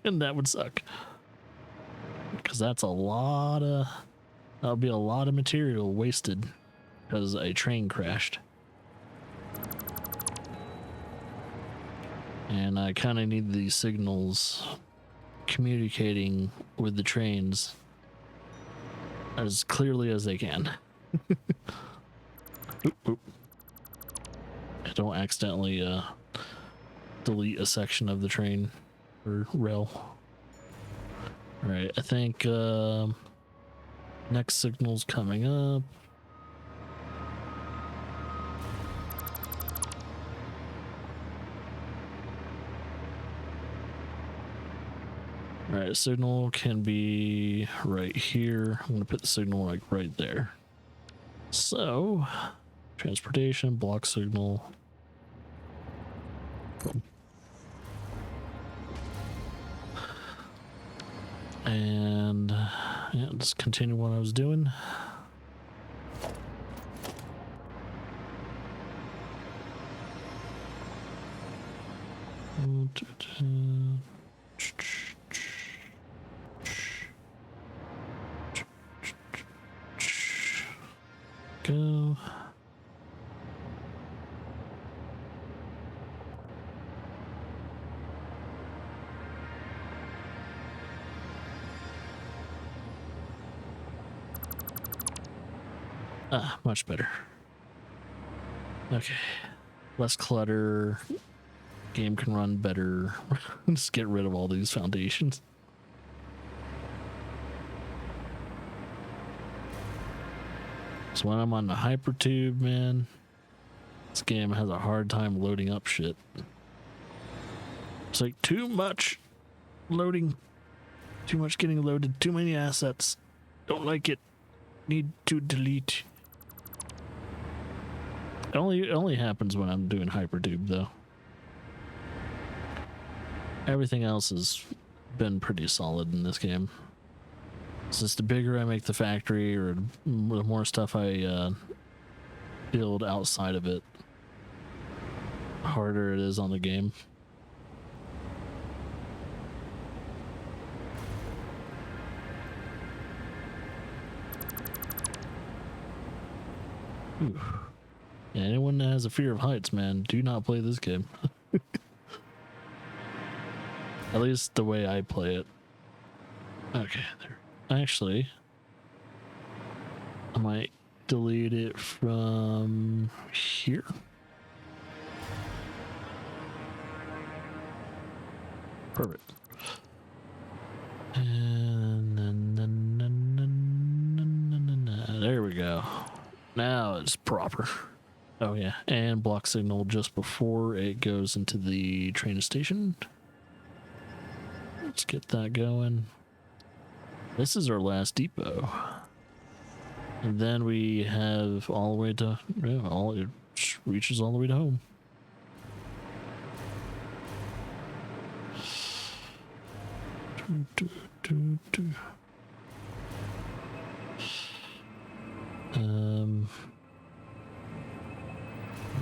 And that would suck. Because that's that'll be a lot of material wasted because a train crashed. And I kind of need these signals communicating with the trains as clearly as they can. Oop, oop. I don't accidentally delete a section of the train or rail. All right, I think next signal's coming up. All right, signal can be right here. I'm gonna put the signal like right there. So, transportation, block signal. Boom. And yeah, just continue what I was doing. Go. Ah, much better. Okay. Less clutter. Game can run better. Just get rid of all these foundations. So when I'm on the hypertube, man, this game has a hard time loading up shit. It's like too much loading, too much getting loaded, too many assets. Don't like it. Need to delete. It only happens when I'm doing hypertube though. Everything else has been pretty solid in this game. It's just the bigger I make the factory or the more stuff I build outside of it, the harder it is on the game. Ooh. Yeah, anyone that has a fear of heights, man, do not play this game. At least the way I play it. Okay, there. Actually, I might delete it from here. Perfect. And there we go. Now it's proper. Oh yeah, and block signal just before it goes into the train station. Let's get that going. This is our last depot. And then we have all the way to, yeah, it reaches all the way to home.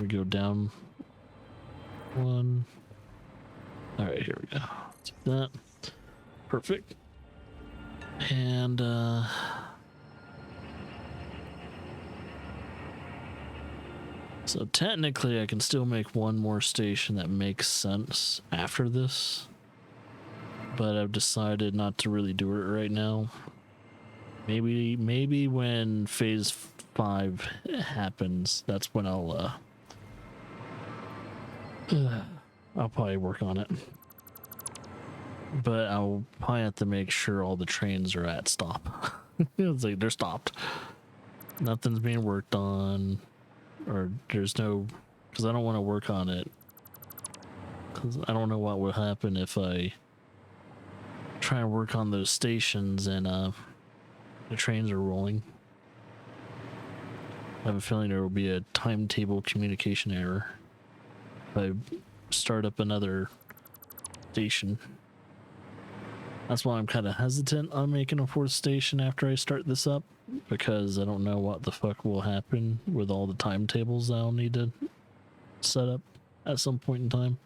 We go down one. All right, here we go. Let's do that. Perfect. And so technically I can still make one more station that makes sense after this, but I've decided not to really do it right now. Maybe when phase 5 happens, that's when I'll probably work on it. But I'll probably have to make sure all the trains are at stop. It's like they're stopped. Nothing's being worked on, or there's no, because I don't want to work on it. Because I don't know what will happen if I try and work on those stations and the trains are rolling. I have a feeling there will be a timetable communication error if I start up another station. That's why I'm kind of hesitant on making a 4th station after I start this up, because I don't know what the fuck will happen with all the timetables I'll need to set up at some point in time.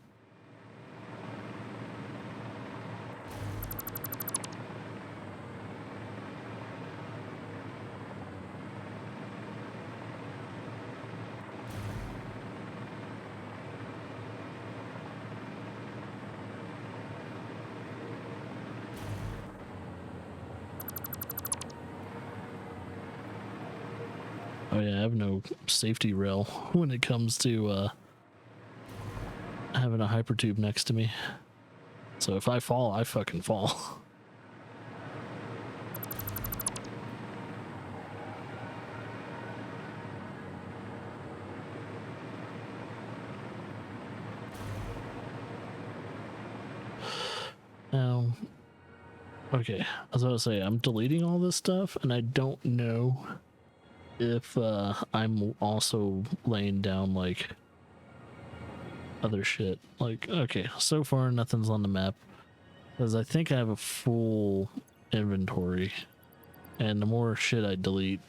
Oh yeah, I have no safety rail when it comes to having a hypertube next to me. So if I fall, I fucking fall. Now, okay, I was about to say, I'm deleting all this stuff, and I don't know if I'm also laying down like other shit. Like, okay, so far nothing's on the map, because I think I have a full inventory, and the more shit I delete.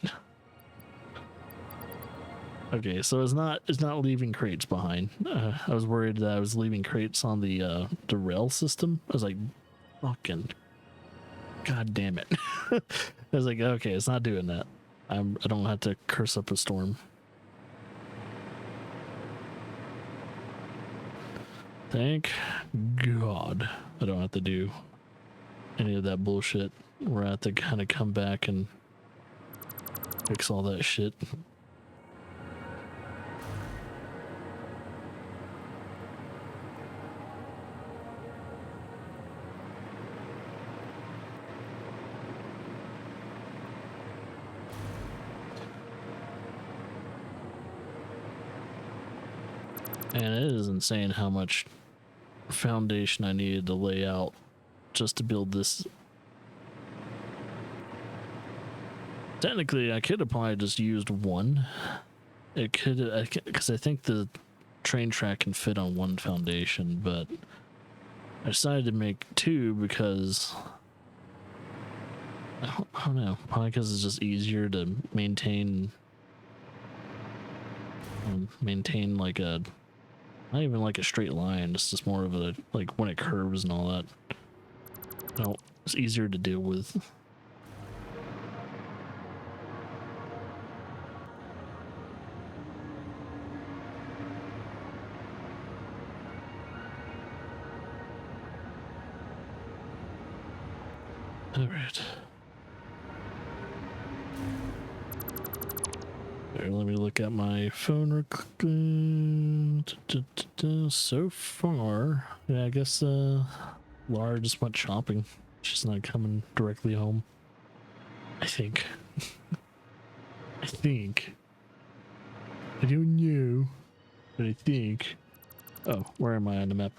Okay, so it's not leaving crates behind. I was worried that I was leaving crates on the rail system. I was like, fucking god damn it. I was like, okay, it's not doing that. I don't have to curse up a storm. Thank God I don't have to do any of that bullshit where I have to kind of come back and fix all that shit. And it is insane how much foundation I needed to lay out just to build this. Technically, I could have probably just used one. It could, because I think the train track can fit on one foundation, but I decided to make two because I don't know, probably because it's just easier to maintain like a, not even like a straight line, it's just more of a, like when it curves and all that. No, it's easier to deal with. All right. There, let me look at my phone. So far, yeah, I guess Laura just went shopping. She's not coming directly home. I think. I think. I don't know, but I think. Oh, where am I on the map?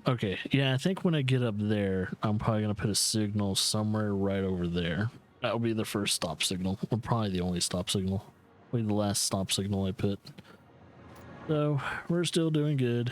Okay, yeah, I think when I get up there, I'm probably gonna put a signal somewhere right over there. That'll be the first stop signal, or probably the only stop signal. Probably the last stop signal I put. So, we're still doing good.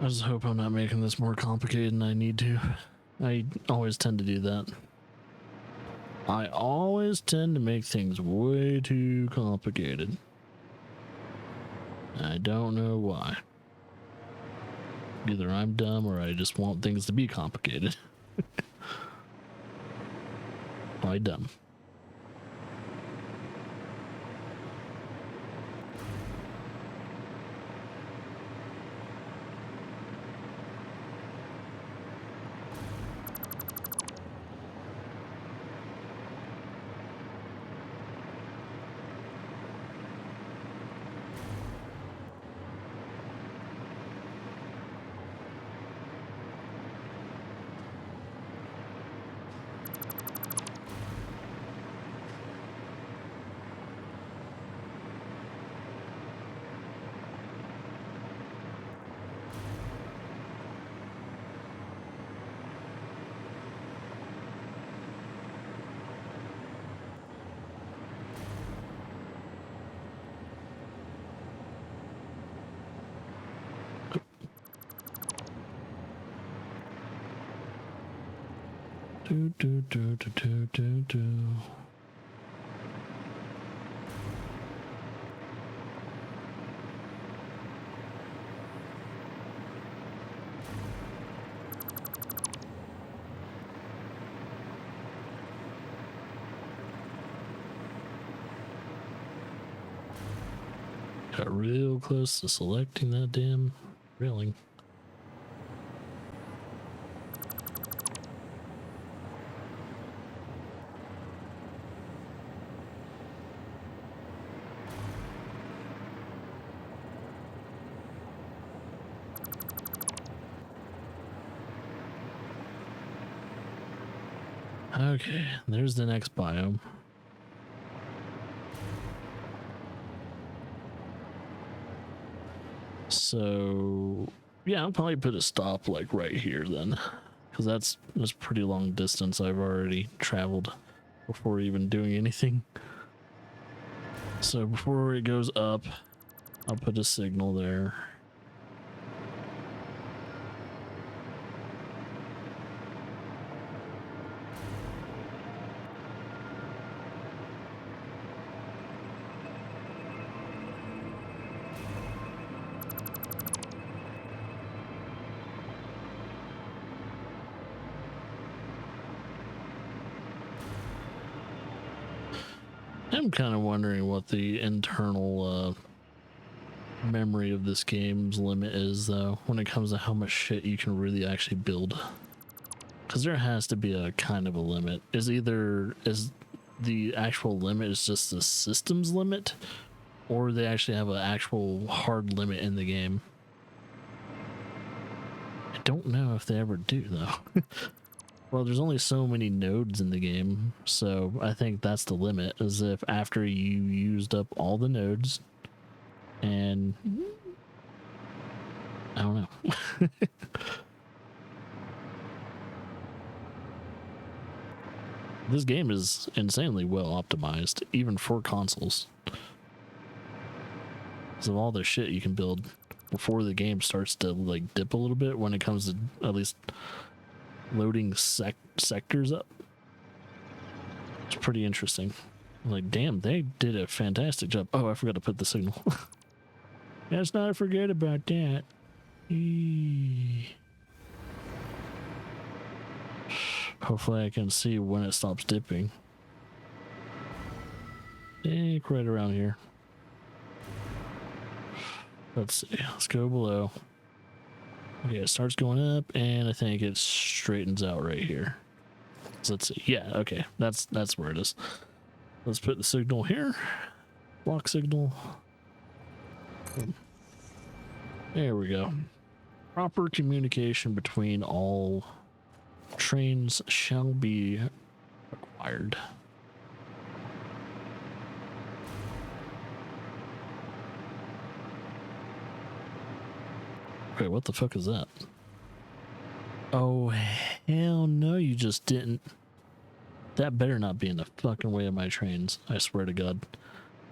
I just hope I'm not making this more complicated than I need to. I always tend to do that. I always tend to make things way too complicated. I don't know why. Either I'm dumb or I just want things to be complicated. Why dumb? Do. Got real close to selecting that damn railing. Okay, there's the next biome. So, yeah, I'll probably put a stop like right here then, because that's pretty long distance I've already traveled before even doing anything. So before it goes up, I'll put a signal there. I'm kind of wondering what the internal memory of this game's limit is, though, when it comes to how much shit you can really actually build. Because there has to be a kind of a limit. Is the actual limit is just the system's limit, or they actually have an actual hard limit in the game? I don't know if they ever do, though. Well, there's only so many nodes in the game, so I think that's the limit, is if after you used up all the nodes, and I don't know. This game is insanely well optimized, even for consoles. Because of all the shit you can build before the game starts to like dip a little bit when it comes to at least loading sectors up. It's pretty interesting. Like, damn, they did a fantastic job. Oh, I forgot to put the signal. Let's not forget about that. Hopefully I can see when it stops dipping. Right around here. Let's see. Let's go below. Okay, it starts going up, and I think it straightens out right here. So let's see. Yeah, okay. That's where it is. Let's put the signal here. Block signal. There we go. Proper communication between all trains shall be required. Wait, what the fuck is that? Oh, hell no, you just didn't. That better not be in the fucking way of my trains. I swear to God.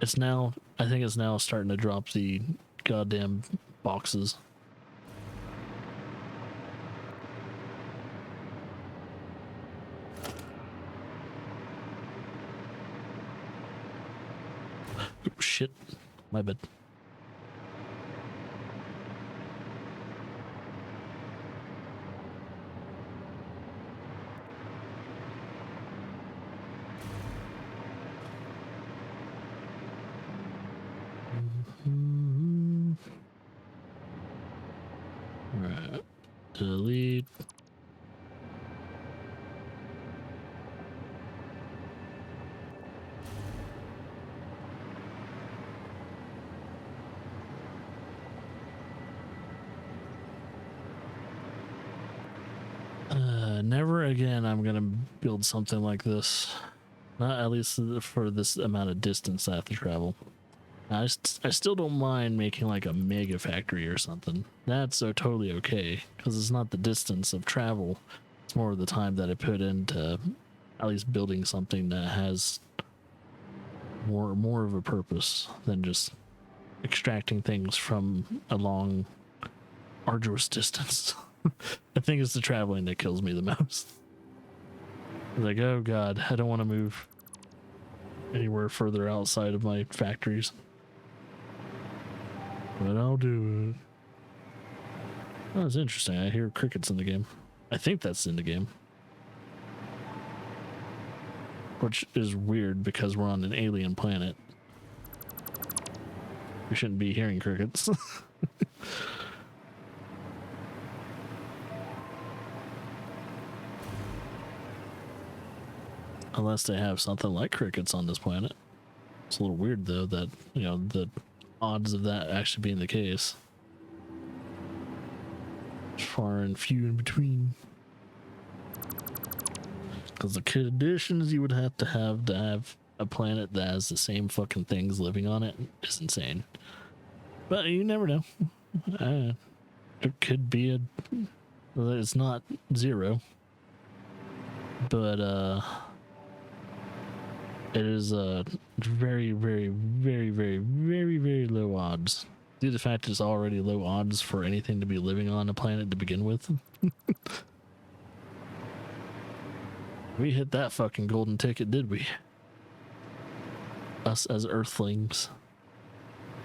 It's now, I think it's now starting to drop the goddamn boxes. Oh, shit. My bad. Alright. Delete. Never again I'm gonna build something like this. Not at least for this amount of distance I have to travel. I still don't mind making like a mega factory or something. That's totally okay, because it's not the distance of travel. It's more of the time that I put into at least building something that has more of a purpose than just extracting things from a long, arduous distance. I think it's the traveling that kills me the most. Like, oh god, I don't want to move anywhere further outside of my factories. But I'll do it. Oh, that's interesting. I hear crickets in the game. I think that's in the game. Which is weird because we're on an alien planet. We shouldn't be hearing crickets. Unless they have something like crickets on this planet. It's a little weird though that, you know, the odds of that actually being the case. Far and few in between. Because the conditions you would have to have a planet that has the same fucking things living on it is insane. But you never know. There could be a... It's not zero. But, it is very, very, very, very, very, very low odds. Due to the fact it's already low odds for anything to be living on a planet to begin with. We hit that fucking golden ticket, did we? Us as Earthlings.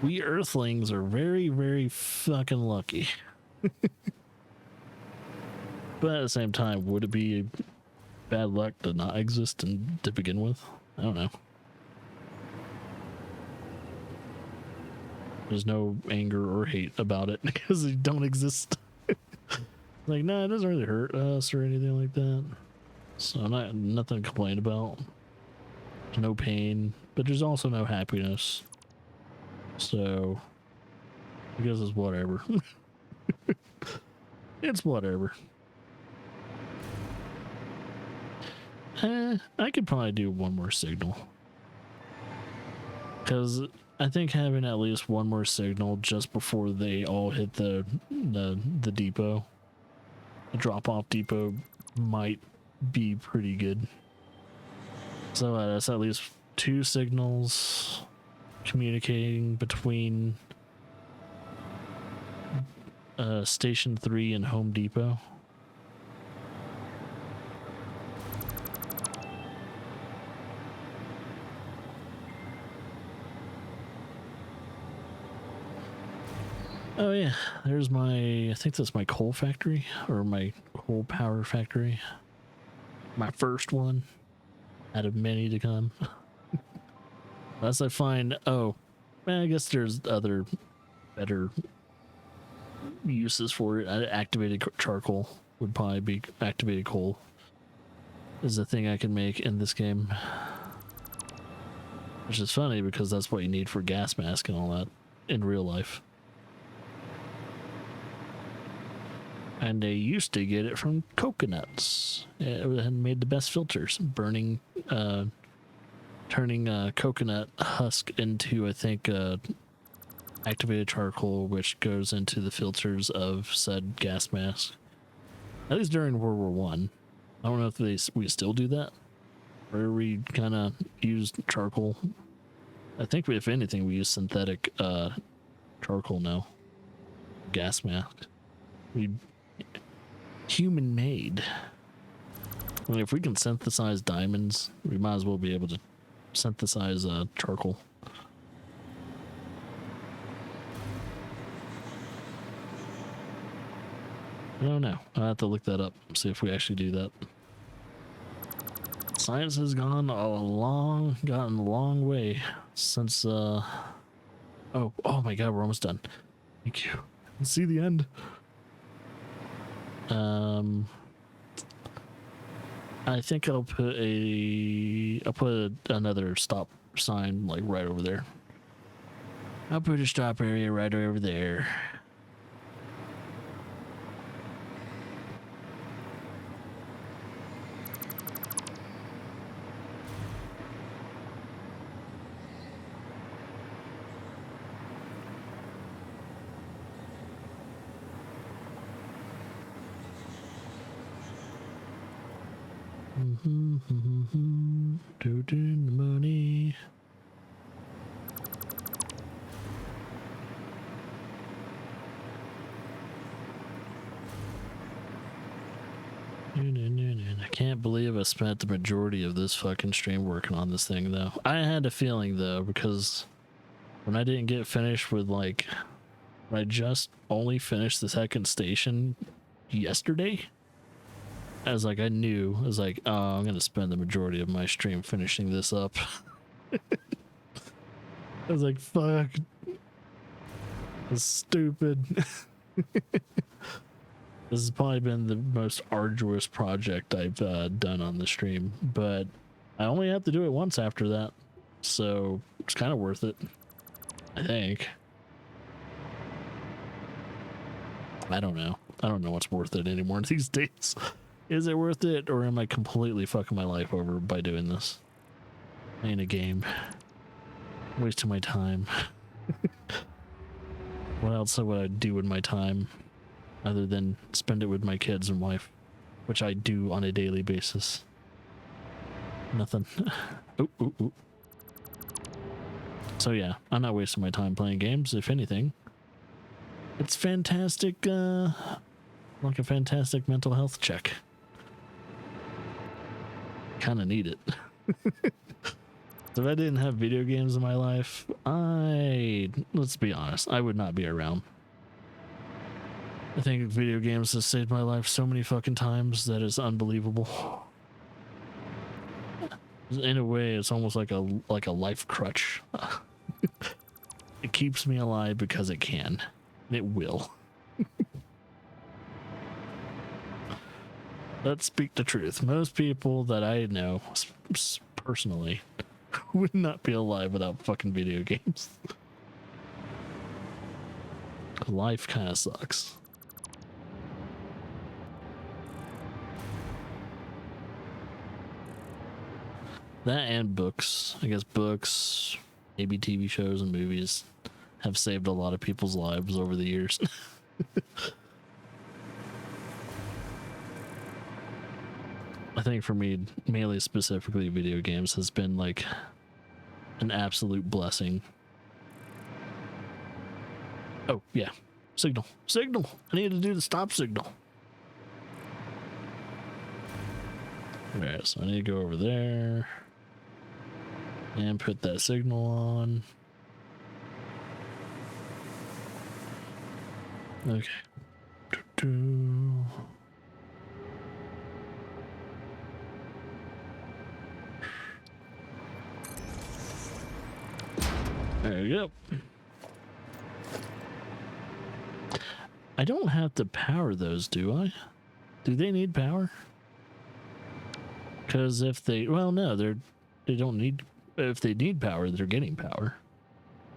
We Earthlings are very, very fucking lucky. But at the same time, would it be bad luck to not exist and to begin with? I don't know. There's no anger or hate about it because they don't exist. Like, nah, it doesn't really hurt us or anything like that. So nothing to complain about. There's no pain, but there's also no happiness. So I guess it's whatever. It's whatever. I could probably do one more signal. Because I think having at least one more signal just before they all hit the depot, the drop-off depot, might be pretty good. So that's at least 2 signals communicating between Station 3 and Home Depot. Oh yeah, there's my, I think that's my coal factory, or my coal power factory. My first one out of many to come. Unless I find, oh, I guess there's other better uses for it. Activated charcoal would probably be, activated coal is a thing I can make in this game. Which is funny because that's what you need for gas mask and all that in real life. And they used to get it from coconuts. It had made the best filters, burning, turning coconut husk into, I think, activated charcoal, which goes into the filters of said gas mask. At least during World War One. I don't know if we still do that, or we kind of use charcoal. I think if anything, we use synthetic charcoal now. Gas mask. We human made. I mean, if we can synthesize diamonds, we might as well be able to synthesize charcoal. I don't know. I'll have to look that up, see if we actually do that. Science has gotten a long way since oh my god, we're almost done. Thank you. Let's see the end. I think I'll put another stop sign like right over there. I'll put a stop area right over there. Doing the money. I can't believe I spent the majority of this fucking stream working on this thing, though. I had a feeling, though, because when I didn't get finished with, like, when I just only finished the second station yesterday, I was like, I was like, oh, I'm gonna spend the majority of my stream finishing this up. I was like, fuck. That's stupid. This has probably been the most arduous project I've done on the stream, but I only have to do it once after that, so it's kind of worth it, I think. I don't know. I don't know what's worth it anymore these days. Is it worth it, or am I completely fucking my life over by doing this? Playing a game. Wasting my time. What else would I do with my time other than spend it with my kids and wife, which I do on a daily basis? Nothing. Ooh. So yeah, I'm not wasting my time playing games. If anything, it's fantastic, like a fantastic mental health check. Kind of need it. So if I didn't have video games in my life, let's be honest, I would not be around. I think video games have saved my life so many fucking times that it's unbelievable. In a way, it's almost like a life crutch. It keeps me alive because it can. And it will. Let's speak the truth. Most people that I know personally would not be alive without fucking video games. Life kind of sucks. That and books. I guess books, maybe TV shows and movies have saved a lot of people's lives over the years. I think for me, mainly specifically video games has been like an absolute blessing. Oh, yeah. Signal. Signal! I need to do the stop signal. Alright, so I need to go over there and put that signal on. Okay. There you go. I don't have to power those, do I? Do they need power? Because if they, well, no, they don't need. If they need power, they're getting power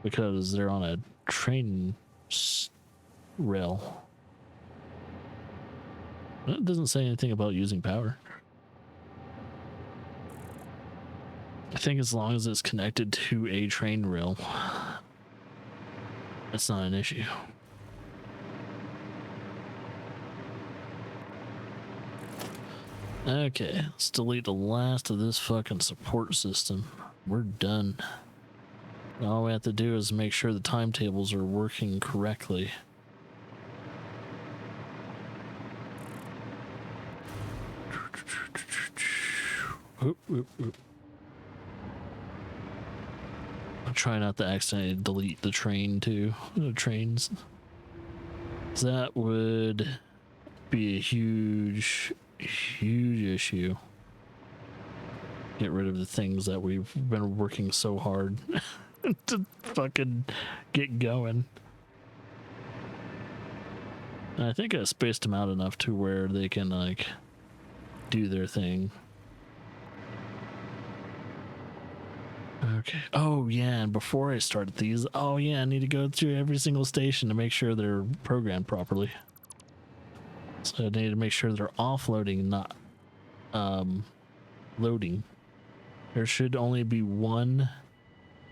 because they're on a train rail. It doesn't say anything about using power. I think as long as it's connected to a train rail, that's not an issue. Okay, let's delete the last of this fucking support system. We're done. All we have to do is make sure the timetables are working correctly. Oop, oop, oop. I'll try not to accidentally delete the train too. The trains. That would be a huge issue. Get rid of the things that we've been working so hard to fucking get going. I think I spaced them out enough to where they can like do their thing. Okay. Oh yeah, and before I start these, oh yeah, I need to go through every single station to make sure they're programmed properly. So I need to make sure they're offloading, not loading. There should only be one.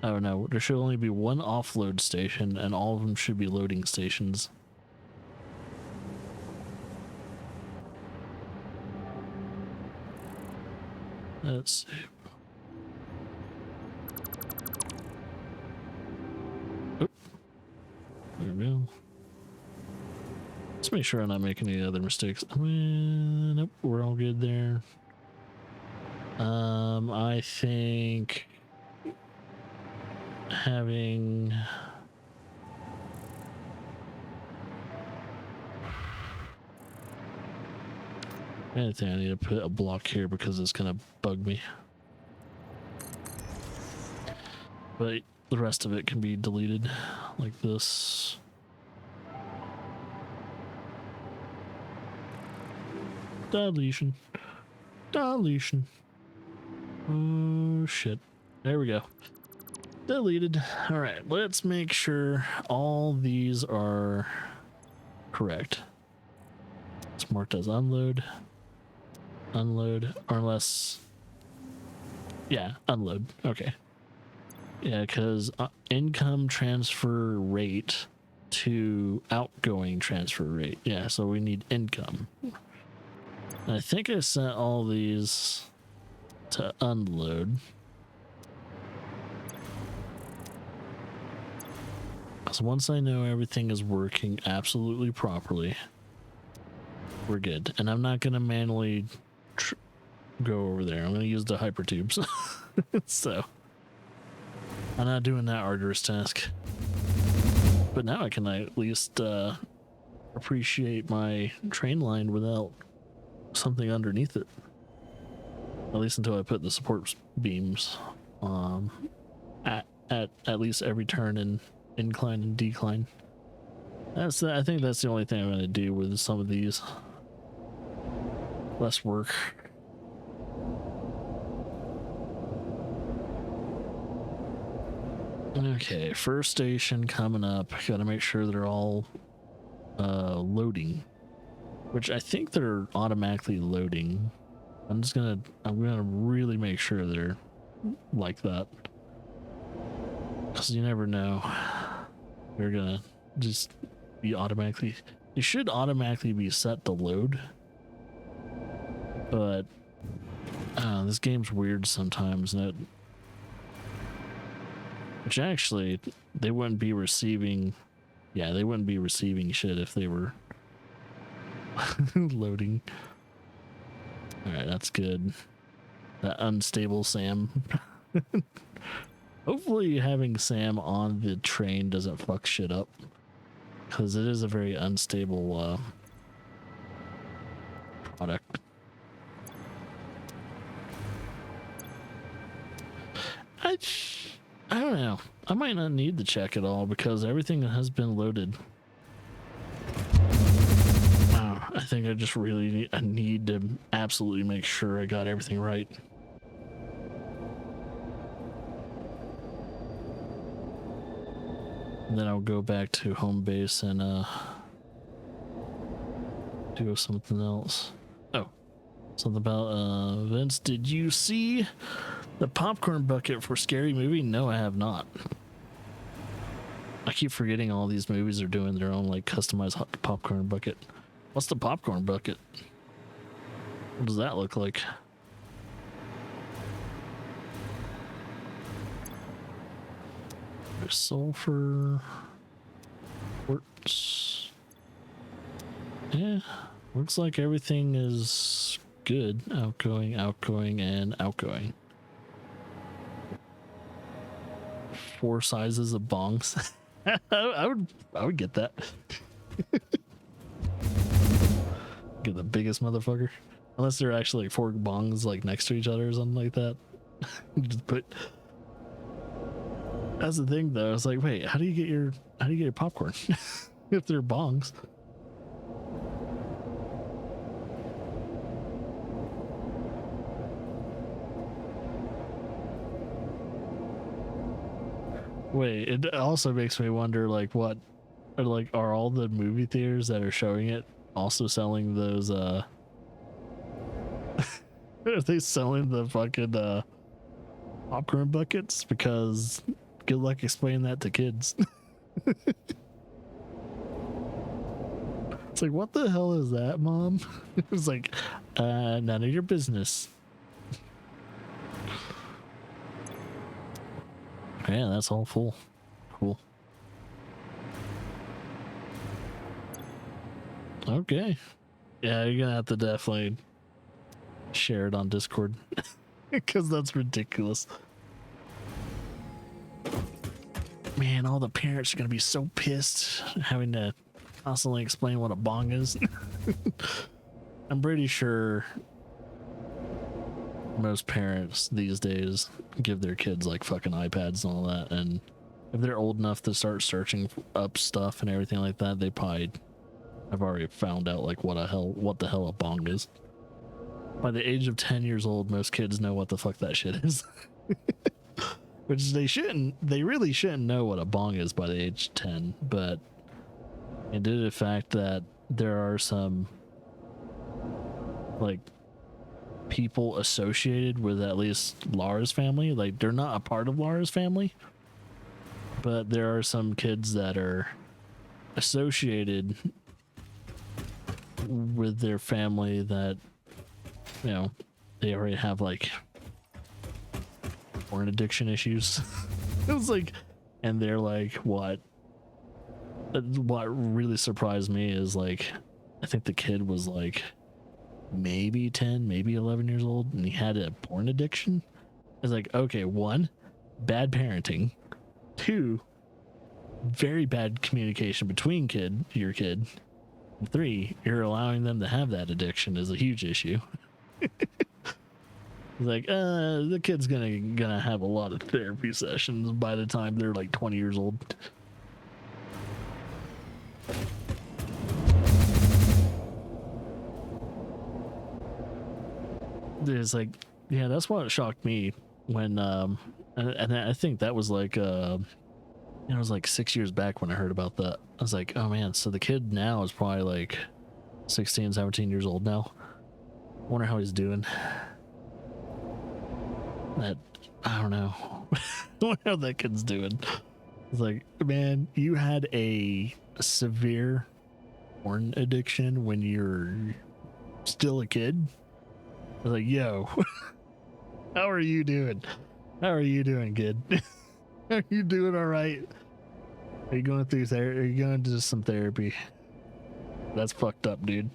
Oh no, there should only be one offload station, and all of them should be loading stations. Let's see. Oh, there we go. Let's make sure I'm not making any other mistakes. Nope, we're all good there. I think having I think I need to put a block here because it's gonna bug me. But the rest of it can be deleted like this. Deletion. Deletion. Oh shit. There we go. Deleted. Alright, let's make sure all these are correct. It's marked as unload. Unload, or unless... Yeah, unload. Okay. Yeah, because income transfer rate to outgoing transfer rate. Yeah, so we need income. I think I sent all these to unload. So once I know everything is working absolutely properly, we're good. And I'm not going to manually go over there. I'm going to use the hypertubes. So I'm not doing that arduous task. But now I can at least appreciate my train line without something underneath it. At least until I put the support beams at least every turn in incline and decline. I think that's the only thing I'm going to do with some of these. Less work. Okay, first station coming up. Gotta make sure they're all loading, which I think they're automatically loading. I'm gonna really make sure they're like that, because you never know. They're gonna just be automatically, they should automatically be set to load, but this game's weird sometimes, and it, which actually, they wouldn't be receiving, yeah, they wouldn't be receiving shit if they were loading. Alright, that's good. That unstable Sam. Hopefully having Sam on the train doesn't fuck shit up, because it is a very unstable product. I don't know. I might not need to check it all because everything has been loaded. Oh, I think I just really need to absolutely make sure I got everything right. And then I'll go back to home base and do something else. Oh, something about Vince, did you see the popcorn bucket for Scary Movie? No, I have not. I keep forgetting all these movies are doing their own like customized hot popcorn bucket. What's the popcorn bucket? What does that look like? There's sulfur, quartz. Yeah, looks like everything is good. Outgoing, outgoing, and outgoing. 4 sizes of bongs. I would get that. Get the biggest motherfucker. Unless they're actually like 4 bongs like next to each other or something like that. Just put. That's the thing though. It's like, wait, how do you get your popcorn if they're bongs? Wait, it also makes me wonder, like, what, or like, are all the movie theaters that are showing it also selling those, are they selling the fucking, popcorn buckets? Because good luck explaining that to kids. It's like, what the hell is that, Mom? It was like, none of your business. Yeah, that's all full. Cool. Okay. Yeah, you're gonna have to definitely share it on Discord because that's ridiculous. Man, all the parents are gonna be so pissed having to constantly explain what a bong is. I'm pretty sure most parents these days give their kids like fucking iPads and all that, and if they're old enough to start searching up stuff and everything like that, they probably have already found out like what the hell a bong is. By the age of 10 years old, most kids know what the fuck that shit is. Which they really shouldn't know what a bong is by the age of 10, but due to the fact that there are some like people associated with at least Lara's family, like they're not a part of Lara's family, but there are some kids that are associated with their family that, you know, they already have like porn addiction issues. It was like, and they're like, what really surprised me is like, I think the kid was like maybe 10, maybe 11 years old, and he had a porn addiction. It's like, okay, 1, bad parenting. 2, very bad communication between your kid. 3, you're allowing them to have that addiction is a huge issue. Like, the kid's gonna have a lot of therapy sessions by the time they're like 20 years old. there's like, yeah, that's what shocked me when, and I think that was like, it was like 6 years back when I heard about that. I was like, oh man, so the kid now is probably like 16, 17 years old now. Wonder how he's doing. That, I don't know. I wonder how that kid's doing. It's like, man, you had a severe porn addiction when you're still a kid. I was like, yo, how are you doing? How are you doing, kid? Are you doing all right? Are you going through therapy? Are you going to some therapy? That's fucked up, dude.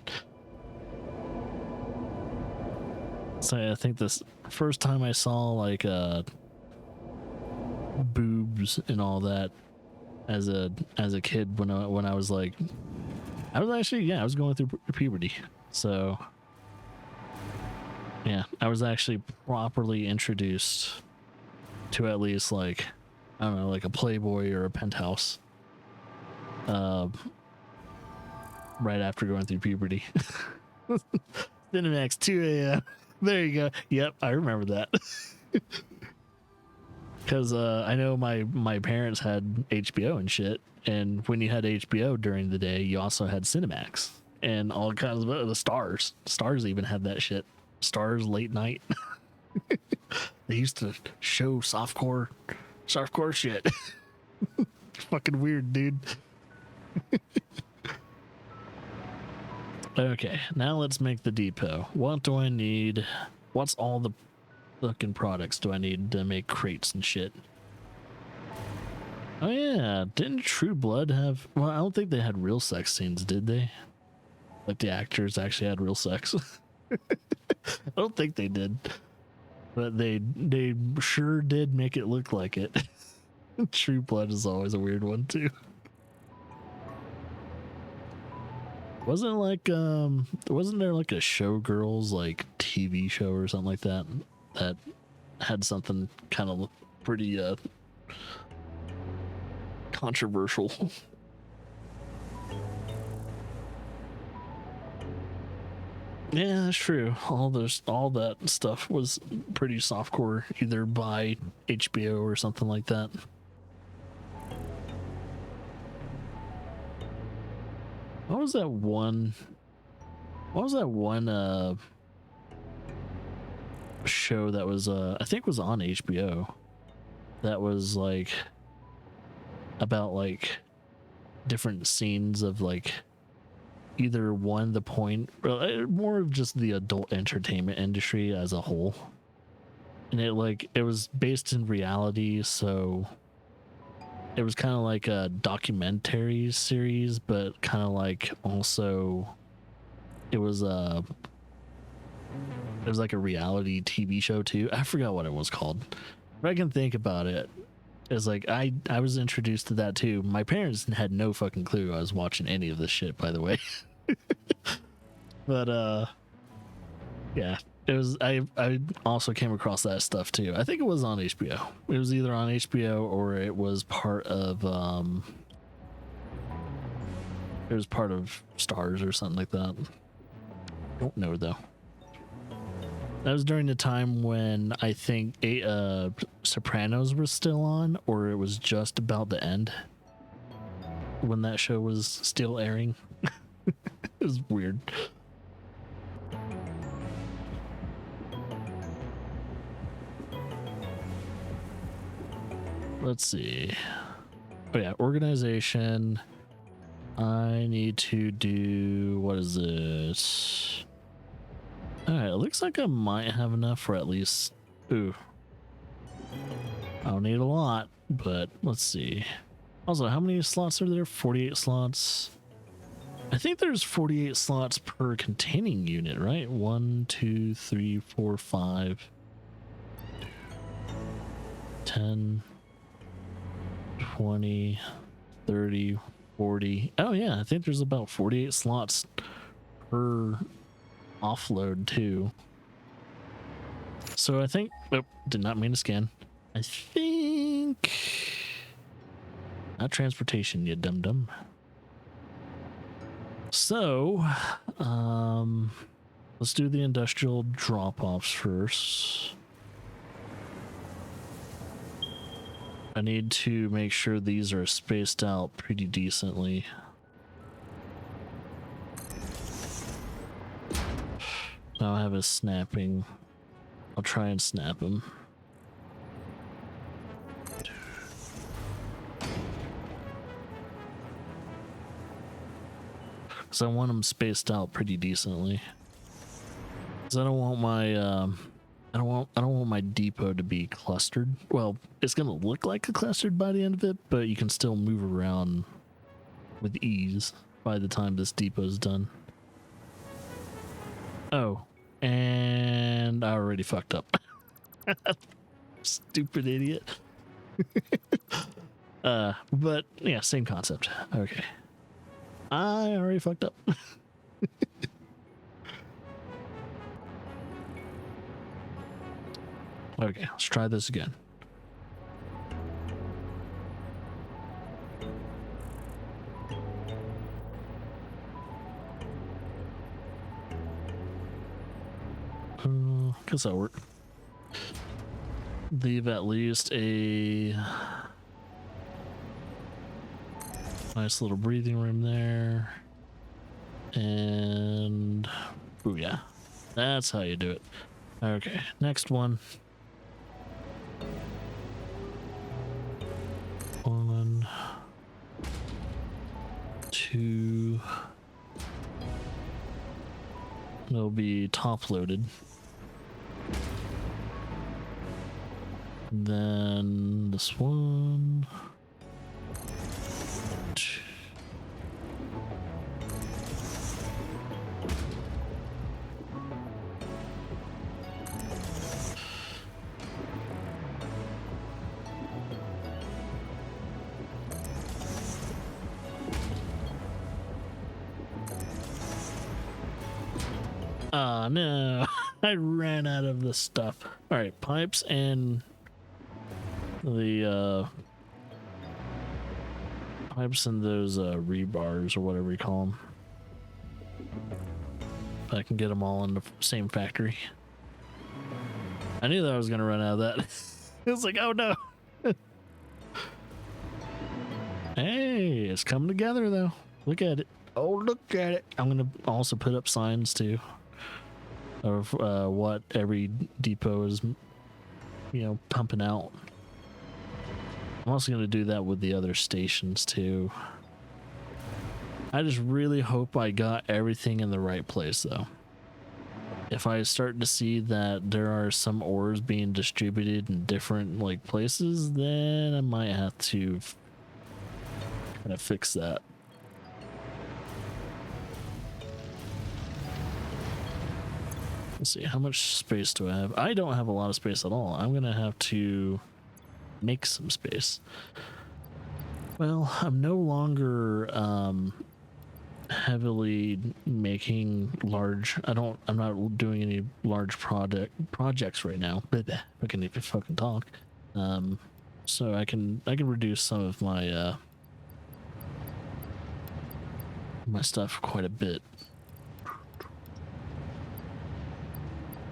So I think this first time I saw like boobs and all that as a kid when I was like, I was actually, yeah, I was going through puberty. So yeah, I was actually properly introduced to at least like, I don't know, like a Playboy or a Penthouse. Right after going through puberty. Cinemax 2 a.m. There you go. Yep, I remember that. Because I know my parents had HBO and shit, and when you had HBO during the day, you also had Cinemax and all kinds of the Stars. Stars even had that shit. Stars late night. They used to show softcore shit. Fucking weird, dude. Okay, now let's make the depot. What do I need? What's all the fucking products do I need to make crates and shit? Oh yeah, didn't True Blood have... Well, I don't think they had real sex scenes, did they? Like the actors actually had real sex. I don't think they did. But they sure did make it look like it. True Blood is always a weird one too. Wasn't there like a Showgirls like TV show or something like that that had something kind of pretty controversial? Yeah, that's true. All that stuff was pretty softcore, either by HBO or something like that. What was that one show that was I think was on HBO that was like about like different scenes of like either one the point or more of just the adult entertainment industry as a whole, and it was based in reality, so it was kind of like a documentary series, but kind of like also it was like a reality TV show too. I forgot what it was called. If I can think about it, it's like I was introduced to that too. My parents had no fucking clue I was watching any of this shit, by the way. But yeah, it was. I also came across that stuff too. I think it was on HBO. It was either on HBO or it was part of it was part of Stars or something like that. Don't know though. That was during the time when I think Sopranos was still on, or it was just about to end when that show was still airing. It was weird. Let's see. Oh yeah, organization. I need to do, what is this? Alright, it looks like I might have enough for at least, ooh. I don't need a lot, but let's see. Also, how many slots are there? 48 slots. I think there's 48 slots per containing unit, right? 1, 2, 3, 4, 5, 10, 20, 30, 40. Oh yeah, I think there's about 48 slots per offload too. So I think, oh, did not mean to scan. I think, not transportation, you dum-dum. So, Let's do the industrial drop-offs first. I need to make sure these are spaced out pretty decently. I'll have a snapping. I'll try and snap him. Because I want them spaced out pretty decently. Because I don't want my I don't want my depot to be clustered. Well, it's gonna look like a clustered by the end of it, but you can still move around with ease by the time this depot's done. Oh, and I already fucked up. Stupid idiot. But yeah, same concept. Okay. I already fucked up. Okay, let's try this again. Guess that'll work. Leave at least a nice little breathing room there. And booyah. That's how you do it. Okay, next one. 1, 2. It'll be top loaded. Then this one. 2. Oh no, I ran out of the stuff. All right, pipes and the pipes and those rebars or whatever you call them. If I can get them all in the same factory. I knew that I was gonna run out of that. It was like, oh no. Hey, it's coming together though. Look at it. Oh, look at it. I'm gonna also put up signs too of what every depot is, you know, pumping out. I'm also going to do that with the other stations too. I just really hope I got everything in the right place though. If I start to see that there are some ores being distributed in different like places, then I might have to kind of fix that. Let's see, how much space do I have? I don't have a lot of space at all. I'm gonna have to make some space. Well, I'm no longer heavily making large. I'm not doing any large projects right now. I can even fucking talk. So I can reduce some of my my stuff quite a bit.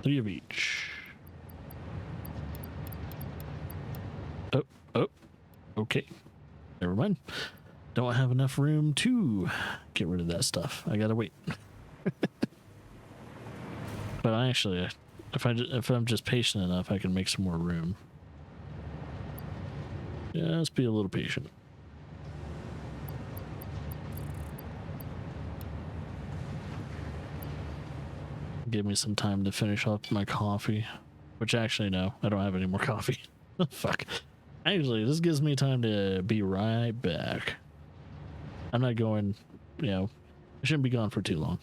3 of each. Oh, okay. Never mind. Don't have enough room to get rid of that stuff. I gotta wait. But I actually, if I'm just patient enough, I can make some more room. Just be a little patient. Give me some time to finish up my coffee. Which actually, no, I don't have any more coffee. Fuck. Actually, this gives me time to be right back. I'm not going, you know, I shouldn't be gone for too long.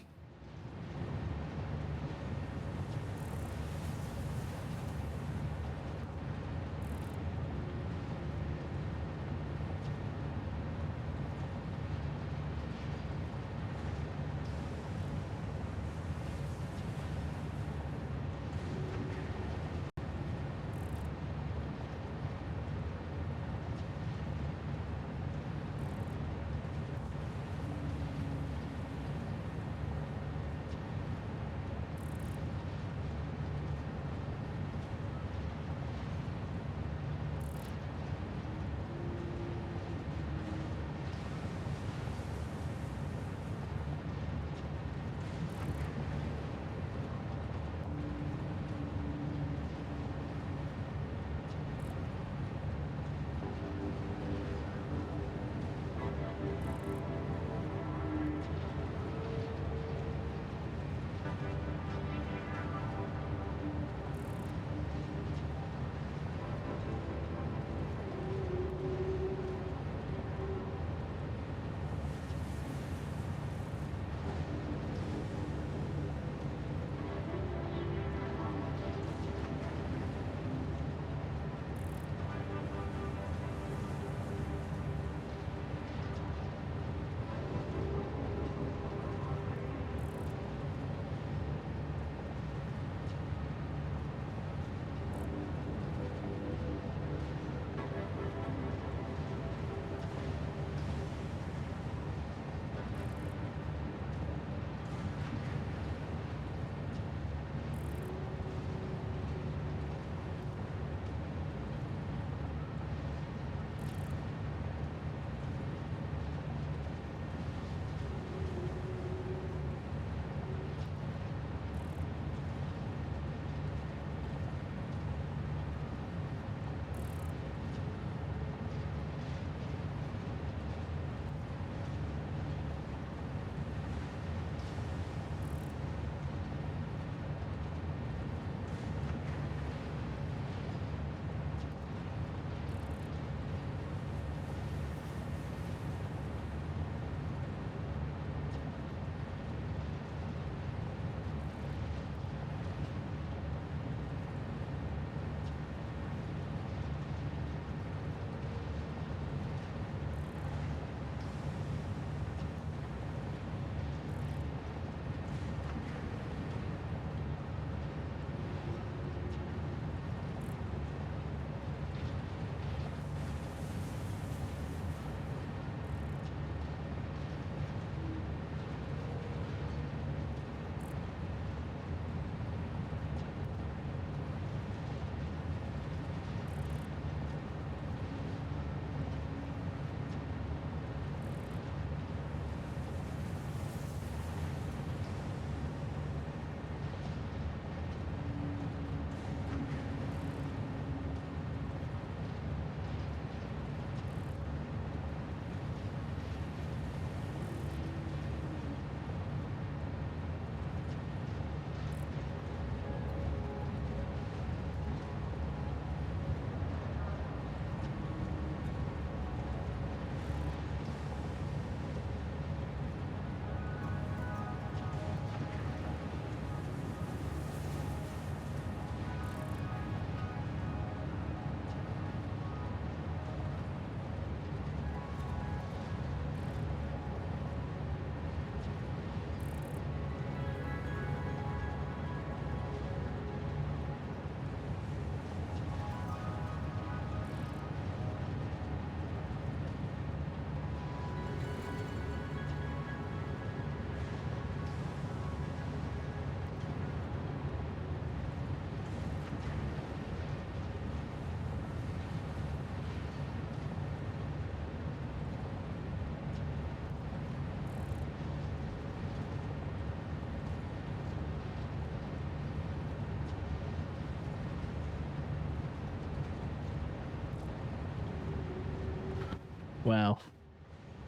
Wow.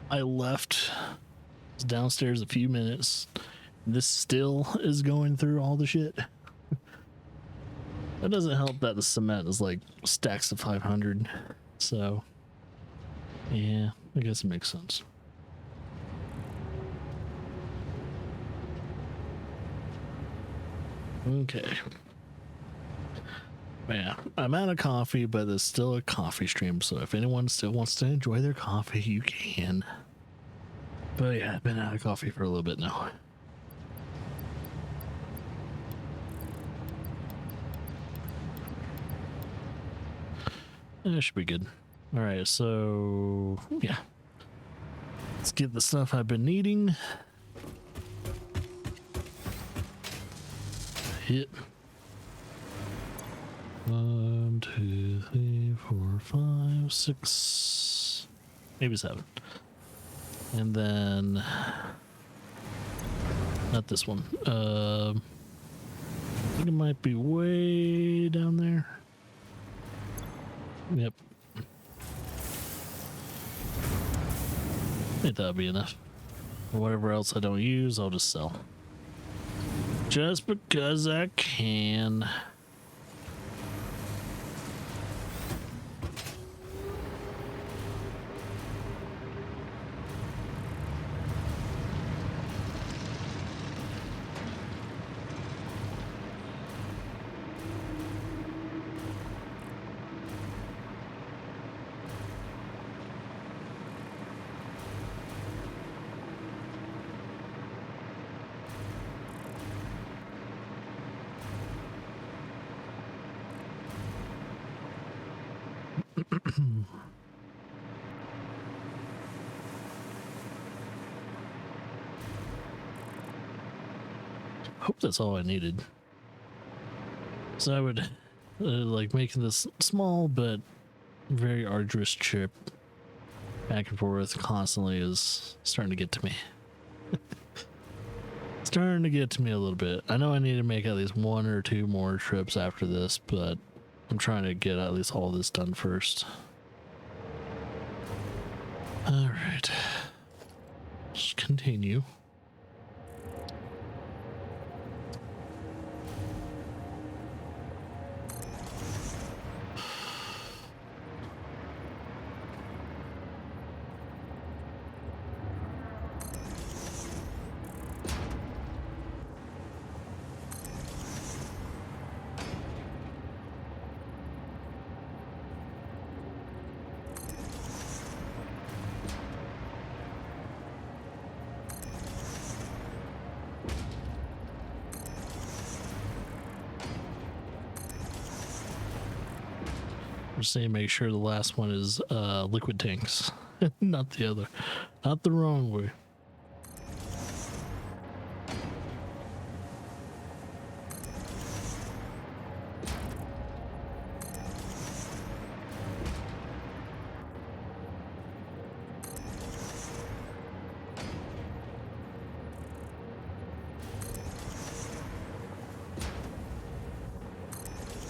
I left downstairs a few minutes. This still is going through all the shit. That doesn't help that the cement is like stacks of 500. So, yeah, I guess it makes sense. Okay. Yeah, I'm out of coffee, but it's still a coffee stream. So if anyone still wants to enjoy their coffee, you can. But yeah, I've been out of coffee for a little bit now. That should be good. All right, so yeah, let's get the stuff I've been needing. Hit 1, 2, 3, 4, 5, 6, maybe 7, and then not this one. I think it might be way down there. Yep. I think that'll be enough. Whatever else I don't use, I'll just sell. Just because I can. Hope that's all I needed. So I would like making this small but very arduous trip back and forth constantly is starting to get to me. Starting to get to me a little bit. I know I need to make at least 1 or 2 more trips after this, but I'm trying to get at least all this done first. All right. Let's continue. Just need to make sure the last one is liquid tanks, not the other, not the wrong way.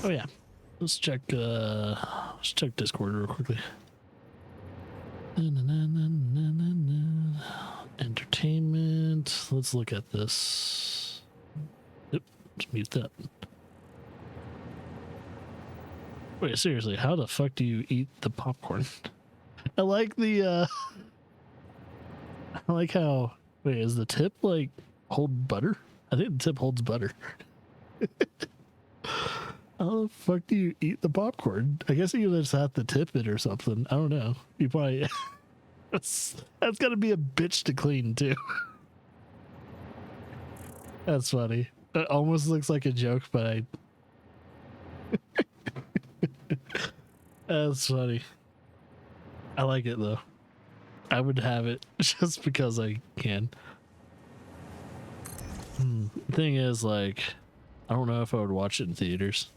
Oh yeah. Let's check Discord real quickly. Entertainment. Let's look at this. Yep, let's mute that. Wait, seriously, how the fuck do you eat the popcorn? I like the I like how, wait, is the tip like hold butter? I think the tip holds butter. How the fuck do you eat the popcorn? I guess you just have to tip it or something. I don't know. You probably that's got to be a bitch to clean too. That's funny. It almost looks like a joke, but I that's funny. I like it though. I would have it just because I can. Thing is, like, I don't know if I would watch it in theaters,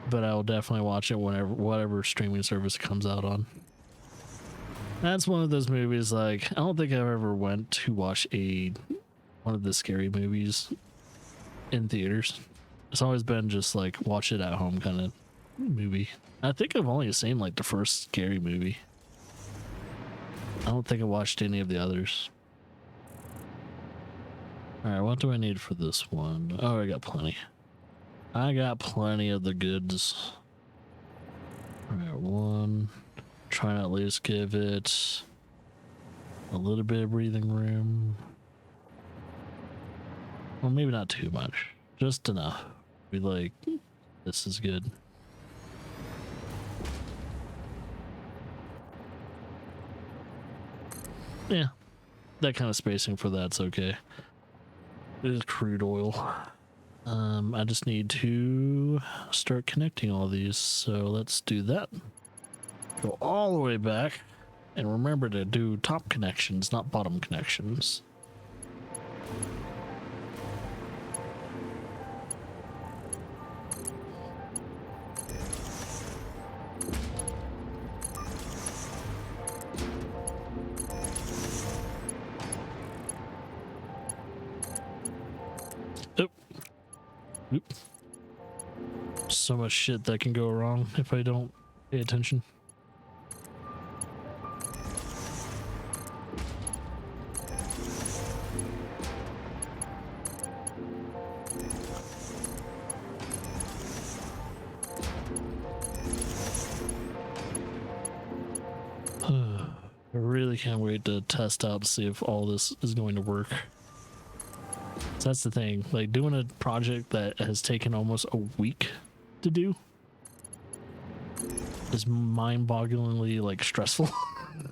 but I will definitely watch it whenever, whatever streaming service it comes out on. That's one of those movies, like, I don't think I've ever went to watch one of the scary movies in theaters. It's always been just like watch it at home kind of movie. I think I've only seen like the first scary movie. I don't think I watched any of the others. Alright, what do I need for this one? Oh, I got plenty. I got plenty of the goods. Alright, one. Try to at least give it a little bit of breathing room. Well, maybe not too much. Just enough. Be like, this is good. Yeah, that kind of spacing for that's okay. It is crude oil. I just need to start connecting all these, so let's do that. Go all the way back, and remember to do top connections, not bottom connections. Oop. So much shit that can go wrong if I don't pay attention. I really can't wait to test out to see if all this is going to work. So that's the thing, like doing a project that has taken almost a week to do is mind-bogglingly like stressful.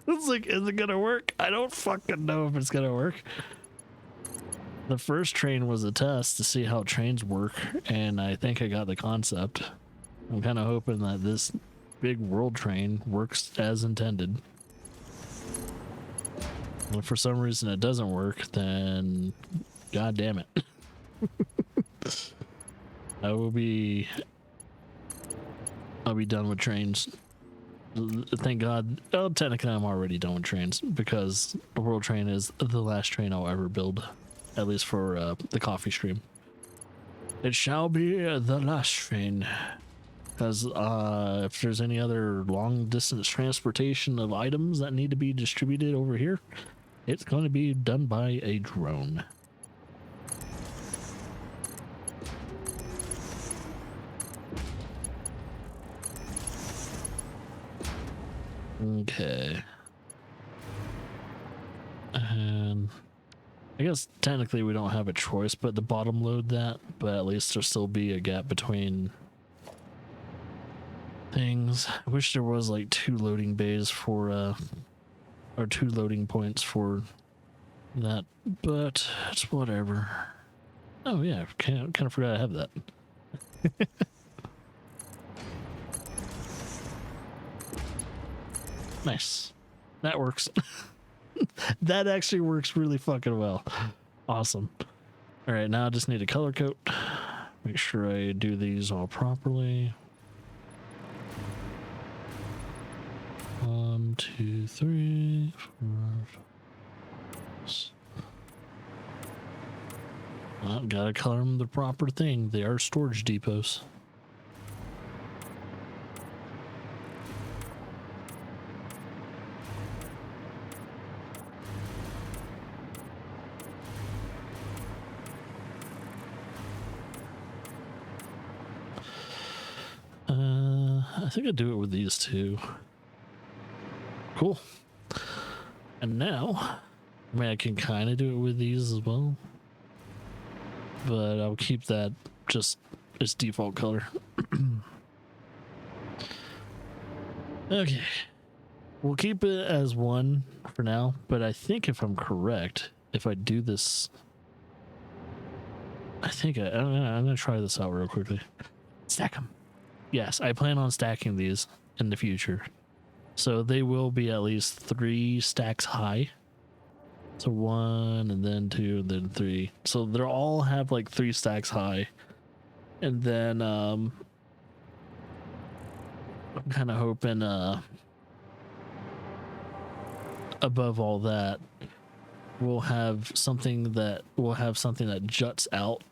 It's like, is it gonna work? I don't fucking know if it's gonna work. The first train was a test to see how trains work, and I think I got the concept. I'm kind of hoping that this big world train works as intended. If for some reason it doesn't work, then god damn it. I'll be done with trains. Thank god. Well, technically I'm already done with trains because the world train is the last train I'll ever build, at least for the coffee stream. It shall be the last train, because if there's any other long distance transportation of items that need to be distributed over here, it's going to be done by a drone. Okay. And I guess technically we don't have a choice but to bottom load that, but at least there'll still be a gap between things. I wish there was like 2 loading bays for or 2 loading points for that, but it's whatever. Oh yeah, kind of forgot I have that. Nice. That works. That actually works really fucking well. Awesome. All right, now I just need a color code. Make sure I do these all properly. 1, 2, 3, 4, 5, 6. Well, gotta color them the proper thing. They are storage depots. I think I'd do it with these 2. Cool. And now, I mean, I can kind of do it with these as well, but I'll keep that just its default color. Okay. We'll keep it as 1 for now, but I think if I'm correct, if I do this, I'm gonna try this out real quickly. Stack them. Yes, I plan on stacking these in the future. So they will be at least 3 stacks high. So 1 and then 2 and then 3. So they'll all have like 3 stacks high. And then I'm kind of hoping above all that we'll have something that juts out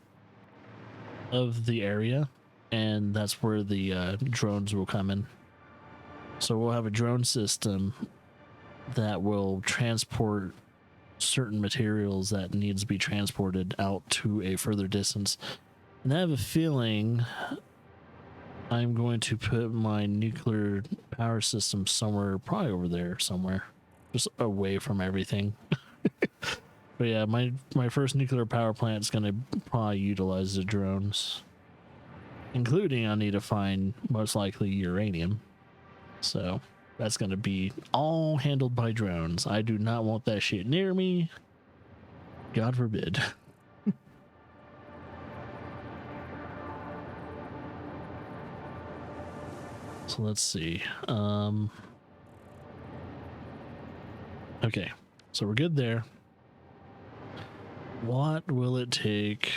of the area, and that's where the drones will come in. So we'll have a drone system that will transport certain materials that needs to be transported out to a further distance. And I have a feeling I'm going to put my nuclear power system somewhere, probably over there somewhere, just away from everything. But yeah, my first nuclear power plant is going to probably utilize the drones, including I need to find most likely uranium. So that's going to be all handled by drones. I do not want that shit near me. God forbid. So let's see. Okay, so we're good there. What will it take?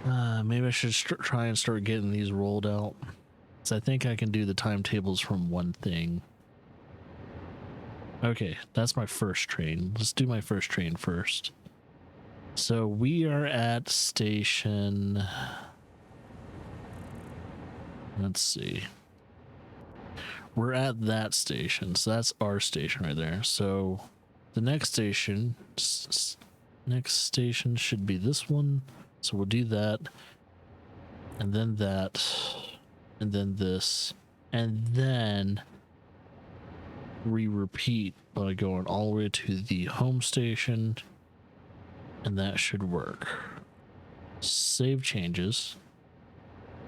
Maybe I should try and start getting these rolled out. So I think I can do the timetables from one thing. Okay, that's my first train. Let's do my first train first. So we are at station... Let's see. We're at that station, so that's our station right there. So the next station should be this one. So we'll do that, and then that, and then this, and then we repeat by going all the way to the home station, and that should work. Save changes,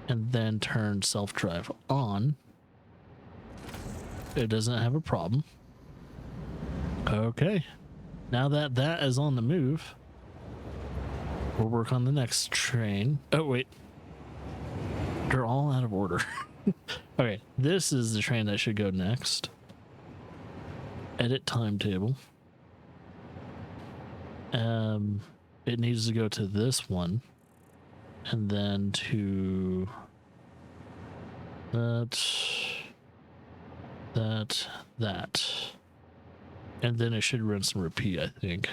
and then turn self-drive on. It doesn't have a problem. Okay, now that that is on the move, we'll work on the next train. Oh wait, they're all out of order. Okay, this is the train that should go next. Edit timetable. It needs to go to this one, and then to that, and then it should rinse and repeat, I think.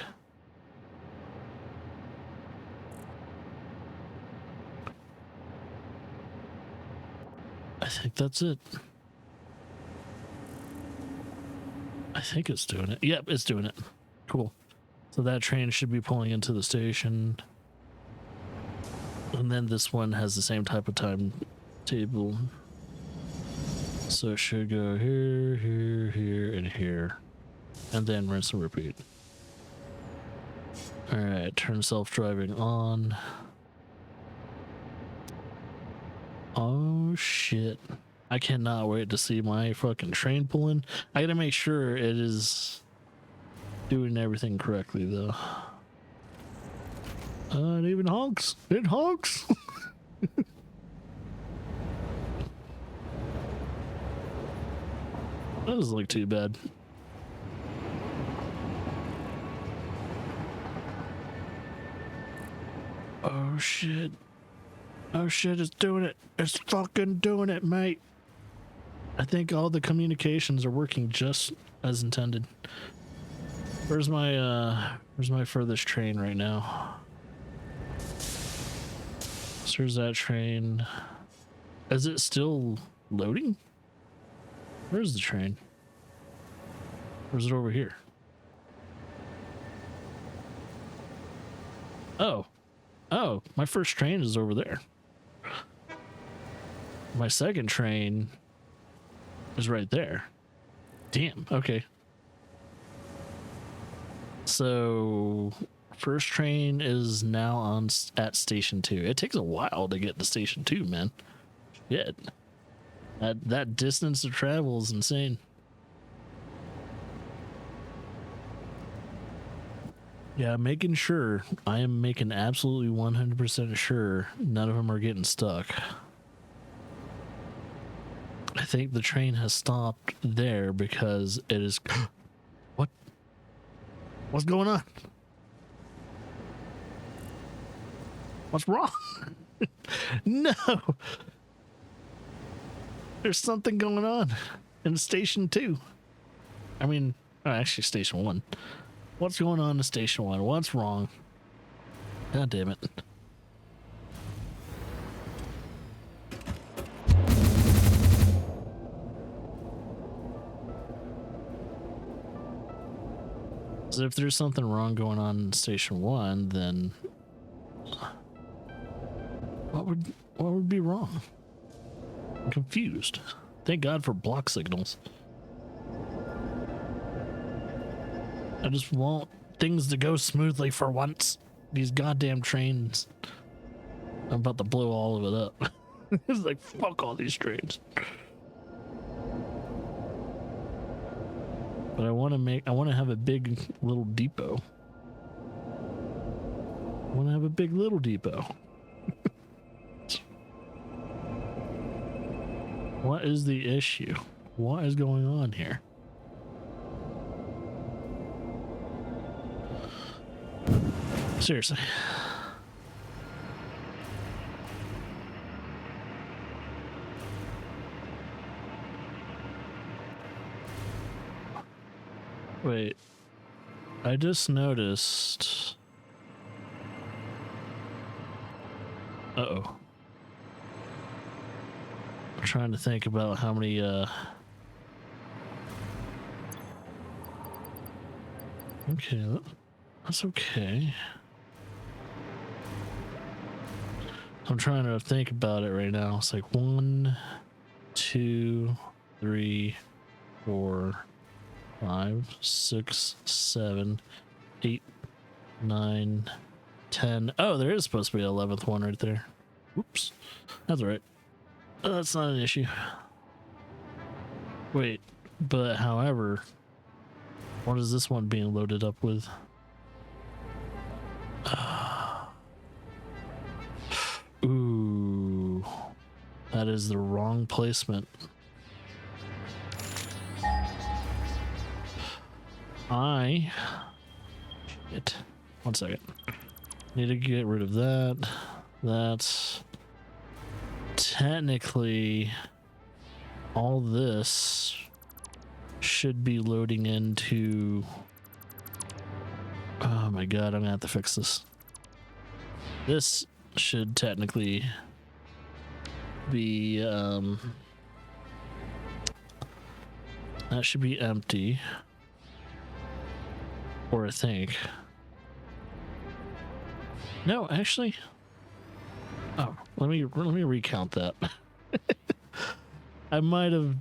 I think that's it. I think it's doing it. Yep, it's doing it. Cool. So that train should be pulling into the station. And then this one has the same type of timetable. So it should go here, here, here, and here. And then rinse and repeat. Alright, turn self-driving on. Oh shit. I cannot wait to see my fucking train pulling. I gotta make sure it is doing everything correctly though. It even honks. It honks. That doesn't look too bad. Oh shit. Oh shit, it's doing it. It's fucking doing it, mate. I think all the communications are working just as intended. Where's my furthest train right now? So there's that train. Is it still loading? Where's the train? Or is it over here? Oh. Oh, my first train is over there. My second train is right there. Damn, okay. So first train is now on at station 2. It takes a while to get to station 2, man. Shit. That distance to travel is insane. Yeah, making sure. I am making absolutely 100% sure none of them are getting stuck. I think the train has stopped there because it is... What? What's going on? What's wrong? No! There's something going on in station 2. I mean, actually station 1. What's going on in station 1? What's wrong? God damn it. So if there's something wrong going on in Station 1, then what would be wrong? I'm confused. Thank God for block signals. I just want things to go smoothly for once. These goddamn trains. I'm about to blow all of it up. It's like, fuck all these trains. But I want to have a big little depot. I want to have a big little depot. What is the issue? What is going on here? Seriously. Wait, I just noticed. Uh-oh. I'm trying to think about how many, okay, that's okay. I'm trying to think about it right now. It's like 1, 2, 3, 4, 5, 6, 7, 8, 9, 10. Oh, there is supposed to be an 11th one right there. Oops. That's all right. That's not an issue. Wait, but however, what is this one being loaded up with? Ooh, that is the wrong placement. Shit. 1 second. Need to get rid of that. That's technically all this should be loading into. Oh my god, I'm gonna have to fix this. This should technically be that should be empty. Or I think. No, actually. Oh, let me recount that. I might have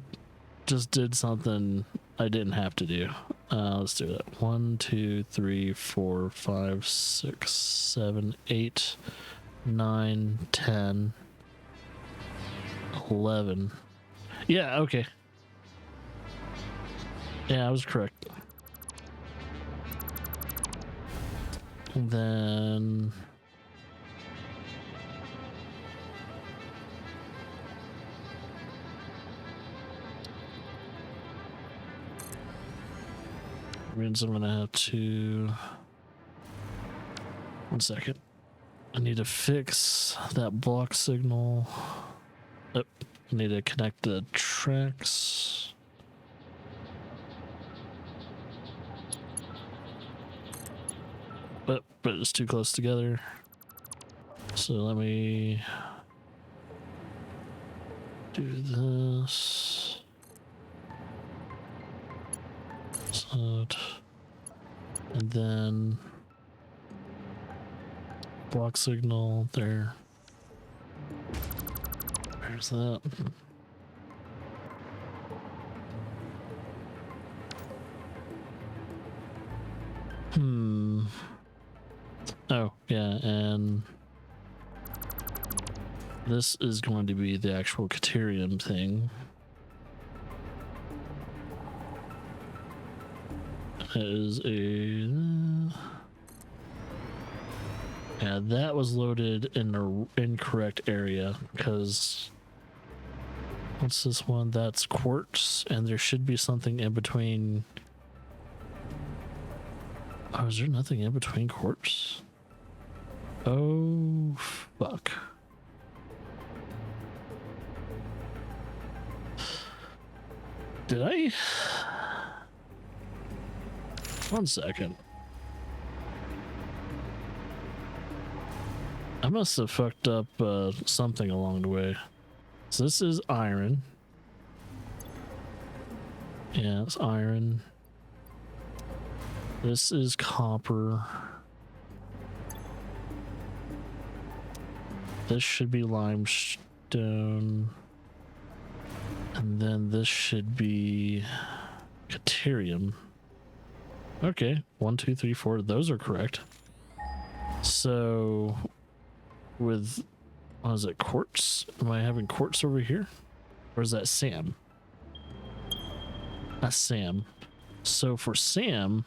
just did something I didn't have to do. Let's do that. 1, 2, 3, 4, 5, 6, 7, 8, 9, 10, 11. Yeah, okay. Yeah, I was correct. And then means I'm gonna have to. 1 second. I need to fix that block signal. Oh, I need to connect the tracks. But it's too close together. So let me do this. And then block signal there. Where's that? Oh, yeah, and this is going to be the actual Caterium thing. It is a... Yeah, that was loaded in the incorrect area, because... What's this one? That's quartz, and there should be something in between... Oh, is there nothing in between quartz? Oh, fuck. Did I? 1 second. I must have fucked up something along the way. So this is iron. Yeah, it's iron. This is copper. This should be limestone. And then this should be Caterium. Okay, 1, 2, 3, 4. Those are correct. So, with, what is it, quartz? Am I having quartz over here? Or is that Sam? That's Sam. So for Sam,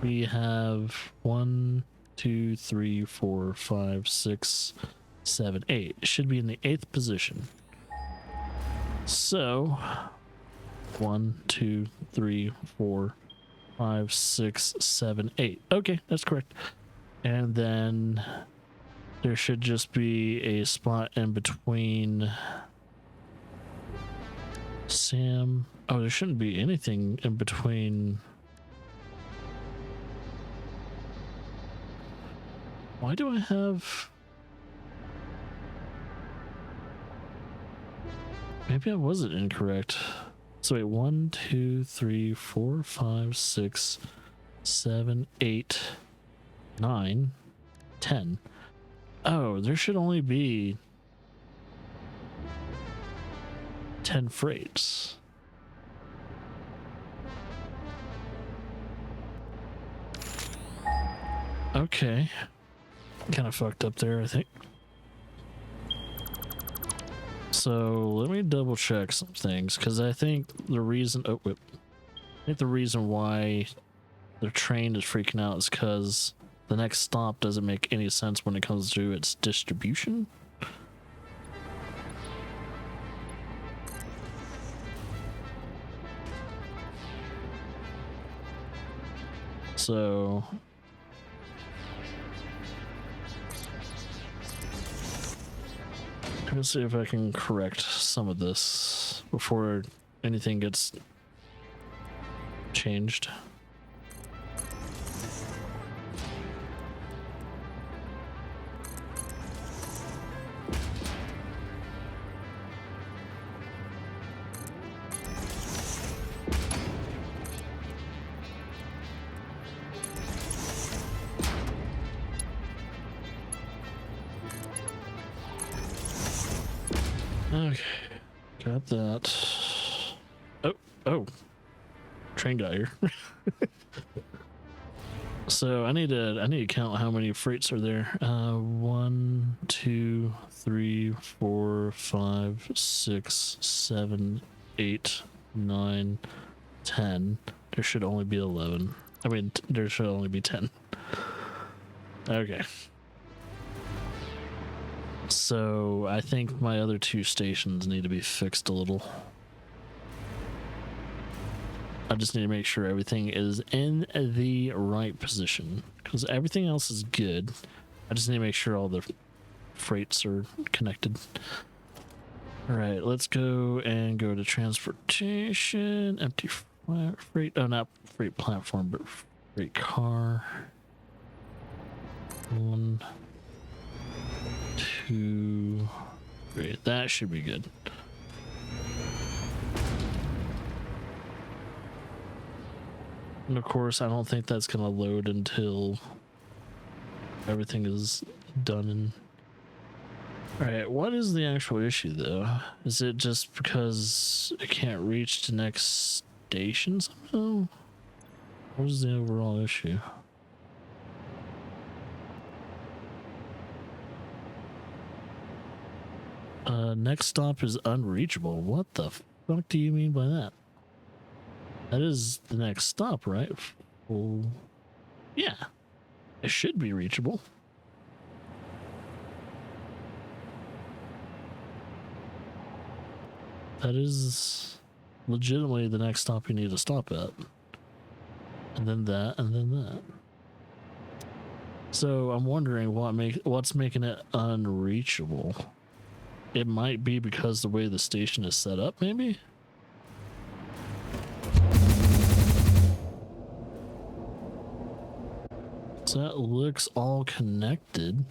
we have 1, 2, 3, 4, 5, 6, 7, 8. It should be in the 8th position. So 1, 2, 3, 4, 5, 6, 7, 8. Okay, that's correct. And then there should just be a spot in between Sam. Oh, there shouldn't be anything in between. Why do I have... Maybe I wasn't incorrect. So wait, 1, 2, 3, 4, 5, 6, 7, 8, 9, 10. Oh, there should only be 10 freights. Okay. Kind of fucked up there, I think. So let me double check some things, because I think the reason... Oh, wait. I think the reason why the train is freaking out is because the next stop doesn't make any sense when it comes to its distribution. So let's see if I can correct some of this before anything gets changed. Okay, got that. Oh, train got here. So I need to count how many freights are there. 1, 2, 3, 4, 5, 6, 7, 8, 9, 10. There should only be 11. I mean, there should only be 10. Okay. So I think my other 2 stations need to be fixed a little. I just need to make sure everything is in the right position, because everything else is good. I just need to make sure all the freights are connected. All right, let's go to transportation. Empty freight. Oh, not freight platform, but freight car. 1, 2, 3. That should be good. And of course, I don't think that's going to load until everything is done. And all right, what is the actual issue though? Is it just because it can't reach the next station somehow? What is the overall issue? Next stop is unreachable. What the fuck do you mean by that? That is the next stop, right? Well, yeah. It should be reachable. That is legitimately the next stop you need to stop at. And then that, and then that. So I'm wondering what's making it unreachable. It might be because the way the station is set up, maybe? So that looks all connected.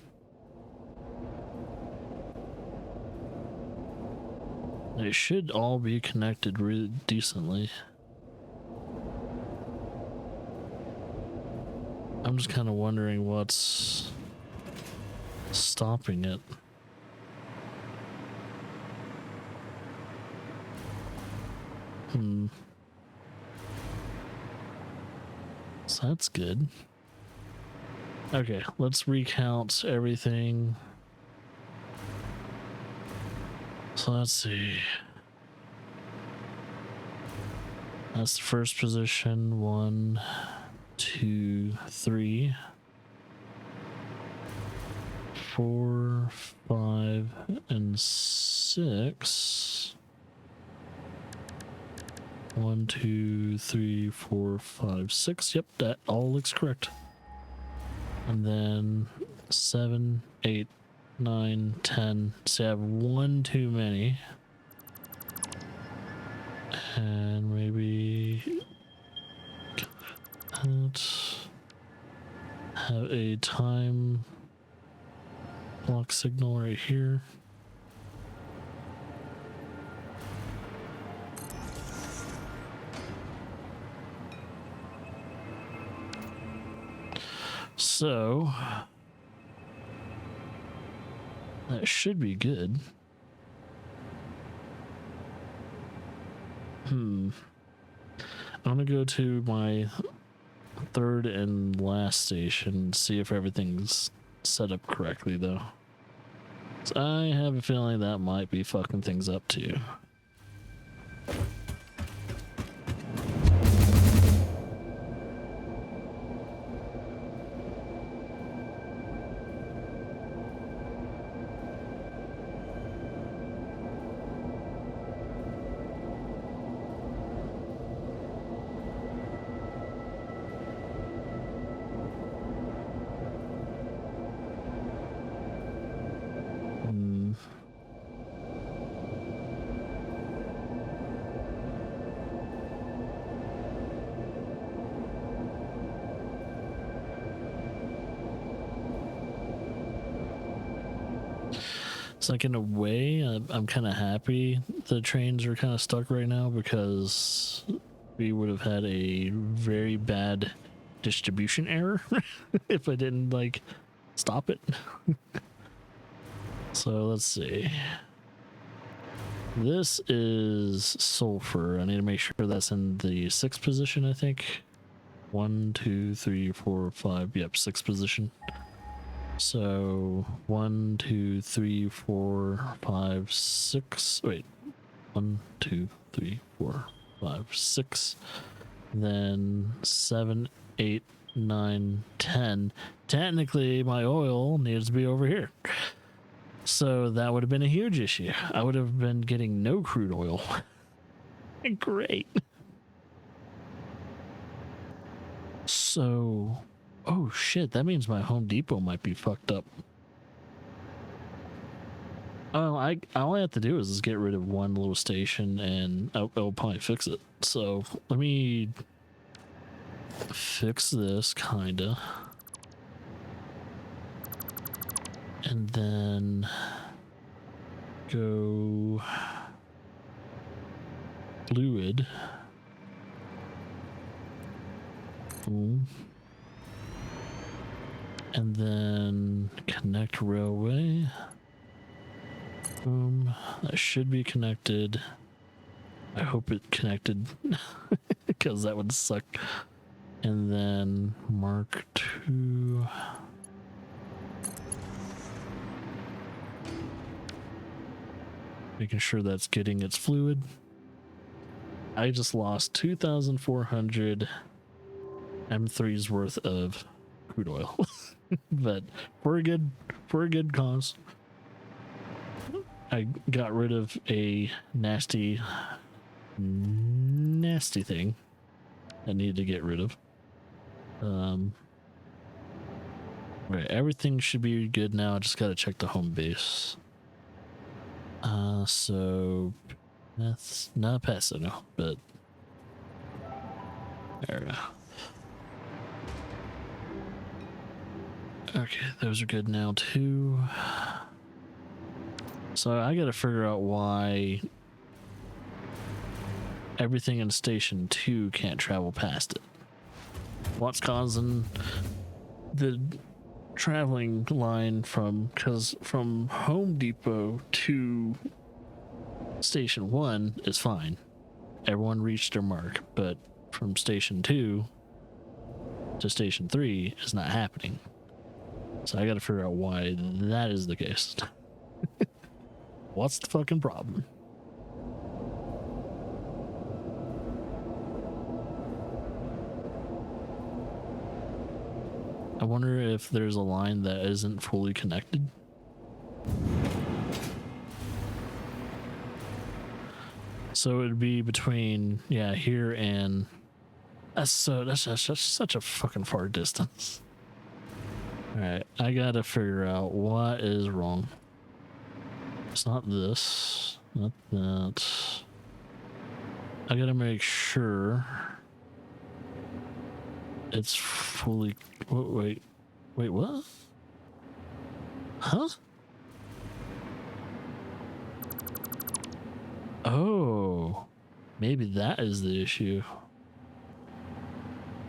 It should all be connected really decently. I'm just kind of wondering what's stopping it. So that's good. Okay, let's recount everything. So let's see. That's the first position. 1, 2, 3, 4, 5, and 6. 1, 2, 3, 4, 5, 6. Yep, that all looks correct. And then 7, 8, 9, 10. So I have one too many. And maybe have a time block signal right here. So that should be good. I'm gonna go to my third and last station and see if everything's set up correctly though. So I have a feeling that might be fucking things up too. It's like in a way, I'm kind of happy the trains are kind of stuck right now because we would have had a very bad distribution error if I didn't like stop it. So let's see. This is sulfur. I need to make sure that's in the 6th position, I think. 1, 2, 3, 4, 5. Yep, 6th position. So 1, 2, 3, 4, 5, 6. Wait, 1, 2, 3, 4, 5, 6. Then 7, 8, 9, 10. Technically, my oil needs to be over here. So that would have been a huge issue. I would have been getting no crude oil. Great. So, oh shit, that means my Home Depot might be fucked up. Oh, all I have to do is just get rid of one little station and I'll probably fix it. So let me fix this kinda. And then go fluid. Boom. And then connect railway. Boom. That should be connected. I hope it connected because that would suck. And then Mark 2. Making sure that's getting its fluid. I just lost 2,400 M3's worth of crude oil. But for a good cause. I got rid of a nasty thing I needed to get rid of. Right, everything should be good now. I just gotta check the home base. So that's not Paso, no, but there we go. Okay, those are good now too. So I gotta figure out why everything in station 2 can't travel past it. What's causing the traveling line from Home Depot to Station 1 is fine. Everyone reached their mark, but from Station 2 to Station 3 is not happening. So I gotta figure out why that is the case. What's the fucking problem? I wonder if there's a line that isn't fully connected. So it'd be between, yeah, here and that's such a fucking far distance. All right, I gotta figure out what is wrong. It's not this, not that. I gotta make sure it's fully. Wait, what? Huh? Oh, maybe that is the issue.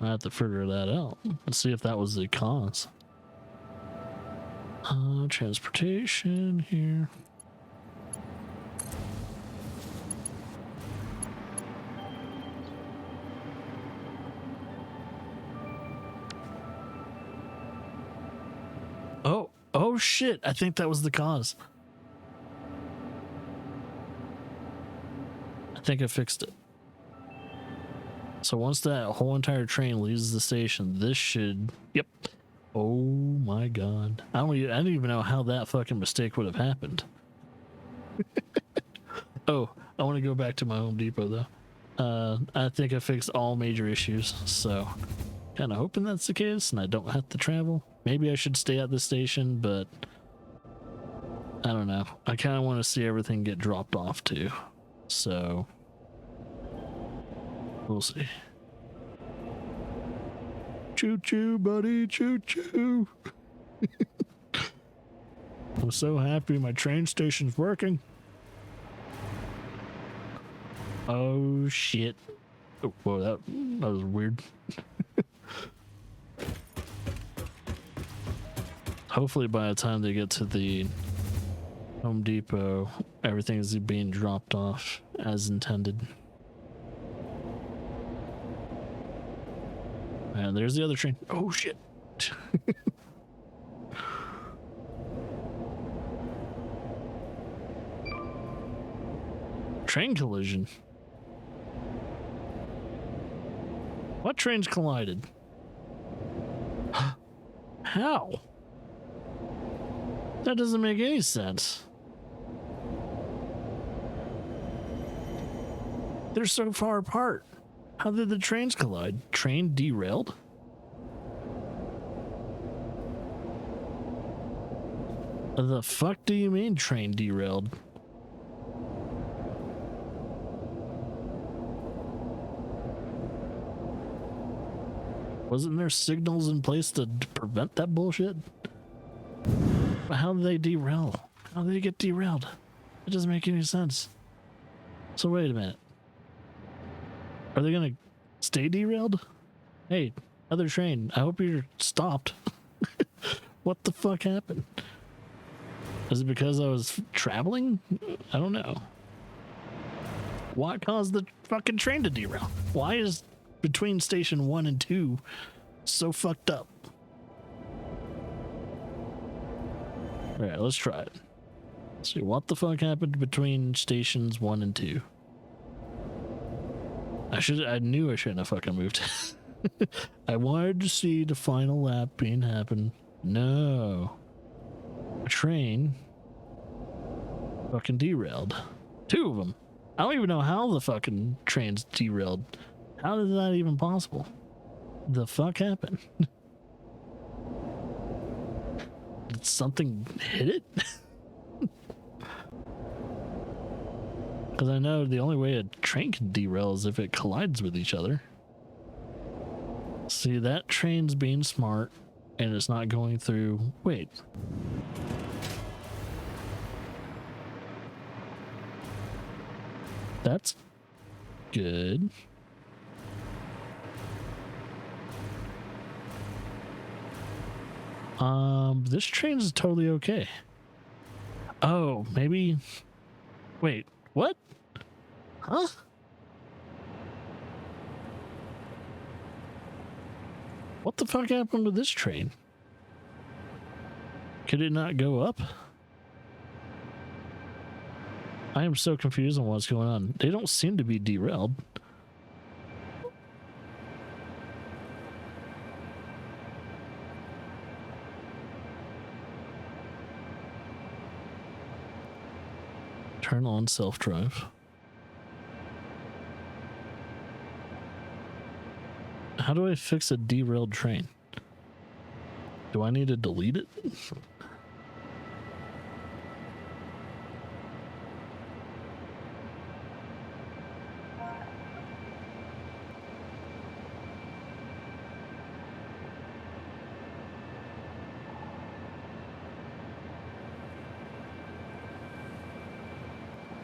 I have to figure that out. Let's see if that was the cause. Transportation here. Oh shit, I think that was the cause. I think I fixed it. So once that whole entire train leaves the station, this should... Yep. Oh my god. I don't even know how that fucking mistake would have happened. Oh, I want to go back to my Home Depot though. I think I fixed all major issues, so kind of hoping that's the case and I don't have to travel. Maybe I should stay at the station, but I don't know. I kind of want to see everything get dropped off too, so we'll see. Choo-choo, buddy, choo-choo. I'm so happy my train station's working. Oh, shit. Oh, whoa, that was weird. Hopefully by the time they get to the Home Depot, everything is being dropped off as intended. And there's the other train. Oh, shit. Train collision. What trains collided? How? That doesn't make any sense. They're so far apart. How did the trains collide? Train derailed? The fuck do you mean train derailed? Wasn't there signals in place to prevent that bullshit? But how did they derail? How did they get derailed? It doesn't make any sense. So wait a minute. Are they gonna stay derailed? Hey, other train, I hope you're stopped. What the fuck happened? Is it because I was traveling? I don't know. What caused the fucking train to derail? Why is between station 1 and 2 so fucked up? Alright, let's try it. Let's see what the fuck happened between stations 1 and 2. I knew I shouldn't have fucking moved. I wanted to see the final lap being happen. No. A train fucking derailed. 2 of them. I don't even know how the fucking trains derailed. How is that even possible? The fuck happened? Did something hit it? Because I know the only way a train can derail is if it collides with each other. See, that train's being smart and it's not going through... Wait. That's good. This train is totally okay. Oh, maybe. Wait, what? Huh? What the fuck happened to this train? Could it not go up? I am so confused on what's going on. They don't seem to be derailed. Turn on self-drive. How do I fix a derailed train? Do I need to delete it?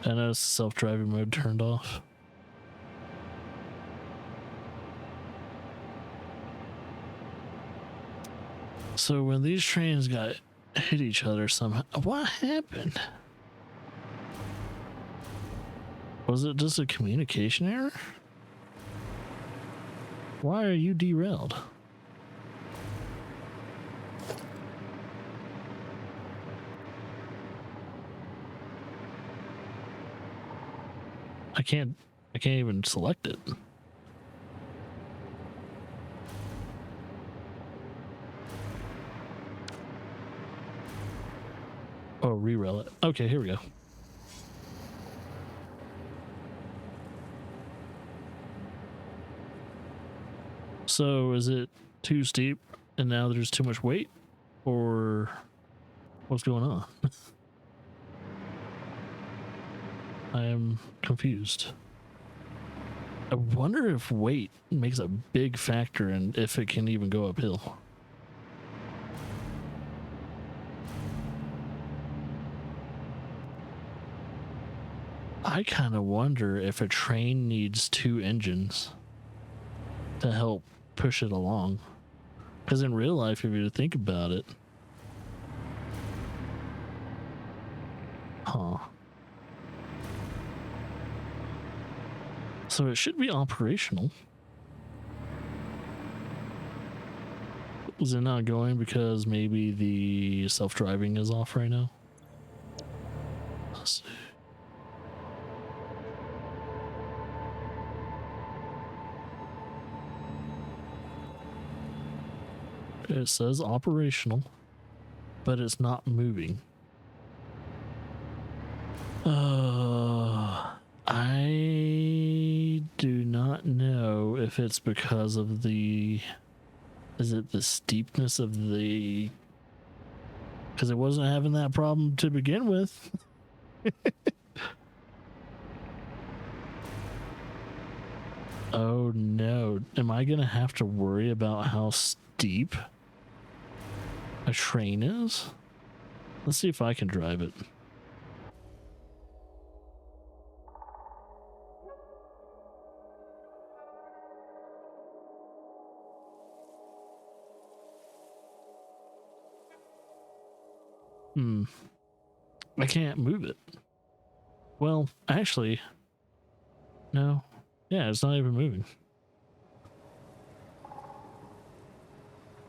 And as self-driving mode turned off. So when these trains got hit each other somehow, what happened? Was it just a communication error? Why are you derailed? I can't even select it. Oh, re-rail it. Okay, here we go. So is it too steep and now there's too much weight, or what's going on? I am confused. I wonder if weight makes a big factor in if it can even go uphill. I kind of wonder if a train needs two engines to help push it along. Because in real life, if you think about it, so it should be operational. Is it not going because maybe the self-driving is off right now? Let's see. It says operational, but it's not moving. I do not know if it's because of the... Is it the steepness of the... Because it wasn't having that problem to begin with. Oh no. Am I going to have to worry about how steep a train is? Let's see if I can drive it. I can't move it. Well, actually, no. Yeah, it's not even moving.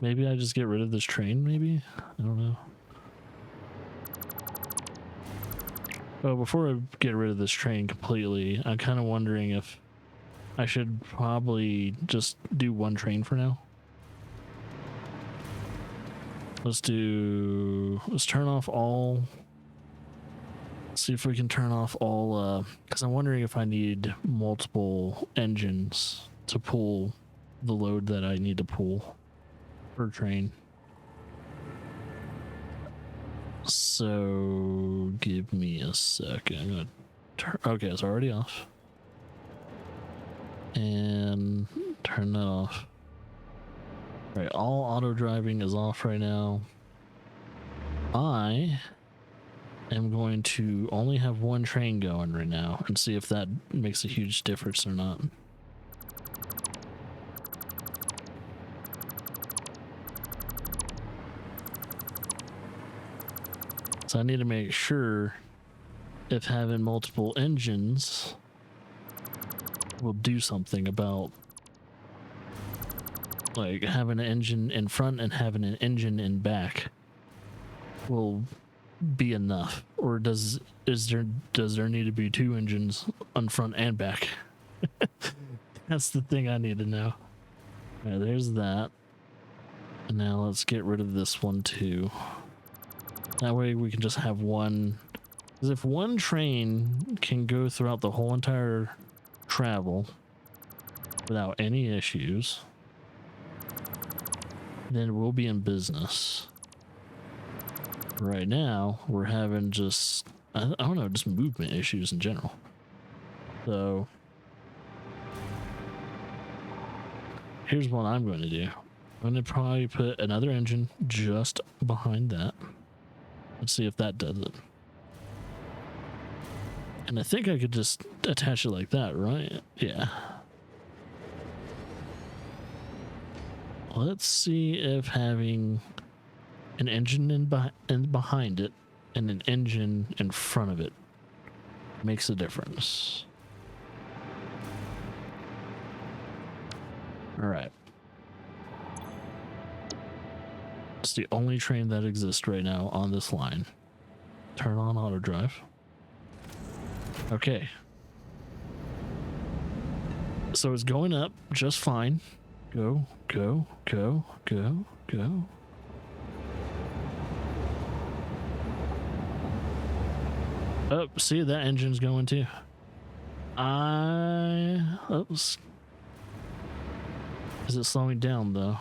Maybe I just get rid of this train, maybe? I don't know. Well, before I get rid of this train completely, I'm kind of wondering if I should probably just do one train for now. Let's turn off all... See if we can turn off all, because I'm wondering if I need multiple engines to pull the load that I need to pull per train. So give me a second. I'm gonna okay, it's already off. And turn that off. All right, all auto driving is off right now. I am going to only have one train going right now and see if that makes a huge difference or not. So I need to make sure if having multiple engines will do something about like having an engine in front and having an engine in back will be enough, or does there need to be two engines on front and back? That's the thing I need to know. All right, there's that. And now let's get rid of this one too. That way we can just have one. Because if one train can go throughout the whole entire travel without any issues, then we'll be in business. Right now, we're having just, I don't know, just movement issues in general. So, here's what I'm going to do. I'm going to probably put another engine just behind that. Let's see if that does it. And I think I could just attach it like that, right? Yeah. Let's see if having an engine in behind it and an engine in front of it makes a difference. All right. It's the only train that exists right now on this line. Turn on auto drive. Okay. So it's going up just fine. Go, go, go, go, go. Oh, see, that engine's going too. Oops. Is it slowing down though?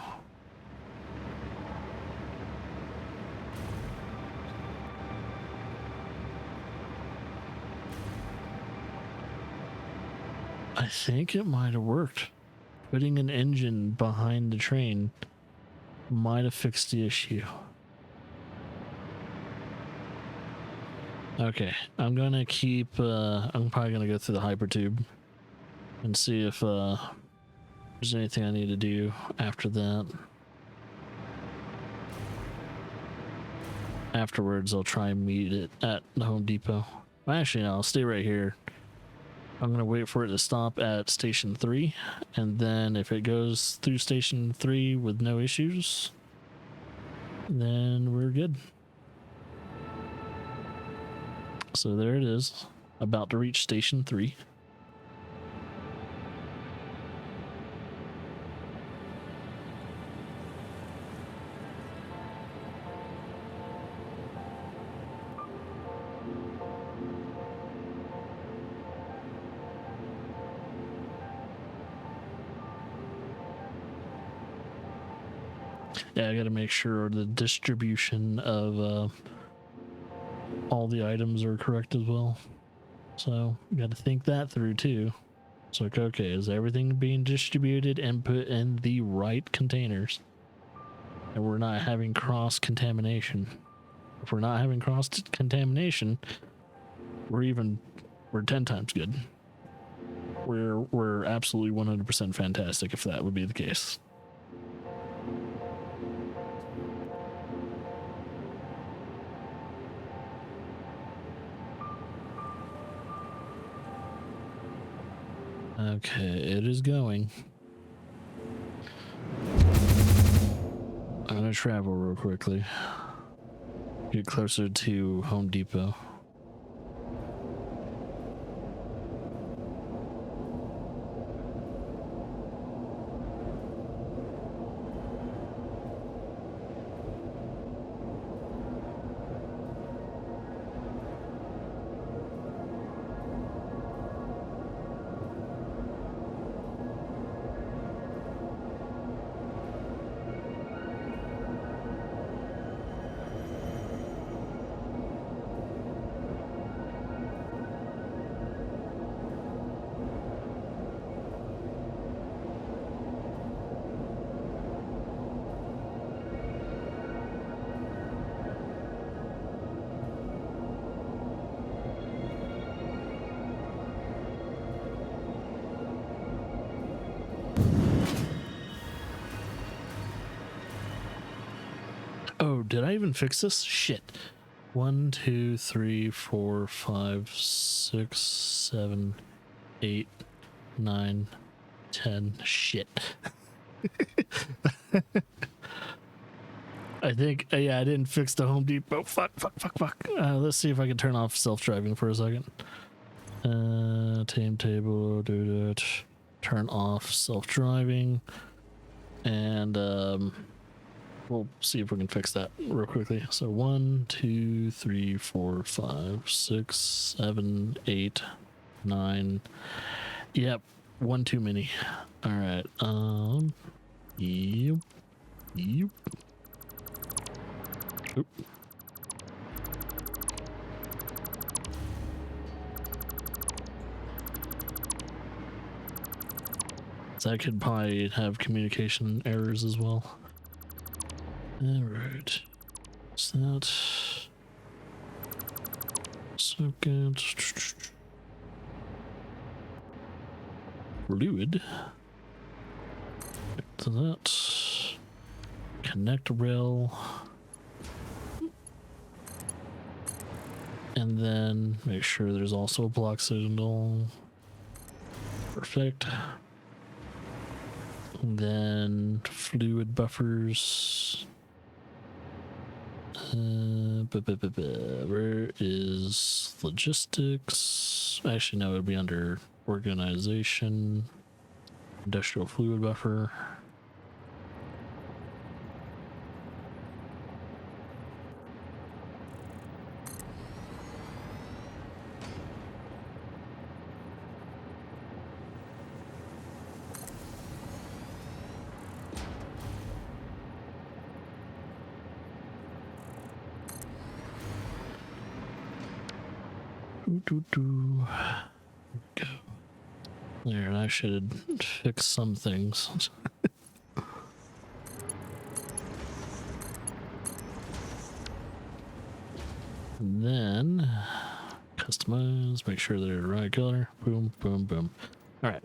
I think it might have worked. Putting an engine behind the train might have fixed the issue. Okay, I'm gonna keep, I'm probably gonna go through the hypertube and see if there's anything I need to do after that. Afterwards, I'll try and meet it at the Home Depot. Actually, no, I'll stay right here. I'm gonna wait for it to stop at Station 3, and then if it goes through Station 3 with no issues, then we're good. So there it is, about to reach Station 3. Yeah, I gotta make sure the distribution of all the items are correct as well. So you got to think that through too. It's like, okay, is everything being distributed and put in the right containers? And we're not having cross contamination. If we're not having cross contamination, we're 10 times good. We're absolutely 100% fantastic if that would be the case. Okay, it is going. I'm gonna travel real quickly. Get closer to Home Depot. Oh, did I even fix this? Shit. 1, 2, 3, 4, 5, 6, 7, 8, 9, 10. Shit. I think, yeah, I didn't fix the Home Depot. Fuck. Let's see if I can turn off self-driving for a second. Tame table, do that. Turn off self-driving. And, we'll see if we can fix that real quickly. So 1, 2, 3, 4, 5, 6, 7, 8, 9. Yep, one too many. All right. Yep. Oop. So that could probably have communication errors as well. All right. What's that? Second. Fluid. Back to that. Connect rail. And then make sure there's also a block signal. Perfect. And then fluid buffers. Where is logistics? Actually, no, it would be under organization. Industrial fluid buffer. Go. There, and I should fix some things. And then customize, make sure they're the right color. Boom, boom, boom. All right.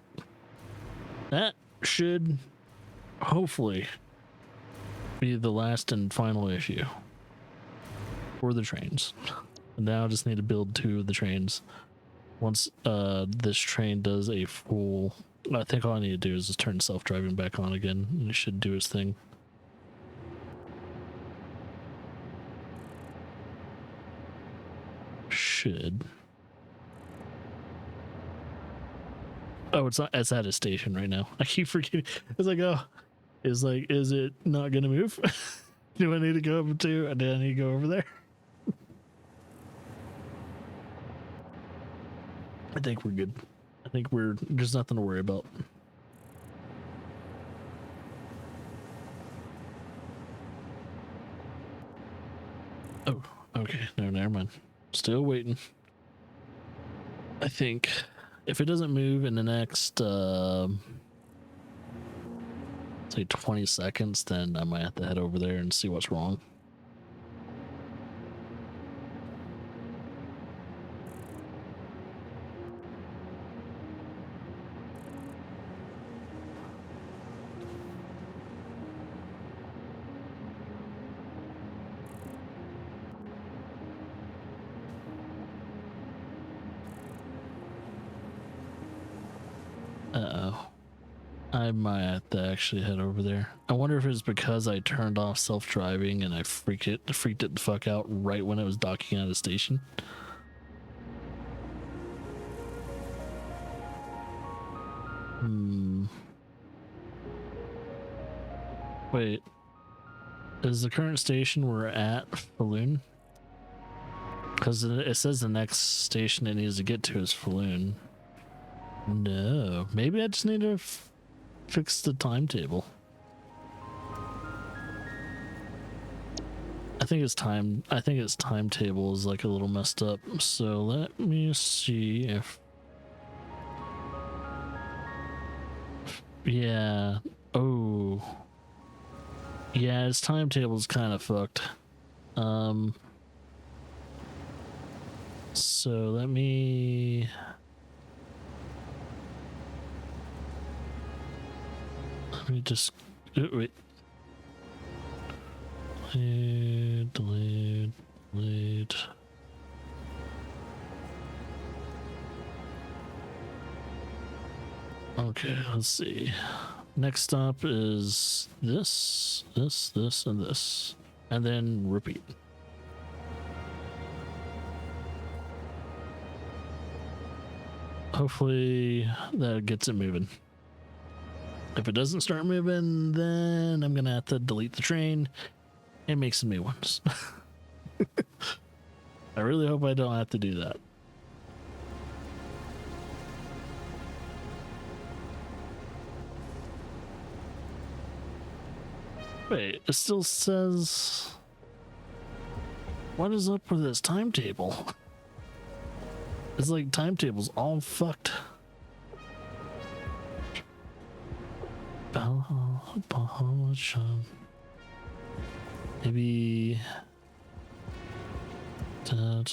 That should hopefully be the last and final issue for the trains. And now I just need to build 2 of the trains. Once this train does a full, I think all I need to do is just turn self-driving back on again, and it should do its thing. Should. Oh, it's not. It's at a station right now. I keep forgetting. It's like, oh, is it not gonna move? Do I need to go over to? Do I need to go over there? I think we're good. I think there's nothing to worry about. Oh, okay. No, never mind. Still waiting. I think if it doesn't move in the next, say 20 seconds, then I might have to head over there and see what's wrong. Uh-oh. I might have to actually head over there. I wonder if it's because I turned off self-driving and I freaked it the fuck out right when it was docking out of the station. Wait. Is the current station we're at Falloon? Because it says the next station it needs to get to is Falloon. No. Maybe I just need to fix the timetable. I think its timetable is like a little messed up. So let me see if... Yeah. Oh. Yeah, its timetable is kind of fucked. So let me just wait. Delete. Wait. Okay, let's see. Next stop is this, and this. And then repeat. Hopefully that gets it moving. If it doesn't start moving, then I'm gonna have to delete the train and make some new ones. I really hope I don't have to do that. Wait, it still says... What is up with this timetable? It's like timetable's all fucked. Maybe that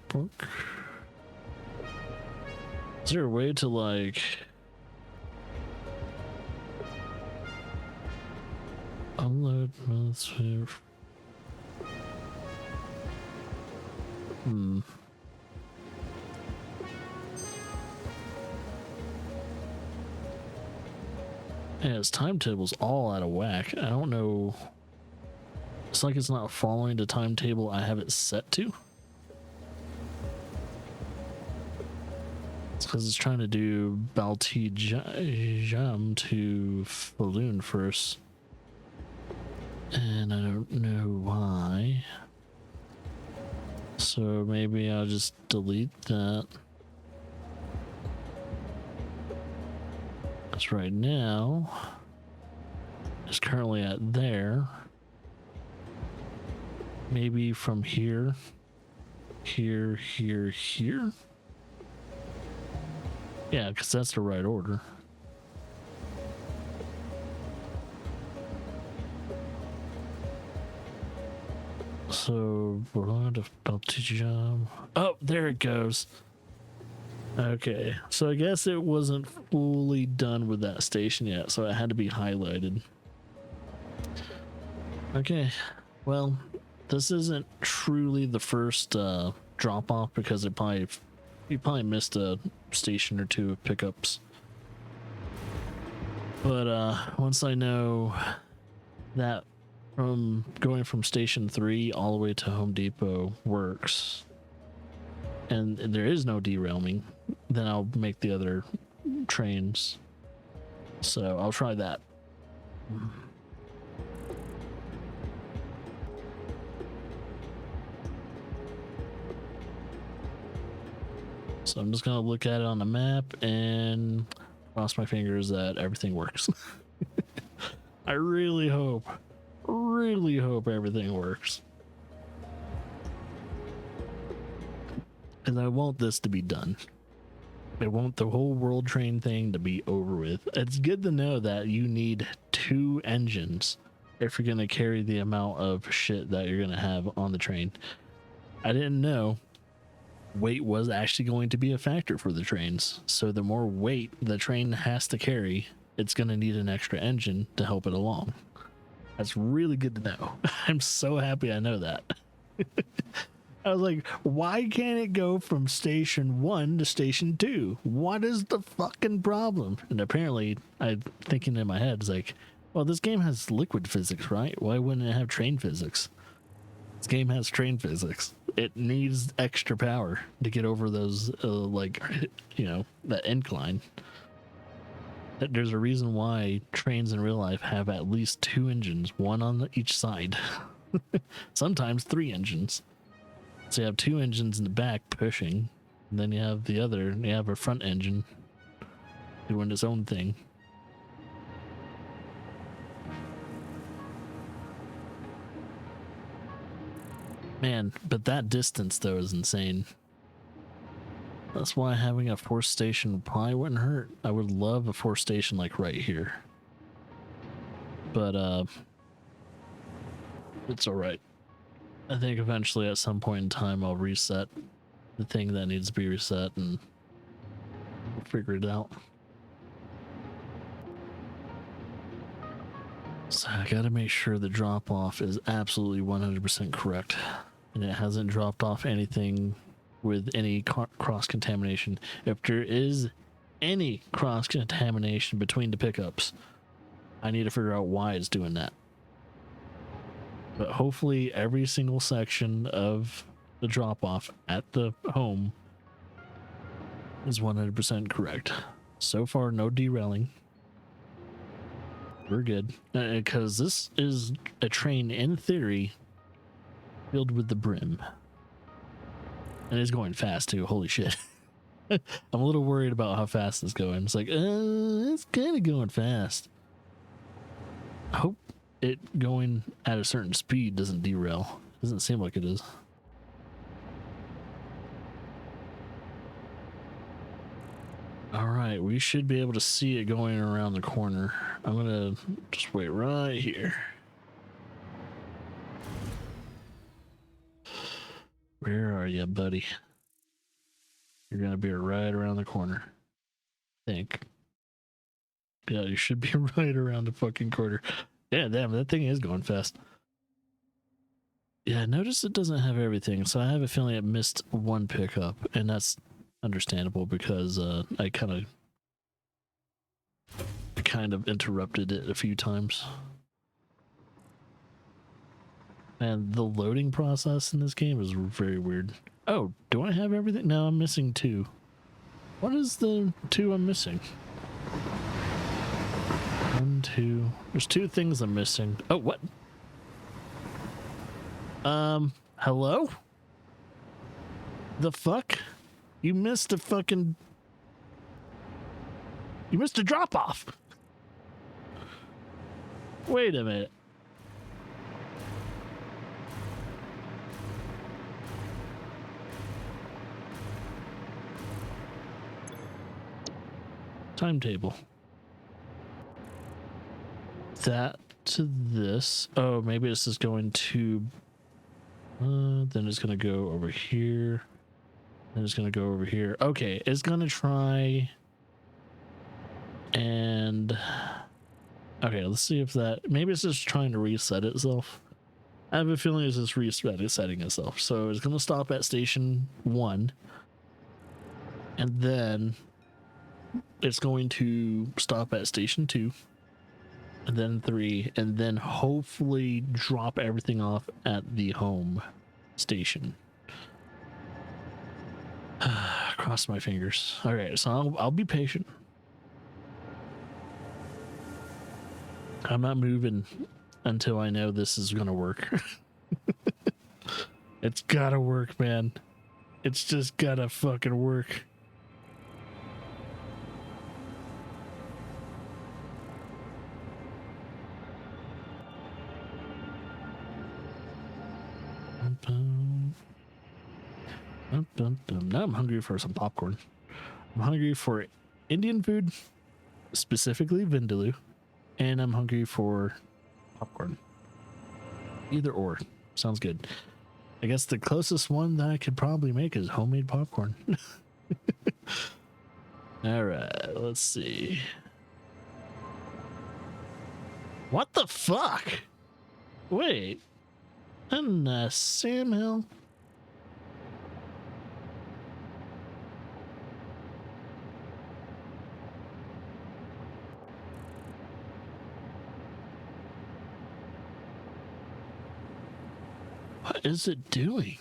book. Is there a way to like unload? Yeah, his timetable's all out of whack. I don't know. It's like it's not following the timetable I have it set to. It's because it's trying to do Balti Jam to Falloon first. And I don't know why. So maybe I'll just delete that. Because right now, it's currently at there. Maybe from here, here, here, here. Yeah, because that's the right order. So, oh, there it goes. Okay, so I guess it wasn't fully done with that station yet, so it had to be highlighted. Okay, well, this isn't truly the first drop off because you probably missed a station or two of pickups. But once I know that from going from station 3 all the way to Home Depot works and there is no derailment, then I'll make the other trains. So I'll try that. So I'm just gonna look at it on the map and cross my fingers that everything works. I really hope everything works. Because I want this to be done. I want the whole world train thing to be over with. It's good to know that you need 2 engines if you're going to carry the amount of shit that you're going to have on the train. I didn't know weight was actually going to be a factor for the trains. So the more weight the train has to carry, it's going to need an extra engine to help it along. That's really good to know. I'm so happy I know that. I was like, why can't it go from station 1 to station 2? What is the fucking problem? And apparently, I'm thinking in my head, it's like, well, this game has liquid physics, right? Why wouldn't it have train physics? This game has train physics. It needs extra power to get over those, that incline. There's a reason why trains in real life have at least 2 engines, one on each side. Sometimes 3 engines. So you have 2 engines in the back pushing, and then you have a front engine doing its own thing. Man, but that distance though is insane. That's why having a 4th station probably wouldn't hurt. I would love a 4th station like right here. But it's alright. I think eventually at some point in time I'll reset the thing that needs to be reset and we'll figure it out. So I gotta make sure the drop off is absolutely 100% correct. And it hasn't dropped off anything with any cross contamination. If there is any cross contamination between the pickups, I need to figure out why it's doing that. But hopefully every single section of the drop off at the home is 100% correct. So far, no derailing. We're good. Because this is a train, in theory, filled with the brim. And it's going fast, too. Holy shit. I'm a little worried about how fast it's going. It's like, it's kind of going fast. I hope it going at a certain speed doesn't derail. Doesn't seem like it is. All right, we should be able to see it going around the corner. I'm gonna just wait right here. Where are you, buddy? You're gonna be right around the corner. I think. Yeah, you should be right around the fucking corner. Yeah, damn, that thing is going fast. Yeah, notice it doesn't have everything, so I have a feeling it missed one pickup, and that's understandable because I kind of interrupted it a few times. And the loading process in this game is very weird. Oh, do I have everything? No, I'm missing 2. What is the 2 I'm missing? 1, 2. There's 2 things I'm missing. Oh, what? Hello? The fuck? You missed a fucking... You missed a drop-off. Wait a minute. Timetable. That to this. Oh, maybe this is going to... then it's going to go over here. Then it's going to go over here. Okay, it's going to try... And... Okay, let's see if that... Maybe it's just trying to reset itself. I have a feeling it's just resetting itself. So it's going to stop at station 1. And then... It's going to stop at station 2. And then 3. And then hopefully drop everything off at the home station. Cross my fingers. All right, so I'll be patient. I'm not moving until I know this is gonna work. It's gotta work, man. It's just gotta fucking work. Now I'm hungry for some popcorn. I'm hungry for Indian food, specifically vindaloo, and I'm hungry for popcorn. Either or. Sounds good. I guess the closest one that I could probably make is homemade popcorn. All right, let's see. What the fuck? Wait. And Sam Hill. What is it doing?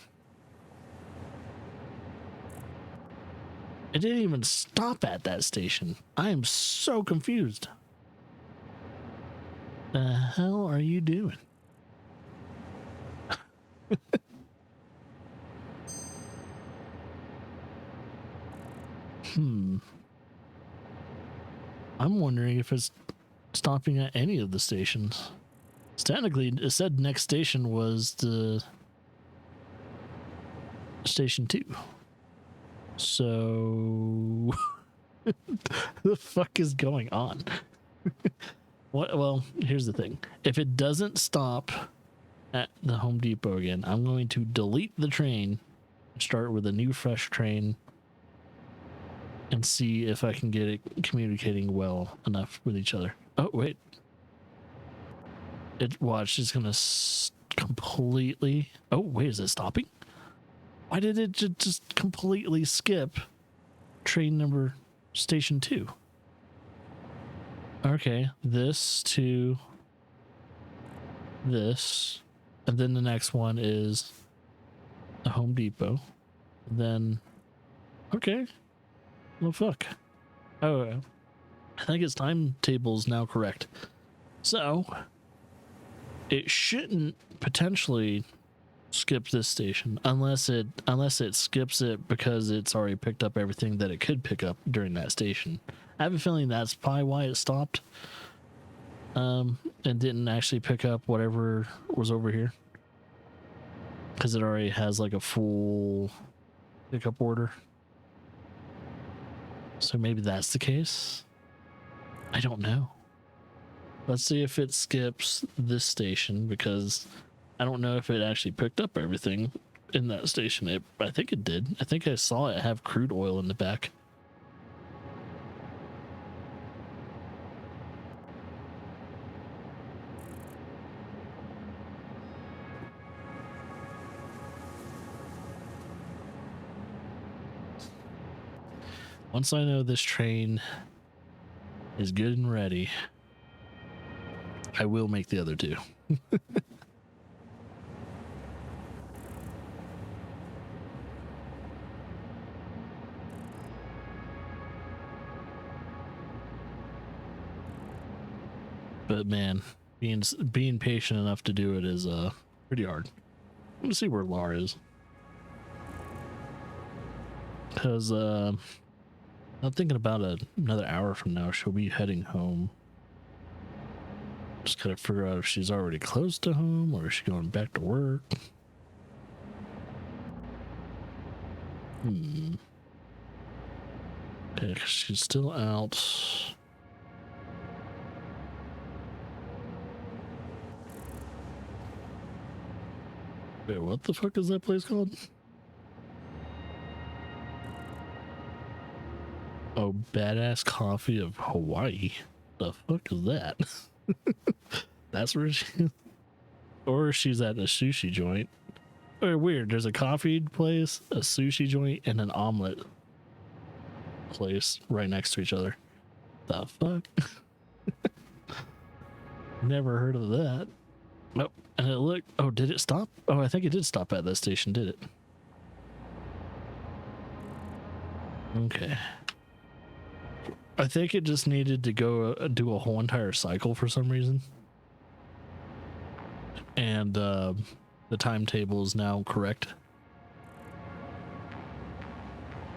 It didn't even stop at that station. I am so confused. The hell are you doing? I'm wondering if it's stopping at any of the stations. Technically, it said next station was the station 2. So the fuck is going on? Well, here's the thing. If it doesn't stop at the Home Depot again, I'm going to delete the train, start with a new fresh train, and see if I can get it communicating well enough with each other. Oh, wait. Watch, it's gonna completely. Oh wait, is it stopping? Why did it just completely skip train number station 2? Okay, this to this, and then the next one is the Home Depot. Then, okay, well fuck. Oh, I think its timetable is now correct. So it shouldn't potentially skip this station unless it skips it because it's already picked up everything that it could pick up during that station. I have a feeling that's probably why it stopped and didn't actually pick up whatever was over here, because it already has like a full pickup order. So maybe that's the case. I don't know. Let's see if it skips this station, because I don't know if it actually picked up everything in that station. I think it did. I think I saw it have crude oil in the back. Once I know this train is good and ready, I will make the other two. But man, being patient enough to do it is pretty hard. Let me see where Laura is, because I'm thinking about another hour from now she'll be heading home. Just gotta figure out if she's already close to home or is she going back to work. Okay, she's still out. Wait, what the fuck is that place called? Oh, Badass Coffee of Hawaii. The fuck is that? That's where she is? Or she's at a sushi joint. Or weird, there's a coffee place, a sushi joint, and an omelet place right next to each other. The fuck? Never heard of that. Nope. And it looked, oh, did it stop? Oh, I think it did stop at that station, did it? Okay. I think it just needed to go do a whole entire cycle for some reason. And the timetable is now correct.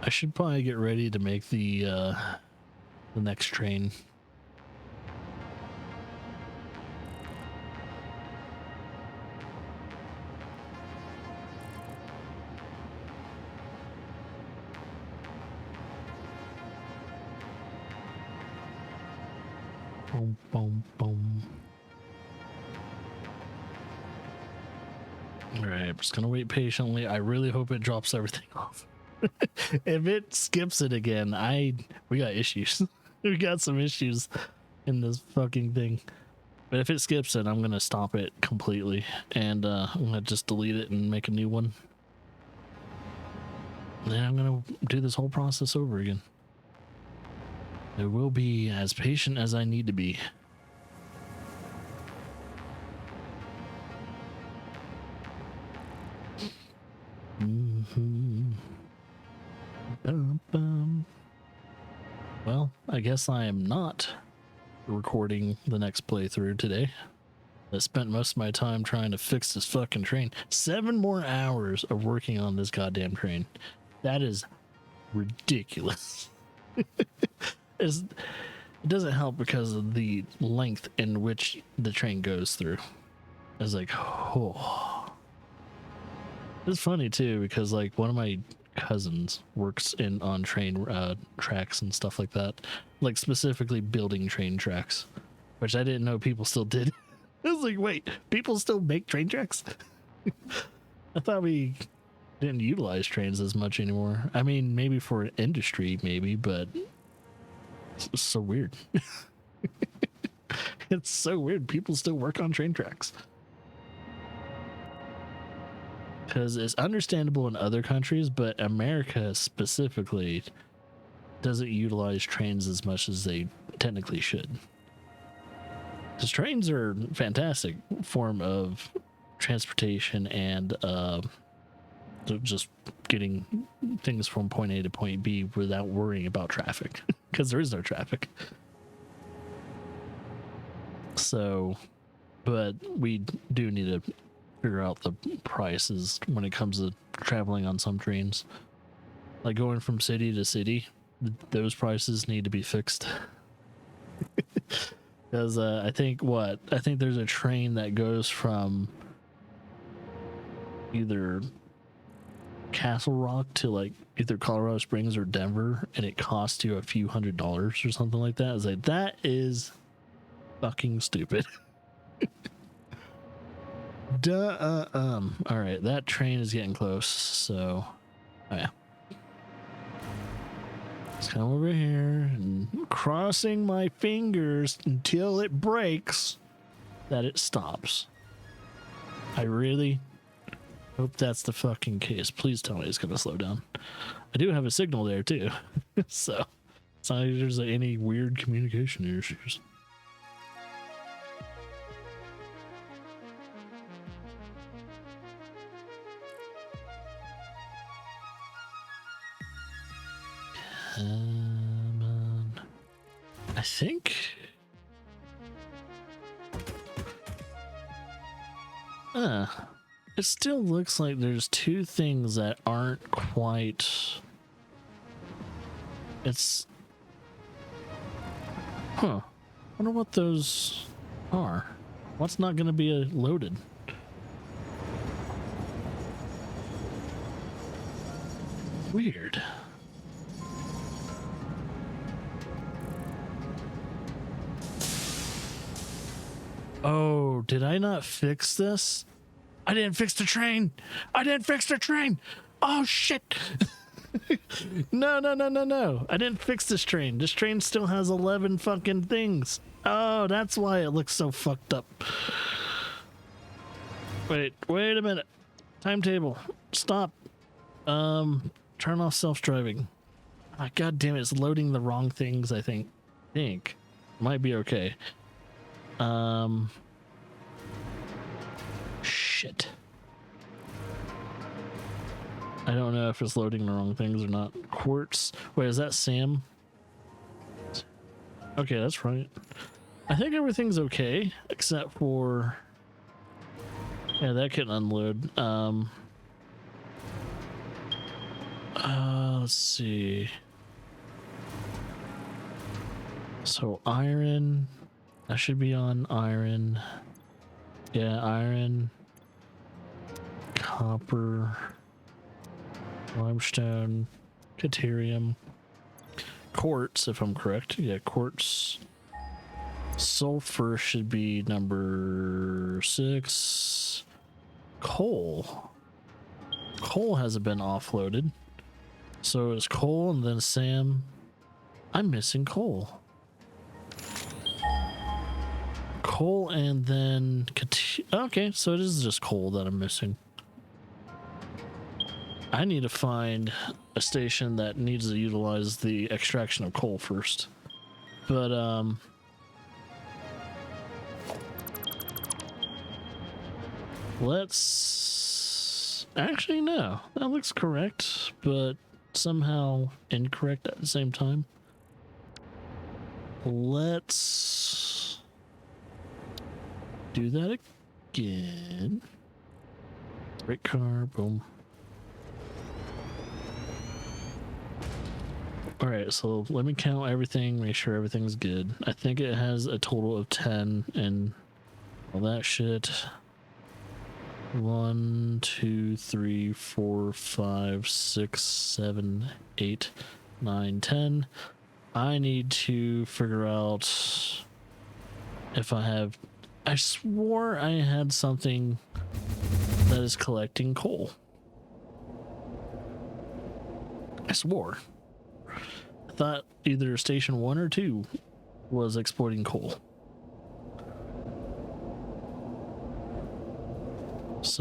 I should probably get ready to make the next train. Boom, boom, boom. All right, I'm just gonna wait patiently. I really hope it drops everything off. If it skips it again, we got issues. We got some issues in this fucking thing. But if it skips it, I'm gonna stop it completely, and I'm gonna just delete it and make a new one. And then I'm gonna do this whole process over again. I will be as patient as I need to be. Well, I guess I am not recording the next playthrough today. I spent most of my time trying to fix this fucking train. 7 more hours of working on this goddamn train. That is ridiculous. It doesn't help because of the length in which the train goes through. It's like, oh. It's funny too, because like one of my cousins works on train tracks and stuff like that, like specifically building train tracks, which I didn't know people still did. I was like, wait, people still make train tracks? I thought we didn't utilize trains as much anymore. I mean, maybe for industry, maybe, but it's so weird. It's so weird. People still work on train tracks. Because it's understandable in other countries, but America specifically doesn't utilize trains as much as they technically should. Because trains are a fantastic form of transportation and just getting things from point A to point B without worrying about traffic, because there is no traffic. So, but we do need to figure out the prices when it comes to traveling on some trains. Like going from city to city, those prices need to be fixed. Because I think there's a train that goes from either Castle Rock to like either Colorado Springs or Denver, and it costs you a few $100s or something like that. I was like, that is fucking stupid. Duh. All right, that train is getting close. So, oh yeah, let's come over here and crossing my fingers until it breaks that it stops. I really hope that's the fucking case. Please tell me it's gonna slow down. I do have a signal there too, so it's not like there's any weird communication issues. Come on. I think. It still looks like there's two things that aren't quite. It's. Huh. Wonder what those are. What's not going to be loaded? Weird. Oh, did I not fix this? I didn't fix the train. I didn't fix the train. Oh, shit. No. I didn't fix this train. This train still has 11 fucking things. Oh, that's why it looks so fucked up. Wait a minute. Timetable. Stop. Turn off self-driving. Ah, God damn it, it's loading the wrong things, I think. Might be okay. Shit. I don't know if it's loading the wrong things or not. Quartz. Wait, is that Sam? Okay, that's right. I think everything's okay, except for... Yeah, that can unload. Let's see. So iron... I should be on iron. Yeah, iron, copper, limestone, deuterium, quartz, if I'm correct. Yeah, quartz. Sulfur should be number 6. Coal. Coal hasn't been offloaded. So it's coal and then Sam. I'm missing coal. Coal and then... Okay, so it is just coal that I'm missing. I need to find a station that needs to utilize the extraction of coal first. But, let's... Actually, no. That looks correct, but somehow incorrect at the same time. Let's... do that again. Brake car, boom. Alright, so let me count everything, make sure everything's good. I think it has a total of 10 and all that shit. 1, 2, 3, 4, 5, 6, 7, 8, 9, 10. I need to figure out if I have... I swore I had something that is collecting coal. I swore. I thought either station 1 or 2 was exploiting coal.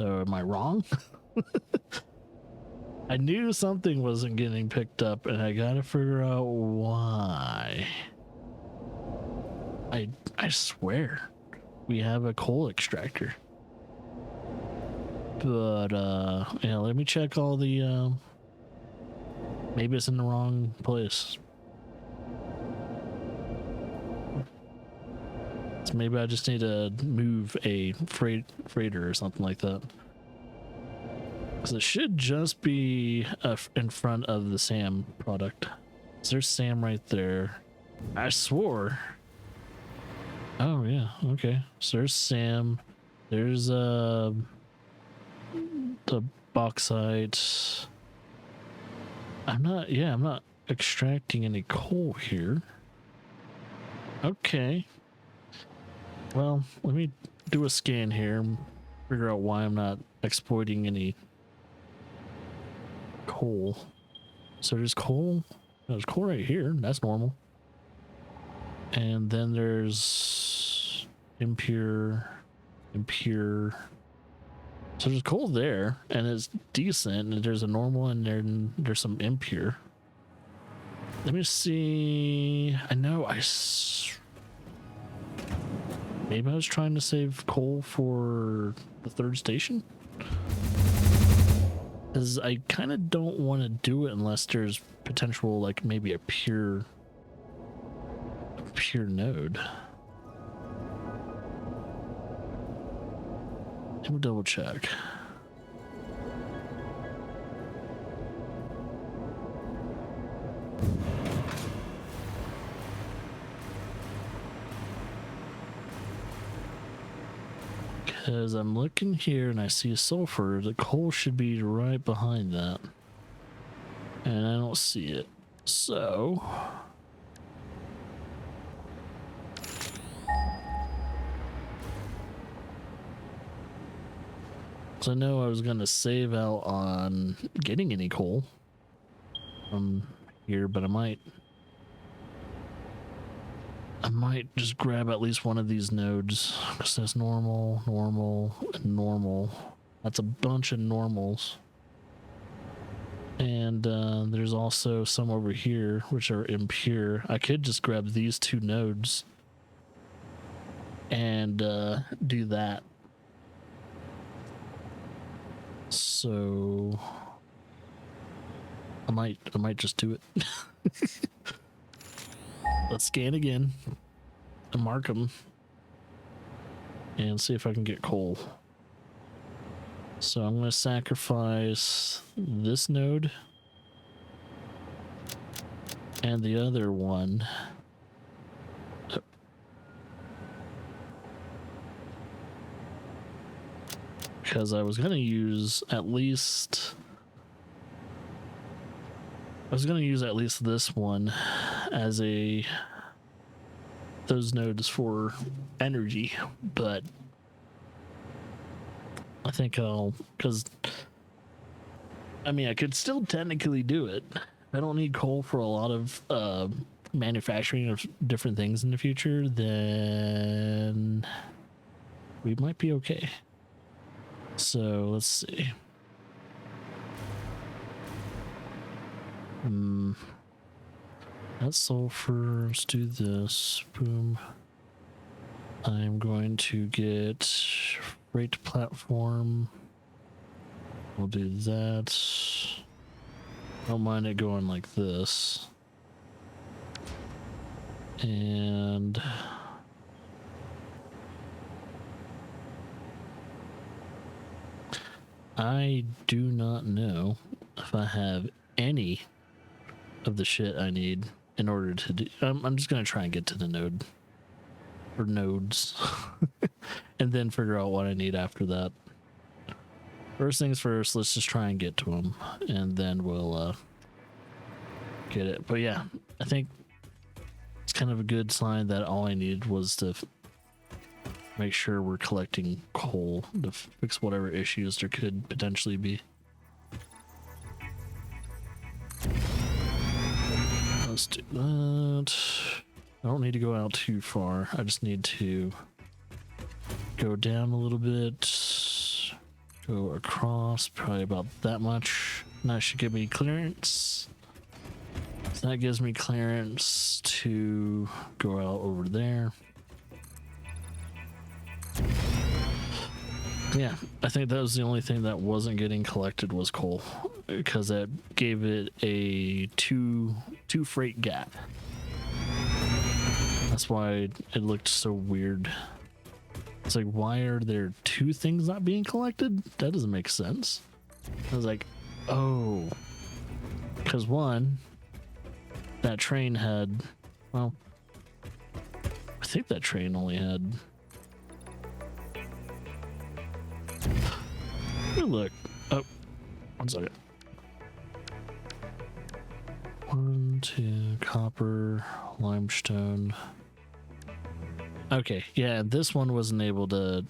So am I wrong? I knew something wasn't getting picked up, and I gotta figure out why. I swear we have a coal extractor. But yeah, let me check all the maybe it's in the wrong place. So maybe I just need to move a freighter or something like that. Because it should just be in front of the Sam product. So there's Sam right there. I swore. Oh yeah, okay. So there's Sam. There's the bauxite. I'm not extracting any coal here. Okay. Well, let me do a scan here and figure out why I'm not exploiting any coal. So there's coal. There's coal right here. That's normal. And then there's impure. So there's coal there, and it's decent. And there's a normal, and there's some impure. Let me see. I know maybe I was trying to save coal for the third station. Because I kind of don't want to do it unless there's potential, like maybe a pure node. Let me double check. Because I'm looking here and I see sulfur. The coal should be right behind that. And I don't see it. So I know I was going to save out on getting any coal from here, but I might just grab at least one of these nodes. Because there's normal, and normal. That's a bunch of normals. And there's also some over here which are impure. I could just grab these two nodes and do that. So I might just do it. Let's scan again and mark them and see if I can get coal. So I'm going to sacrifice this node and the other one. Because I was going to use at least this one as those nodes for energy, but I think because I mean I could still technically do it. I don't need coal for a lot of manufacturing of different things in the future. Then we might be okay. So let's see. That's sulfur. Let's do this. Boom. I'm going to get freight platform. We'll do that. Don't mind it going like this. And I do not know if I have any of the shit I need in order to do. I'm just gonna try and get to the node or nodes and then figure out what I need after that. First things first, let's just try and get to them and then we'll get it. But yeah, I think it's kind of a good sign that all I needed was to make sure we're collecting coal to fix whatever issues there could potentially be. Let's do that. I don't need to go out too far. I just need to go down a little bit, Go across, probably about that much. And that should give me clearance. So that gives me clearance to go out over there. Yeah, I think that was the only thing that wasn't getting collected was coal, because that gave it a two freight gap. That's why it looked so weird. It's like, why are there two things not being collected? That doesn't make sense. I was like, oh, because one, that train had, well, I think that train only had, look, oh, 1 second. 1, 2, copper, limestone. Okay, yeah, this one wasn't able to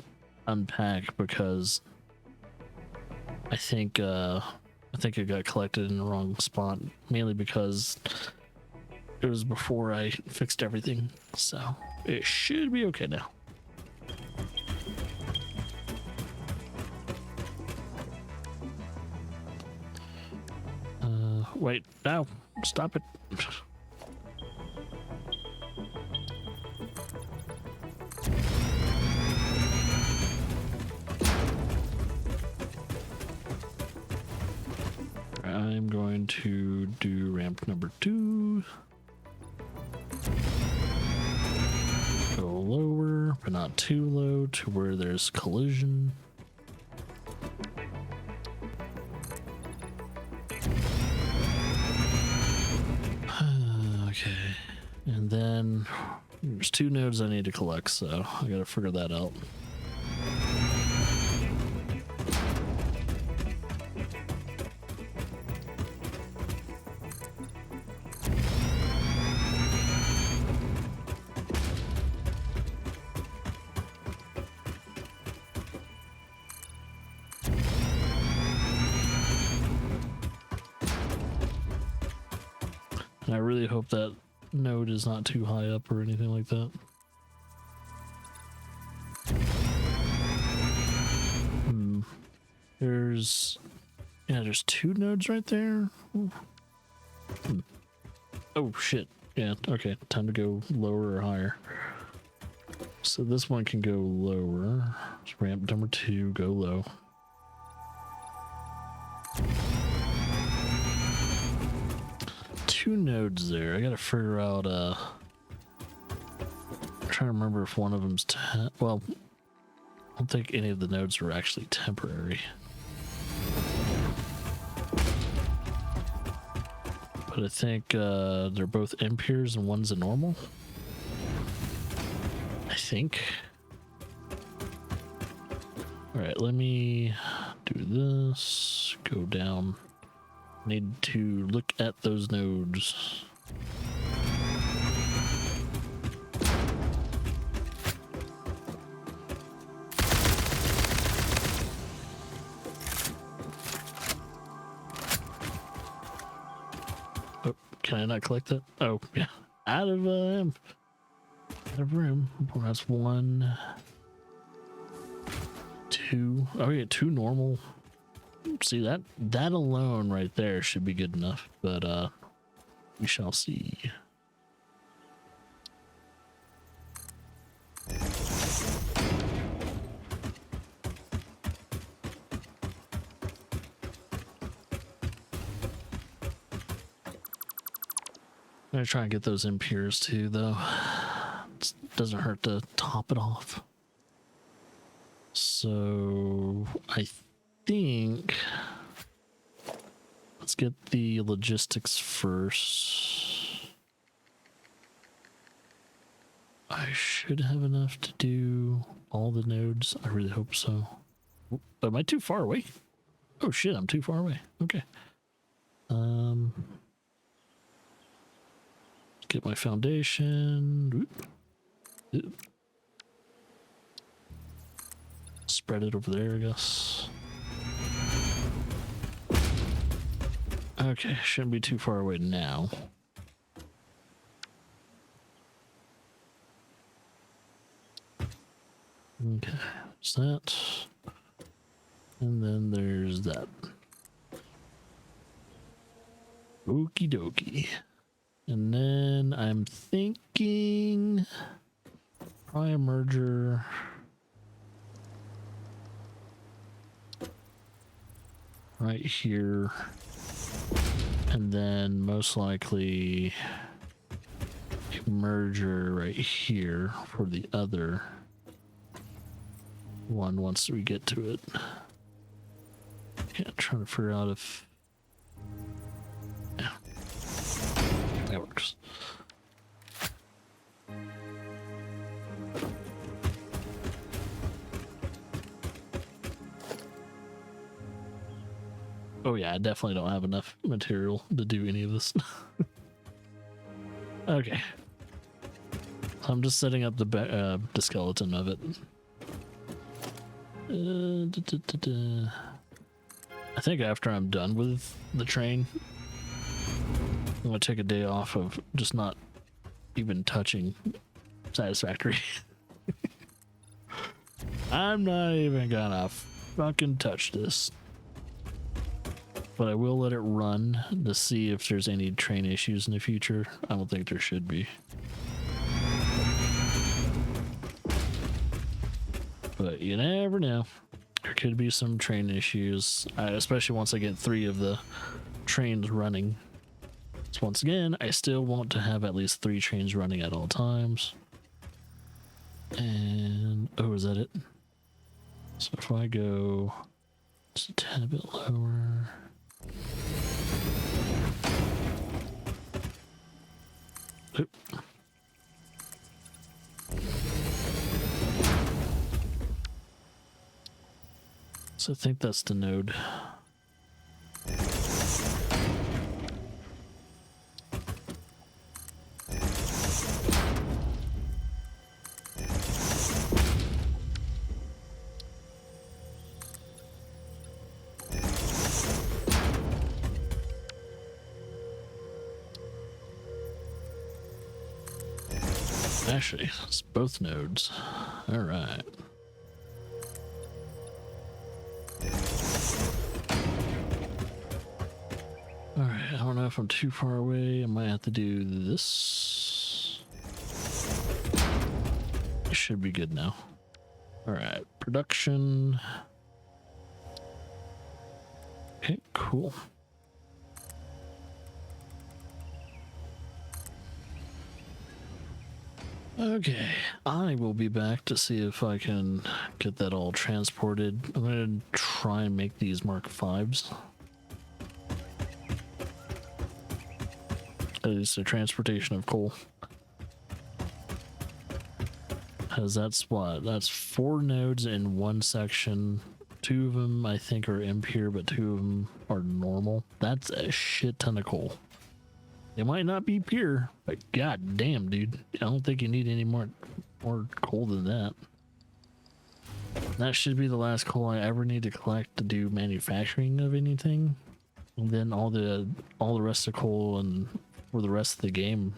unpack because I think it got collected in the wrong spot, mainly because it was before I fixed everything, so it should be okay now. Wait, no, stop it. I'm going to do ramp number 2. Go lower, but not too low to where there's collision. Okay, and then there's 2 nodes I need to collect, so I gotta figure that out. And I really hope that node is not too high up or anything like that. There's 2 nodes right there. Oh shit. Yeah, okay, time to go lower or higher. So this one can go lower. It's ramp number 2, go low. Two nodes there. I gotta figure out I'm trying to remember if one of them's well, I don't think any of the nodes were actually temporary. But I think they're both impirs and one's a normal. I think. Alright, let me do this. Go down. Need to look at those nodes. Oh, can I not collect that? Oh, yeah. Out of room. Well, that's 1, 2. Oh, yeah, 2 normal. See, that alone right there should be good enough, but we shall see. I'm gonna try and get those impures too, though. It doesn't hurt to top it off. So I think let's get the logistics first. I should have enough to do all the nodes. I really hope so. Am I too far away? Oh shit, I'm too far away. Okay. Get my foundation. Spread it over there, I guess. Okay, shouldn't be too far away now. Okay, there's that. And then there's that. Okie dokie. And then I'm thinking probably a merger. Right here. And then most likely a merger right here for the other one once we get to it. Yeah, trying to figure out if... Yeah. That works. Oh yeah, I definitely don't have enough material to do any of this. Okay. I'm just setting up the skeleton of it. I think after I'm done with the train, I'm gonna take a day off of just not even touching Satisfactory. I'm not even gonna fucking touch this. But I will let it run to see if there's any train issues in the future. I don't think there should be. But you never know. There could be some train issues, especially once I get 3 of the trains running. So once again, I still want to have at least 3 trains running at all times. And, oh, is that it? So if I go just a tad bit lower... Oop. So I think that's the node. Actually, it's both nodes. All right. All right, I don't know if I'm too far away. I might have to do this. It should be good now. All right, production. Okay, cool. Okay, I will be back to see if I can get that all transported. I'm going to try and make these Mark 5s. At least the transportation of coal. Because that's what? That's 4 nodes in one section. 2 of them I think are impure, but 2 of them are normal. That's a shit ton of coal. It might not be pure, but god damn, dude. I don't think you need any more coal than that. That should be the last coal I ever need to collect to do manufacturing of anything. And then all the rest of coal and for the rest of the game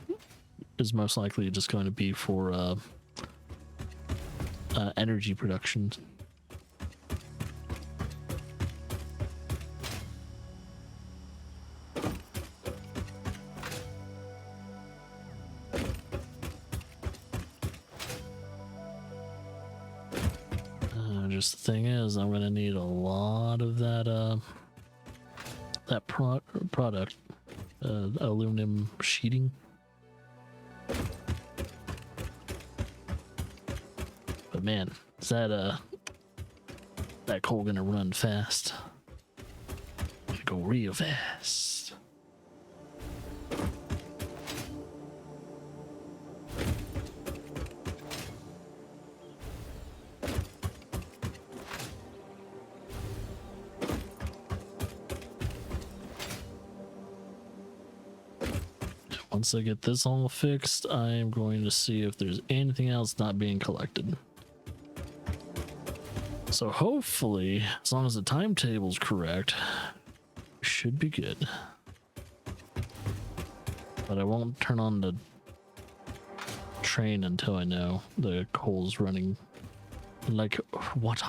is most likely just going to be for energy production. Just the thing is, I'm gonna need a lot of that product, aluminum sheeting. But man, is that coal gonna run fast? Go real fast. Once I get this all fixed, I am going to see if there's anything else not being collected. So hopefully, as long as the timetable's correct, we should be good. But I won't turn on the train until I know the coal's running like water.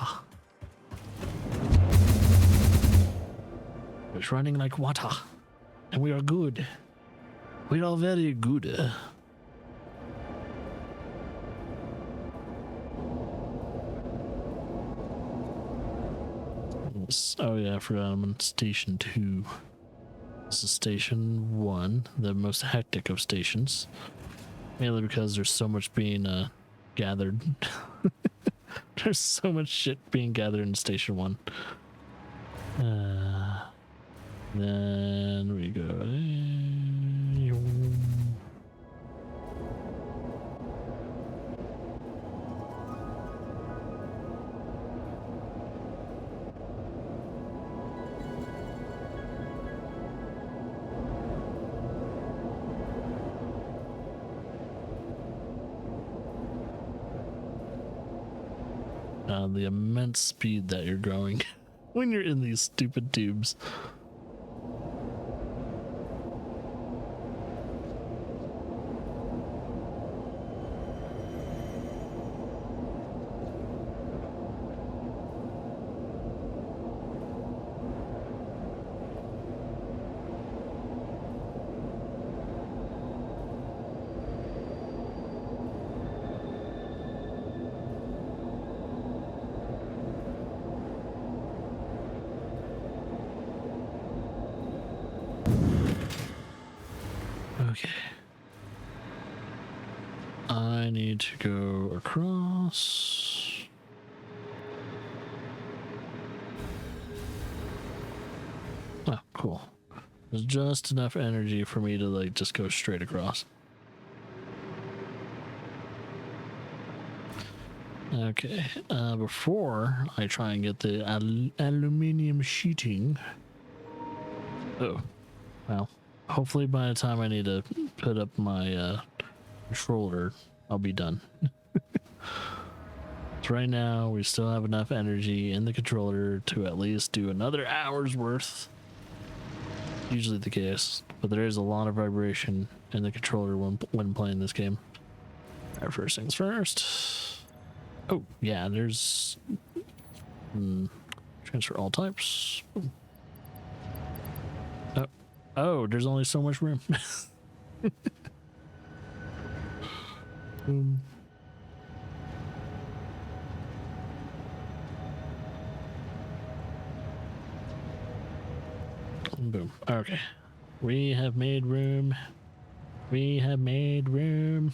It's running like water. And we are good. We are very good. Oh yeah, I forgot I'm on station 2. This is station 1, the most hectic of stations. Mainly because there's so much being gathered. There's so much shit being gathered in station 1. Then we go. The immense speed that you're going when you're in these stupid tubes. Okay. I need to go across. Oh, cool. There's just enough energy for me to like just go straight across. Okay, before I try and get the aluminium sheeting. Oh, well, hopefully by the time I need to put up my controller, I'll be done. So right now, we still have enough energy in the controller to at least do another hour's worth. Usually the case, but there is a lot of vibration in the controller when playing this game. All right, first things first. Oh, yeah, there's transfer all types. Oh, there's only so much room. Boom. Boom. Okay. We have made room. We have made room.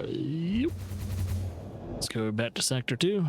Yep. Let's go back to sector 2.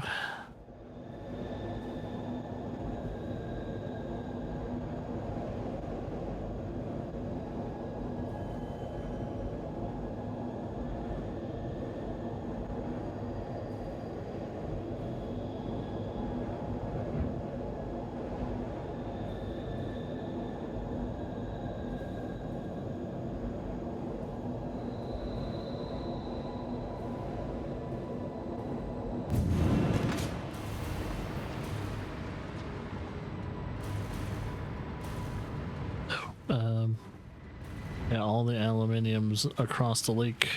Yeah, all the aluminium's across the lake.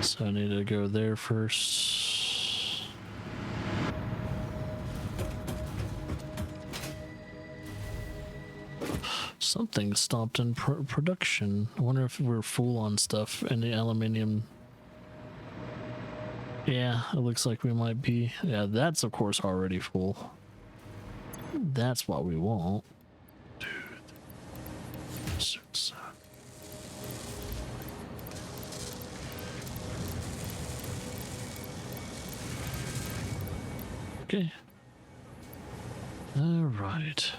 So I need to go there first. Something stopped in production. I wonder if we're full on stuff and the aluminium. Yeah, it looks like we might be. Yeah, that's of course already full. That's what we want. Six. Okay. All right.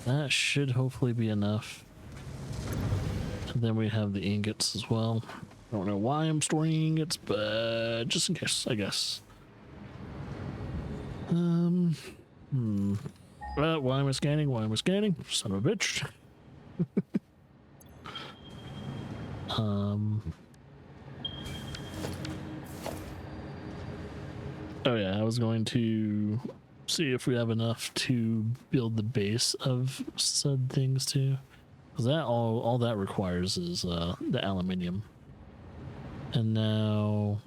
That should hopefully be enough. And then we have the ingots as well. I don't know why I'm storing ingots, but just in case, I guess. Why am I scanning? Why am I scanning? Son of a bitch. Oh yeah, I was going to see if we have enough to build the base of said things too, because that all that requires is the aluminium. And now,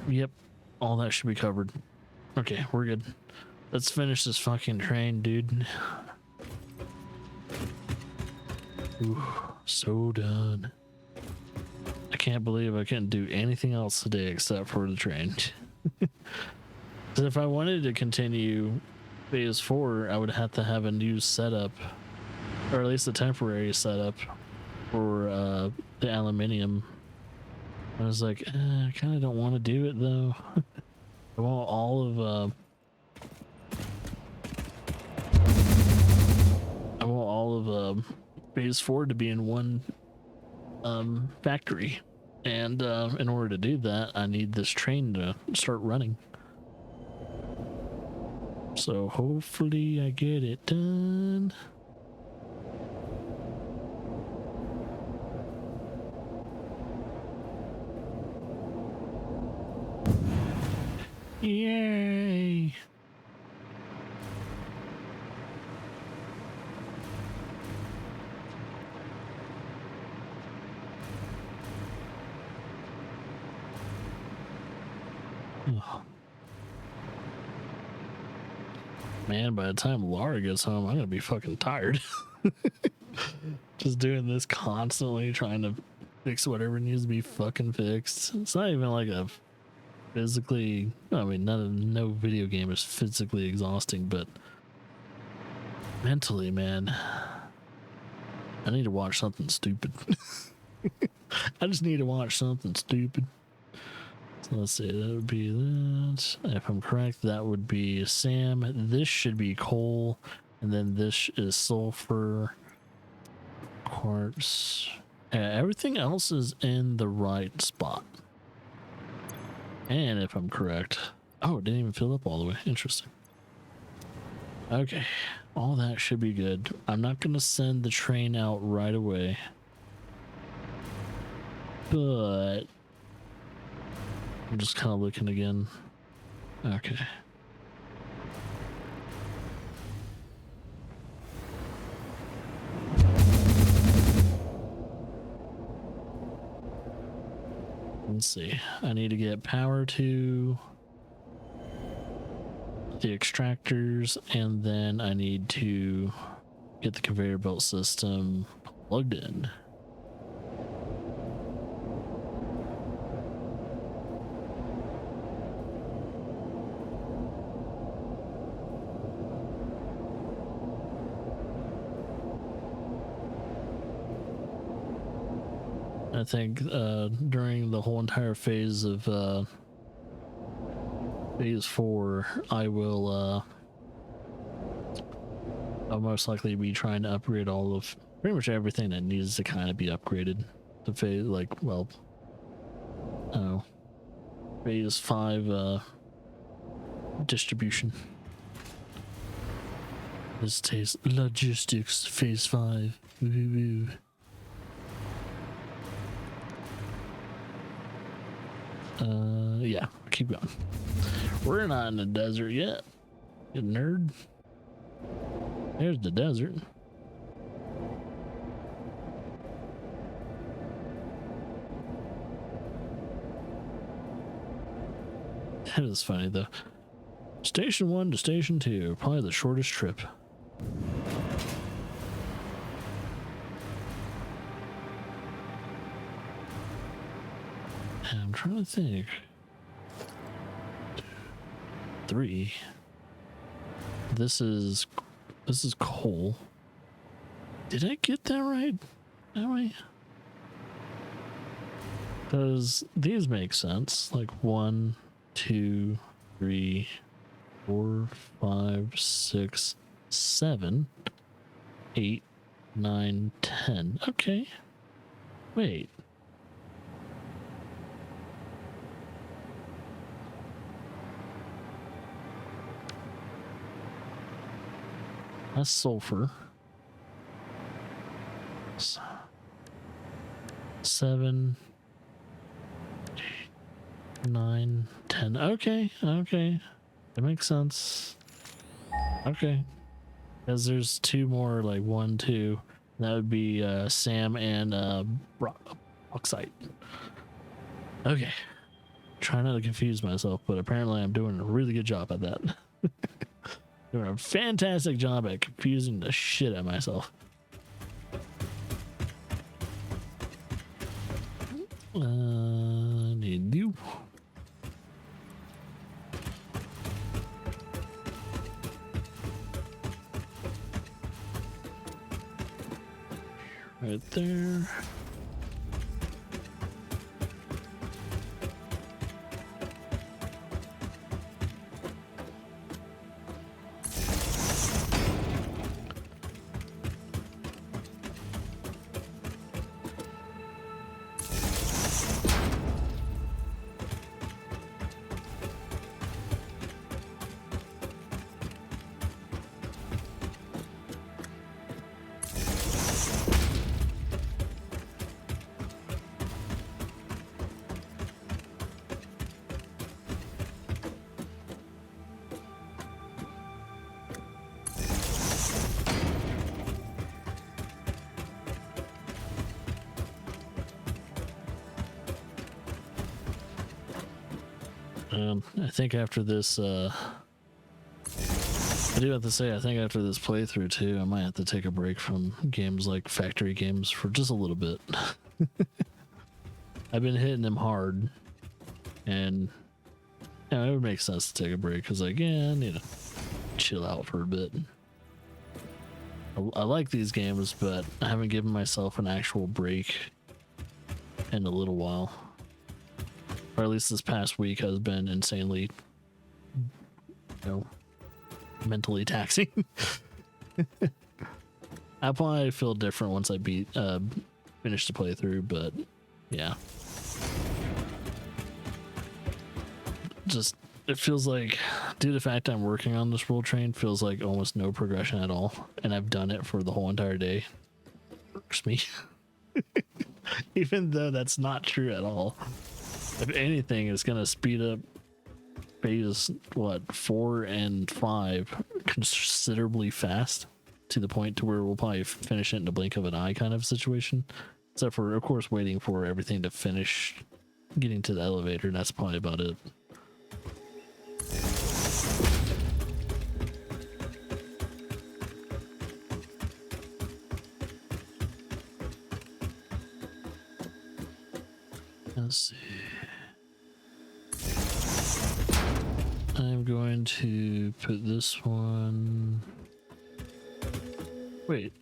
yep, all that should be covered. Okay, we're good. Let's finish this fucking train, dude. Ooh, so done. I can't believe I couldn't do anything else today except for the train. Because if I wanted to continue phase 4, I would have to have a new setup, or at least a temporary setup for the aluminium. I was like, I kind of don't want to do it though. I want all of phase 4 to be in one factory, and in order to do that, I need this train to start running. So hopefully I get it done. Yay! Oh. Man, by the time Laura gets home, I'm gonna be fucking tired. Just doing this constantly, trying to fix whatever needs to be fucking fixed. It's not even like a physically, I mean, no video game is physically exhausting, but mentally, man, I need to watch something stupid. I just need to watch something stupid. So let's see, that would be that. If I'm correct, that would be Sam. This should be coal, and then this is sulfur, quartz. Everything else is in the right spot. And if I'm correct, oh, it didn't even fill up all the way. Interesting. Okay, all that should be good. I'm not going to send the train out right away, but I'm just kind of looking again. Okay. Let's see. I need to get power to the extractors, and then I need to get the conveyor belt system plugged in. I think during the whole entire phase of phase 4, I'll most likely be trying to upgrade all of pretty much everything that needs to kind of be upgraded to phase, like, well, oh, phase 5 distribution. This tastes logistics phase 5. Woo-woo. Yeah, keep going. We're not in the desert yet, you nerd. There's the desert. That is funny though. Station 1 to Station 2, probably the shortest trip. I'm trying to think. 3. This is coal. Did I get that right? Am I? Because these make sense. Like 1, 2, 3, 4, 5, 6, 7, 8, 9, 10. Okay. Wait. That's sulfur. 7, 8, 9, 10. Okay, okay. That makes sense. Okay. Because there's 2 more, like 1, 2. That would be Sam and bauxite. Okay. Try not to confuse myself, but apparently I'm doing a really good job at that. Doing a fantastic job at confusing the shit out of myself. Need you. Right there. I think after this, I do have to say, I think after this playthrough too, I might have to take a break from games like factory games for just a little bit. I've been hitting them hard, and you know, it would make sense to take a break because, like, yeah, I need to chill out for a bit. I like these games, but I haven't given myself an actual break in a little while. Or at least this past week has been insanely, you know, mentally taxing. I probably feel different once I finish the playthrough, but yeah. Just, it feels like, due to the fact I'm working on this world train, feels like almost no progression at all. And I've done it for the whole entire day. Irks me. Even though that's not true at all. If anything, it's going to speed up phases, 4 and 5 considerably fast, to the point to where we'll probably finish it in the blink of an eye kind of situation. Except for, of course, waiting for everything to finish getting to the elevator. That's probably about it. Let's see. I'm going to put this one. Wait.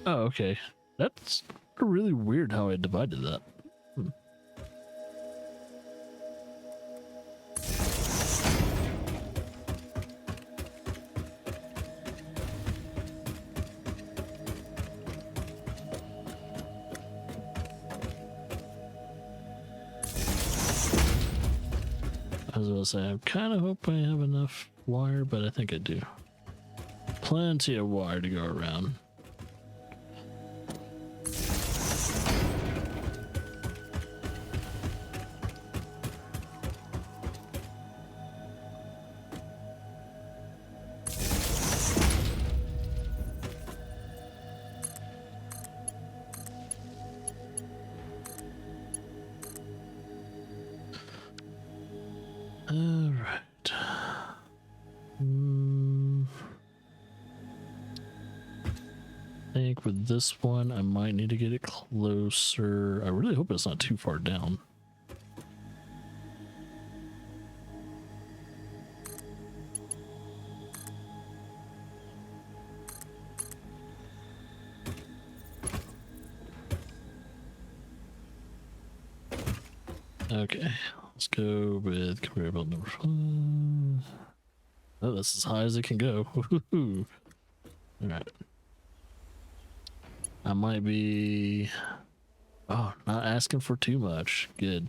Oh, okay. That's really weird how I divided that. I was going to say, I kind of hope I have enough wire, but I think I do. Plenty of wire to go around. With this one, I might need to get it closer. I really hope it's not too far down. Okay, let's go with conveyor belt number 5. Oh, that's as high as it can go. All right. I might be, not asking for too much. Good.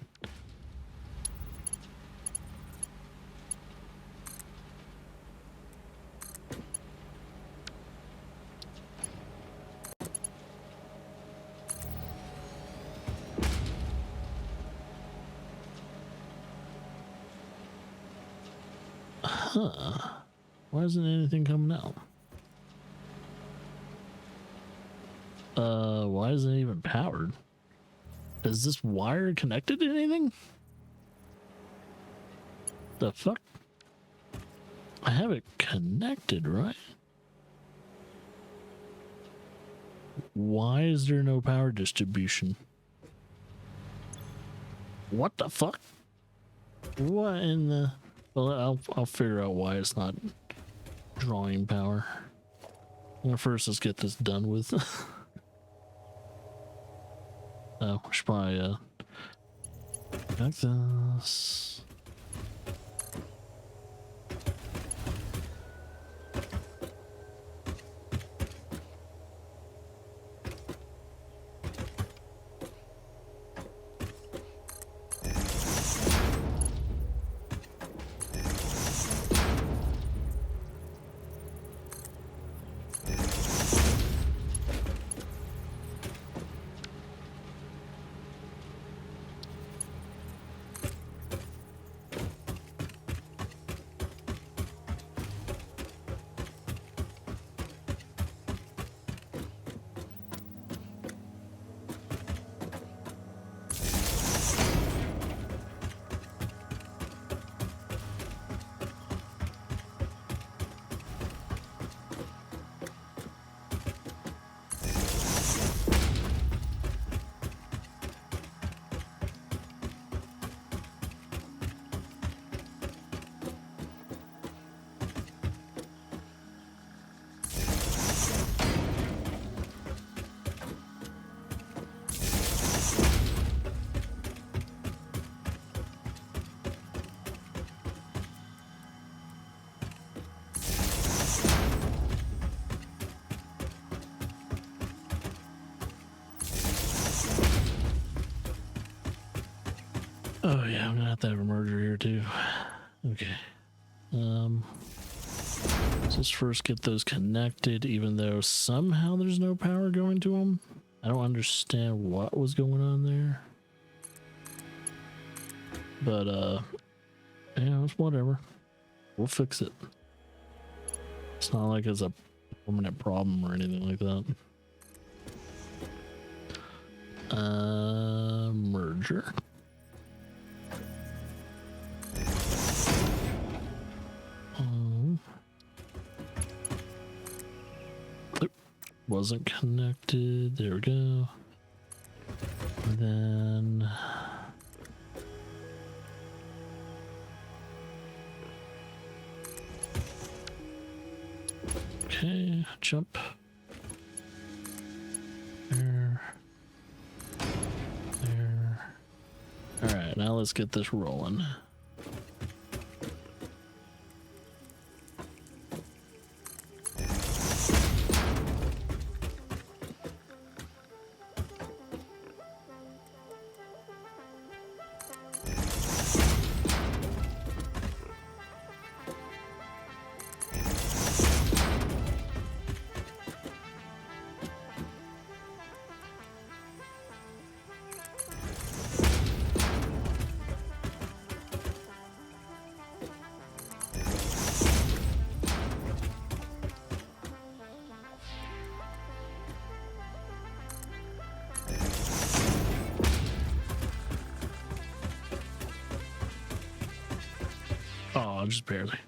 Huh. Why isn't anything coming out? Why isn't it even powered? Is this wire connected to anything? The fuck? I have it connected, right? Why is there no power distribution? What the fuck? What in the... Well, I'll figure out why it's not drawing power. Well, first, let's get this done with. Oh, we should probably connect this. Oh yeah, I'm gonna have to have a merger here too. Okay. Let's first get those connected, even though somehow there's no power going to them. I don't understand what was going on there. But yeah, it's whatever. We'll fix it. It's not like it's a permanent problem or anything like that. Merger. Wasn't connected. There we go. And then okay, jump. There. There. All right, now let's get this rolling. Oh, just barely.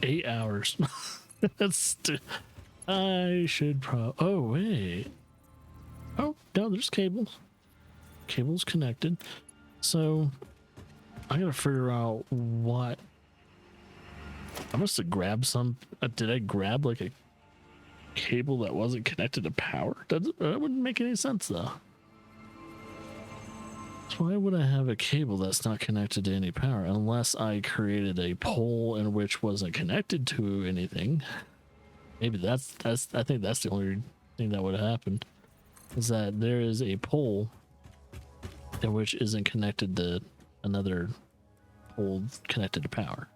$8. That's I should oh wait. Oh no, there's cables. Cables connected. So I gotta figure out what I must have grabbed some. Did I grab like a cable that wasn't connected to power? That wouldn't make any sense though. So why would I have a cable that's not connected to any power unless I created a pole in which wasn't connected to anything? Maybe that's I think that's the only thing that would have happened, is that there is a pole in which isn't connected to another pole connected to power.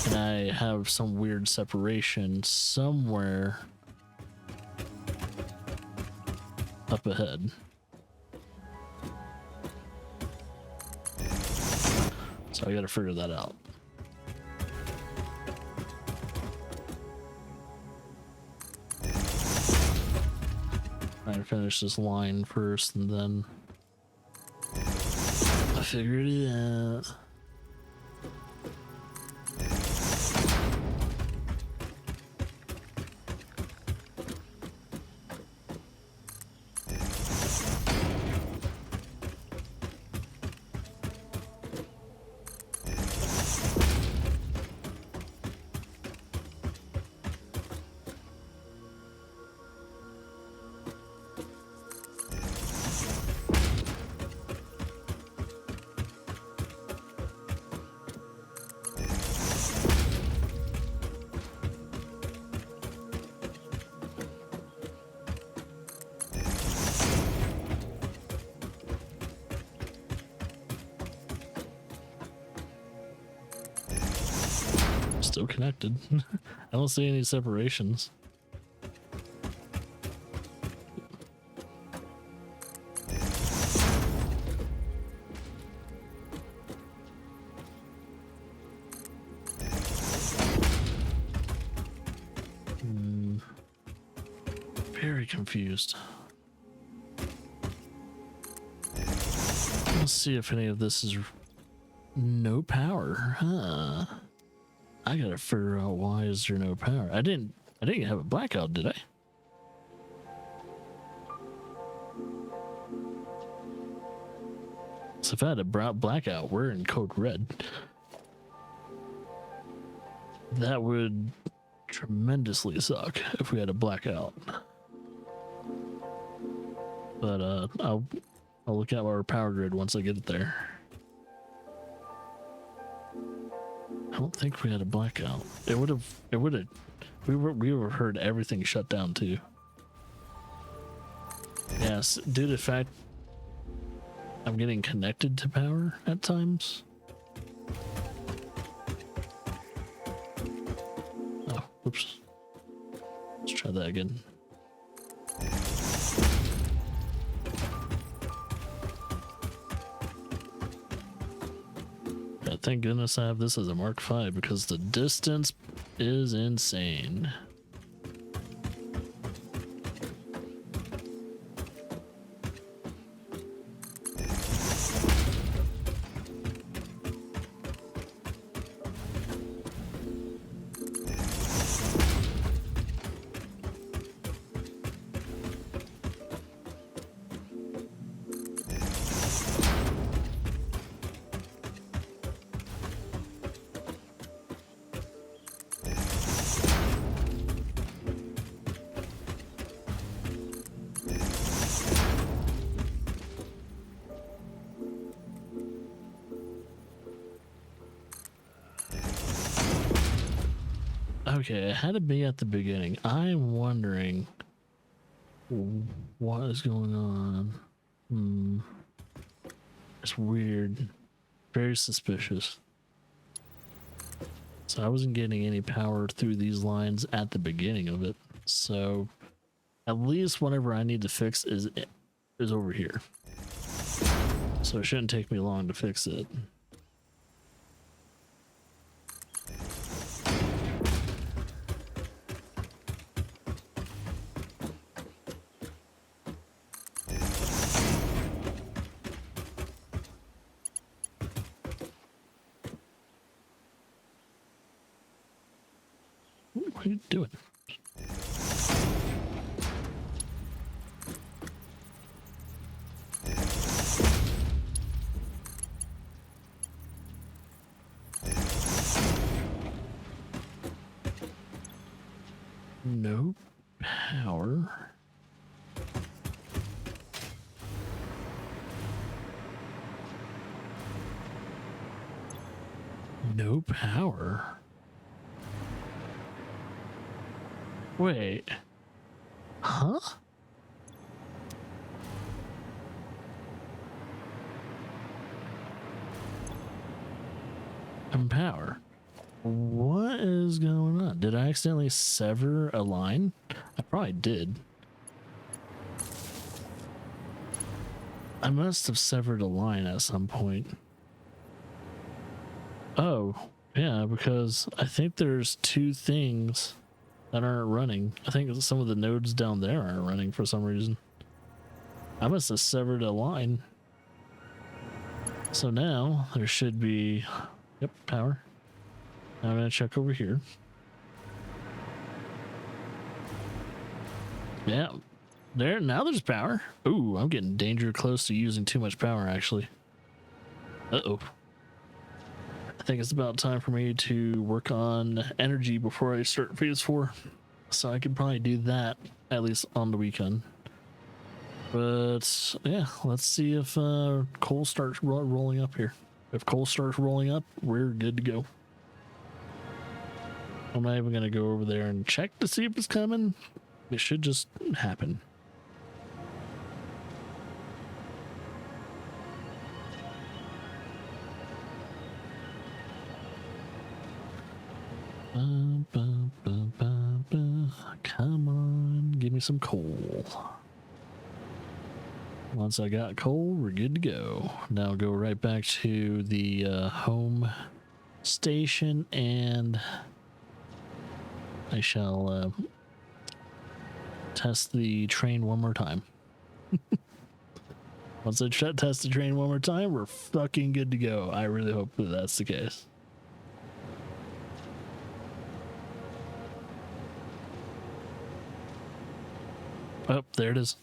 And I have some weird separation somewhere up ahead. So I gotta figure that out. Trying to finish this line first and then I figured it out. Still connected. I don't see any separations. Very confused. Let's see if any of this is no power, huh? I gotta figure out why is there no power. I didn't have a blackout, did I? So if I had a blackout, we're in code red. That would tremendously suck if we had a blackout. But I'll look at our power grid once I get it there. I don't think we had a blackout. We would have heard everything shut down too. Yes, due to the fact I'm getting connected to power at times. Oh, whoops. Let's try that again. Thank goodness I have this as a Mark V because the distance is insane. Okay, it had to be at the beginning. I'm wondering what is going on. It's weird. Very suspicious. So I wasn't getting any power through these lines at the beginning of it. So at least whatever I need to fix is over here. So it shouldn't take me long to fix it. What are you doing? Nope. power. No power. Wait. Huh? And power. What is going on? Did I accidentally sever a line? I probably did. I must have severed a line at some point. Oh, yeah, because I think there's two things that aren't running. I think some of the nodes down there aren't running for some reason. I must have severed a line. So now there should be, yep, power. Now I'm gonna check over here. Yeah, now there's power. Ooh, I'm getting danger close to using too much power actually. Uh-oh. I think it's about time for me to work on energy before I start phase 4. So I could probably do that at least on the weekend. But yeah, let's see if coal starts rolling up here. If coal starts rolling up, we're good to go. I'm not even gonna go over there and check to see if it's coming. It should just happen. Come on, give me some coal. Once I got coal, we're good to go. Now go right back to the home station and I shall test the train one more time. Once I test the train one more time, we're fucking good to go. I really hope that that's the case. Oh, there it is.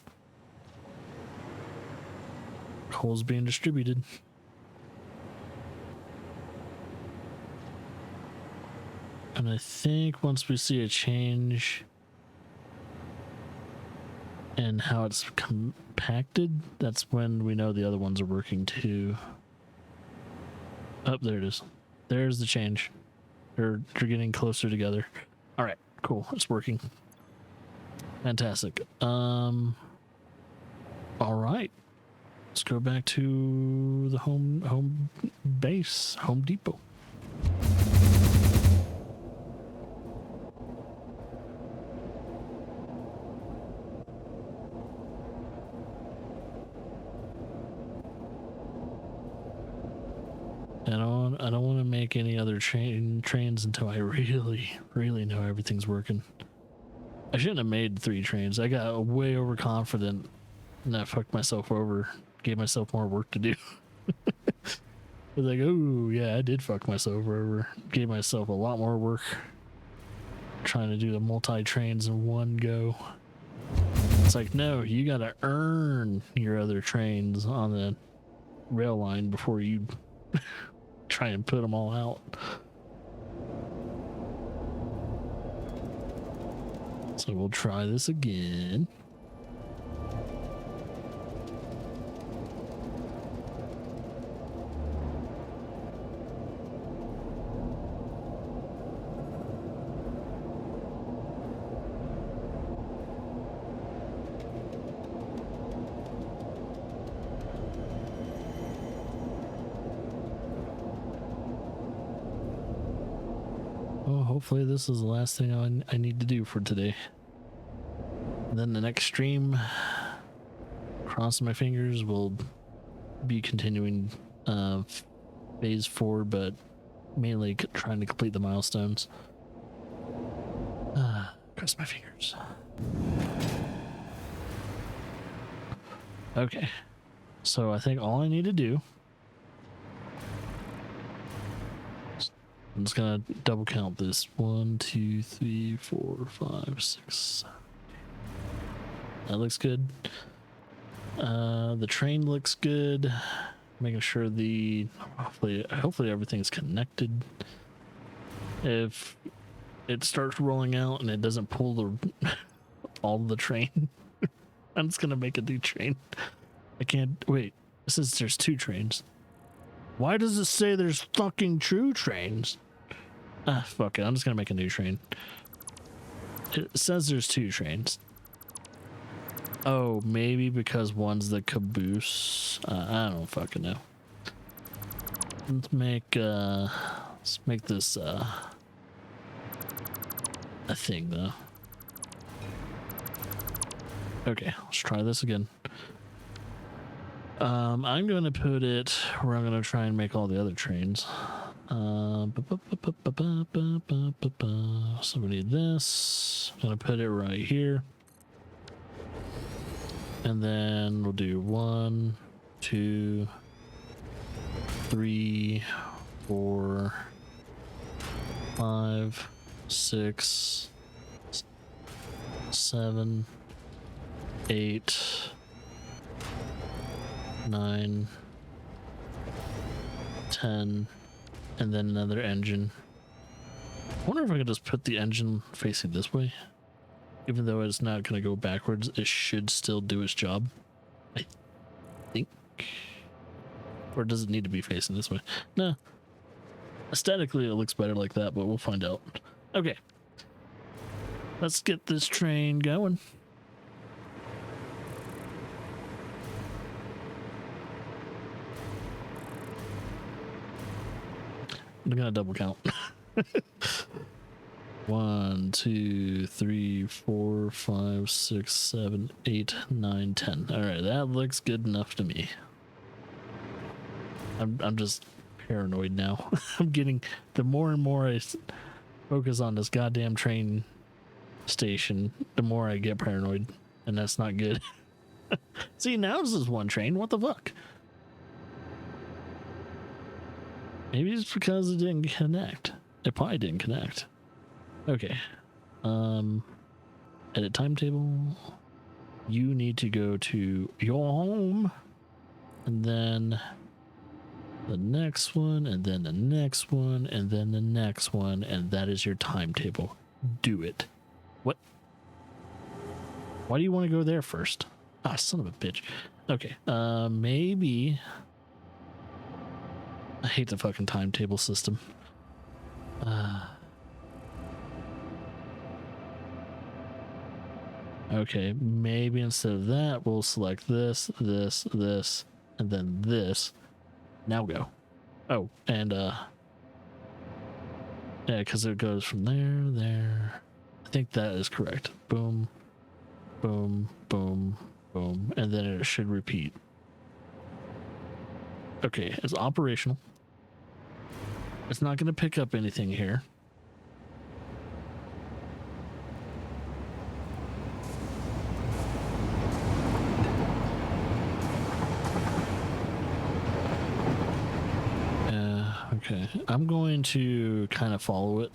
Coal's being distributed. And I think once we see a change in how it's compacted, that's when we know the other ones are working too. Oh, there it is. There's the change. They're getting closer together. All right, cool. It's working. Fantastic. All right. Let's go back to the home base, Home Depot. I don't want to make any other trains until I really know everything's working. I shouldn't have made 3 trains. I got way overconfident and I fucked myself over. Gave myself more work to do. I was like, oh yeah, I did fuck myself over. Gave myself a lot more work trying to do the multi-trains in one go. It's like, no, you gotta earn your other trains on the rail line before you try and put them all out. So we'll try this again. Hopefully this is the last thing I need to do for today. And then the next stream, crossing my fingers, will be continuing phase 4, but mainly trying to complete the milestones. Cross my fingers. Okay, so I think all I need to do, I'm just gonna double count this. 1, 2, 3, 4, 5, 6, 7. That looks good. The train looks good. Making sure hopefully everything's connected. If it starts rolling out and it doesn't pull all the train. I'm just gonna make a new train. I can't wait. It says there's 2 trains. Why does it say there's fucking 2 trains? Ah, fuck it. I'm just gonna make a new train. It says there's 2 trains. Oh, maybe because one's the caboose. I don't fucking know. Let's make this a thing though. Okay, let's try this again. I'm going to put it where I'm going to try and make all the other trains. So we need this. I'm going to put it right here. And then we'll do 1, 2, 3, 4, 5, 6, 7, 8, 9, 10, and then another engine. I wonder if I could just put the engine facing this way. Even though it's not going to go backwards, it should still do its job, I think. Or does it need to be facing this way? No. Aesthetically, it looks better like that, but we'll find out. Okay. Let's get this train going. I'm gonna double count. 1, 2, 3, 4, 5, 6, 7, 8, 9, 10. All right, that looks good enough to me. I'm just paranoid now. I'm getting, the more and more I focus on this goddamn train station, the more I get paranoid, and that's not good. See, now this is one train. What the fuck? Maybe it's because it didn't connect. It probably didn't connect. Okay. Edit timetable. You need to go to your home, and then the next one, and then the next one, and then the next one, and that is your timetable. Do it. What? Why do you want to go there first? Ah, son of a bitch. Okay. Maybe. I hate the fucking timetable system. Okay, maybe instead of that, we'll select this, this, this, and then this. Now go. Oh, and yeah, because it goes from there. I think that is correct. Boom, boom, boom, boom, and then it should repeat. Okay, it's operational. It's not going to pick up anything here. Okay, I'm going to kind of follow it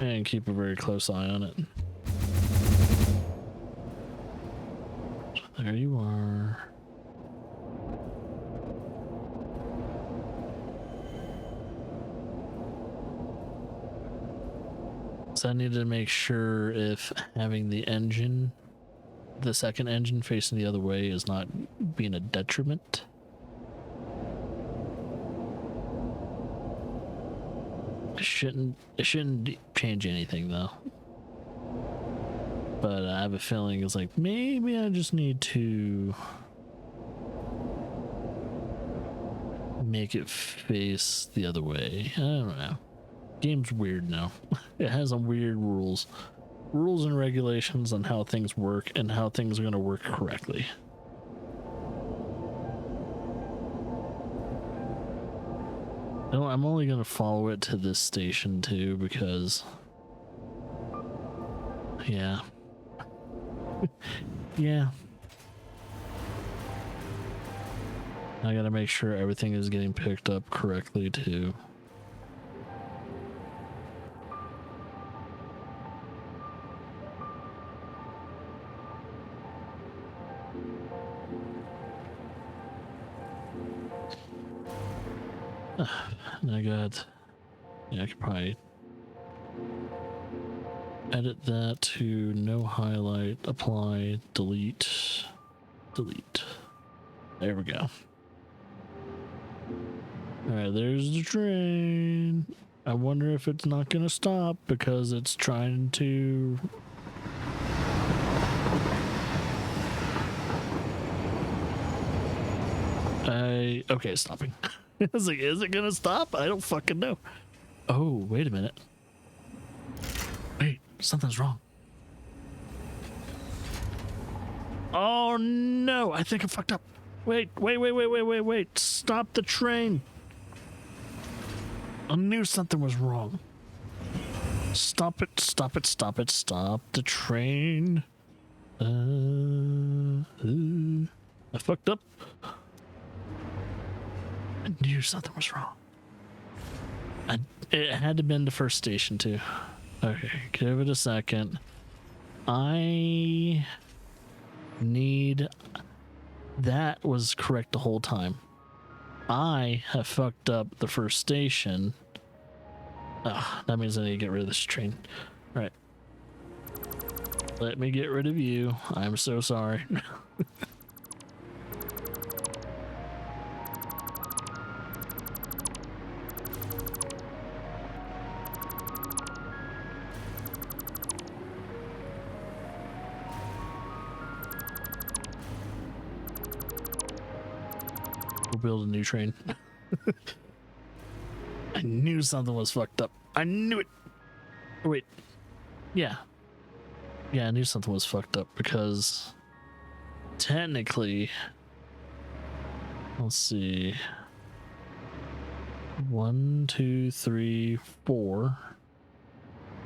and keep a very close eye on it. There you are. So I need to make sure if having the engine, the second engine facing the other way, is not being a detriment. It shouldn't change anything though. But I have a feeling it's like maybe I just need to make it face the other way. I don't know. Game's weird now. It has some weird rules and regulations on how things work and how things are going to work correctly. No, I'm only going to follow it to this station too because yeah. Yeah. I got to make sure everything is getting picked up correctly too. And I got, yeah, I could probably edit that to no highlight, apply, delete, delete. There we go. All right, there's the train. I wonder if it's not going to stop because it's trying to... Okay, stopping. I was like, is it going to stop? I don't fucking know. Oh, wait a minute. Wait, something's wrong. Oh no, I think I fucked up. Wait. Stop the train. I knew something was wrong. Stop it, stop the train. I fucked up. I knew something was wrong. It had to have been the first station too. Okay, give it a second. I need... That was correct the whole time. I have fucked up the first station. That means I need to get rid of this train. All right. Let me get rid of you. I'm so sorry. We'll build a new train. I knew something was fucked up. I knew it. Oh, wait. Yeah, I knew something was fucked up because technically, let's see. 1, 2, 3, 4,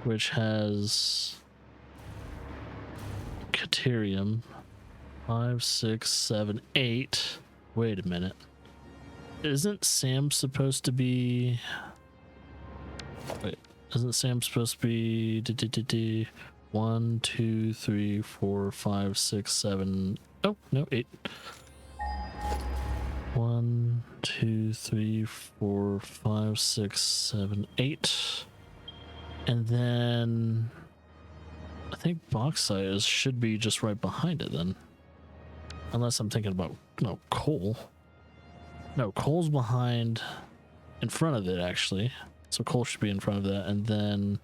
which has Caterium. 5, 6, 7, 8. Wait a minute. Isn't Sam supposed to be... Wait, isn't Sam supposed to be... 1, 2, 3, 4, 5, 6, 7... Oh, no, 8. 1, 2, 3, 4, 5, 6, 7, 8. And then... I think bauxite should be just right behind it then. Unless I'm thinking about... No, coal. No, coal's behind, in front of it, actually. So coal should be in front of that, and then...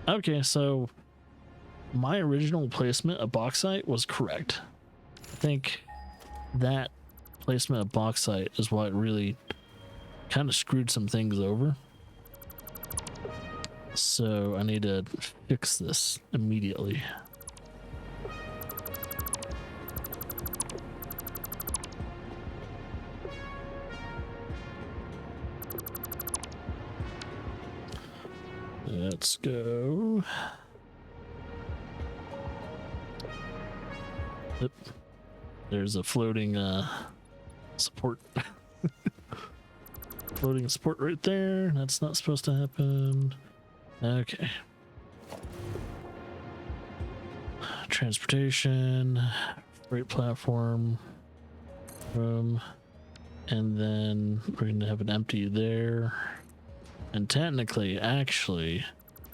Okay, so my original placement of bauxite was correct. I think that placement of bauxite is what really kind of screwed some things over. So I need to fix this immediately. Let's go. Yep. There's a floating support. Floating support right there. That's not supposed to happen. Okay. Transportation, freight platform, room, and then we're going to have an empty there. And technically, actually,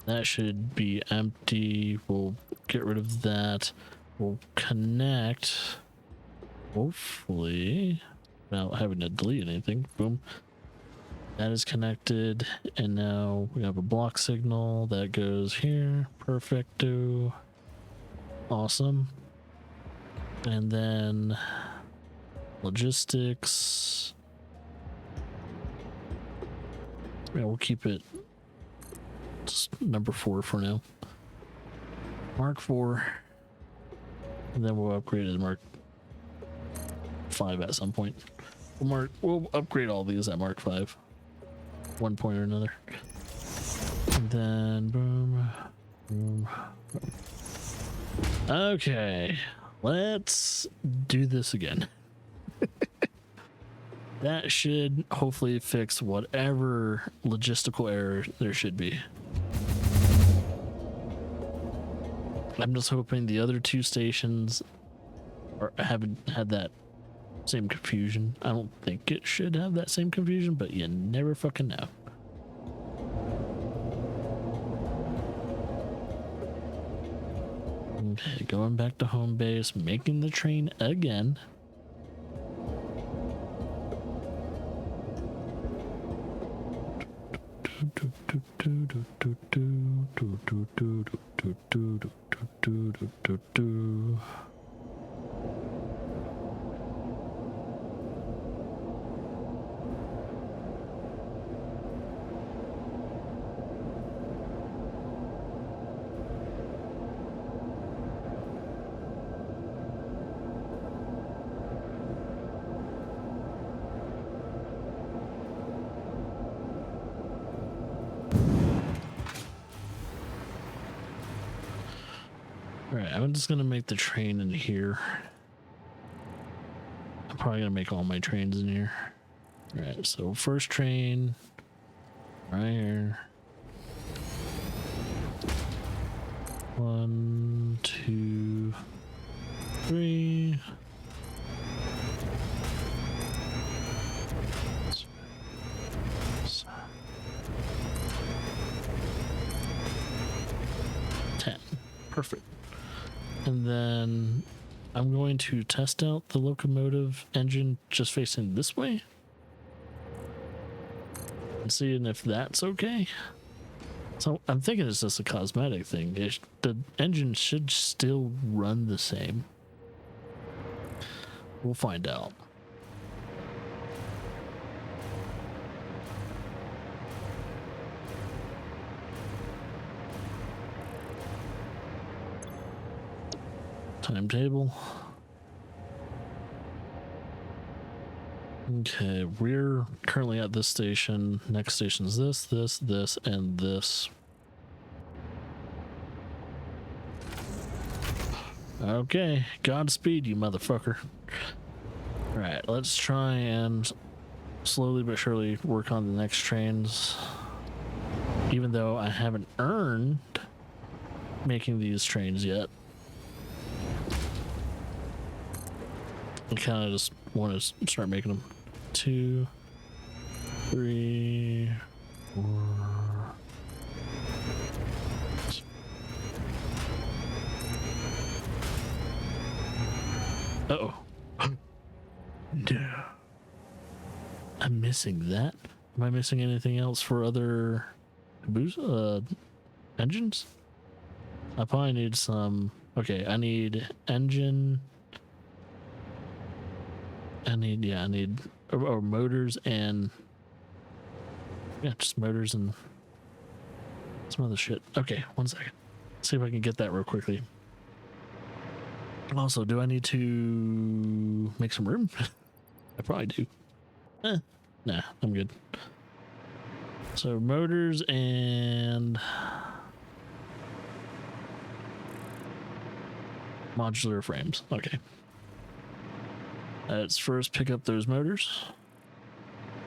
that should be empty. We'll get rid of that. We'll connect, hopefully, without having to delete anything. Boom. That is connected. And now we have a block signal that goes here. Perfecto. Awesome. And then logistics. Yeah, we'll keep it just number 4 for now. Mark 4. And then we'll upgrade it to Mark 5 at some point. We'll upgrade all these at Mark 5. One point or another. And then boom. Boom. Okay. Let's do this again. That should hopefully fix whatever logistical error there should be. I'm just hoping the other 2 stations haven't had that same confusion. I don't think it should have that same confusion, but you never fucking know. going back to home base, making the train again. Alright, I'm just gonna make the train in here. I'm probably gonna make all my trains in here. Alright, so first train right here. 1, 2, 3. Perfect. And then I'm going to test out the locomotive engine just facing this way and seeing if that's okay. So I'm thinking it's just a cosmetic thing. The engine should still run the same. We'll find out. Timetable. Okay, we're currently at this station. Next station is this, and this. Okay, Godspeed, you motherfucker. Alright, let's try and slowly but surely work on the next trains. Even though I haven't earned making these trains yet. I kind of just want to start making them. 2, 3, 4. Uh-oh. No. I'm missing that. Am I missing anything else for other engines? I probably need some. Okay, I need engine. I need or motors and just motors and some other shit. Okay, 1 second. See if I can get that real quickly. Also, do I need to make some room? I probably do. Nah, I'm good. So motors and modular frames. Okay. Let's first pick up those motors,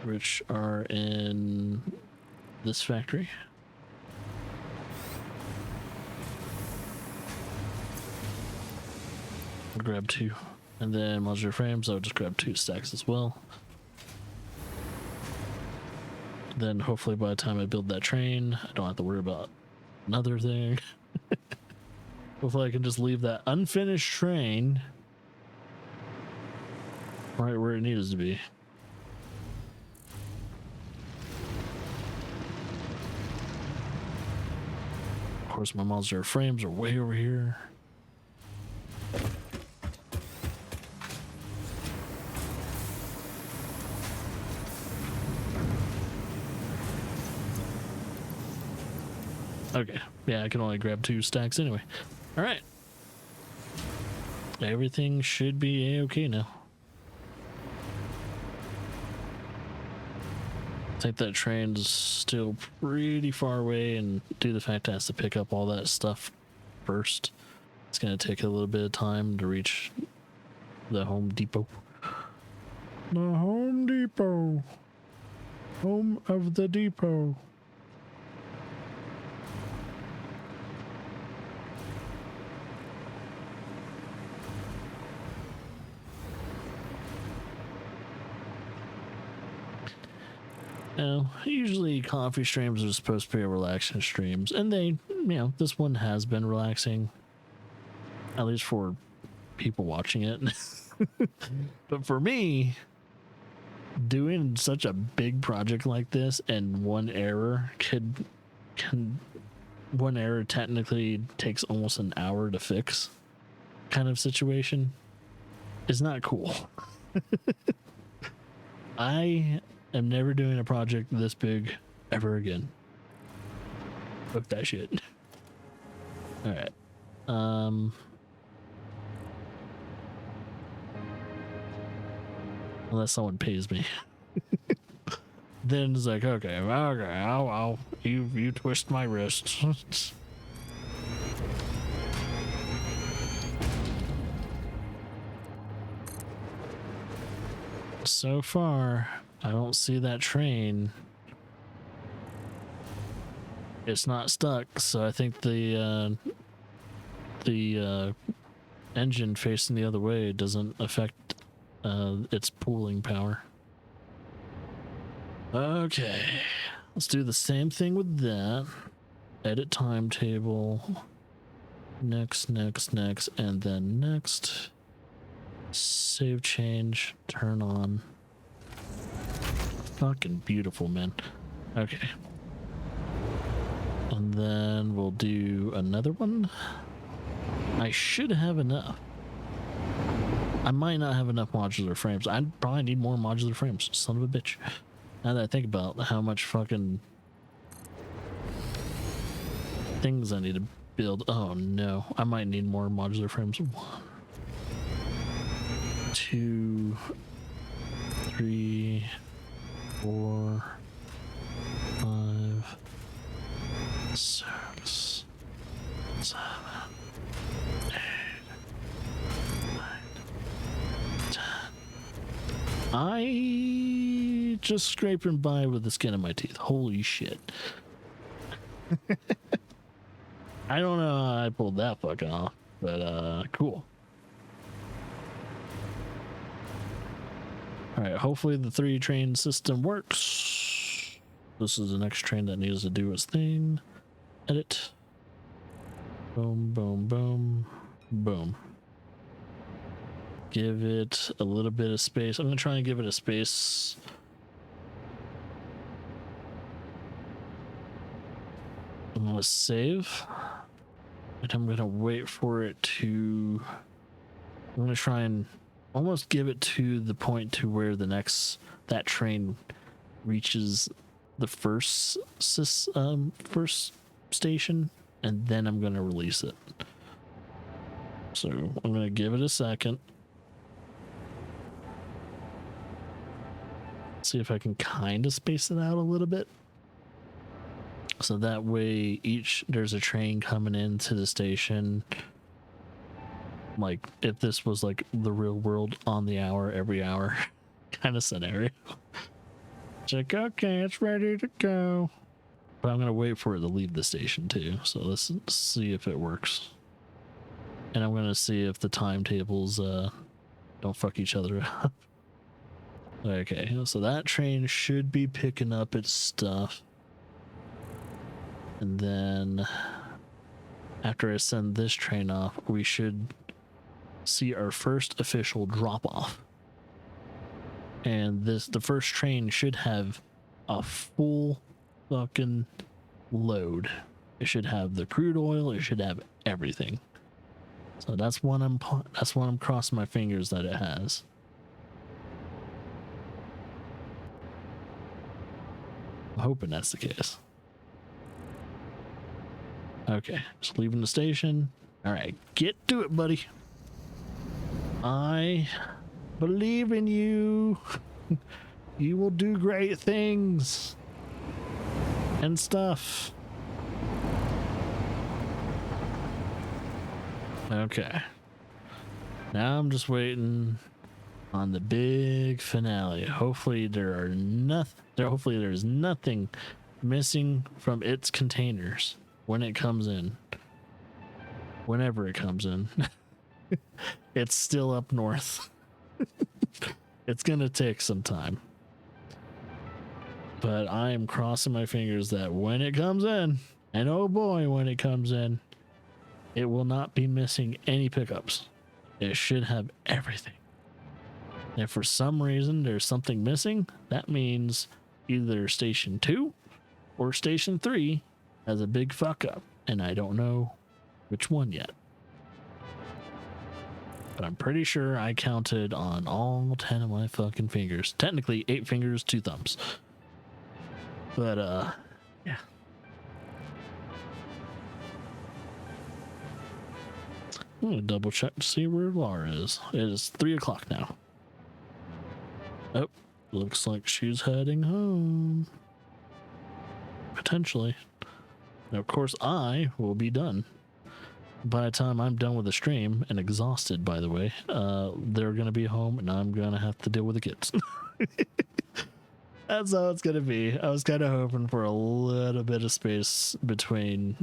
which are in this factory. I'll grab 2. And then modular frames, I'll just grab 2 stacks as well. Then hopefully by the time I build that train, I don't have to worry about another thing. Hopefully I can just leave that unfinished train right where it needs to be. Of course, my modular frames are way over here. Okay, yeah, I can only grab 2 stacks anyway. All right. Everything should be a-okay now. I think that train's still pretty far away, and due to the fact it has to pick up all that stuff first, it's going to take a little bit of time to reach the Home Depot. The Home Depot. Home of the depot. Now, usually coffee streams are supposed to be relaxing streams, and they, this one has been relaxing. at least for people watching it. But for me, doing such a big project like this and one error can one error technically takes almost an hour to fix kind of situation is not cool. I am never doing a project this big ever again. Fuck that shit. All right. Unless someone pays me. Then it's like, okay, I'll you twist my wrist. So far, I don't see that train. It's not stuck, so I think the engine facing the other way doesn't affect its pulling power. Okay, let's do the same thing with that. Edit timetable. Next, and then next. Save change, turn on. Fucking beautiful, man. Okay. And then we'll do another one. I should have enough. I might not have enough modular frames. I probably need more modular frames, son of a bitch. Now that I think about how much fucking things I need to build. Oh no, I might need more modular frames. 1, 2, 3, 4, 5, 6, 7, 8, 9, 10. I just scraping by with the skin of my teeth. Holy shit. I don't know how I pulled that fucking off, but cool. All right, hopefully the 3 train system works. This is the next train that needs to do its thing. Edit. Boom, boom, boom, boom. Give it a little bit of space. I'm gonna try and give it a space. I'm gonna save. And I'm gonna wait for it to. I'm gonna try and almost give it to the point to where that train reaches the first station, and then I'm gonna release it. So I'm gonna give it a second. See if I can kind of space it out a little bit. So that way there's a train coming into the station. Like if this was like the real world on the hour, every hour kind of scenario. It's like, okay, it's ready to go. But I'm going to wait for it to leave the station too. So let's see if it works. And I'm going to see if the timetables don't fuck each other up. Okay, so that train should be picking up its stuff. And then after I send this train off, we should see our first official drop off. And the first train should have a full fucking load. It should have the crude oil, it should have everything. So that's what I'm crossing my fingers that it has. I'm hoping that's the case. Okay, just leaving the station. All right, get to it, buddy. I believe in you. You will do great things and stuff. Okay. Now I'm just waiting on the big finale. Hopefully there's nothing missing from its containers when it comes in. Whenever it comes in. It's still up north. It's gonna take some time. But I am crossing my fingers that when it comes in, and oh boy, when it comes in, It will not be missing any pickups. It should have everything. If for some reason there's something missing, that means either Station 2 or Station 3 has a big fuck up, and I don't know which one yet. But I'm pretty sure I counted on all 10 of my fucking fingers. Technically 8 fingers, 2 thumbs. But yeah. I'm gonna double check to see where Laura is. It is 3 o'clock now. Oh, looks like she's heading home. Potentially. Now, of course, I will be done. By the time I'm done with the stream, and exhausted, by the way, they're going to be home, and I'm going to have to deal with the kids. That's how it's going to be. I was kind of hoping for a little bit of space between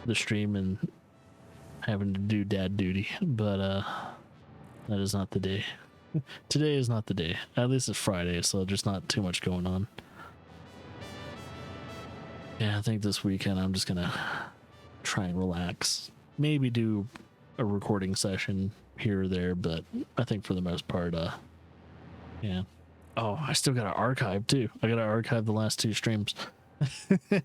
the stream and having to do dad duty, but that is not the day. Today is not the day. At least it's Friday, so there's not too much going on. Yeah, I think this weekend I'm just gonna try and relax. Maybe do a recording session here or there, but I think for the most part, yeah. Oh, I still gotta archive too. I gotta archive the last 2 streams. I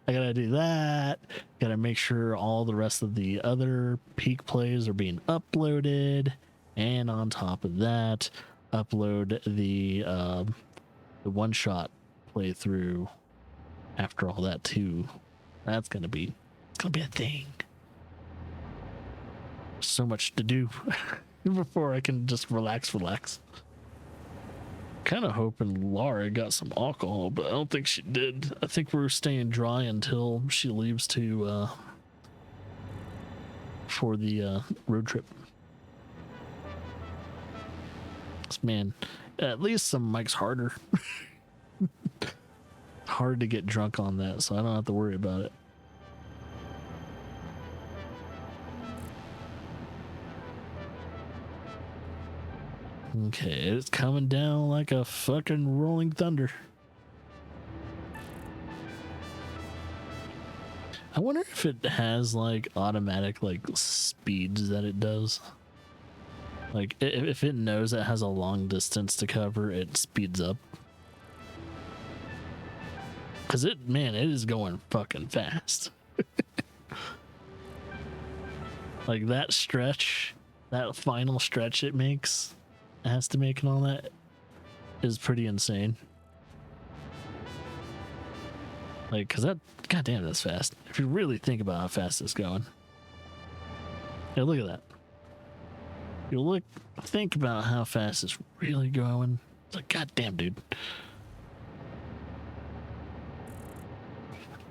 gotta do that. Gotta make sure all the rest of the other peak plays are being uploaded. And on top of that, upload the one-shot playthrough after all that too. It's gonna be a thing. So much to do before I can just relax. Kind of hoping Laura got some alcohol, but I don't think she did. I think we're staying dry until she leaves to for the road trip. Man, at least some Mike's harder. Hard to get drunk on that, so I don't have to worry about it. Okay, it's coming down like a fucking rolling thunder. I wonder if it has like automatic like speeds that it does. Like, if it knows it has a long distance to cover, it speeds up. Because it is going fucking fast. Like, that stretch, that final stretch it has to make and all that, is pretty insane. Like, because goddamn, that's fast. If you really think about how fast it's going. Hey, look at that. You think about how fast it's really going. It's like, goddamn, dude.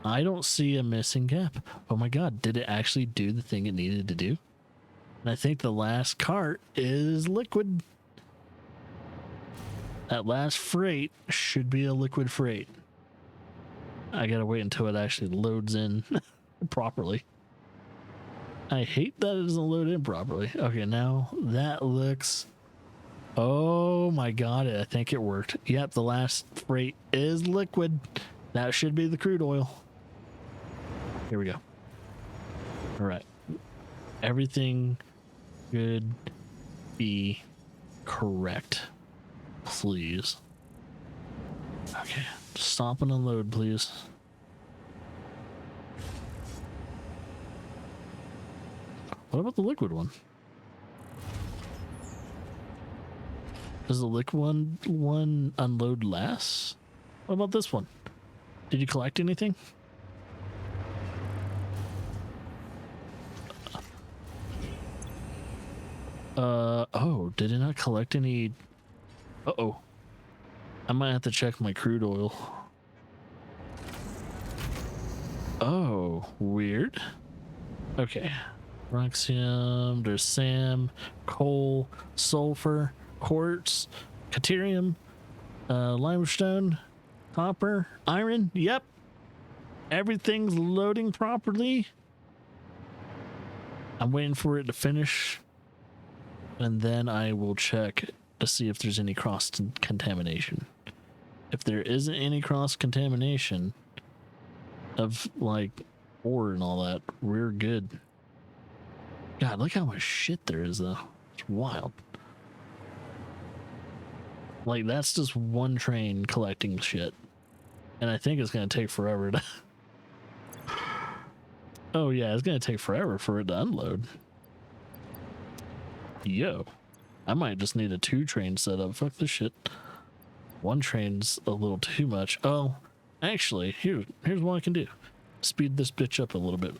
I don't see a missing gap. Oh my god, did it actually do the thing it needed to do? And I think the last cart is liquid. That last freight should be a liquid freight. I gotta wait until it actually loads in properly. I hate that it doesn't load in properly. Okay, now that looks... Oh my god, I think it worked. Yep, the last freight is liquid. That should be the crude oil. Here we go. Alright. Everything should be correct. Please. Okay, stop and unload, please. What about the liquid one? Does the liquid one unload less? What about this one? Did you collect anything? Oh, did it not collect any? Uh-oh. I might have to check my crude oil. Oh, weird. Okay. Roxium, there's SAM, coal, sulfur, quartz, caterium, limestone, copper, iron. Yep. Everything's loading properly. I'm waiting for it to finish. And then I will check to see if there's any cross-contamination. If there isn't any cross-contamination of, like, ore and all that, we're good. God, look how much shit there is though. It's wild. Like that's just one train collecting shit. And I think it's gonna take forever to oh yeah, it's gonna take forever for it to unload. Yo. I might just need a 2-train setup. Fuck this shit. 1 train's a little too much. Oh, actually, here's what I can do. Speed this bitch up a little bit.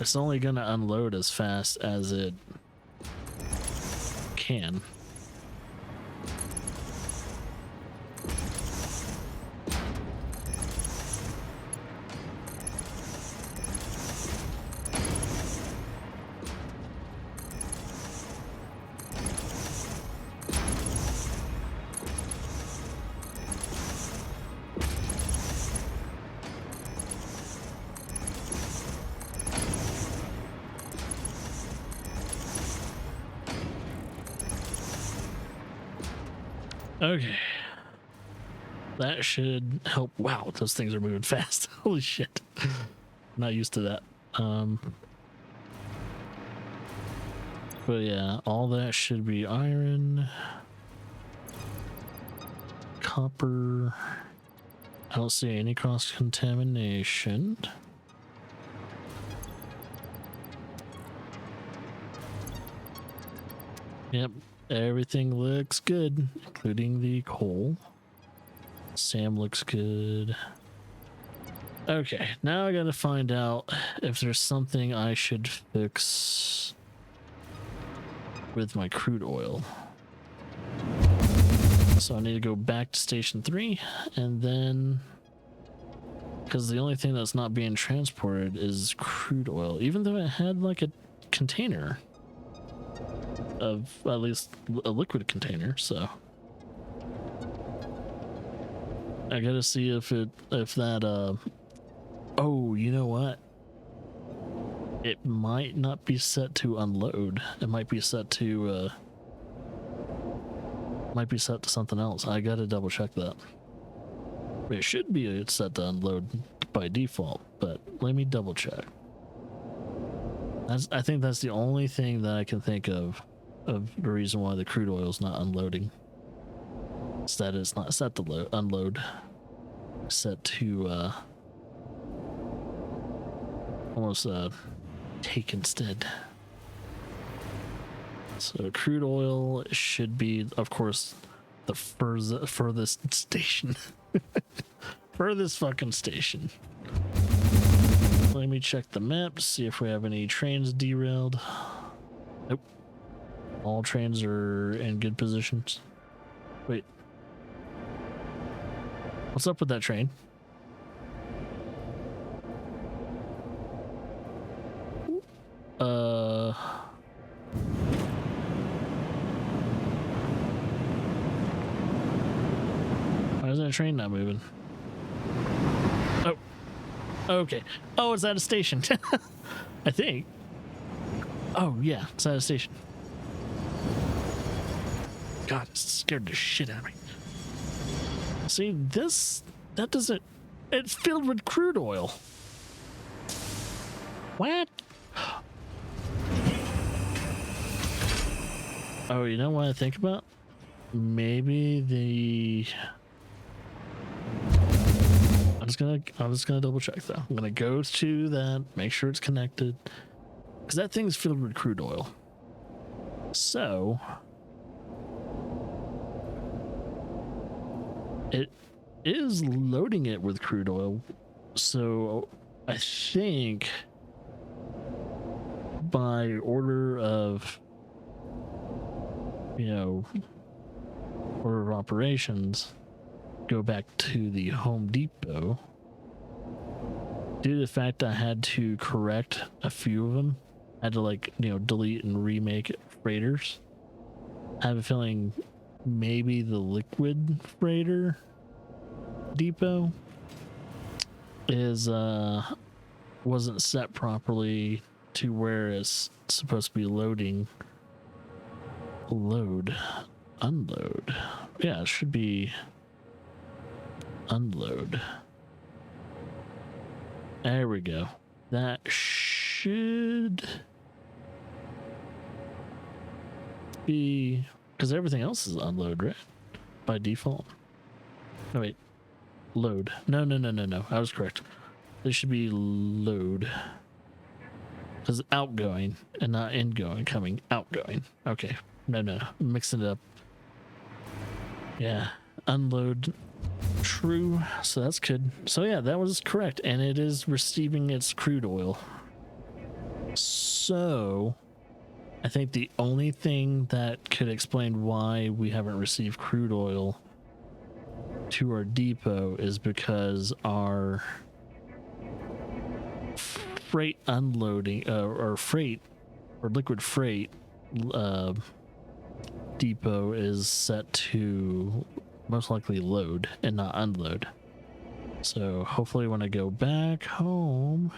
It's only gonna unload as fast as it can. Okay. That should help. Wow, those things are moving fast. Holy shit. Not used to that. But yeah, all that should be iron, copper. I don't see any cross contamination. Yep, everything looks good, including the coal. Sam looks good. Okay, now I gotta find out if there's something I should fix with my crude oil. So I need to go back to station 3 and then, because the only thing that's not being transported is crude oil, even though it had like a container of, at least a liquid container. So I gotta see if that oh, you know what, it might not be set to unload. It might be set to something else. I gotta double check that. It should be set to unload by default, but let me double check. I think that's the only thing that I can think of the reason why the crude oil is not unloading. It's that it's not set to unload. Set to almost take instead. So crude oil should be, of course, the furthest station. Furthest fucking station. Let me check the map to see if we have any trains derailed. Nope. All trains are in good positions. Wait. What's up with that train? Why is that train not moving? Oh. Okay. Oh, it's at a station. I think. Oh, yeah. It's at a station. God, it scared the shit out of me. See, that doesn't... It's filled with crude oil. What? Oh, you know what I think about? Maybe the... I'm just gonna double check though. I'm gonna go to that, make sure it's connected, because that thing's filled with crude oil. So it is loading it with crude oil. So I think by order of, order of operations, go back to the Home Depot. Due to the fact I had to correct a few of them, I had to delete and remake freighters. I have a feeling maybe the liquid freighter depot is wasn't set properly to where it's supposed to be loading. Load, unload. Yeah, it should be unload. There we go. That should be, because everything else is unload, right? By default. No, wait. Load. No. I was correct. This should be load. Because outgoing and not ingoing, coming, outgoing. Okay. No. I'm mixing it up. Yeah. Unload. True. So that's good. So yeah, that was correct. And it is receiving its crude oil. So I think the only thing that could explain why we haven't received crude oil to our depot is because our freight unloading or freight or liquid freight depot is set to most likely load and not unload. So hopefully when I go back home,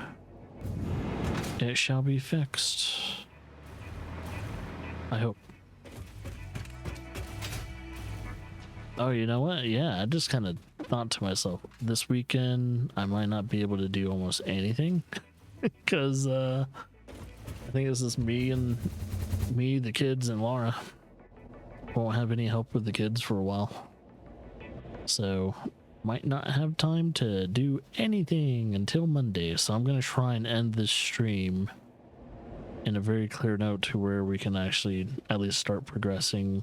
it shall be fixed. I hope. Oh, you know what? Yeah, I just kind of thought to myself, this weekend I might not be able to do almost anything because I think it's just me, the kids, and Laura. Won't have any help with the kids for a while. So might not have time to do anything until Monday. So I'm going to try and end this stream in a very clear note to where we can actually at least start progressing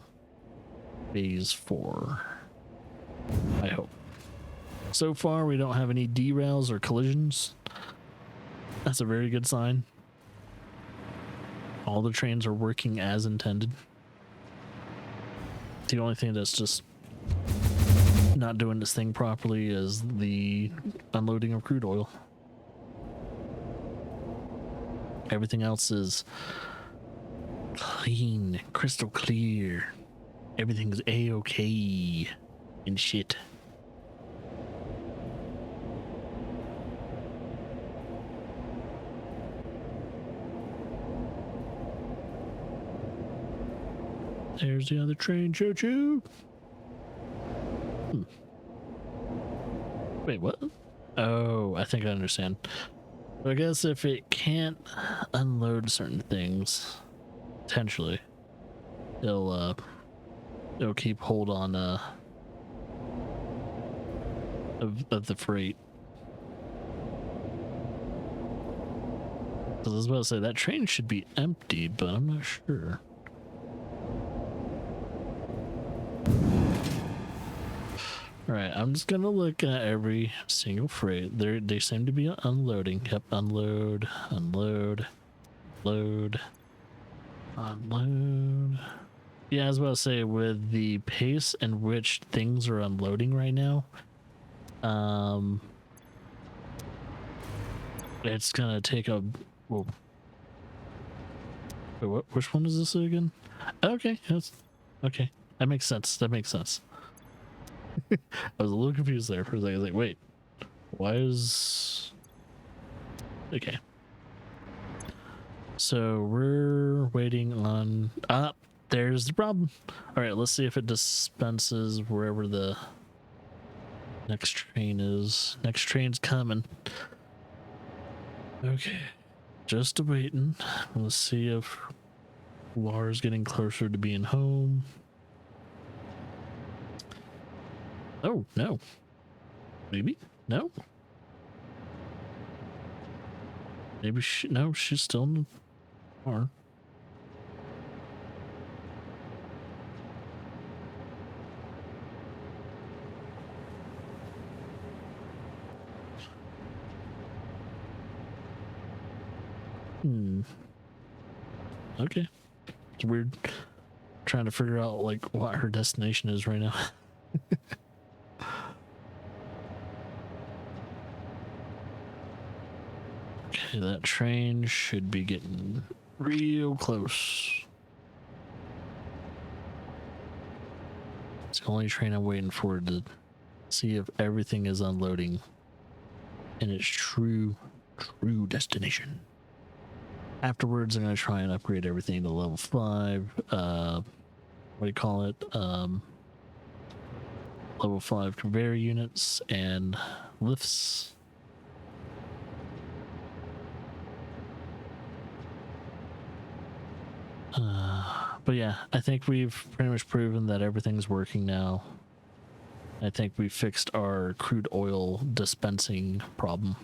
phase 4. I hope. So far we don't have any derails or collisions. That's a very good sign. All the trains are working as intended. The only thing that's just not doing this thing properly is the unloading of crude oil. Everything else is clean, crystal clear. Everything's a-okay and shit. There's the other train, choo-choo. Wait, what? Oh, I think I understand. I guess if it can't unload certain things, potentially, it'll keep hold on of the freight. I was about to say that train should be empty, but I'm not sure. All right, I'm just gonna look at every single freight. They seem to be unloading. Yep, unload, unload, load, unload. Yeah, I was about to say, with the pace in which things are unloading right now, it's gonna take a. Whoa. Wait, what? Which one is this again? Okay, that's okay. That makes sense. That makes sense. I was a little confused there for a second. I was like, wait, why is... Okay. So we're waiting on... Ah, there's the problem. All right, let's see if it dispenses wherever the next train is. Next train's coming. Okay. Just waiting. Let's see if Laura's getting closer to being home. Oh, no. Maybe? No? Maybe she... No, she's still in the car. Okay. It's weird trying to figure out, like, what her destination is right now. Okay, that train should be getting real close. It's the only train I'm waiting for to see if everything is unloading in its true destination. Afterwards, I'm going to try and upgrade everything to level 5. What do you call it? Level 5 conveyor units and lifts. But yeah, I think we've pretty much proven that everything's working now. I think we fixed our crude oil dispensing problem.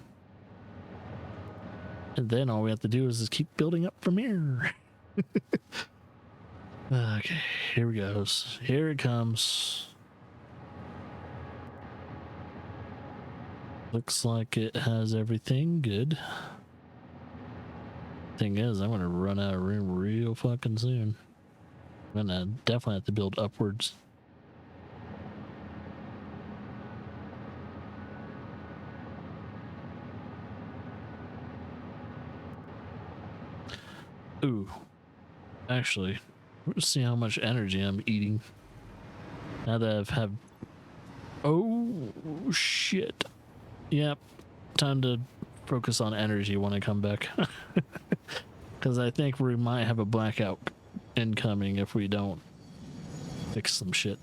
And then all we have to do is just keep building up from here. Okay, here it goes. Here it comes. Looks like it has everything good. Thing is, I'm gonna run out of room real fucking soon. I'm gonna definitely have to build upwards. Ooh, actually, let's see how much energy I'm eating. Now that I've had... Oh, shit. Yep, time to focus on energy when I come back. Because I think we might have a blackout incoming if we don't fix some shit.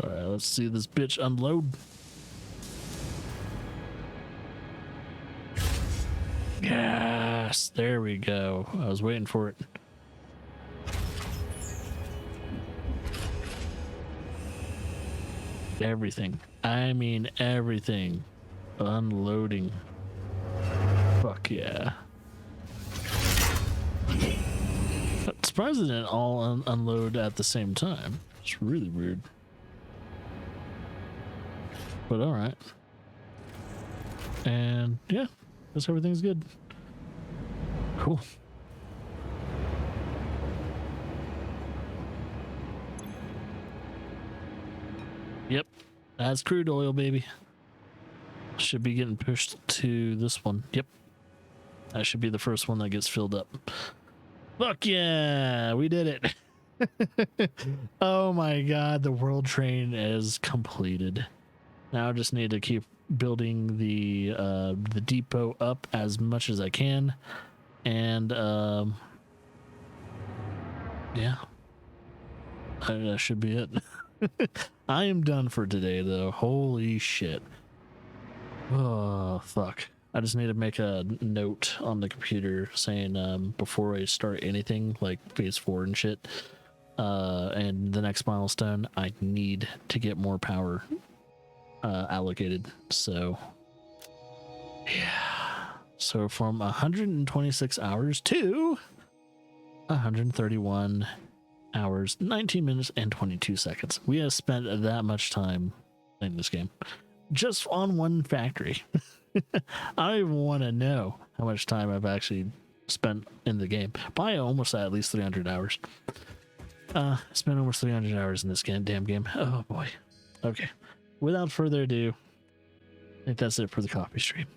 Alright, let's see this bitch unload. Yes, there we go. I was waiting for it. Everything. I mean everything. Unloading. Fuck yeah. Surprised it didn't all unload at the same time. It's really weird. But alright. And yeah, guess everything's good. Cool. Yep, that's crude oil, baby. Should be getting pushed to this one. Yep. That should be the first one that gets filled up. Fuck yeah, we did it. Oh my god, the world train is completed. Now I just need to keep building the depot up as much as I can. And yeah. That should be it. I am done for today though. Holy shit. Oh fuck. I just need to make a note on the computer saying before I start anything like phase 4 and shit, and the next milestone, I need to get more power allocated. So yeah, so from 126 hours to 131 hours, 19 minutes and 22 seconds. We have spent that much time in this game just on one factory. I don't even want to know how much time I've actually spent in the game. Probably almost at least 300 hours. Spent almost 300 hours in this damn game. Oh boy. Okay. Without further ado, I think that's it for the coffee stream.